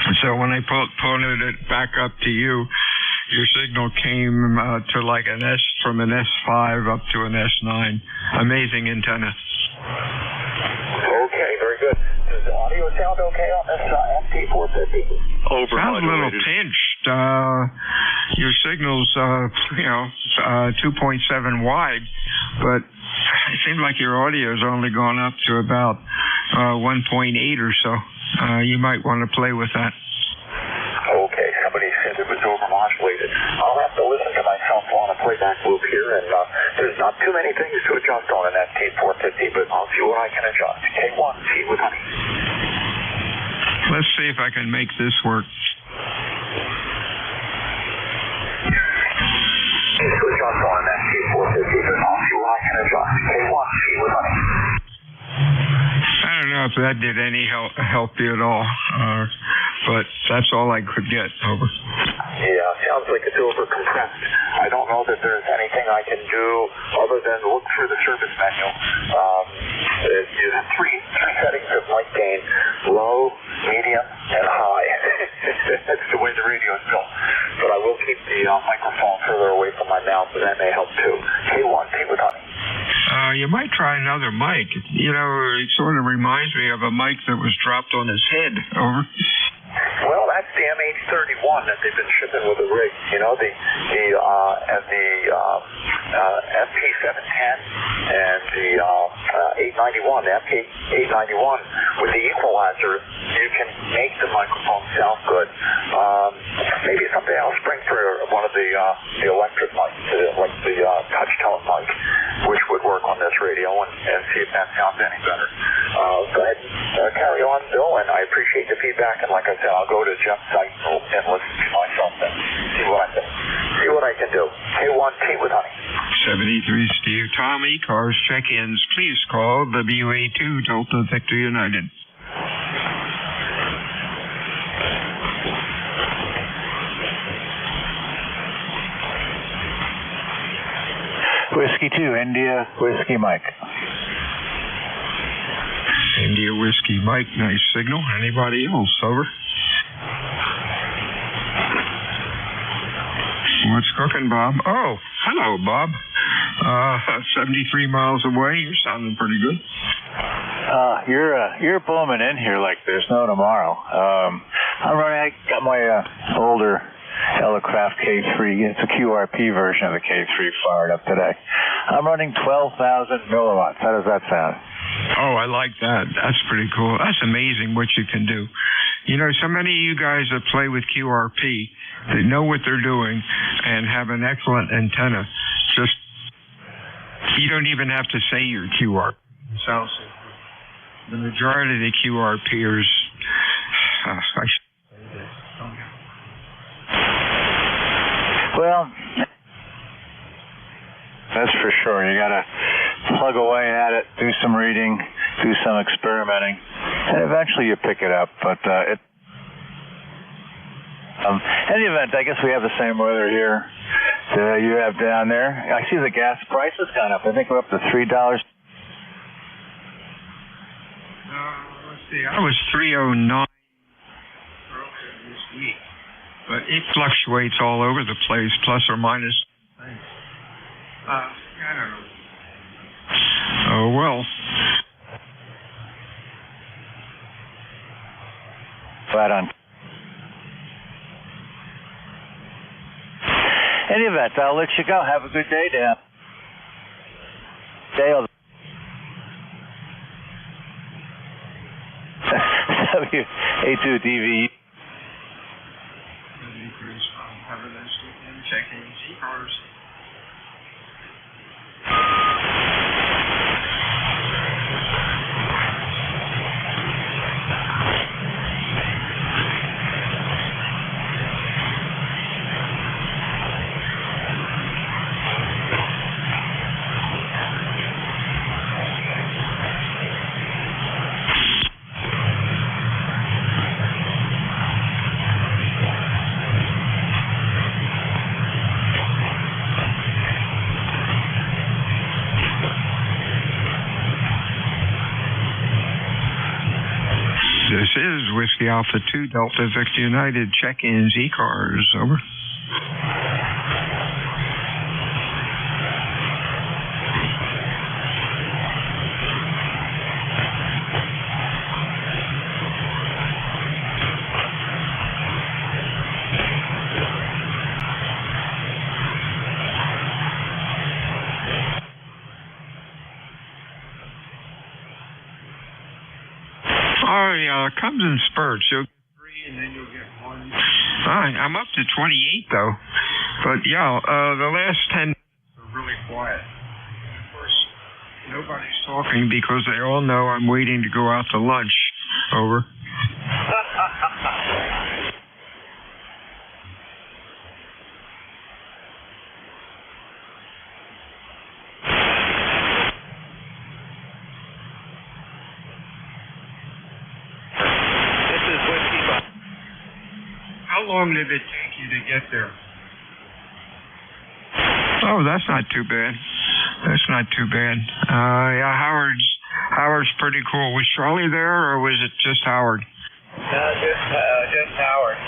And so when I pointed it back up to you, your signal came to like from an S5 up to an S9. Amazing antenna. Okay, very good. Does the audio sound okay on this FT450? Sounds a little pinched. Your signal's, 2.7 wide, but it seems like your audio's only gone up to about 1.8 or so. You might want to play with that. Okay, somebody said it was overmodulated. I'll have to listen to myself on a playback loop here, and there's not too many things to adjust on an FT450, but I'll see what I can adjust. K1, see with honey. Let's see if I can make this work. To adjust on an FT450, but I'll see what I can adjust. K1, see with honey. I don't know if that did any help you at all, but that's all I could get. Over. Yeah, sounds like it's over compressed. I don't know that there's anything I can do other than look through the service menu. There's three settings of mic gain: low, medium, and high. That's the way the radio is built. But I will keep the microphone further away from my mouth, and that may help too. K1, T with honey. You might try another mic. It sort of reminds me of a mic that was dropped on his head. Over. Well, that's the MH31 that they've been shipping with the rig. The FP710 and the 891, the FK891 with the equalizer, you can make the microphone sound good. Maybe someday I'll spring for one of the electric mics, like the touch tone mic, which would work on this radio, and see if that sounds any better. Go ahead, carry on, Bill, and I appreciate the feedback. And like I said, I'll go to Jeff's site and listen to myself and see what I can do. K1T with honey. 73 Steve. Tom, ECARS check-ins. Please call WA2 Delta Victor United. Whiskey 2, India, Whiskey Mike. India Whiskey Mike, nice signal. Anybody else? Over. What's cooking, Bob? Oh, hello, Bob. 73 miles away. You're sounding pretty good. You're booming in here like there's no tomorrow. I got my older Elecraft K3. It's a QRP version of the K3 fired up today. I'm running 12,000 milliwatts. How does that sound? Oh, I like that. That's pretty cool. That's amazing what you can do. So many of you guys that play with QRP, they know what they're doing and have an excellent antenna. Just, you don't even have to say your QRP. Sounds the majority of the QRPers, well, that's for sure. You got to plug away at it, do some reading, do some experimenting, and eventually you pick it up. But in any event, I guess we have the same weather here that you have down there. I see the gas prices gone up. I think we're up to $3. Let's see. I was 309 this week, but it fluctuates all over the place, plus or minus. I don't know. Oh, well. Flat on. Any event, I'll let you go. Have a good day, Dan. Dale. W82DV. Have a nice weekend. Checking ECARS. Alpha 2 Delta Victor United, check-ins, ECARS, over. Oh, yeah, it comes in spurts. You'll get 3 and then you'll get 1. I'm up to 28, though. But, yeah, the last 10 minutes are really quiet. Of course, nobody's talking because they all know I'm waiting to go out to lunch. Over. How long did it take you to get there? Oh, that's not too bad. That's not too bad. Yeah, Howard's pretty cool. Was Charlie there, or was it just Howard? No, just Howard.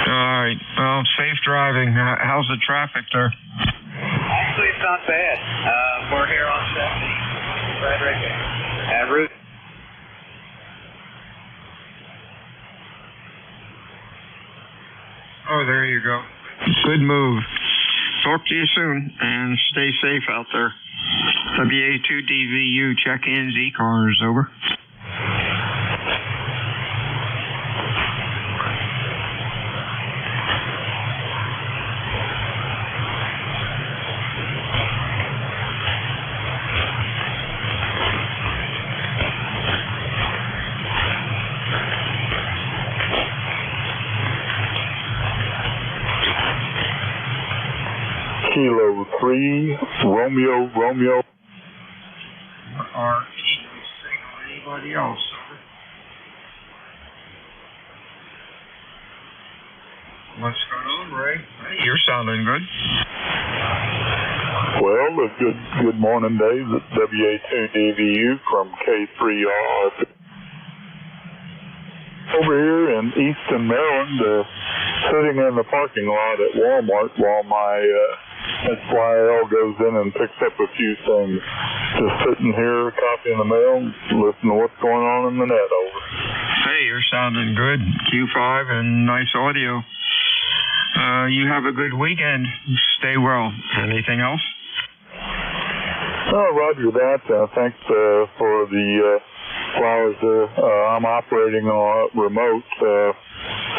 All right. Well, safe driving. How's the traffic there? Actually, it's not bad. We're here on 70, Frederick, and Route. Oh, there you go. Good move. Talk to you soon, and stay safe out there. WA2DVU, check-ins, ECARS, over. Kilo 3, Romeo. Or anybody else? What's going on, Ray? Hey, you're sounding good. Well, good morning, Dave. It's WA2DVU from K3R. Over here in Easton, Maryland, sitting in the parking lot at Walmart while my SYL goes in and picks up a few things. Just sitting here, copying the mail, listening to what's going on in the net, over. Hey, you're sounding good. Q5 and nice audio. You have a good weekend. Stay well. Anything else? Oh, roger that. Thanks for the flowers. I'm operating on remote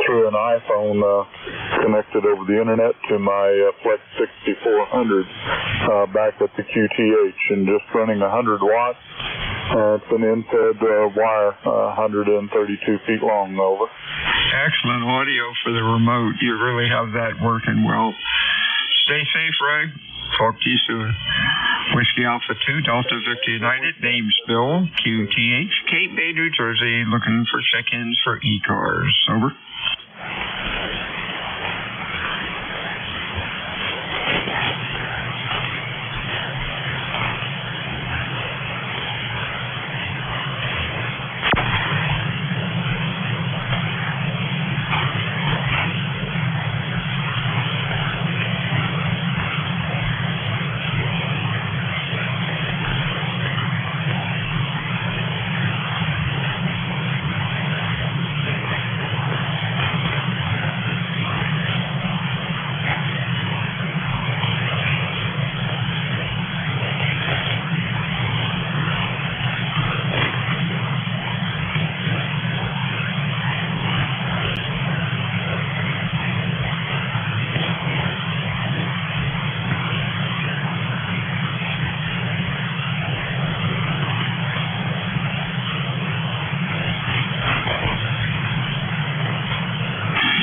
through an iPhone connected over the internet to my Flex 6400 back at the QTH, and just running 100 watts. It's an in-fed wire, 132 feet long, over. Excellent audio for the remote. You really have that working well. Stay safe, Ray. Talk to you soon. Whiskey Alpha 2, Delta Victor United, name's Bill, QTH, Cape Bay, New Jersey, looking for check-ins for ECARS. Over.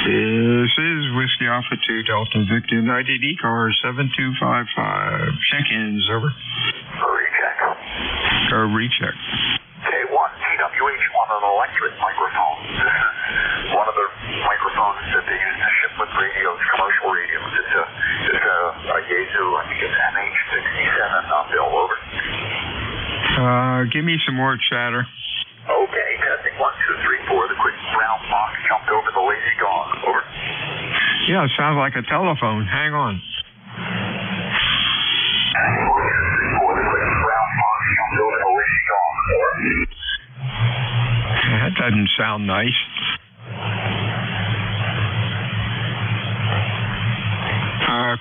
This is Whiskey Alpha 2 Delta Victor United ECARS 7255. Check-ins, over. Recheck. Recheck. K1, TWH on an electric microphone. This is one of the microphones that they use to ship with radios, commercial radios. It's a Yaesu, I think it's MH67, not Bill, over. Give me some more chatter. Okay, testing 1, 2, 3, 4. The quick Yeah, it sounds like a telephone. Hang on. That doesn't sound nice.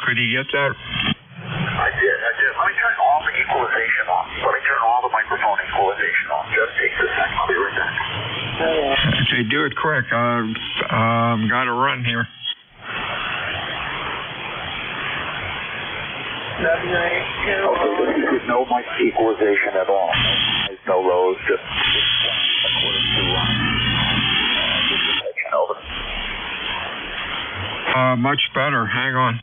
Could he get that? I did. Let me turn all the equalization on. Let me turn all the microphone equalization on. Just take this second. I'll be right back. Okay, do it quick. Got to run here. Okay, this is no mic equalization at all. No lows, just according to detection. Over. Much better. Hang on.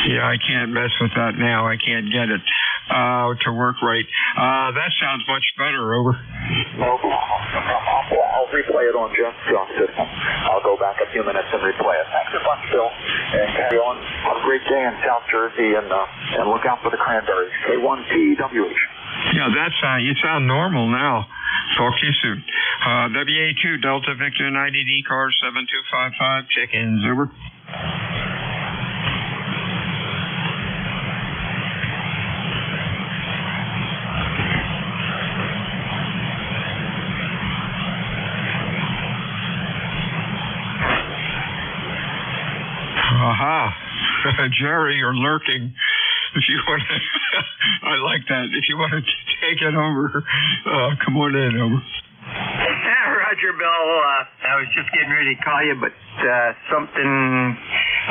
Yeah, I can't mess with that now. I can't get it to work right. That sounds much better. Over. I'll replay it on Jeff's system. I'll go back a few minutes and replay it. Thanks a bunch, Bill. And carry on. Have a great day in South Jersey, and look out for the cranberries. K1PWH. Yeah, you sound normal now. Talk to you soon. WA2 Delta Victor United ECARS 7255. Check-ins. Over. Aha. Jerry, you're lurking. If you want to, I like that. If you want to take it over, come on in. Over. Roger, Bill. I was just getting ready to call you, but something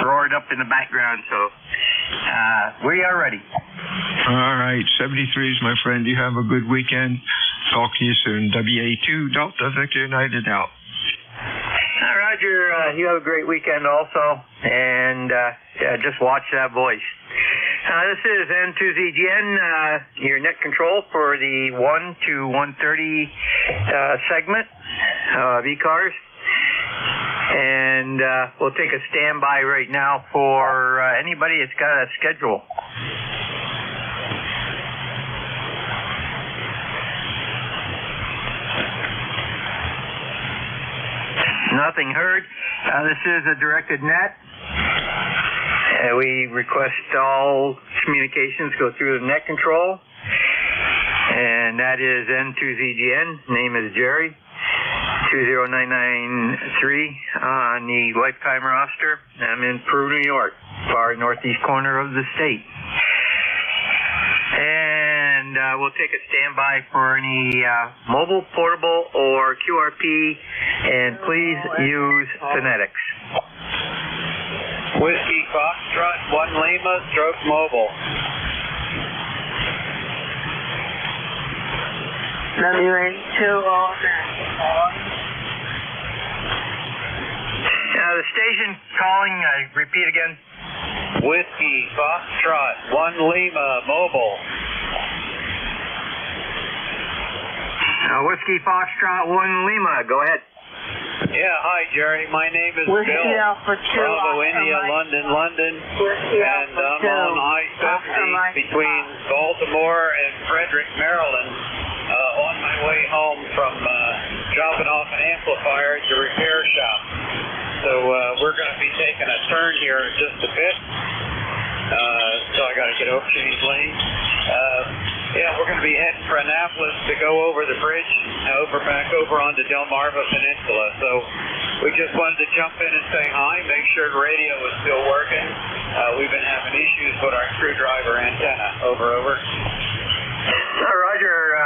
roared up in the background, so we are ready. All right. 73s, my friend. You have a good weekend. Talk to you soon. WA2 Delta Victor United out. Roger, you have a great weekend also, and just watch that voice. This is N2ZGN, your net control for the 1 to 130 segment of ECARS. And we'll take a standby right now for anybody that's got a schedule. Nothing heard. This is a directed net. We request all communications go through the net control. And that is N2ZGN. Name is Jerry. 20993 on the lifetime roster. I'm in Peru, New York, far northeast corner of the state. And we'll take a standby for any mobile, portable, or QRP, and please use phonetics. Whiskey Foxtrot 1 Lima, stroke mobile. The station calling, repeat again. Whiskey Foxtrot 1 Lima, mobile. Whiskey Foxtrot 1 Lima, go ahead. Yeah, hi Jerry. My name is Whiskey Bill. Alpha 2 Bravo India, London. And I'm on I-70 between Baltimore and Frederick, Maryland. On my way home from dropping off an amplifier at the repair shop. So we're going to be taking a turn here in just a bit. So I got to get over to these lanes. Yeah, we're going to be heading for Annapolis to go over the bridge, back over onto Delmarva Peninsula. So we just wanted to jump in and say hi, make sure the radio is still working. We've been having issues with our screwdriver antenna. Over. Roger.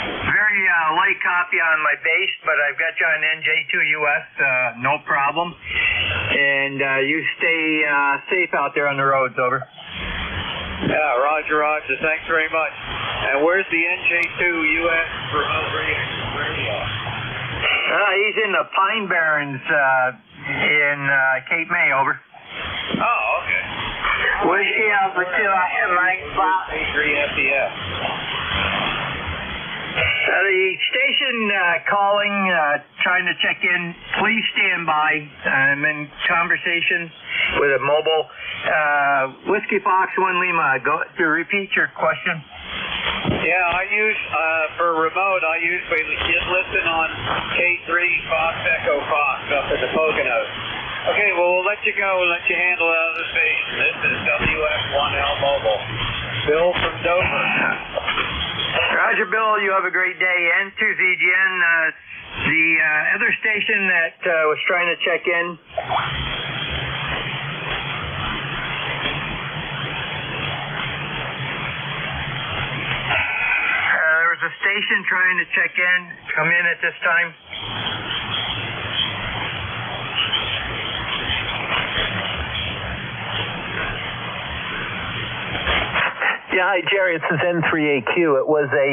Very light copy on my base, but I've got you on NJ2US, no problem. And you stay safe out there on the roads, over. Yeah, Roger. Thanks very much. And where's the NJ2US remote radio? He's in the Pine Barrens in Cape May, over. Oh, okay. Whiskey Alpha 2, I have my spot. 3 FDF. The station calling, trying to check in. Please stand by. I'm in conversation with a mobile. Whiskey Fox 1 Lima, go to repeat your question. Yeah, I use, for remote, I usually just listen on K3 Fox Echo Fox up at the Poconos. Okay, well, we'll let you go and let you handle it out of the station. This is WF1L Mobile. Bill from Dover. Roger, Bill. You have a great day. N2ZGN, the other station that was trying to check in. There was a station trying to check in. Come in at this time. Yeah, hi, Jerry. This is N3AQ. It was a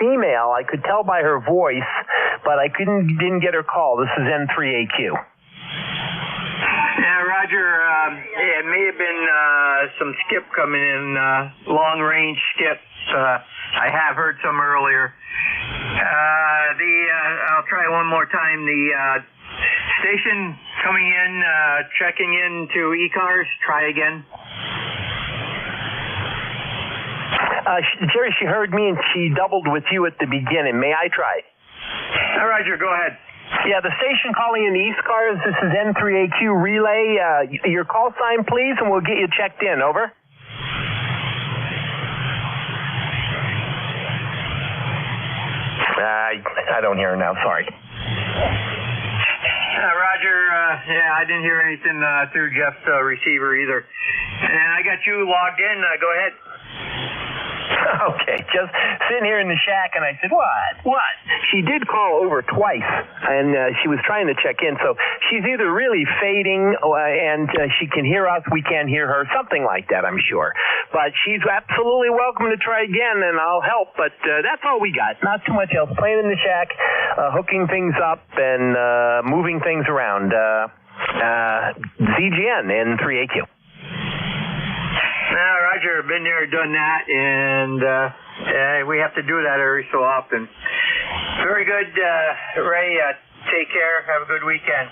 female. I could tell by her voice, but I didn't get her call. This is N3AQ. Yeah, Roger. It may have been some skip coming in, long-range skip. I have heard some earlier. I'll try one more time. The station coming in, checking in to ECARS. Try again. Jerry, she heard me and she doubled with you at the beginning. May I try? Roger, go ahead. Yeah, the station calling in the ECARS. This is N3AQ Relay. Your call sign, please, and we'll get you checked in. Over. I don't hear her now. Sorry. Roger. Yeah, I didn't hear anything through Jeff's receiver either. And I got you logged in. Go ahead. Okay, just sitting here in the shack, and I said, What? She did call over twice, and she was trying to check in, so she's either really fading, and she can hear us, we can't hear her, something like that, I'm sure. But she's absolutely welcome to try again, and I'll help, but that's all we got. Not too much else. Playing in the shack, hooking things up, and moving things around. ZGN in 3AQ. Roger, been there, done that, and we have to do that every so often. Very good, Ray. Take care. Have a good weekend.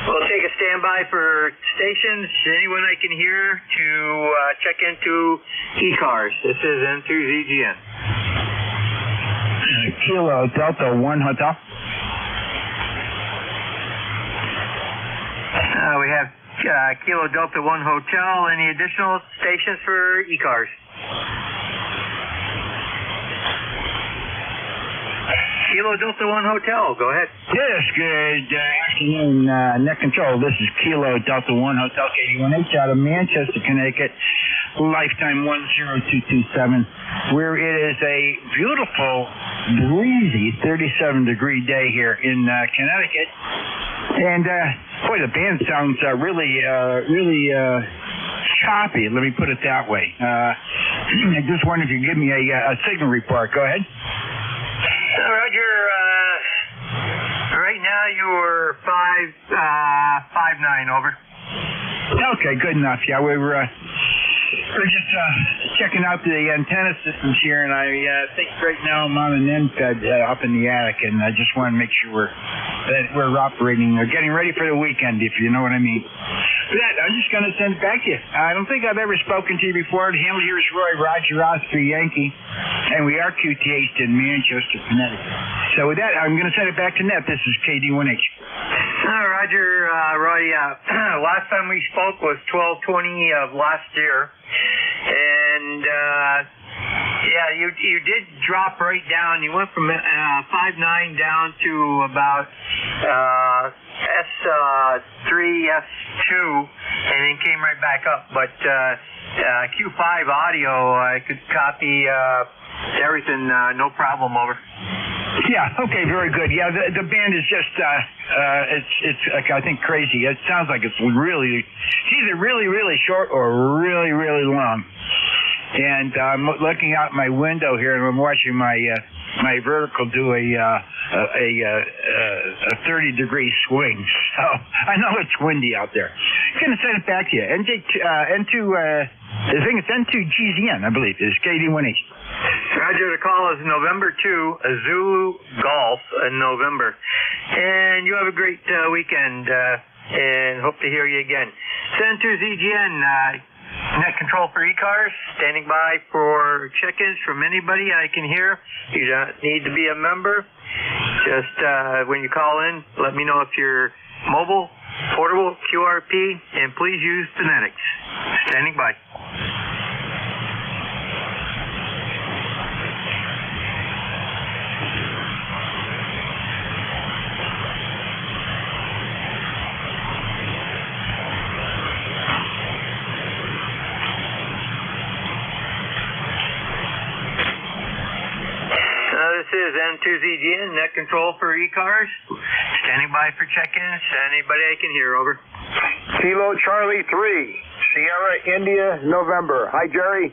We'll take a standby for stations. Anyone I can hear to check into ECARS. This is N2ZGN. Kilo Delta 1 Hotel. We have Kilo Delta 1 Hotel. Any additional stations for ECARS? Kilo Delta 1 Hotel. Go ahead. Yes, good afternoon, Net Control. This is Kilo Delta 1 Hotel, KD1H out of Manchester, Connecticut. Lifetime 10227, where it is a beautiful, breezy 37-degree day here in Connecticut. And, boy, the band sounds really choppy. Let me put it that way. I just wondered if you could give me a signal report. Go ahead. Roger. Right now you were 5.9, over. Okay, good enough. Yeah, we're just checking out the antenna systems here, and I think right now I'm on an end fed up in the attic, and I just want to make sure we're operating or getting ready for the weekend, if you know what I mean. For that, I'm just going to send it back to you. I don't think I've ever spoken to you before. The handle here is Roger Oscar Yankee, and we are QTH'd in Manchester, Connecticut. So with that, I'm going to send it back to Net. This is KD1H. Roger, Roy. Last time we spoke was 12/20 of last year, and you did drop right down. You went from 5.9 down to about S3, S2, and then came right back up. But Q5 audio, I could copy everything, no problem, over. Yeah, okay, very good. Yeah, the band is just, it's I think, crazy. It sounds like it's either really short or really long. And I'm looking out my window here, and I'm watching my vertical do a 30-degree swing. So I know it's windy out there. I'm going to send it back to you. I think it's N2GZN, I believe, is KD1H. Roger, the call is November 2, Zulu Golf in November. And you have a great weekend, and hope to hear you again. Send to ZGN, net control for ECARS, standing by for check-ins from anybody I can hear. You don't need to be a member. Just when you call in, let me know if you're mobile, portable, QRP, and please use phonetics. Standing by. This is N2ZGN, net control for ECARS. Standing by for check-ins. Anybody I can hear, over. Kilo Charlie 3, Sierra India, November. Hi, Jerry.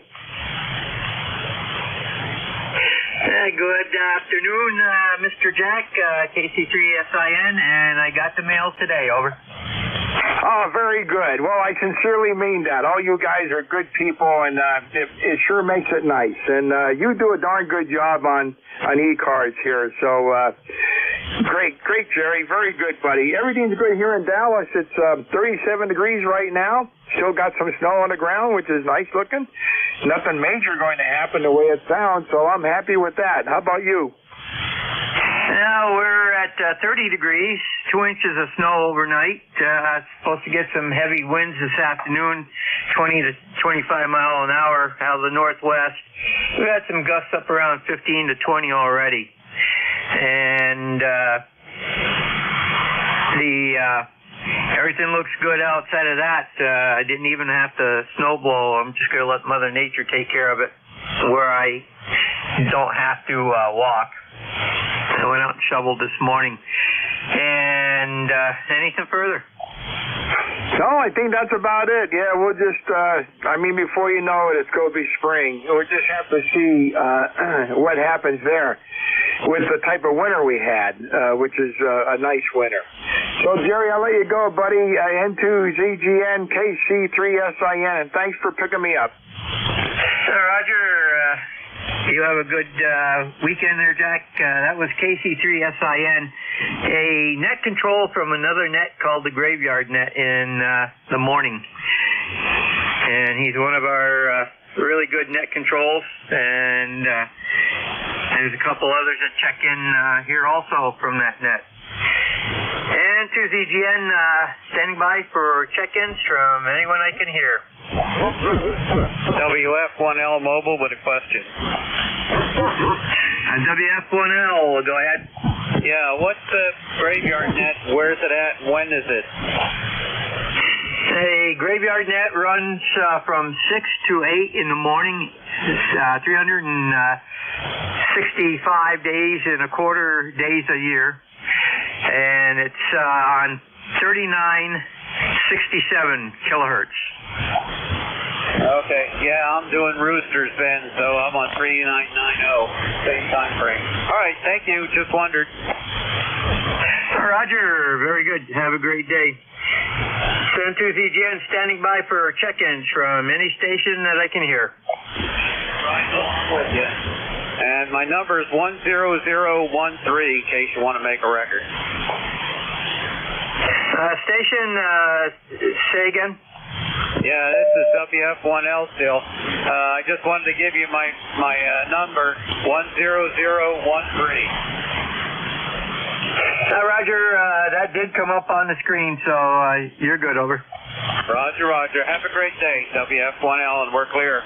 Good afternoon, Mr. Jack, KC3SIN, and I got the mail today, over. Oh, very good. Well, I sincerely mean that. All you guys are good people, and it sure makes it nice. And you do a darn good job on ECARS here. So great, Jerry. Very good, buddy. Everything's good here in Dallas. It's 37 degrees right now. Still got some snow on the ground, which is nice looking. Nothing major going to happen the way it sounds, so I'm happy with that. How about you? Now we're at 30 degrees, 2 inches of snow overnight. Supposed to get some heavy winds this afternoon, 20 to 25 mile an hour out of the northwest. We've had some gusts up around 15 to 20 already. And everything looks good outside of that. I didn't even have to snow blow. I'm just going to let Mother Nature take care of it where I don't have to walk. I went out and shoveled this morning. And anything further? No, I think that's about it. Yeah, we'll just, before you know it, it's going to be spring. We'll just have to see what happens there with the type of winter we had, which is a nice winter. So, Jerry, I'll let you go, buddy. N2ZGN, KC3SIN, and thanks for picking me up. Roger. You have a good weekend there, Jack. That was KC3SIN, a net control from another net called the Graveyard Net in the morning. And he's one of our really good net controls. And there's a couple others that check in here also from that net. And to ZGN, standing by for check-ins from anyone I can hear. WF1L mobile with a question. WF1L, go ahead. Yeah, what's the graveyard net? Where's it at? When is it? A graveyard net runs from 6 to 8 in the morning. It's 365 days and a quarter days a year. And it's on 3967 kilohertz. Okay, yeah, I'm doing roosters then, so I'm on 3990, same time frame. All right, thank you, just wondered. Roger, very good. Have a great day. N2ZGN standing by for check-ins from any station that I can hear. With you. And my number is 10013 in case you want to make a record. Station, say again? Yeah, this is WF1L still. I just wanted to give you my number, 10013. Roger, that did come up on the screen, so you're good, over. Roger. Have a great day, WF1L, and we're clear.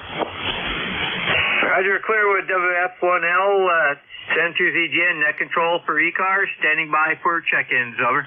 Roger, clear with WF1L. N2ZGN, net control for ECARS, standing by for check-ins, over.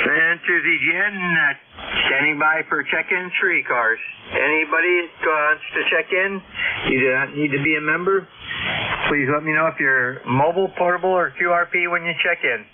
N2ZGN, standing by for check-ins for ECARS. Anybody wants to check in, you do not need to be a member. Please let me know if you're mobile, portable, or QRP when you check in.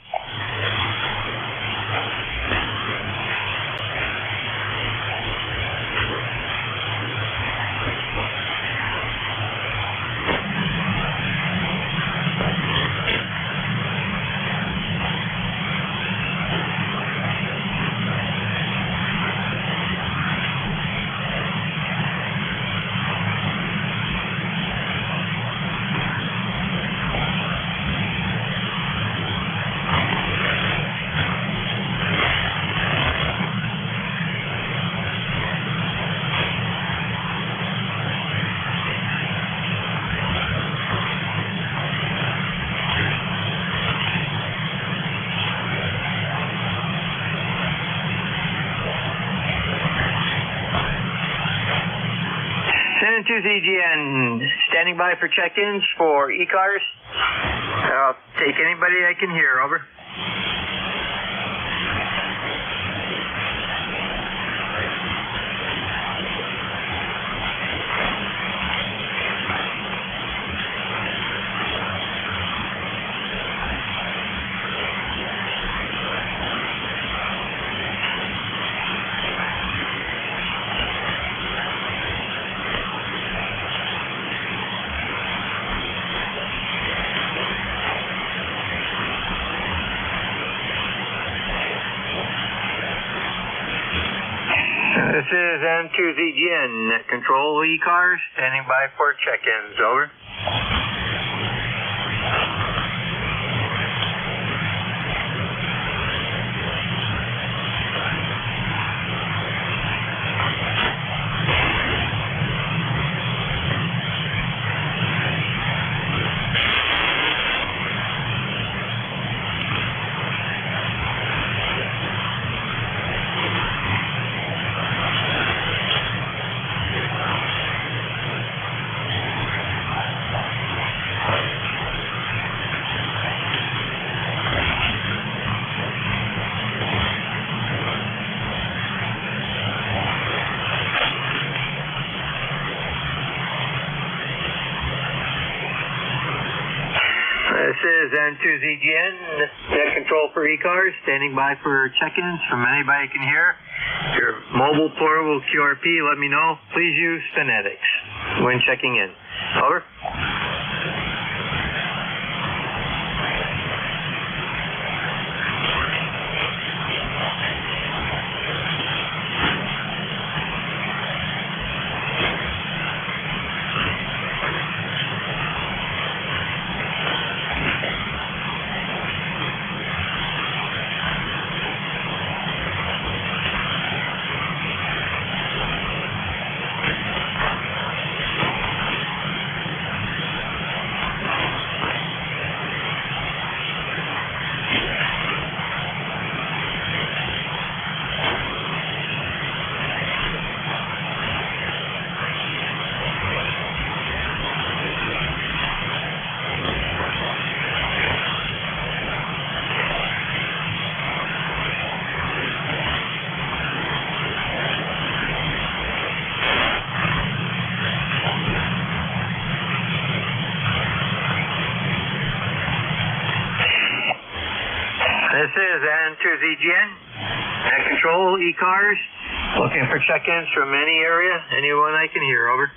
N2ZGN, standing by for check-ins for ECARS. I'll take anybody I can hear, over. This is N2ZGN, Net Control ECARS, standing by for check-ins, over. This is N2ZGN, Net Control for ECARS, standing by for check-ins from anybody can hear. Your mobile portable QRP, let me know. Please use phonetics when checking in. Over. This is N2ZGN, Net Control, ECARS, looking for check-ins from any area, anyone I can hear, over.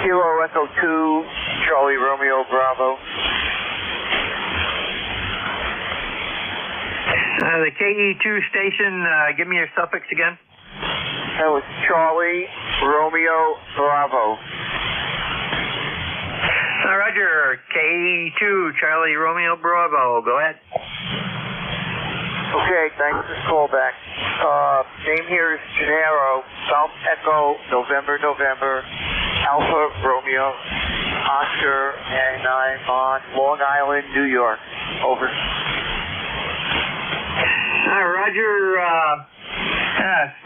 Kilo Echo 2, Charlie Romeo Bravo. The KE2 station, give me your suffix again. That was Charlie Romeo Bravo. Roger, KE2, Charlie Romeo Bravo, go ahead. Okay, thanks for the call back. Name here is Gennaro, South Echo, November, Alpha Romeo, Oscar, and I'm on Long Island, New York. Over. Roger,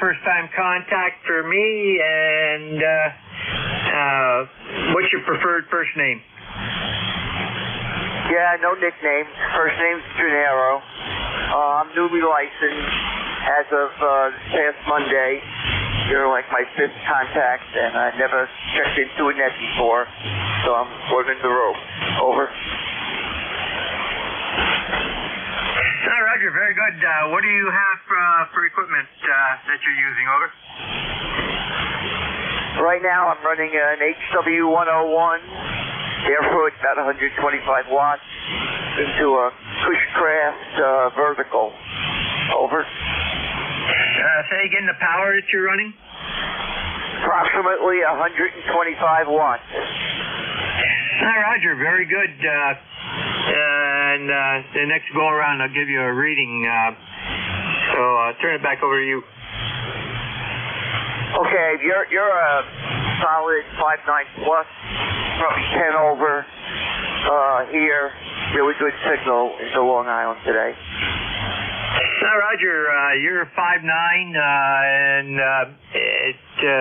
first time contact for me, and what's your preferred first name? Yeah, no nickname. First name's Gennaro. I'm newly licensed as of this past Monday. You're like my fifth contact, and I never checked into a net before, so I'm learning the ropes. Over. Roger, very good. What do you have for equipment that you're using, over? Right now I'm running an HW101 barefoot, about 125 watts, into a Cushcraft vertical. Over. Say again the power that you're running? Approximately 125 watts. Roger, very good. And the next go around I'll give you a reading. So I'll turn it back over to you. Okay, you're a solid 5.9 plus, probably 10 over here. Really good signal into Long Island today. Roger, you're 5'9", and it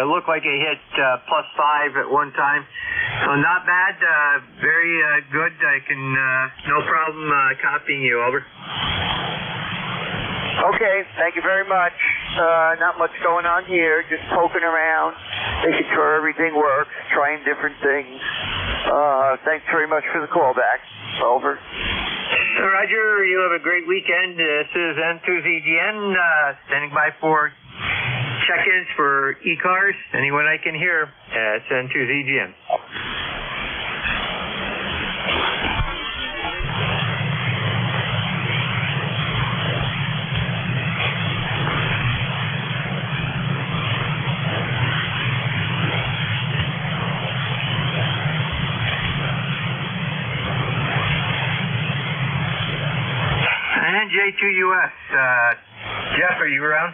looked like it hit +5 at one time. So not bad, very good. I can, no problem copying you, over. Okay, thank you very much. Not much going on here, just poking around, making sure everything works, trying different things. Thanks very much for the call back. Over. Roger, you have a great weekend. This is N2ZGN, standing by for check-ins for ECARS. Anyone I can hear, it's N2ZGN. And J2US, Jeff, are you around?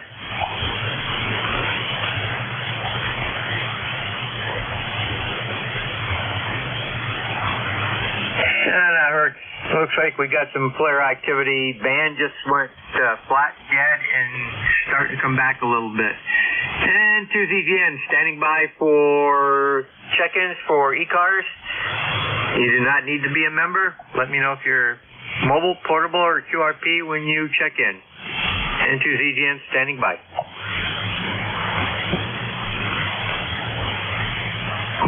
And I heard, looks like we got some flare activity. Band just went flat dead and starting to come back a little bit. And 2ZGN, standing by for check-ins for ECARS. You do not need to be a member. Let me know if you're mobile, portable, or QRP when you check in. N2ZGN standing by.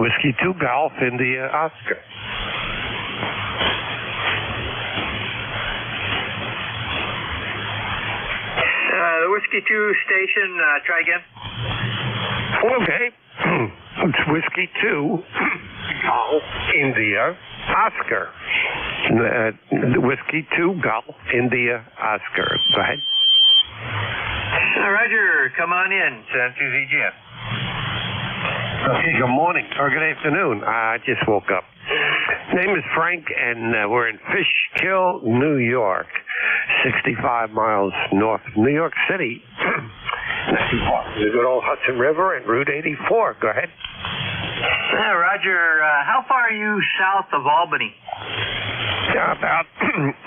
Whiskey 2 Golf, India, Oscar. The Whiskey 2 station, try again. Okay. It's Whiskey 2 Golf, India, Oscar. Whiskey 2 Golf, India, Oscar. Go ahead. Roger, come on in to N2ZGN. Okay, good morning, or good afternoon. I just woke up. Name is Frank, and we're in Fishkill, New York, 65 miles north of New York City. Not too far. The good old Hudson River and Route 84. Go ahead. Roger, how far are you south of Albany?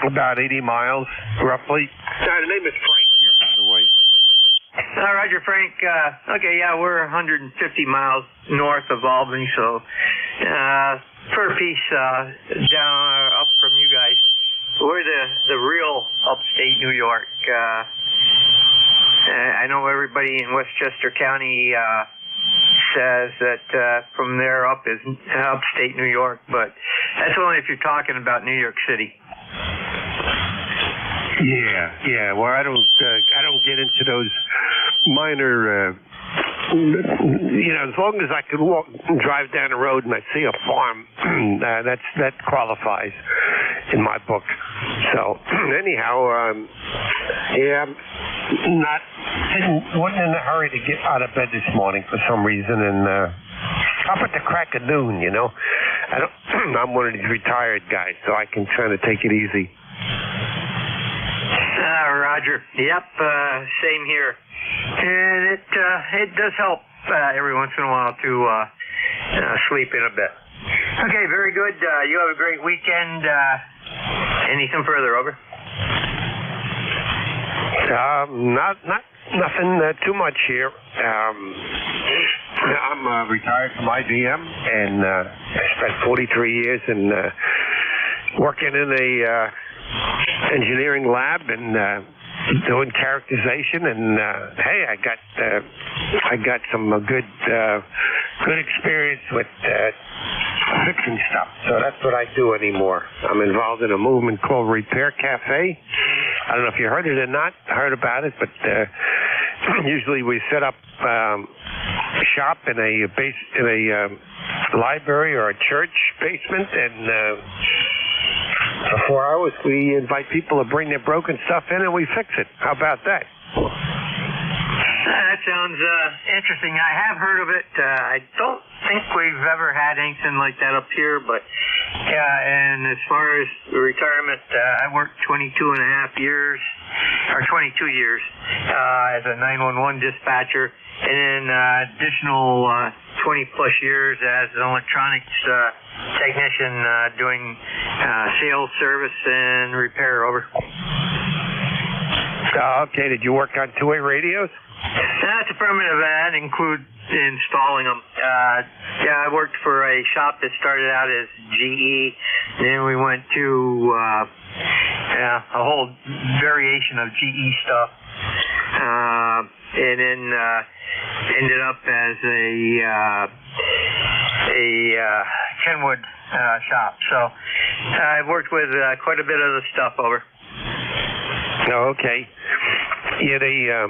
About 80 miles, roughly. The name is Frank here, by the way. Roger, Frank. Okay, yeah, we're 150 miles north of Albany, so for a piece down up from you guys. We're the real upstate New York. I know everybody in Westchester County says that from there up is upstate New York, but that's only if you're talking about New York City. Yeah. Well, I don't get into those minor. As long as I can drive down the road and I see a farm, that qualifies in my book. So anyhow, wasn't in a hurry to get out of bed this morning for some reason, and up at the crack of noon, I'm one of these retired guys, so I can kind of take it easy. Roger. Yep, same here. And it does help every once in a while to sleep in a bit. Okay, very good. You have a great weekend. Anything further, over? Nothing too much here. I'm retired from IBM, and I spent 43 years in working in a engineering lab and doing characterization, and hey, I got some good experience with fixing stuff. So that's what I do anymore. I'm involved in a movement called Repair Cafe. I don't know if you heard it or not. Heard about it, but usually we set up shop in a library or a church basement, and for 4 hours we invite people to bring their broken stuff in and we fix it. How about that? That sounds interesting. I have heard of it. I don't think we've ever had anything like that up here, but yeah, and as far as retirement, I worked 22 years as a 911 dispatcher, and then additional 20 plus years as an electronics technician doing sales, service, and repair, over. Okay, did you work on two-way radios? That's affirmative. That includes installing them. I worked for a shop that started out as GE. Then we went to a whole variation of GE stuff. And then ended up as a Kenwood shop. So I've worked with quite a bit of the stuff over. Oh, okay. Yeah,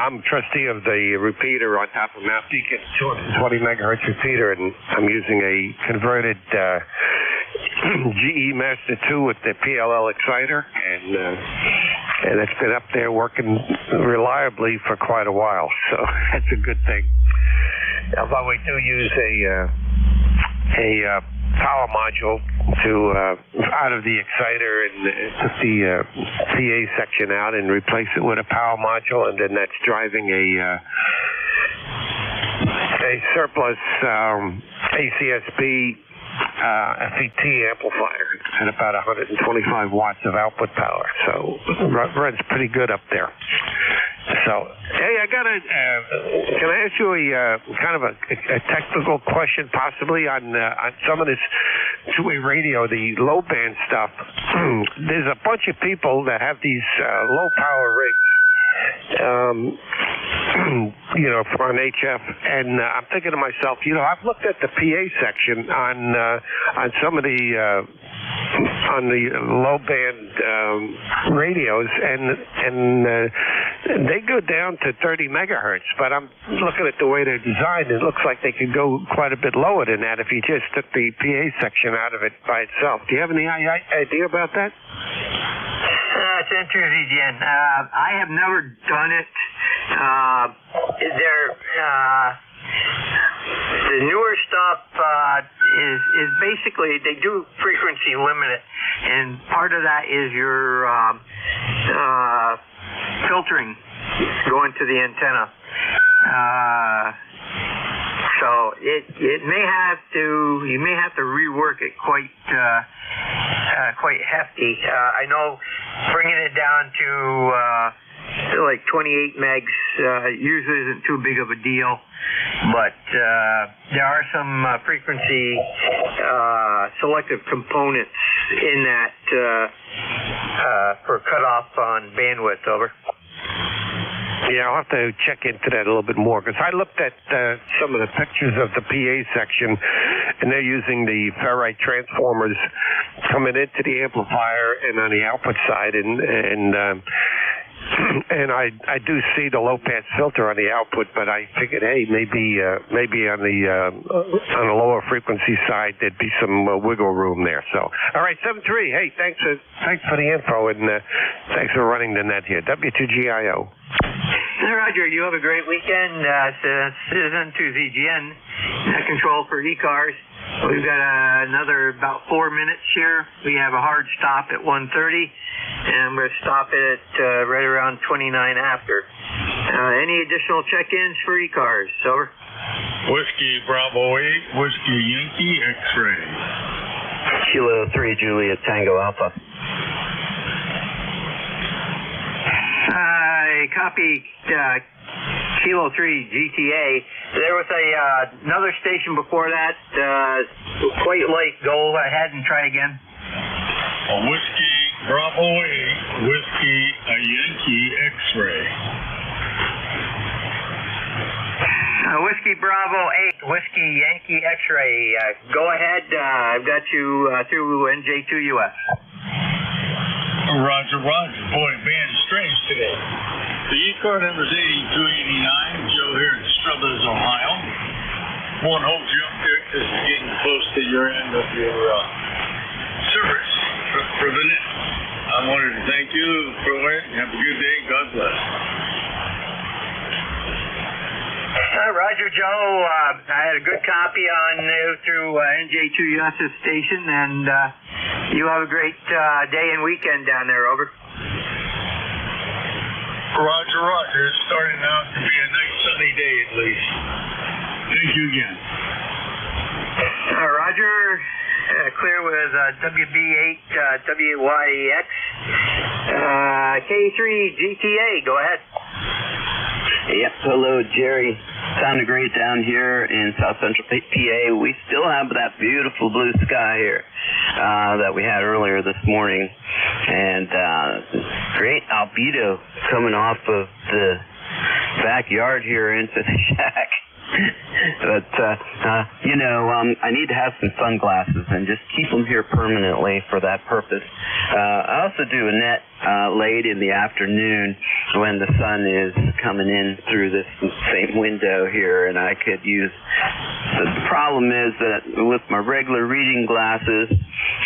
I'm trustee of the repeater on top of Mount Beacon, 220 megahertz repeater, and I'm using a converted GE Master 2 with the PLL exciter, and it's been up there working reliably for quite a while, so that's a good thing. Although we do use a power module to out of the exciter and took the PA section out and replace it with a power module, and then that's driving a surplus ACSB FET amplifier at about 125 watts of output power, so runs pretty good up there. So, hey, can I ask you a kind of a technical question possibly on some of this two-way radio, the low band stuff? There's a bunch of people that have these low power rigs, on HF, and I'm thinking to myself, I've looked at the PA section on some of the on the low band radios, and they go down to 30 megahertz, but I'm looking at the way they're designed. It looks like they could go quite a bit lower than that if you just took the PA section out of it by itself. Do you have any idea about that? It's interesting, Jen. I have never done it. The newer stuff is basically they do frequency limit it, and part of that is your filtering going to the antenna. So you may have to rework it quite hefty. I know bringing it down to like 28 megs usually isn't too big of a deal, but there are some frequency selective components in that for cutoff on bandwidth. Over. Yeah, I'll have to check into that a little bit more, because I looked at some of the pictures of the PA section, and they're using the ferrite transformers coming into the amplifier and on the output side, and I do see the low pass filter on the output, but I figured, hey, maybe on the lower frequency side there'd be some wiggle room there. So, all right, 7-3. Hey, thanks for the info, and thanks for running the net here. W2GIO. Roger, you have a great weekend. Citizen to ZGN, net control for ECARS. We've got another about 4 minutes here. We have a hard stop at 1:30, and we're stopping at right around 29 after. Any additional check-ins for ECARS? Over. Whiskey Bravo 8, Whiskey Yankee X-Ray. Kilo 3, Juliet Tango Alpha. Copy Kilo 3 GTA. There was another station before that, quite late. Go ahead and try again. Whiskey Bravo 8, Whiskey Yankee X-Ray. Whiskey Bravo 8, Whiskey Yankee X-Ray. Go ahead. I've got you through NJ2US. Roger. Boy, band strange today. The ECAR number is 8289. Joe here in Struthers, Ohio. One holds you up there because you're getting close to your end of your service for the net. I wanted to thank you for it. Have a good day. God bless. Roger, Joe. I had a good copy on through NJ2US's station, and you have a great day and weekend down there. Over. Roger. It's starting out to be a nice sunny day at least. Thank you again. Roger. Clear with WB8 WYEX. K3 GTA, go ahead. Yep, hello, Jerry. Sounding great down here in South Central PA. We still have that beautiful blue sky here that we had earlier this morning. And great albedo coming off of the backyard here into the shack. But, I need to have some sunglasses and just keep them here permanently for that purpose. I also do a net late in the afternoon when the sun is coming in through this same window here, and I could use... The problem is that with my regular reading glasses,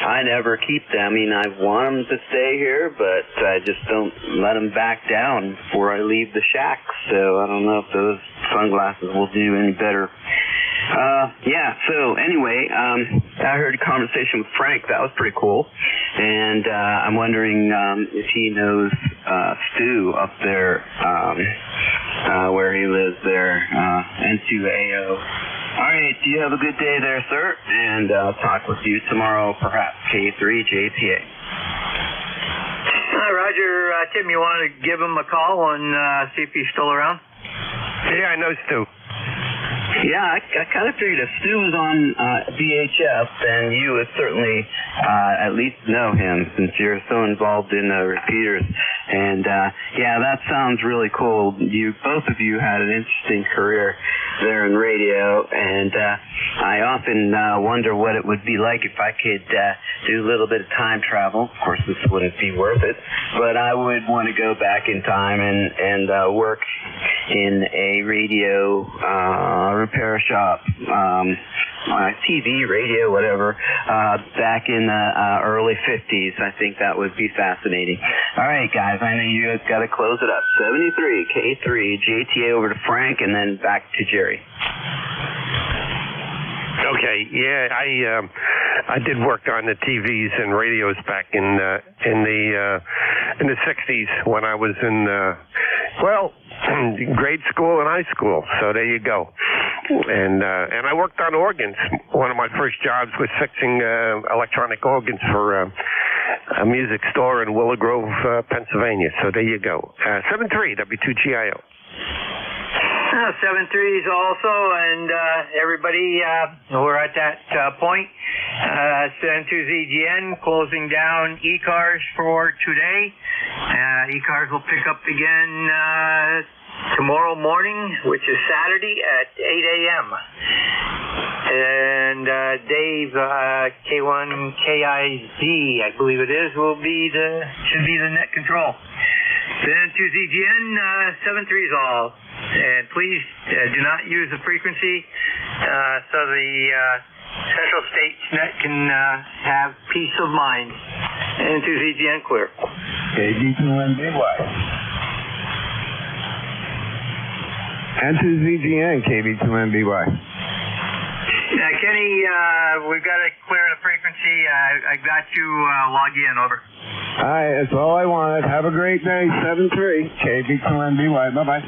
I never keep them. I mean, I want them to stay here, but I just don't let them back down before I leave the shack. So I don't know if those sunglasses will do any better. So anyway, I heard a conversation with Frank. That was pretty cool. And I'm wondering if he knows Stu up there where he lives there, N2AO. All right, you have a good day there, sir, and I'll talk with you tomorrow, perhaps. K3JPA. Roger, Tim, you want to give him a call and see if he's still around? Yeah, I know Stu. Yeah, I kind of figured if Stu was on VHF, then you would certainly at least know him since you're so involved in repeaters. And that sounds really cool. Both of you had an interesting career there in radio, and I often wonder what it would be like if I could do a little bit of time travel. Of course, this wouldn't be worth it, but I would want to go back in time and work in a radio repair shop, TV, radio, whatever, back in the early 50s. I think that would be fascinating. All right, guys, I know you guys got to close it up. 73, K3, JTA over to Frank, and then back to Jerry. Okay, yeah, I did work on the TVs and radios back in the 60s when I was in grade school and high school. So there you go. And I worked on organs. One of my first jobs was fixing electronic organs for a music store in Willow Grove, Pennsylvania. So there you go. 73 W2GIO. 7-3s also, and everybody, we're at that point. N2ZGN closing down ECARS for today. ECARS will pick up again tomorrow morning, which is Saturday at 8 a.m. And Dave, K1KIZ, I believe it is, should be the net control. Then N2ZGN, 7-3s all. And please do not use the frequency so the Central States net can have peace of mind. N2ZGN clear. KB2NBY. N2ZGN, KB2NBY. Kenny, we've got to clear the frequency. I got you log in, over. All right, that's all I wanted. Have a great day. 7-3, KB2NBY. Bye-bye.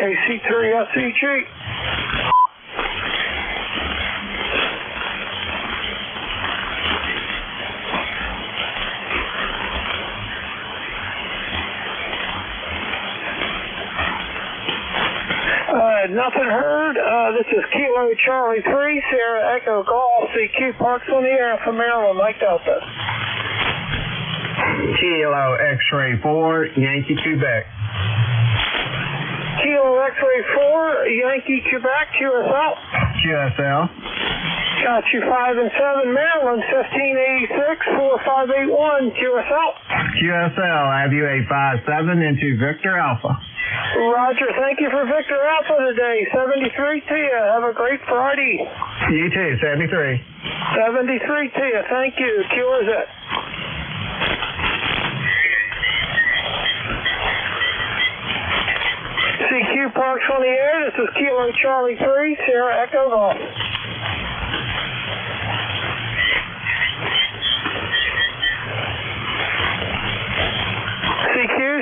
KC3SEG. Nothing heard. This is Kilo Charlie 3, Sierra Echo Golf, CQ Parks on the air from Maryland, Mike Delta. Kilo X-Ray 4, Yankee Quebec. Kilo X-Ray 4, Yankee Quebec, QSL. QSL. Got you 5 and 7, Maryland, 1586, 4581, QSL. QSL, have you a 5-7 into Victor Alpha. Roger, thank you for Victor Alpha today. 73 to you. Have a great Friday. You too, 73. 73 to you. Thank you. Cures it. CQ Parks on the air. This is Kilo Charlie 3, Sierra Echo Golf.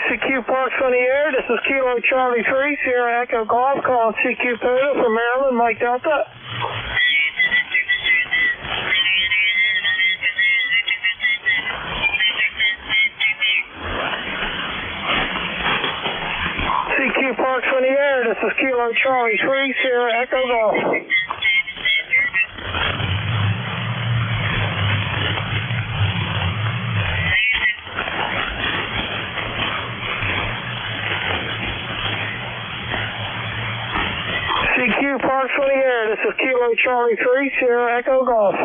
CQ Parks on the air. This is Kilo Charlie 3, Sierra Echo Golf, calling CQ Poda from Maryland, Mike Delta. CQ Parks on the air. This is Kilo Charlie 3, Sierra Echo Golf. CQ Parks on the air. This is Kilo Charlie 3, Sierra Echo Golf.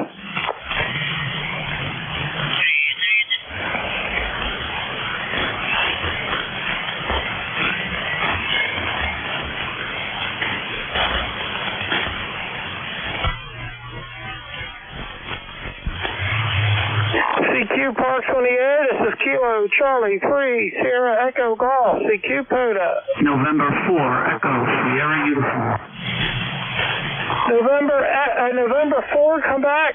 CQ Parks on the air. This is Kilo Charlie 3, Sierra Echo Golf. CQ Poda. November 4, Echo, Sierra Uniform. November 4, come back.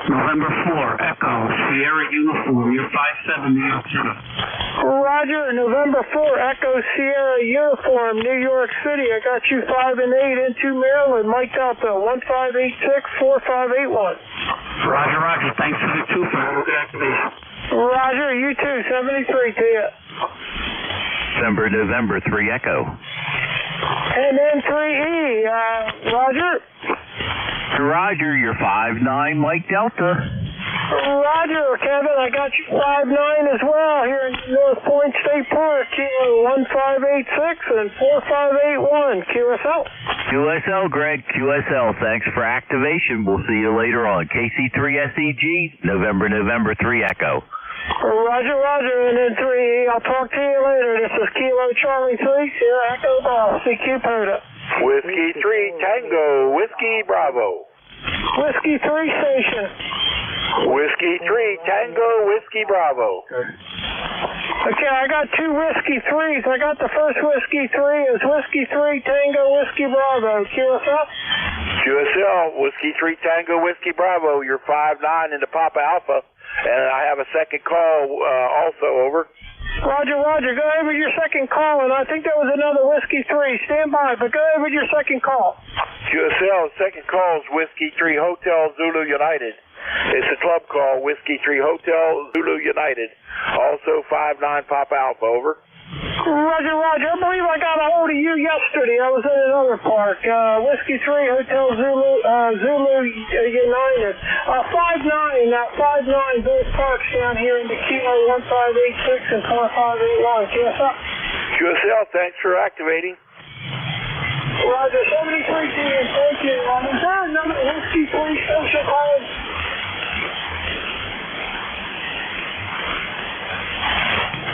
November 4, Echo, Sierra Uniform, you're 5-7, New York City. Roger, November 4, Echo Sierra Uniform, New York City. I got you 5 and 8 into Maryland, Mike Delta, 1586-4581. Roger, thanks for the 2 for good activation. Roger, you too, 73 to you. November 3, Echo. And then 3E, Roger. Roger, you're 5-9, Mike Delta. Roger, Kevin, I got you 5-9 as well here in North Point State Park, Kilo 1586 and 4581, QSL. QSL, Greg, QSL, thanks for activation. We'll see you later on. KC3SEG, November 3, Echo. Roger, and then 3E, I'll talk to you later. This is Kilo Charlie 3, Sierra Echo Golf, CQ Poda. Whiskey 3 Tango, Whiskey Bravo. Whiskey 3 station. Whiskey 3 Tango, Whiskey Bravo. Okay, I got 2 Whiskey 3s. I got the first Whiskey 3 is Whiskey 3 Tango, Whiskey Bravo. QSL? QSL, Whiskey 3 Tango, Whiskey Bravo. You're 5-9 into Papa Alpha. And I have a second call also, over. Roger. Go ahead with your second call, and I think there was another Whiskey 3. Stand by, but go ahead with your second call. QSL, second call is Whiskey 3 Hotel Zulu United. It's a club call, Whiskey 3 Hotel Zulu United. Also 5-9 Papa Alpha, over. Roger. I believe I got a hold of you yesterday. I was in another park. Whiskey 3 Hotel Zulu United. 5-9, 5-9, both parks down here in the Kilo 1586 and 4581. QSL? QSL, thanks for activating. Roger, 73 team, thank you. Is there another Whiskey 3 social calling?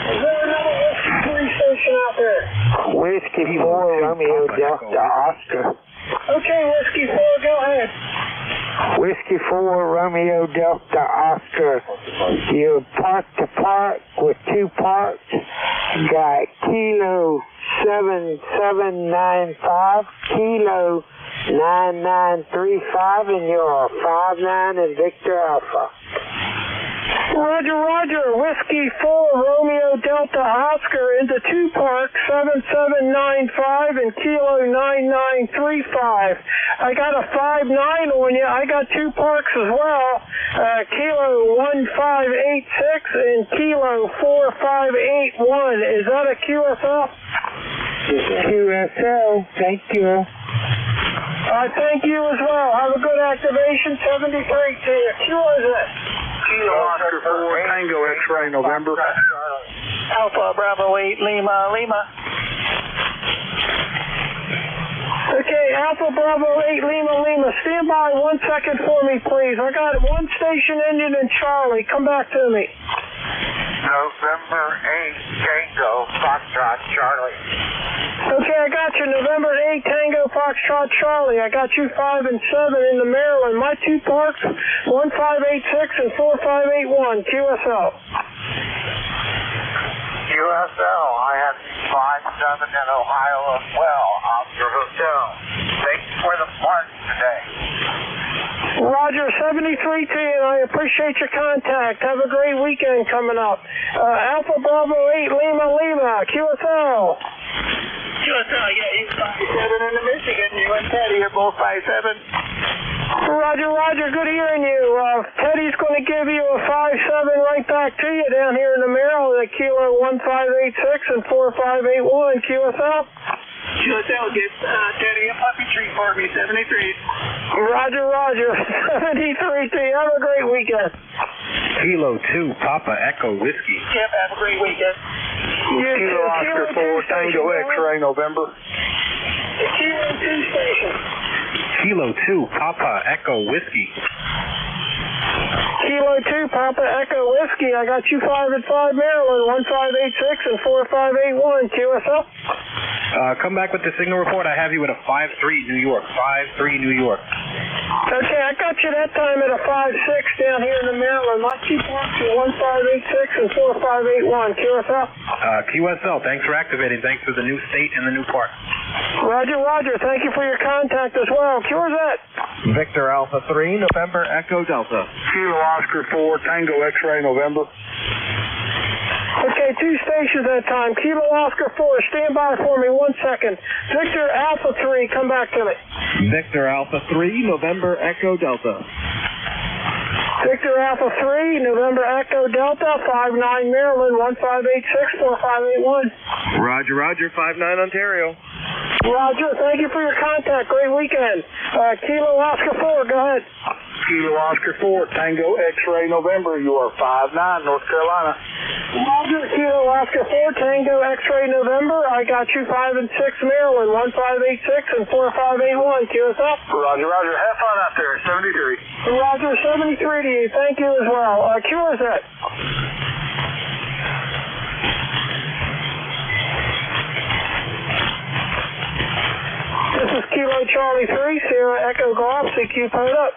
Is there another Whiskey 3 station out there? Whiskey 4 Romeo Delta Oscar. Okay, Whiskey 4, go ahead. Whiskey 4 Romeo Delta Oscar. You park to park with 2 parks. Got Kilo 7795, Kilo 9935, and you're 5-9 in Victor Alpha. Roger, Roger. Whiskey 4, Romeo Delta Oscar into 2 Park 7795 and Kilo 9935. I got a 59 on you. I got 2 Parks as well. Kilo 1586 and Kilo 4581. Is that a QSL? QSL. Thank you. Thank you as well. Have a good activation. 73 to you. Q is it? Kilo Oscar 4 Tango X-ray November. Alpha Bravo 8 Lima Lima. Okay, Alpha Bravo 8 Lima Lima. Stand by 1 second for me, please. I got 1 station ending in Charlie. Come back to me. November 8 Tango Foxtrot Charlie. Okay, I got you. November 8 Tango Foxtrot Charlie. I got you 5 and 7 in the Maryland. My 2 Parks, 1586 and 4581. QSL. QSL, I have 5-7 in Ohio as well. Oscar Hotel. Thanks for the park today. Roger, 73 to you, and I appreciate your contact. Have a great weekend coming up. Alpha Bravo 8 Lima Lima. QSL. QSL, yeah, you 5-7 in the Michigan. You and Teddy are both 5-7. Roger, Roger. Good hearing you. Teddy's going to give you a 5-7 right back to you down here in the Maryland at Kilo 1586 and 4581. QSL. QSL, get Teddy a puppy treat for me, 73. Roger, Roger. 73 to you. Have a great weekend. Kilo 2 Papa Echo Whiskey. Yep, have a great weekend. Kilo Oscar 4 Tango X-ray November. Kilo 2 station. Kilo 2 Papa Echo Whiskey. Kilo 2 Papa Echo Whiskey. I got you 5 and 5 Maryland, 1586 and 4581. QSL. Come back with the signal report. I have you at a 5-3 New York. 5-3 New York. Okay, I got you that time at a 5-6 down here in the Maryland. My 2 Parks are 1586 and 4581. QSL. QSL, thanks for activating. Thanks for the new state and the new park. Roger, Roger. Thank you for your contact as well. Where's that? Victor Alpha 3, November Echo Delta. Kilo Oscar 4 Tango X-ray November. Okay, 2 stations at a time. Kilo Oscar 4, stand by for me 1 second. Victor Alpha 3, come back to me. Victor Alpha 3, November Echo Delta. Victor Alpha 3, November Echo Delta, 59 Maryland, 1586 4581. Roger, Roger, 59 Ontario. Roger, thank you for your contact. Great weekend. Kilo Oscar 4, go ahead. Kilo Oscar 4 Tango X-ray November. You are 5-9 North Carolina. Roger, Kilo Oscar 4 Tango X-ray November. I got you 5 and 6 Maryland, 1586 and 4581. QSL. Roger, Roger. Have fun out there. 73. Roger, 73 to you. Thank you as well. QSL. This is Kilo Charlie 3, Sierra Echo Golf, CQ put up.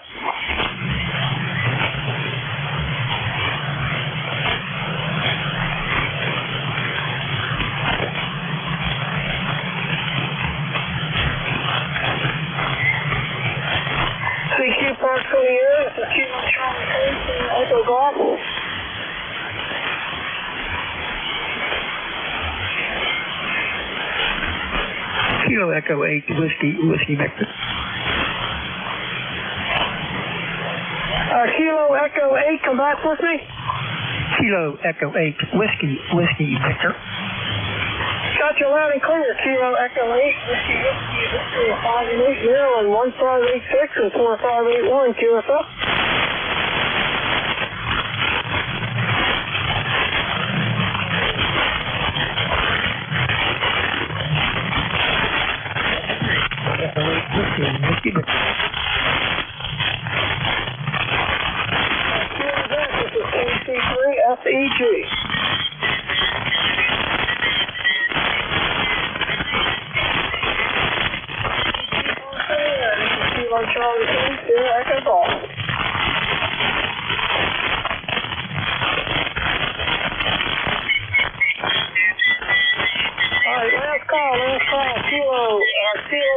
CQ Park 20 years, this is Kilo Charlie 3, Sierra Echo Golf. Kilo Echo 8 Whiskey Victor. Kilo Echo 8, come back with me. Kilo Echo 8 Whiskey Victor. Got you loud and clear. Kilo Echo 8 Whiskey Victor, 5 and 8 Maryland, 1586 and 4581. QSL. Whiskey Victor. This is KC3FEG. Kilo Charlie 3, Sierra Echo Golf. Alright, last call. Kilo 15.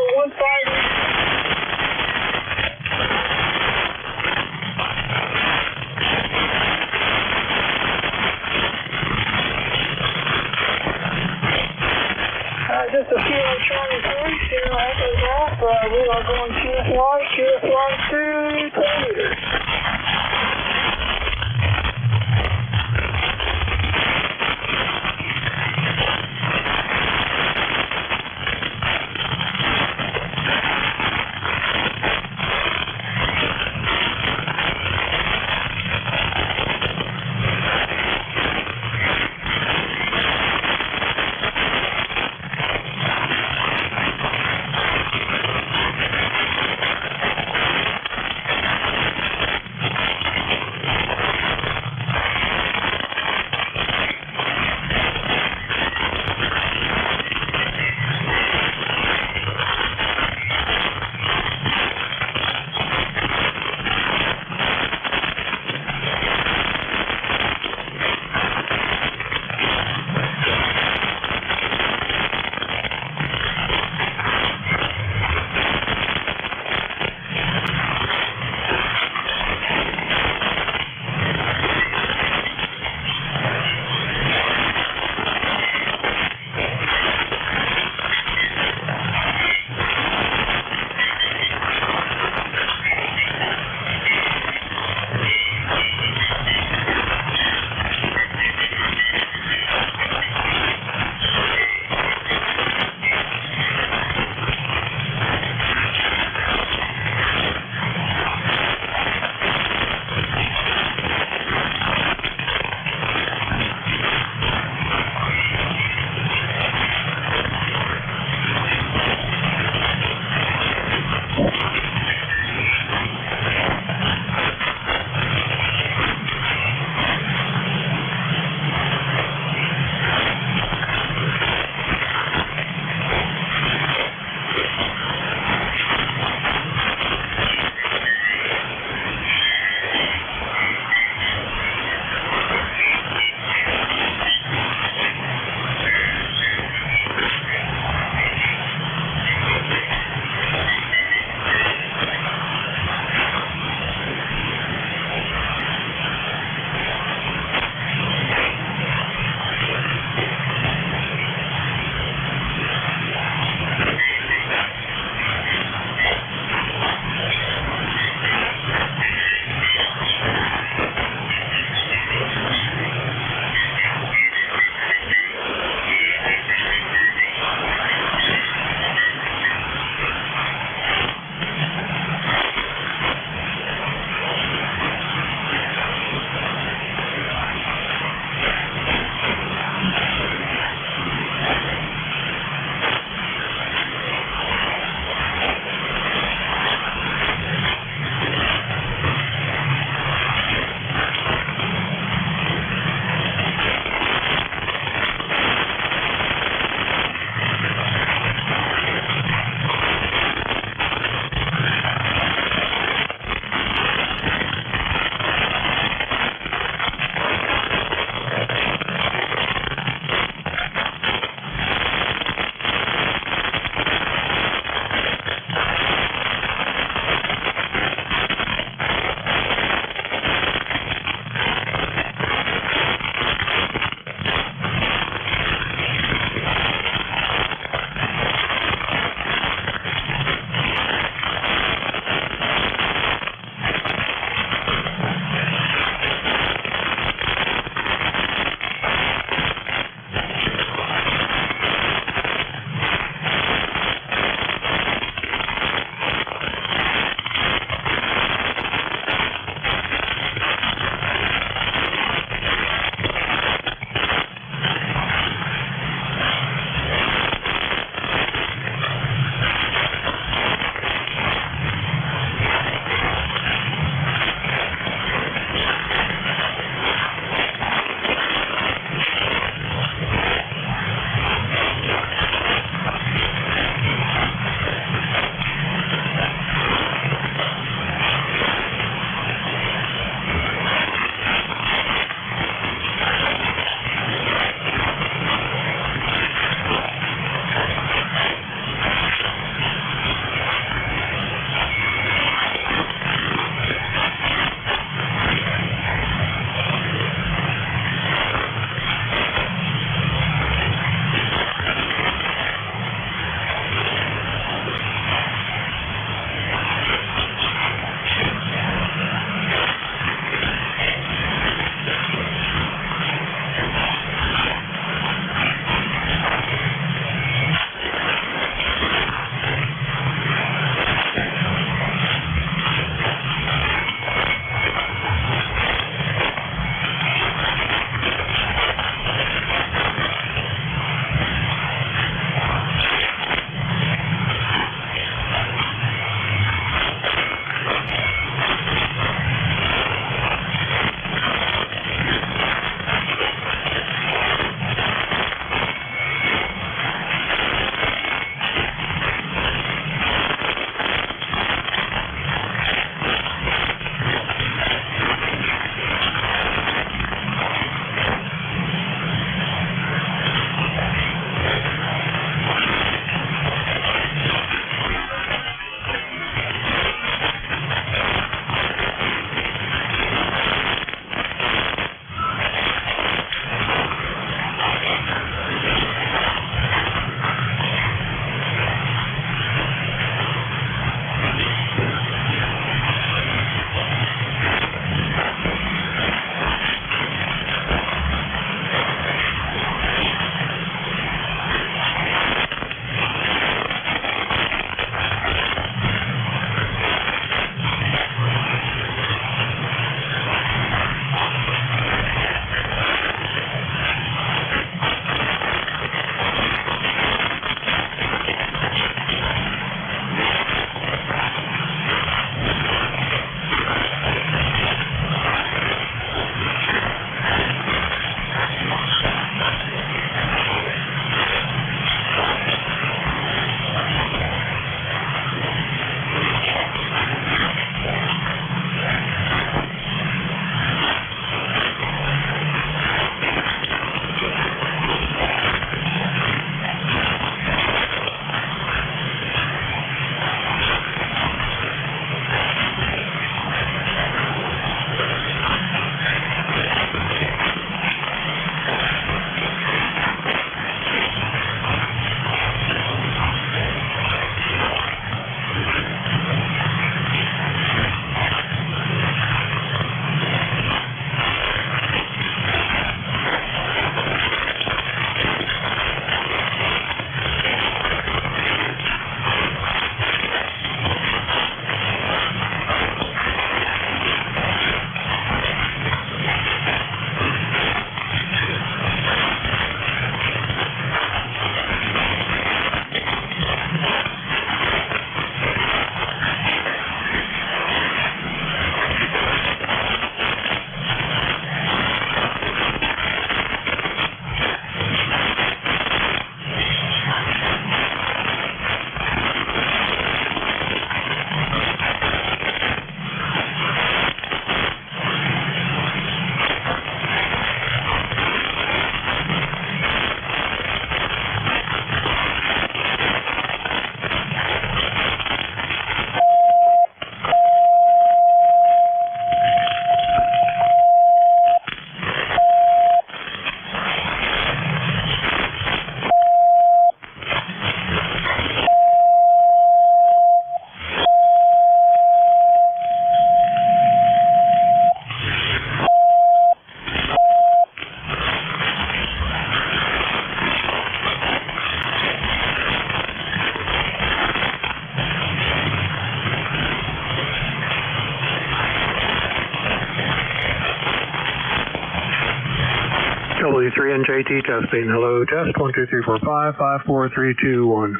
NJT testing. Hello, test 1, 2, 3, 4, 5, 5, 4, 3, 2, 1.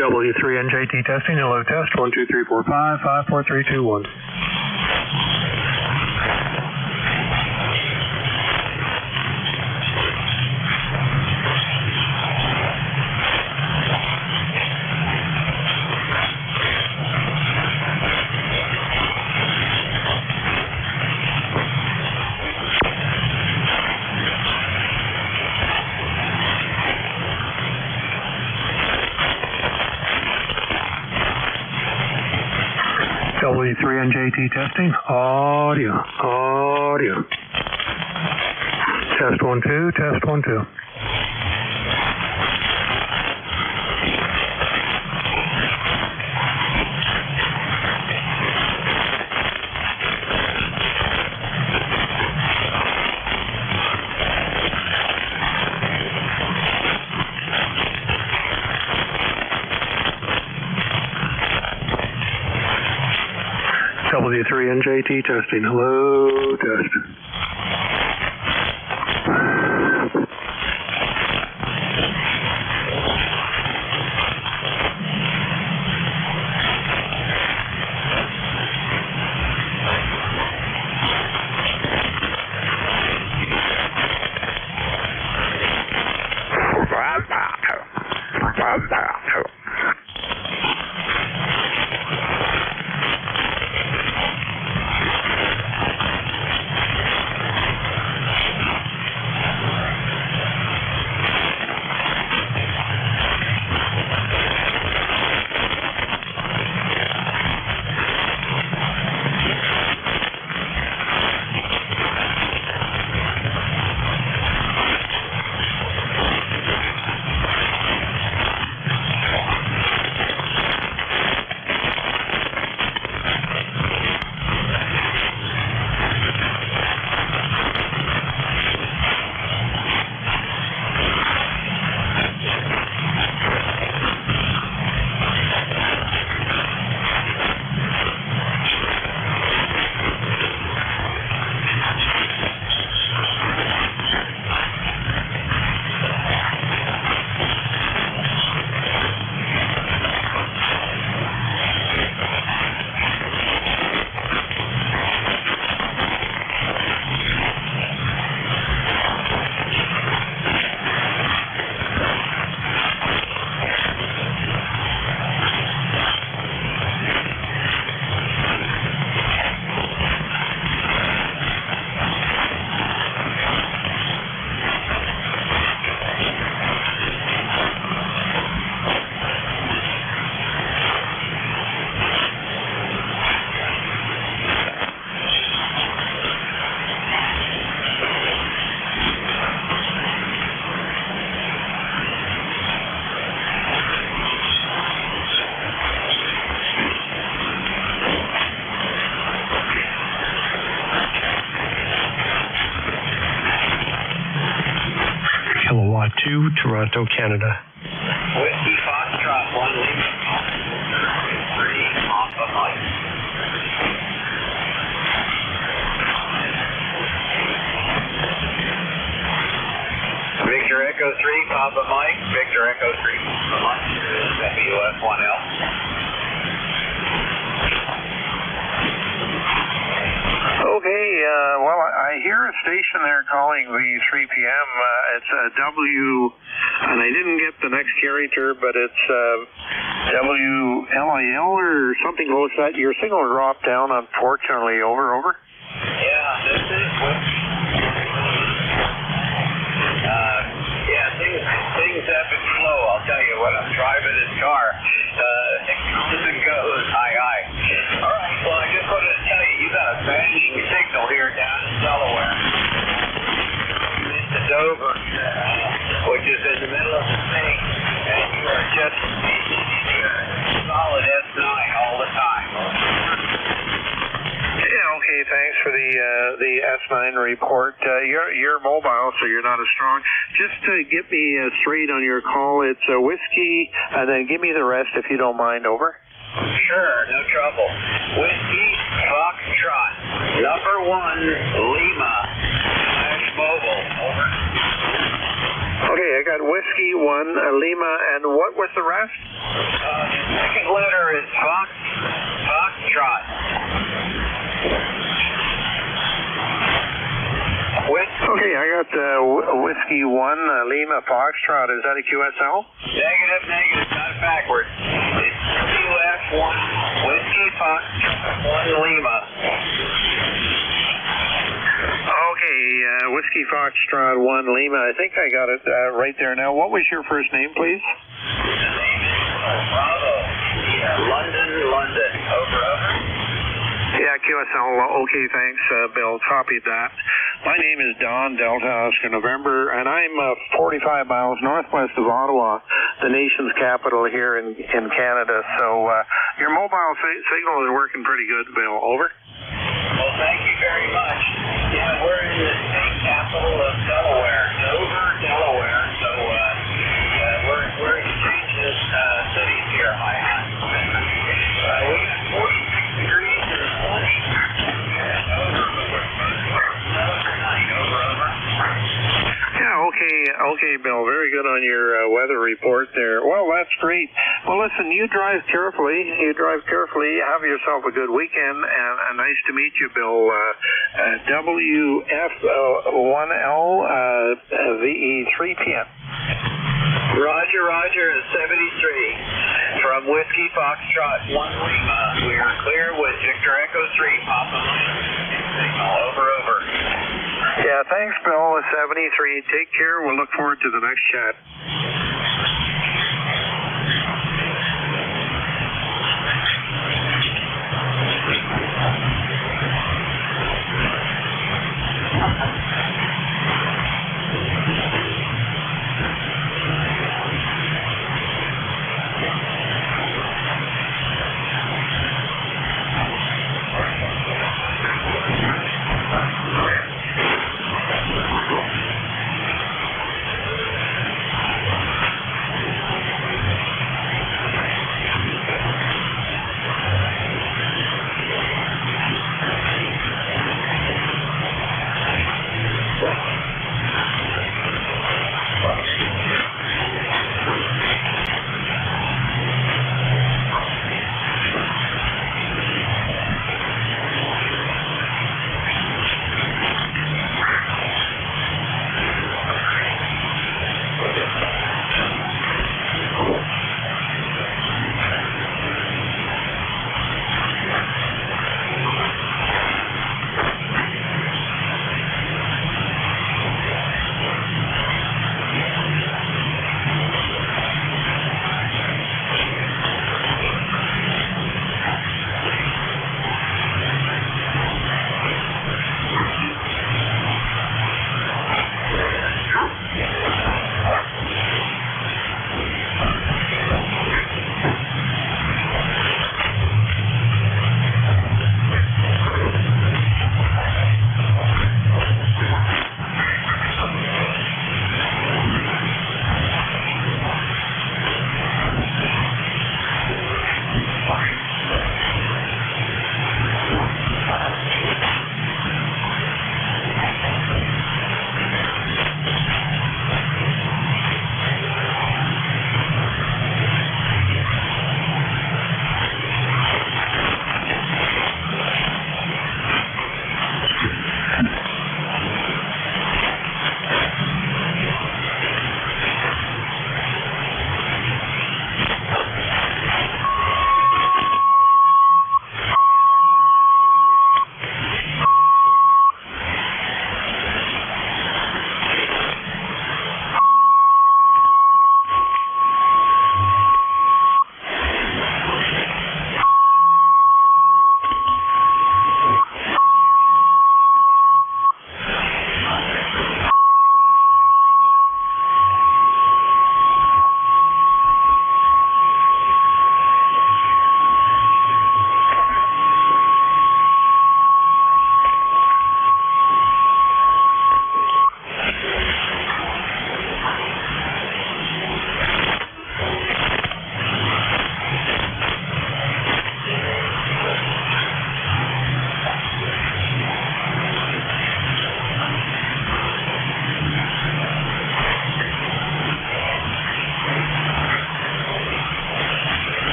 W3NJT testing. Hello, test 1, 2, 3, 4, 5, 5, 4, 3, 2, 1. W3NJT testing. Audio. Test 1, 2, test 1, 2. W3NJT testing. Hello, test. Kilowatt 2, Toronto, Canada. Whiskey Foxtrot 1 Lima 3 off of Mike. Victor Echo 3 Papa Mike. Victor Echo 3 Papa Mike. WF 1L. Okay, well, I hear a station there calling the 3 p.m. It's W, and I didn't get the next character, but it's WLIL or something close to that. Your signal dropped down, unfortunately. Over. Yeah, this is what. Things have been slow. I'll tell you when I'm driving this car. It comes and goes. Hi. All right. Well, I just wanted to tell you, you got a banging signal here down in Delaware. Into Dover, which is in the middle of the state, and you are just solid S9 all the time. Yeah, okay, thanks for the S9 report. You're mobile, so you're not as strong. Just to get me straight on your call, it's whiskey, and then give me the rest if you don't mind. Over. Sure, no trouble. Whiskey Foxtrot, number 1, Lima, /mobile, over. Okay, I got Whiskey 1, Lima, and what was the rest? Second letter is Foxtrot. Okay, I got Whiskey 1, Lima, Foxtrot. Is that a QSL? Negative, got it backwards. It's QF1, Whiskey Foxtrot 1, Lima. Okay, Whiskey Foxtrot 1, Lima. I think I got it right there now. What was your first name, please? Bravo. London. Over. Yeah, QSL. Okay, thanks, Bill. Copied that. My name is Don, Delta Oscar November, and I'm 45 miles northwest of Ottawa, the nation's capital here in Canada. So your mobile signal is working pretty good, Bill. Over. Well, thank you very much. Yeah, we're in the state capital of Delaware, Dover, Delaware. So we're exchanging cities here, my hon. We got 46 degrees in the morning. Yeah, okay, Bill. Very good on your weather report there. Well, that's great. Well, listen, you drive carefully. Have yourself a good weekend, and nice to meet you, Bill. WF1L VE3PM. Roger, 73. From Whiskey Foxtrot 1 Lima, we are clear with Victor Echo 3, Papa signal, over. Yeah, thanks, Bill. 73. Take care. We'll look forward to the next chat.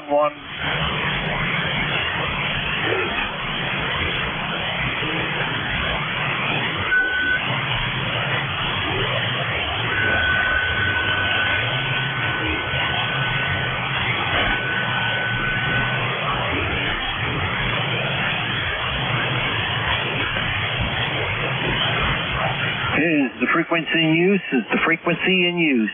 11. Is the frequency in use? Is the frequency in use?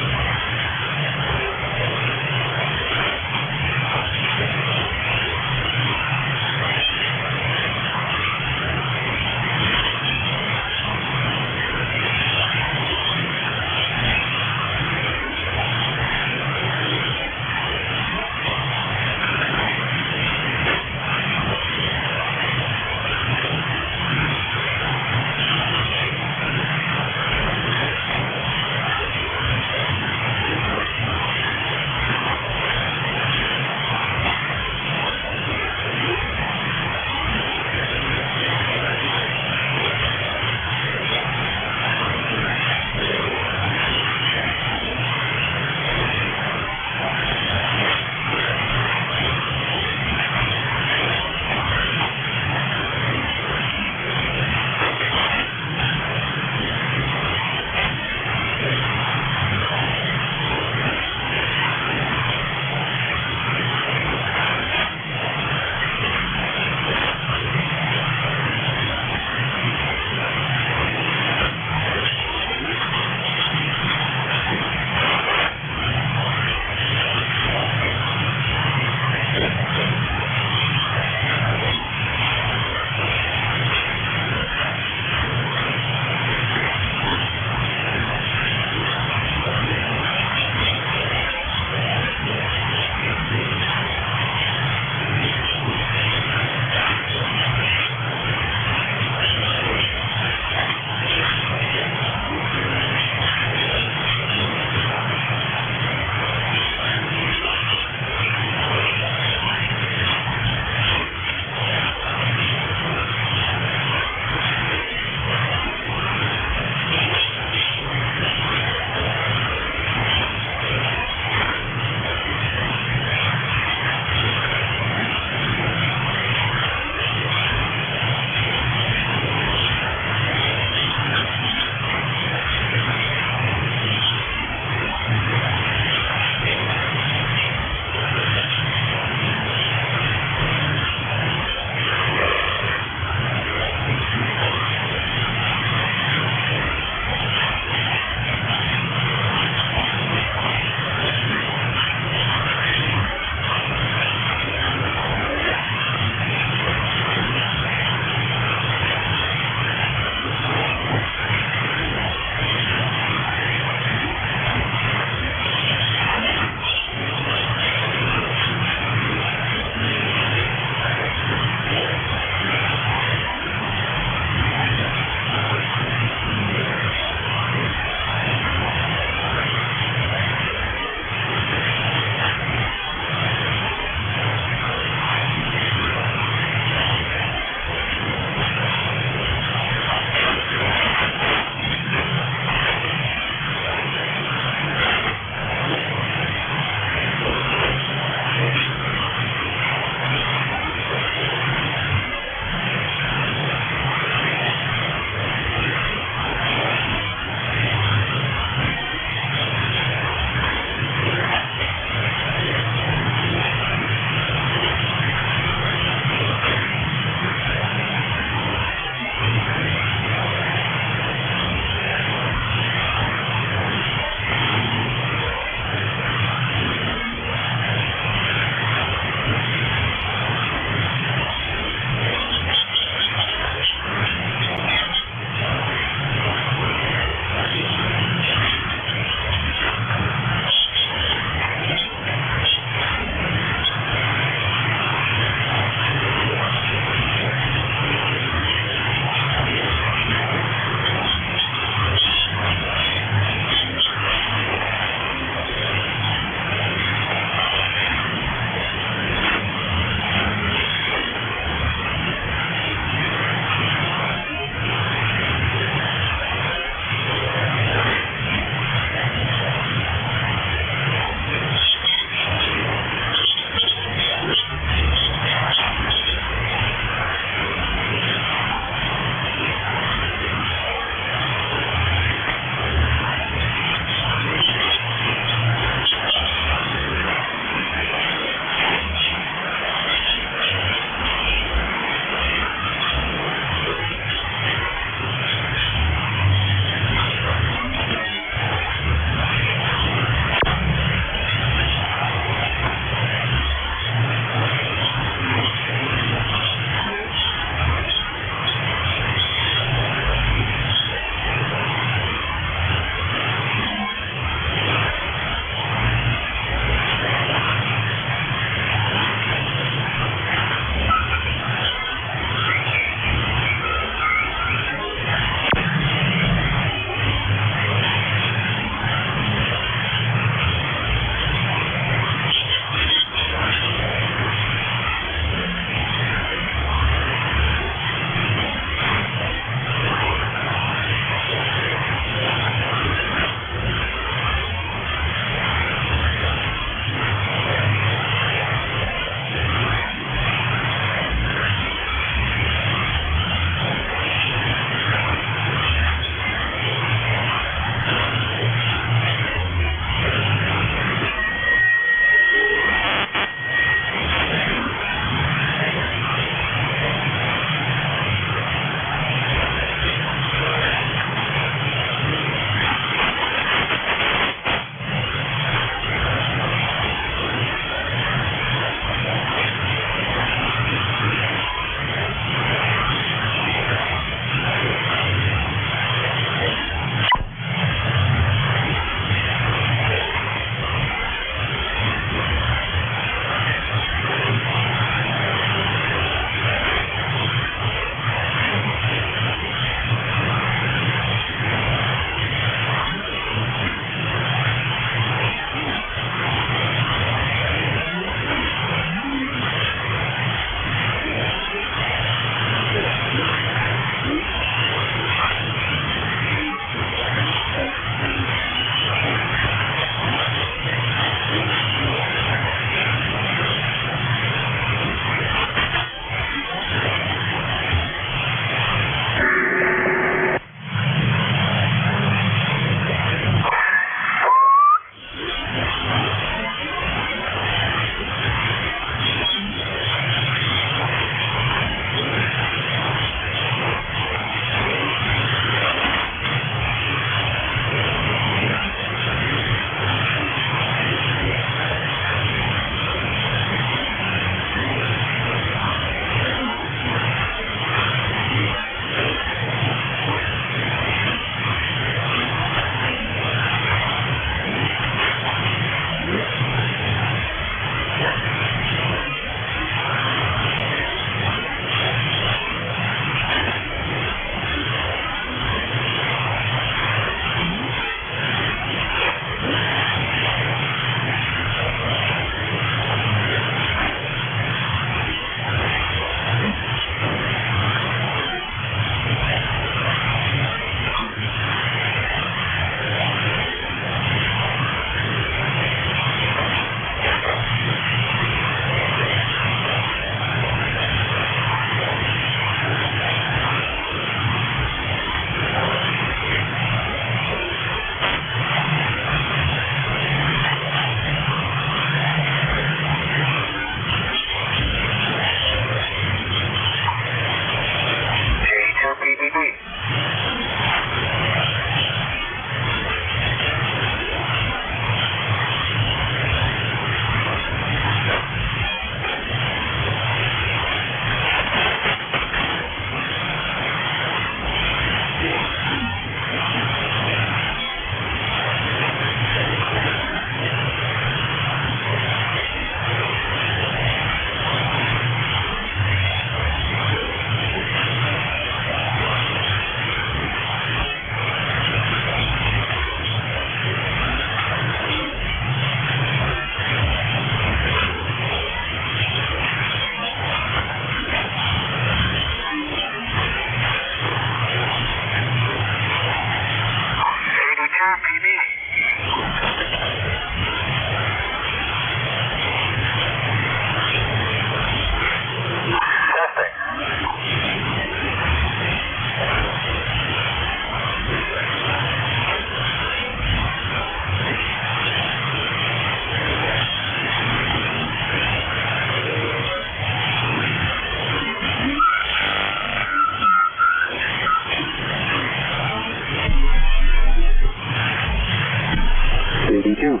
82.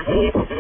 Thank you.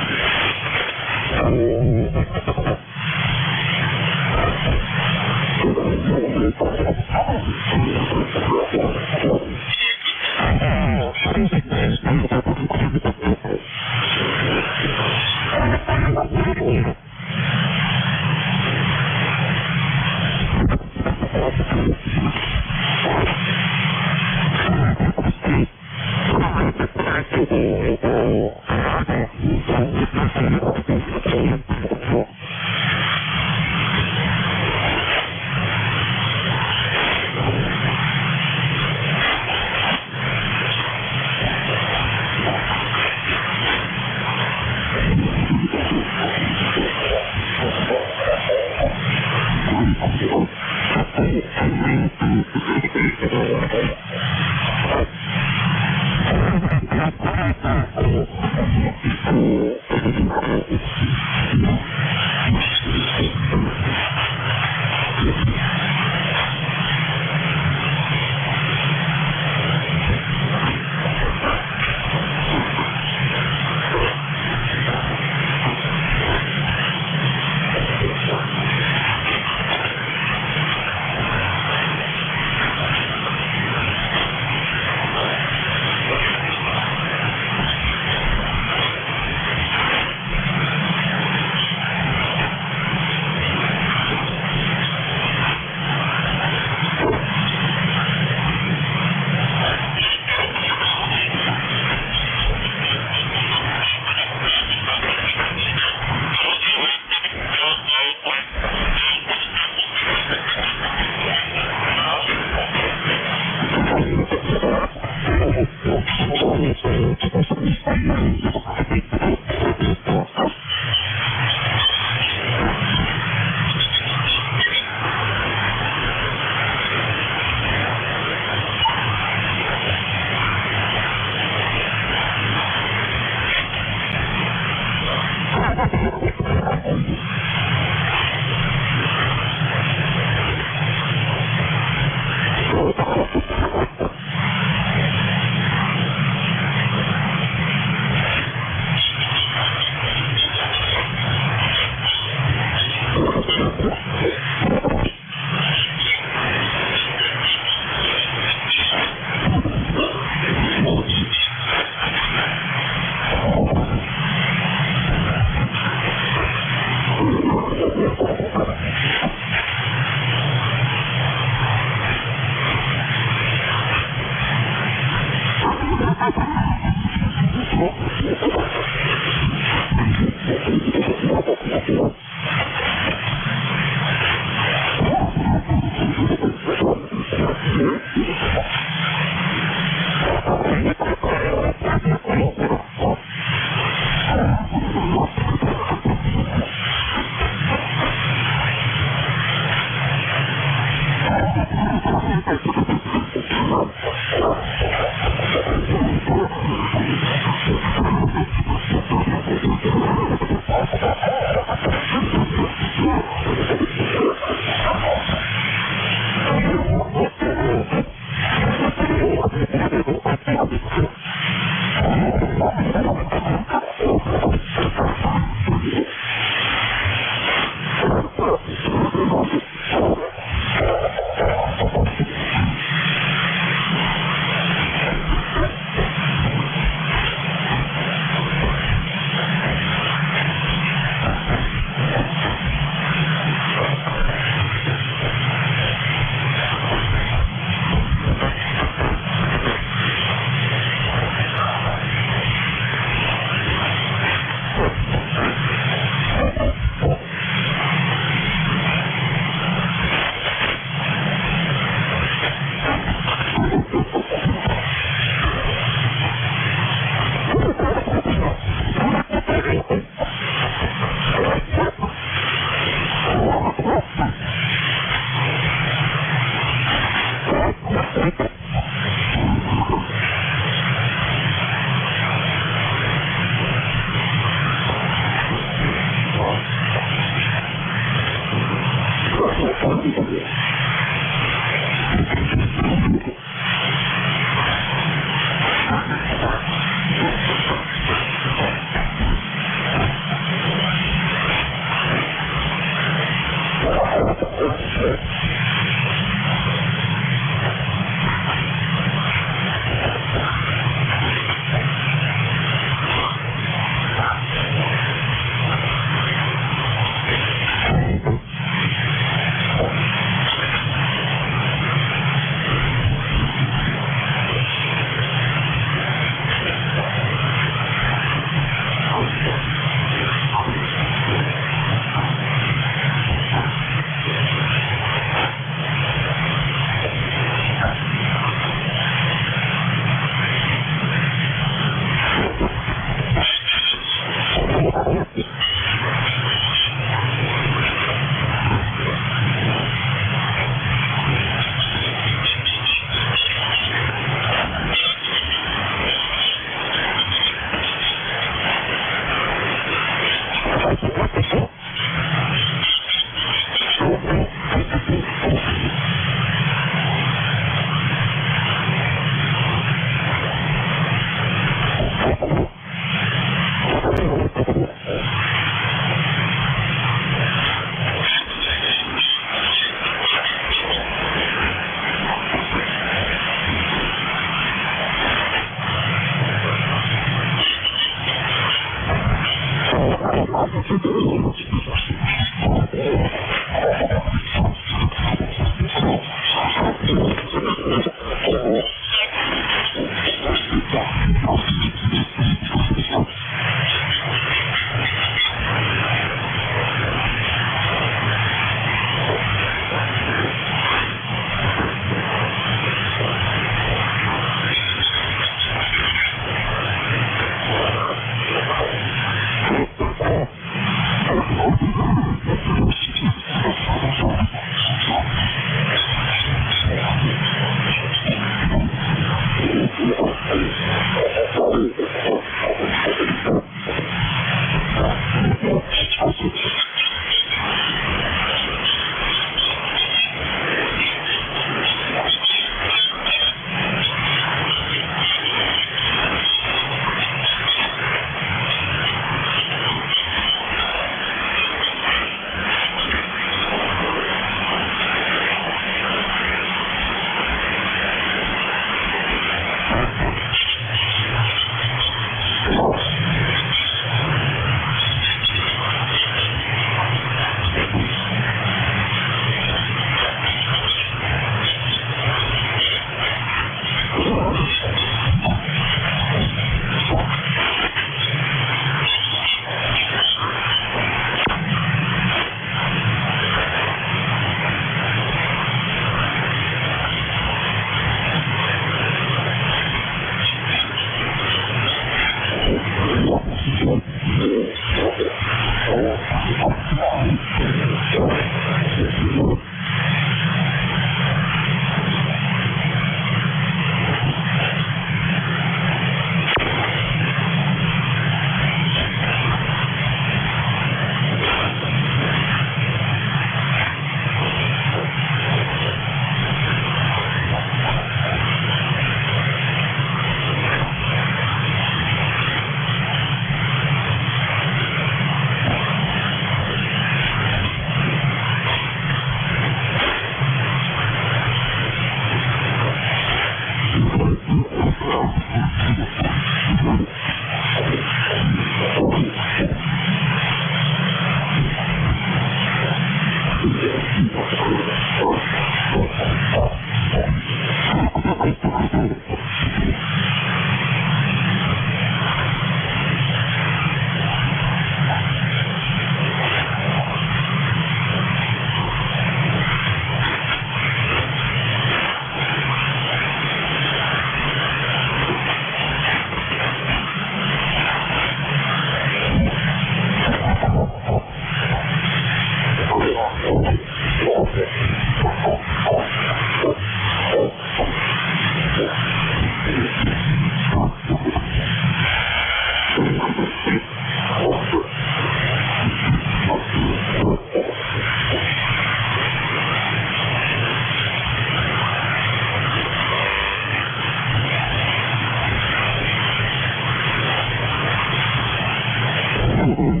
Frequency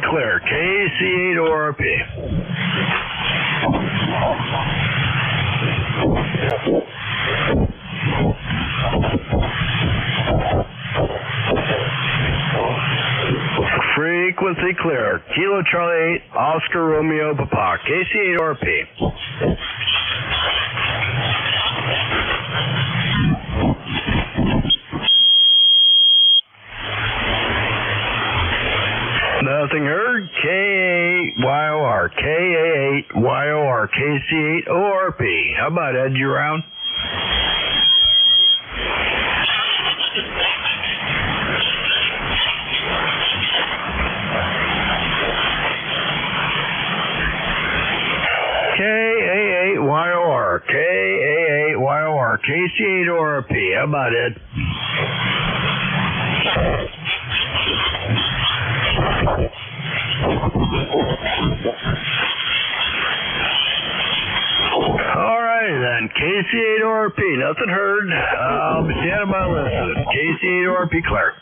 clear, KC8ORP. Frequency clear, Kilo Charlie 8, Oscar Romeo Papa, KC8ORP. Nothing heard. KAYOR. KA8YOR. KC8ORP. How about Ed? You around? KA8YOR. KA8YOR. KC8ORP. How about Ed? Alrighty then, KC8ORP, nothing heard. I'll be standing by listening. KC8ORP clear.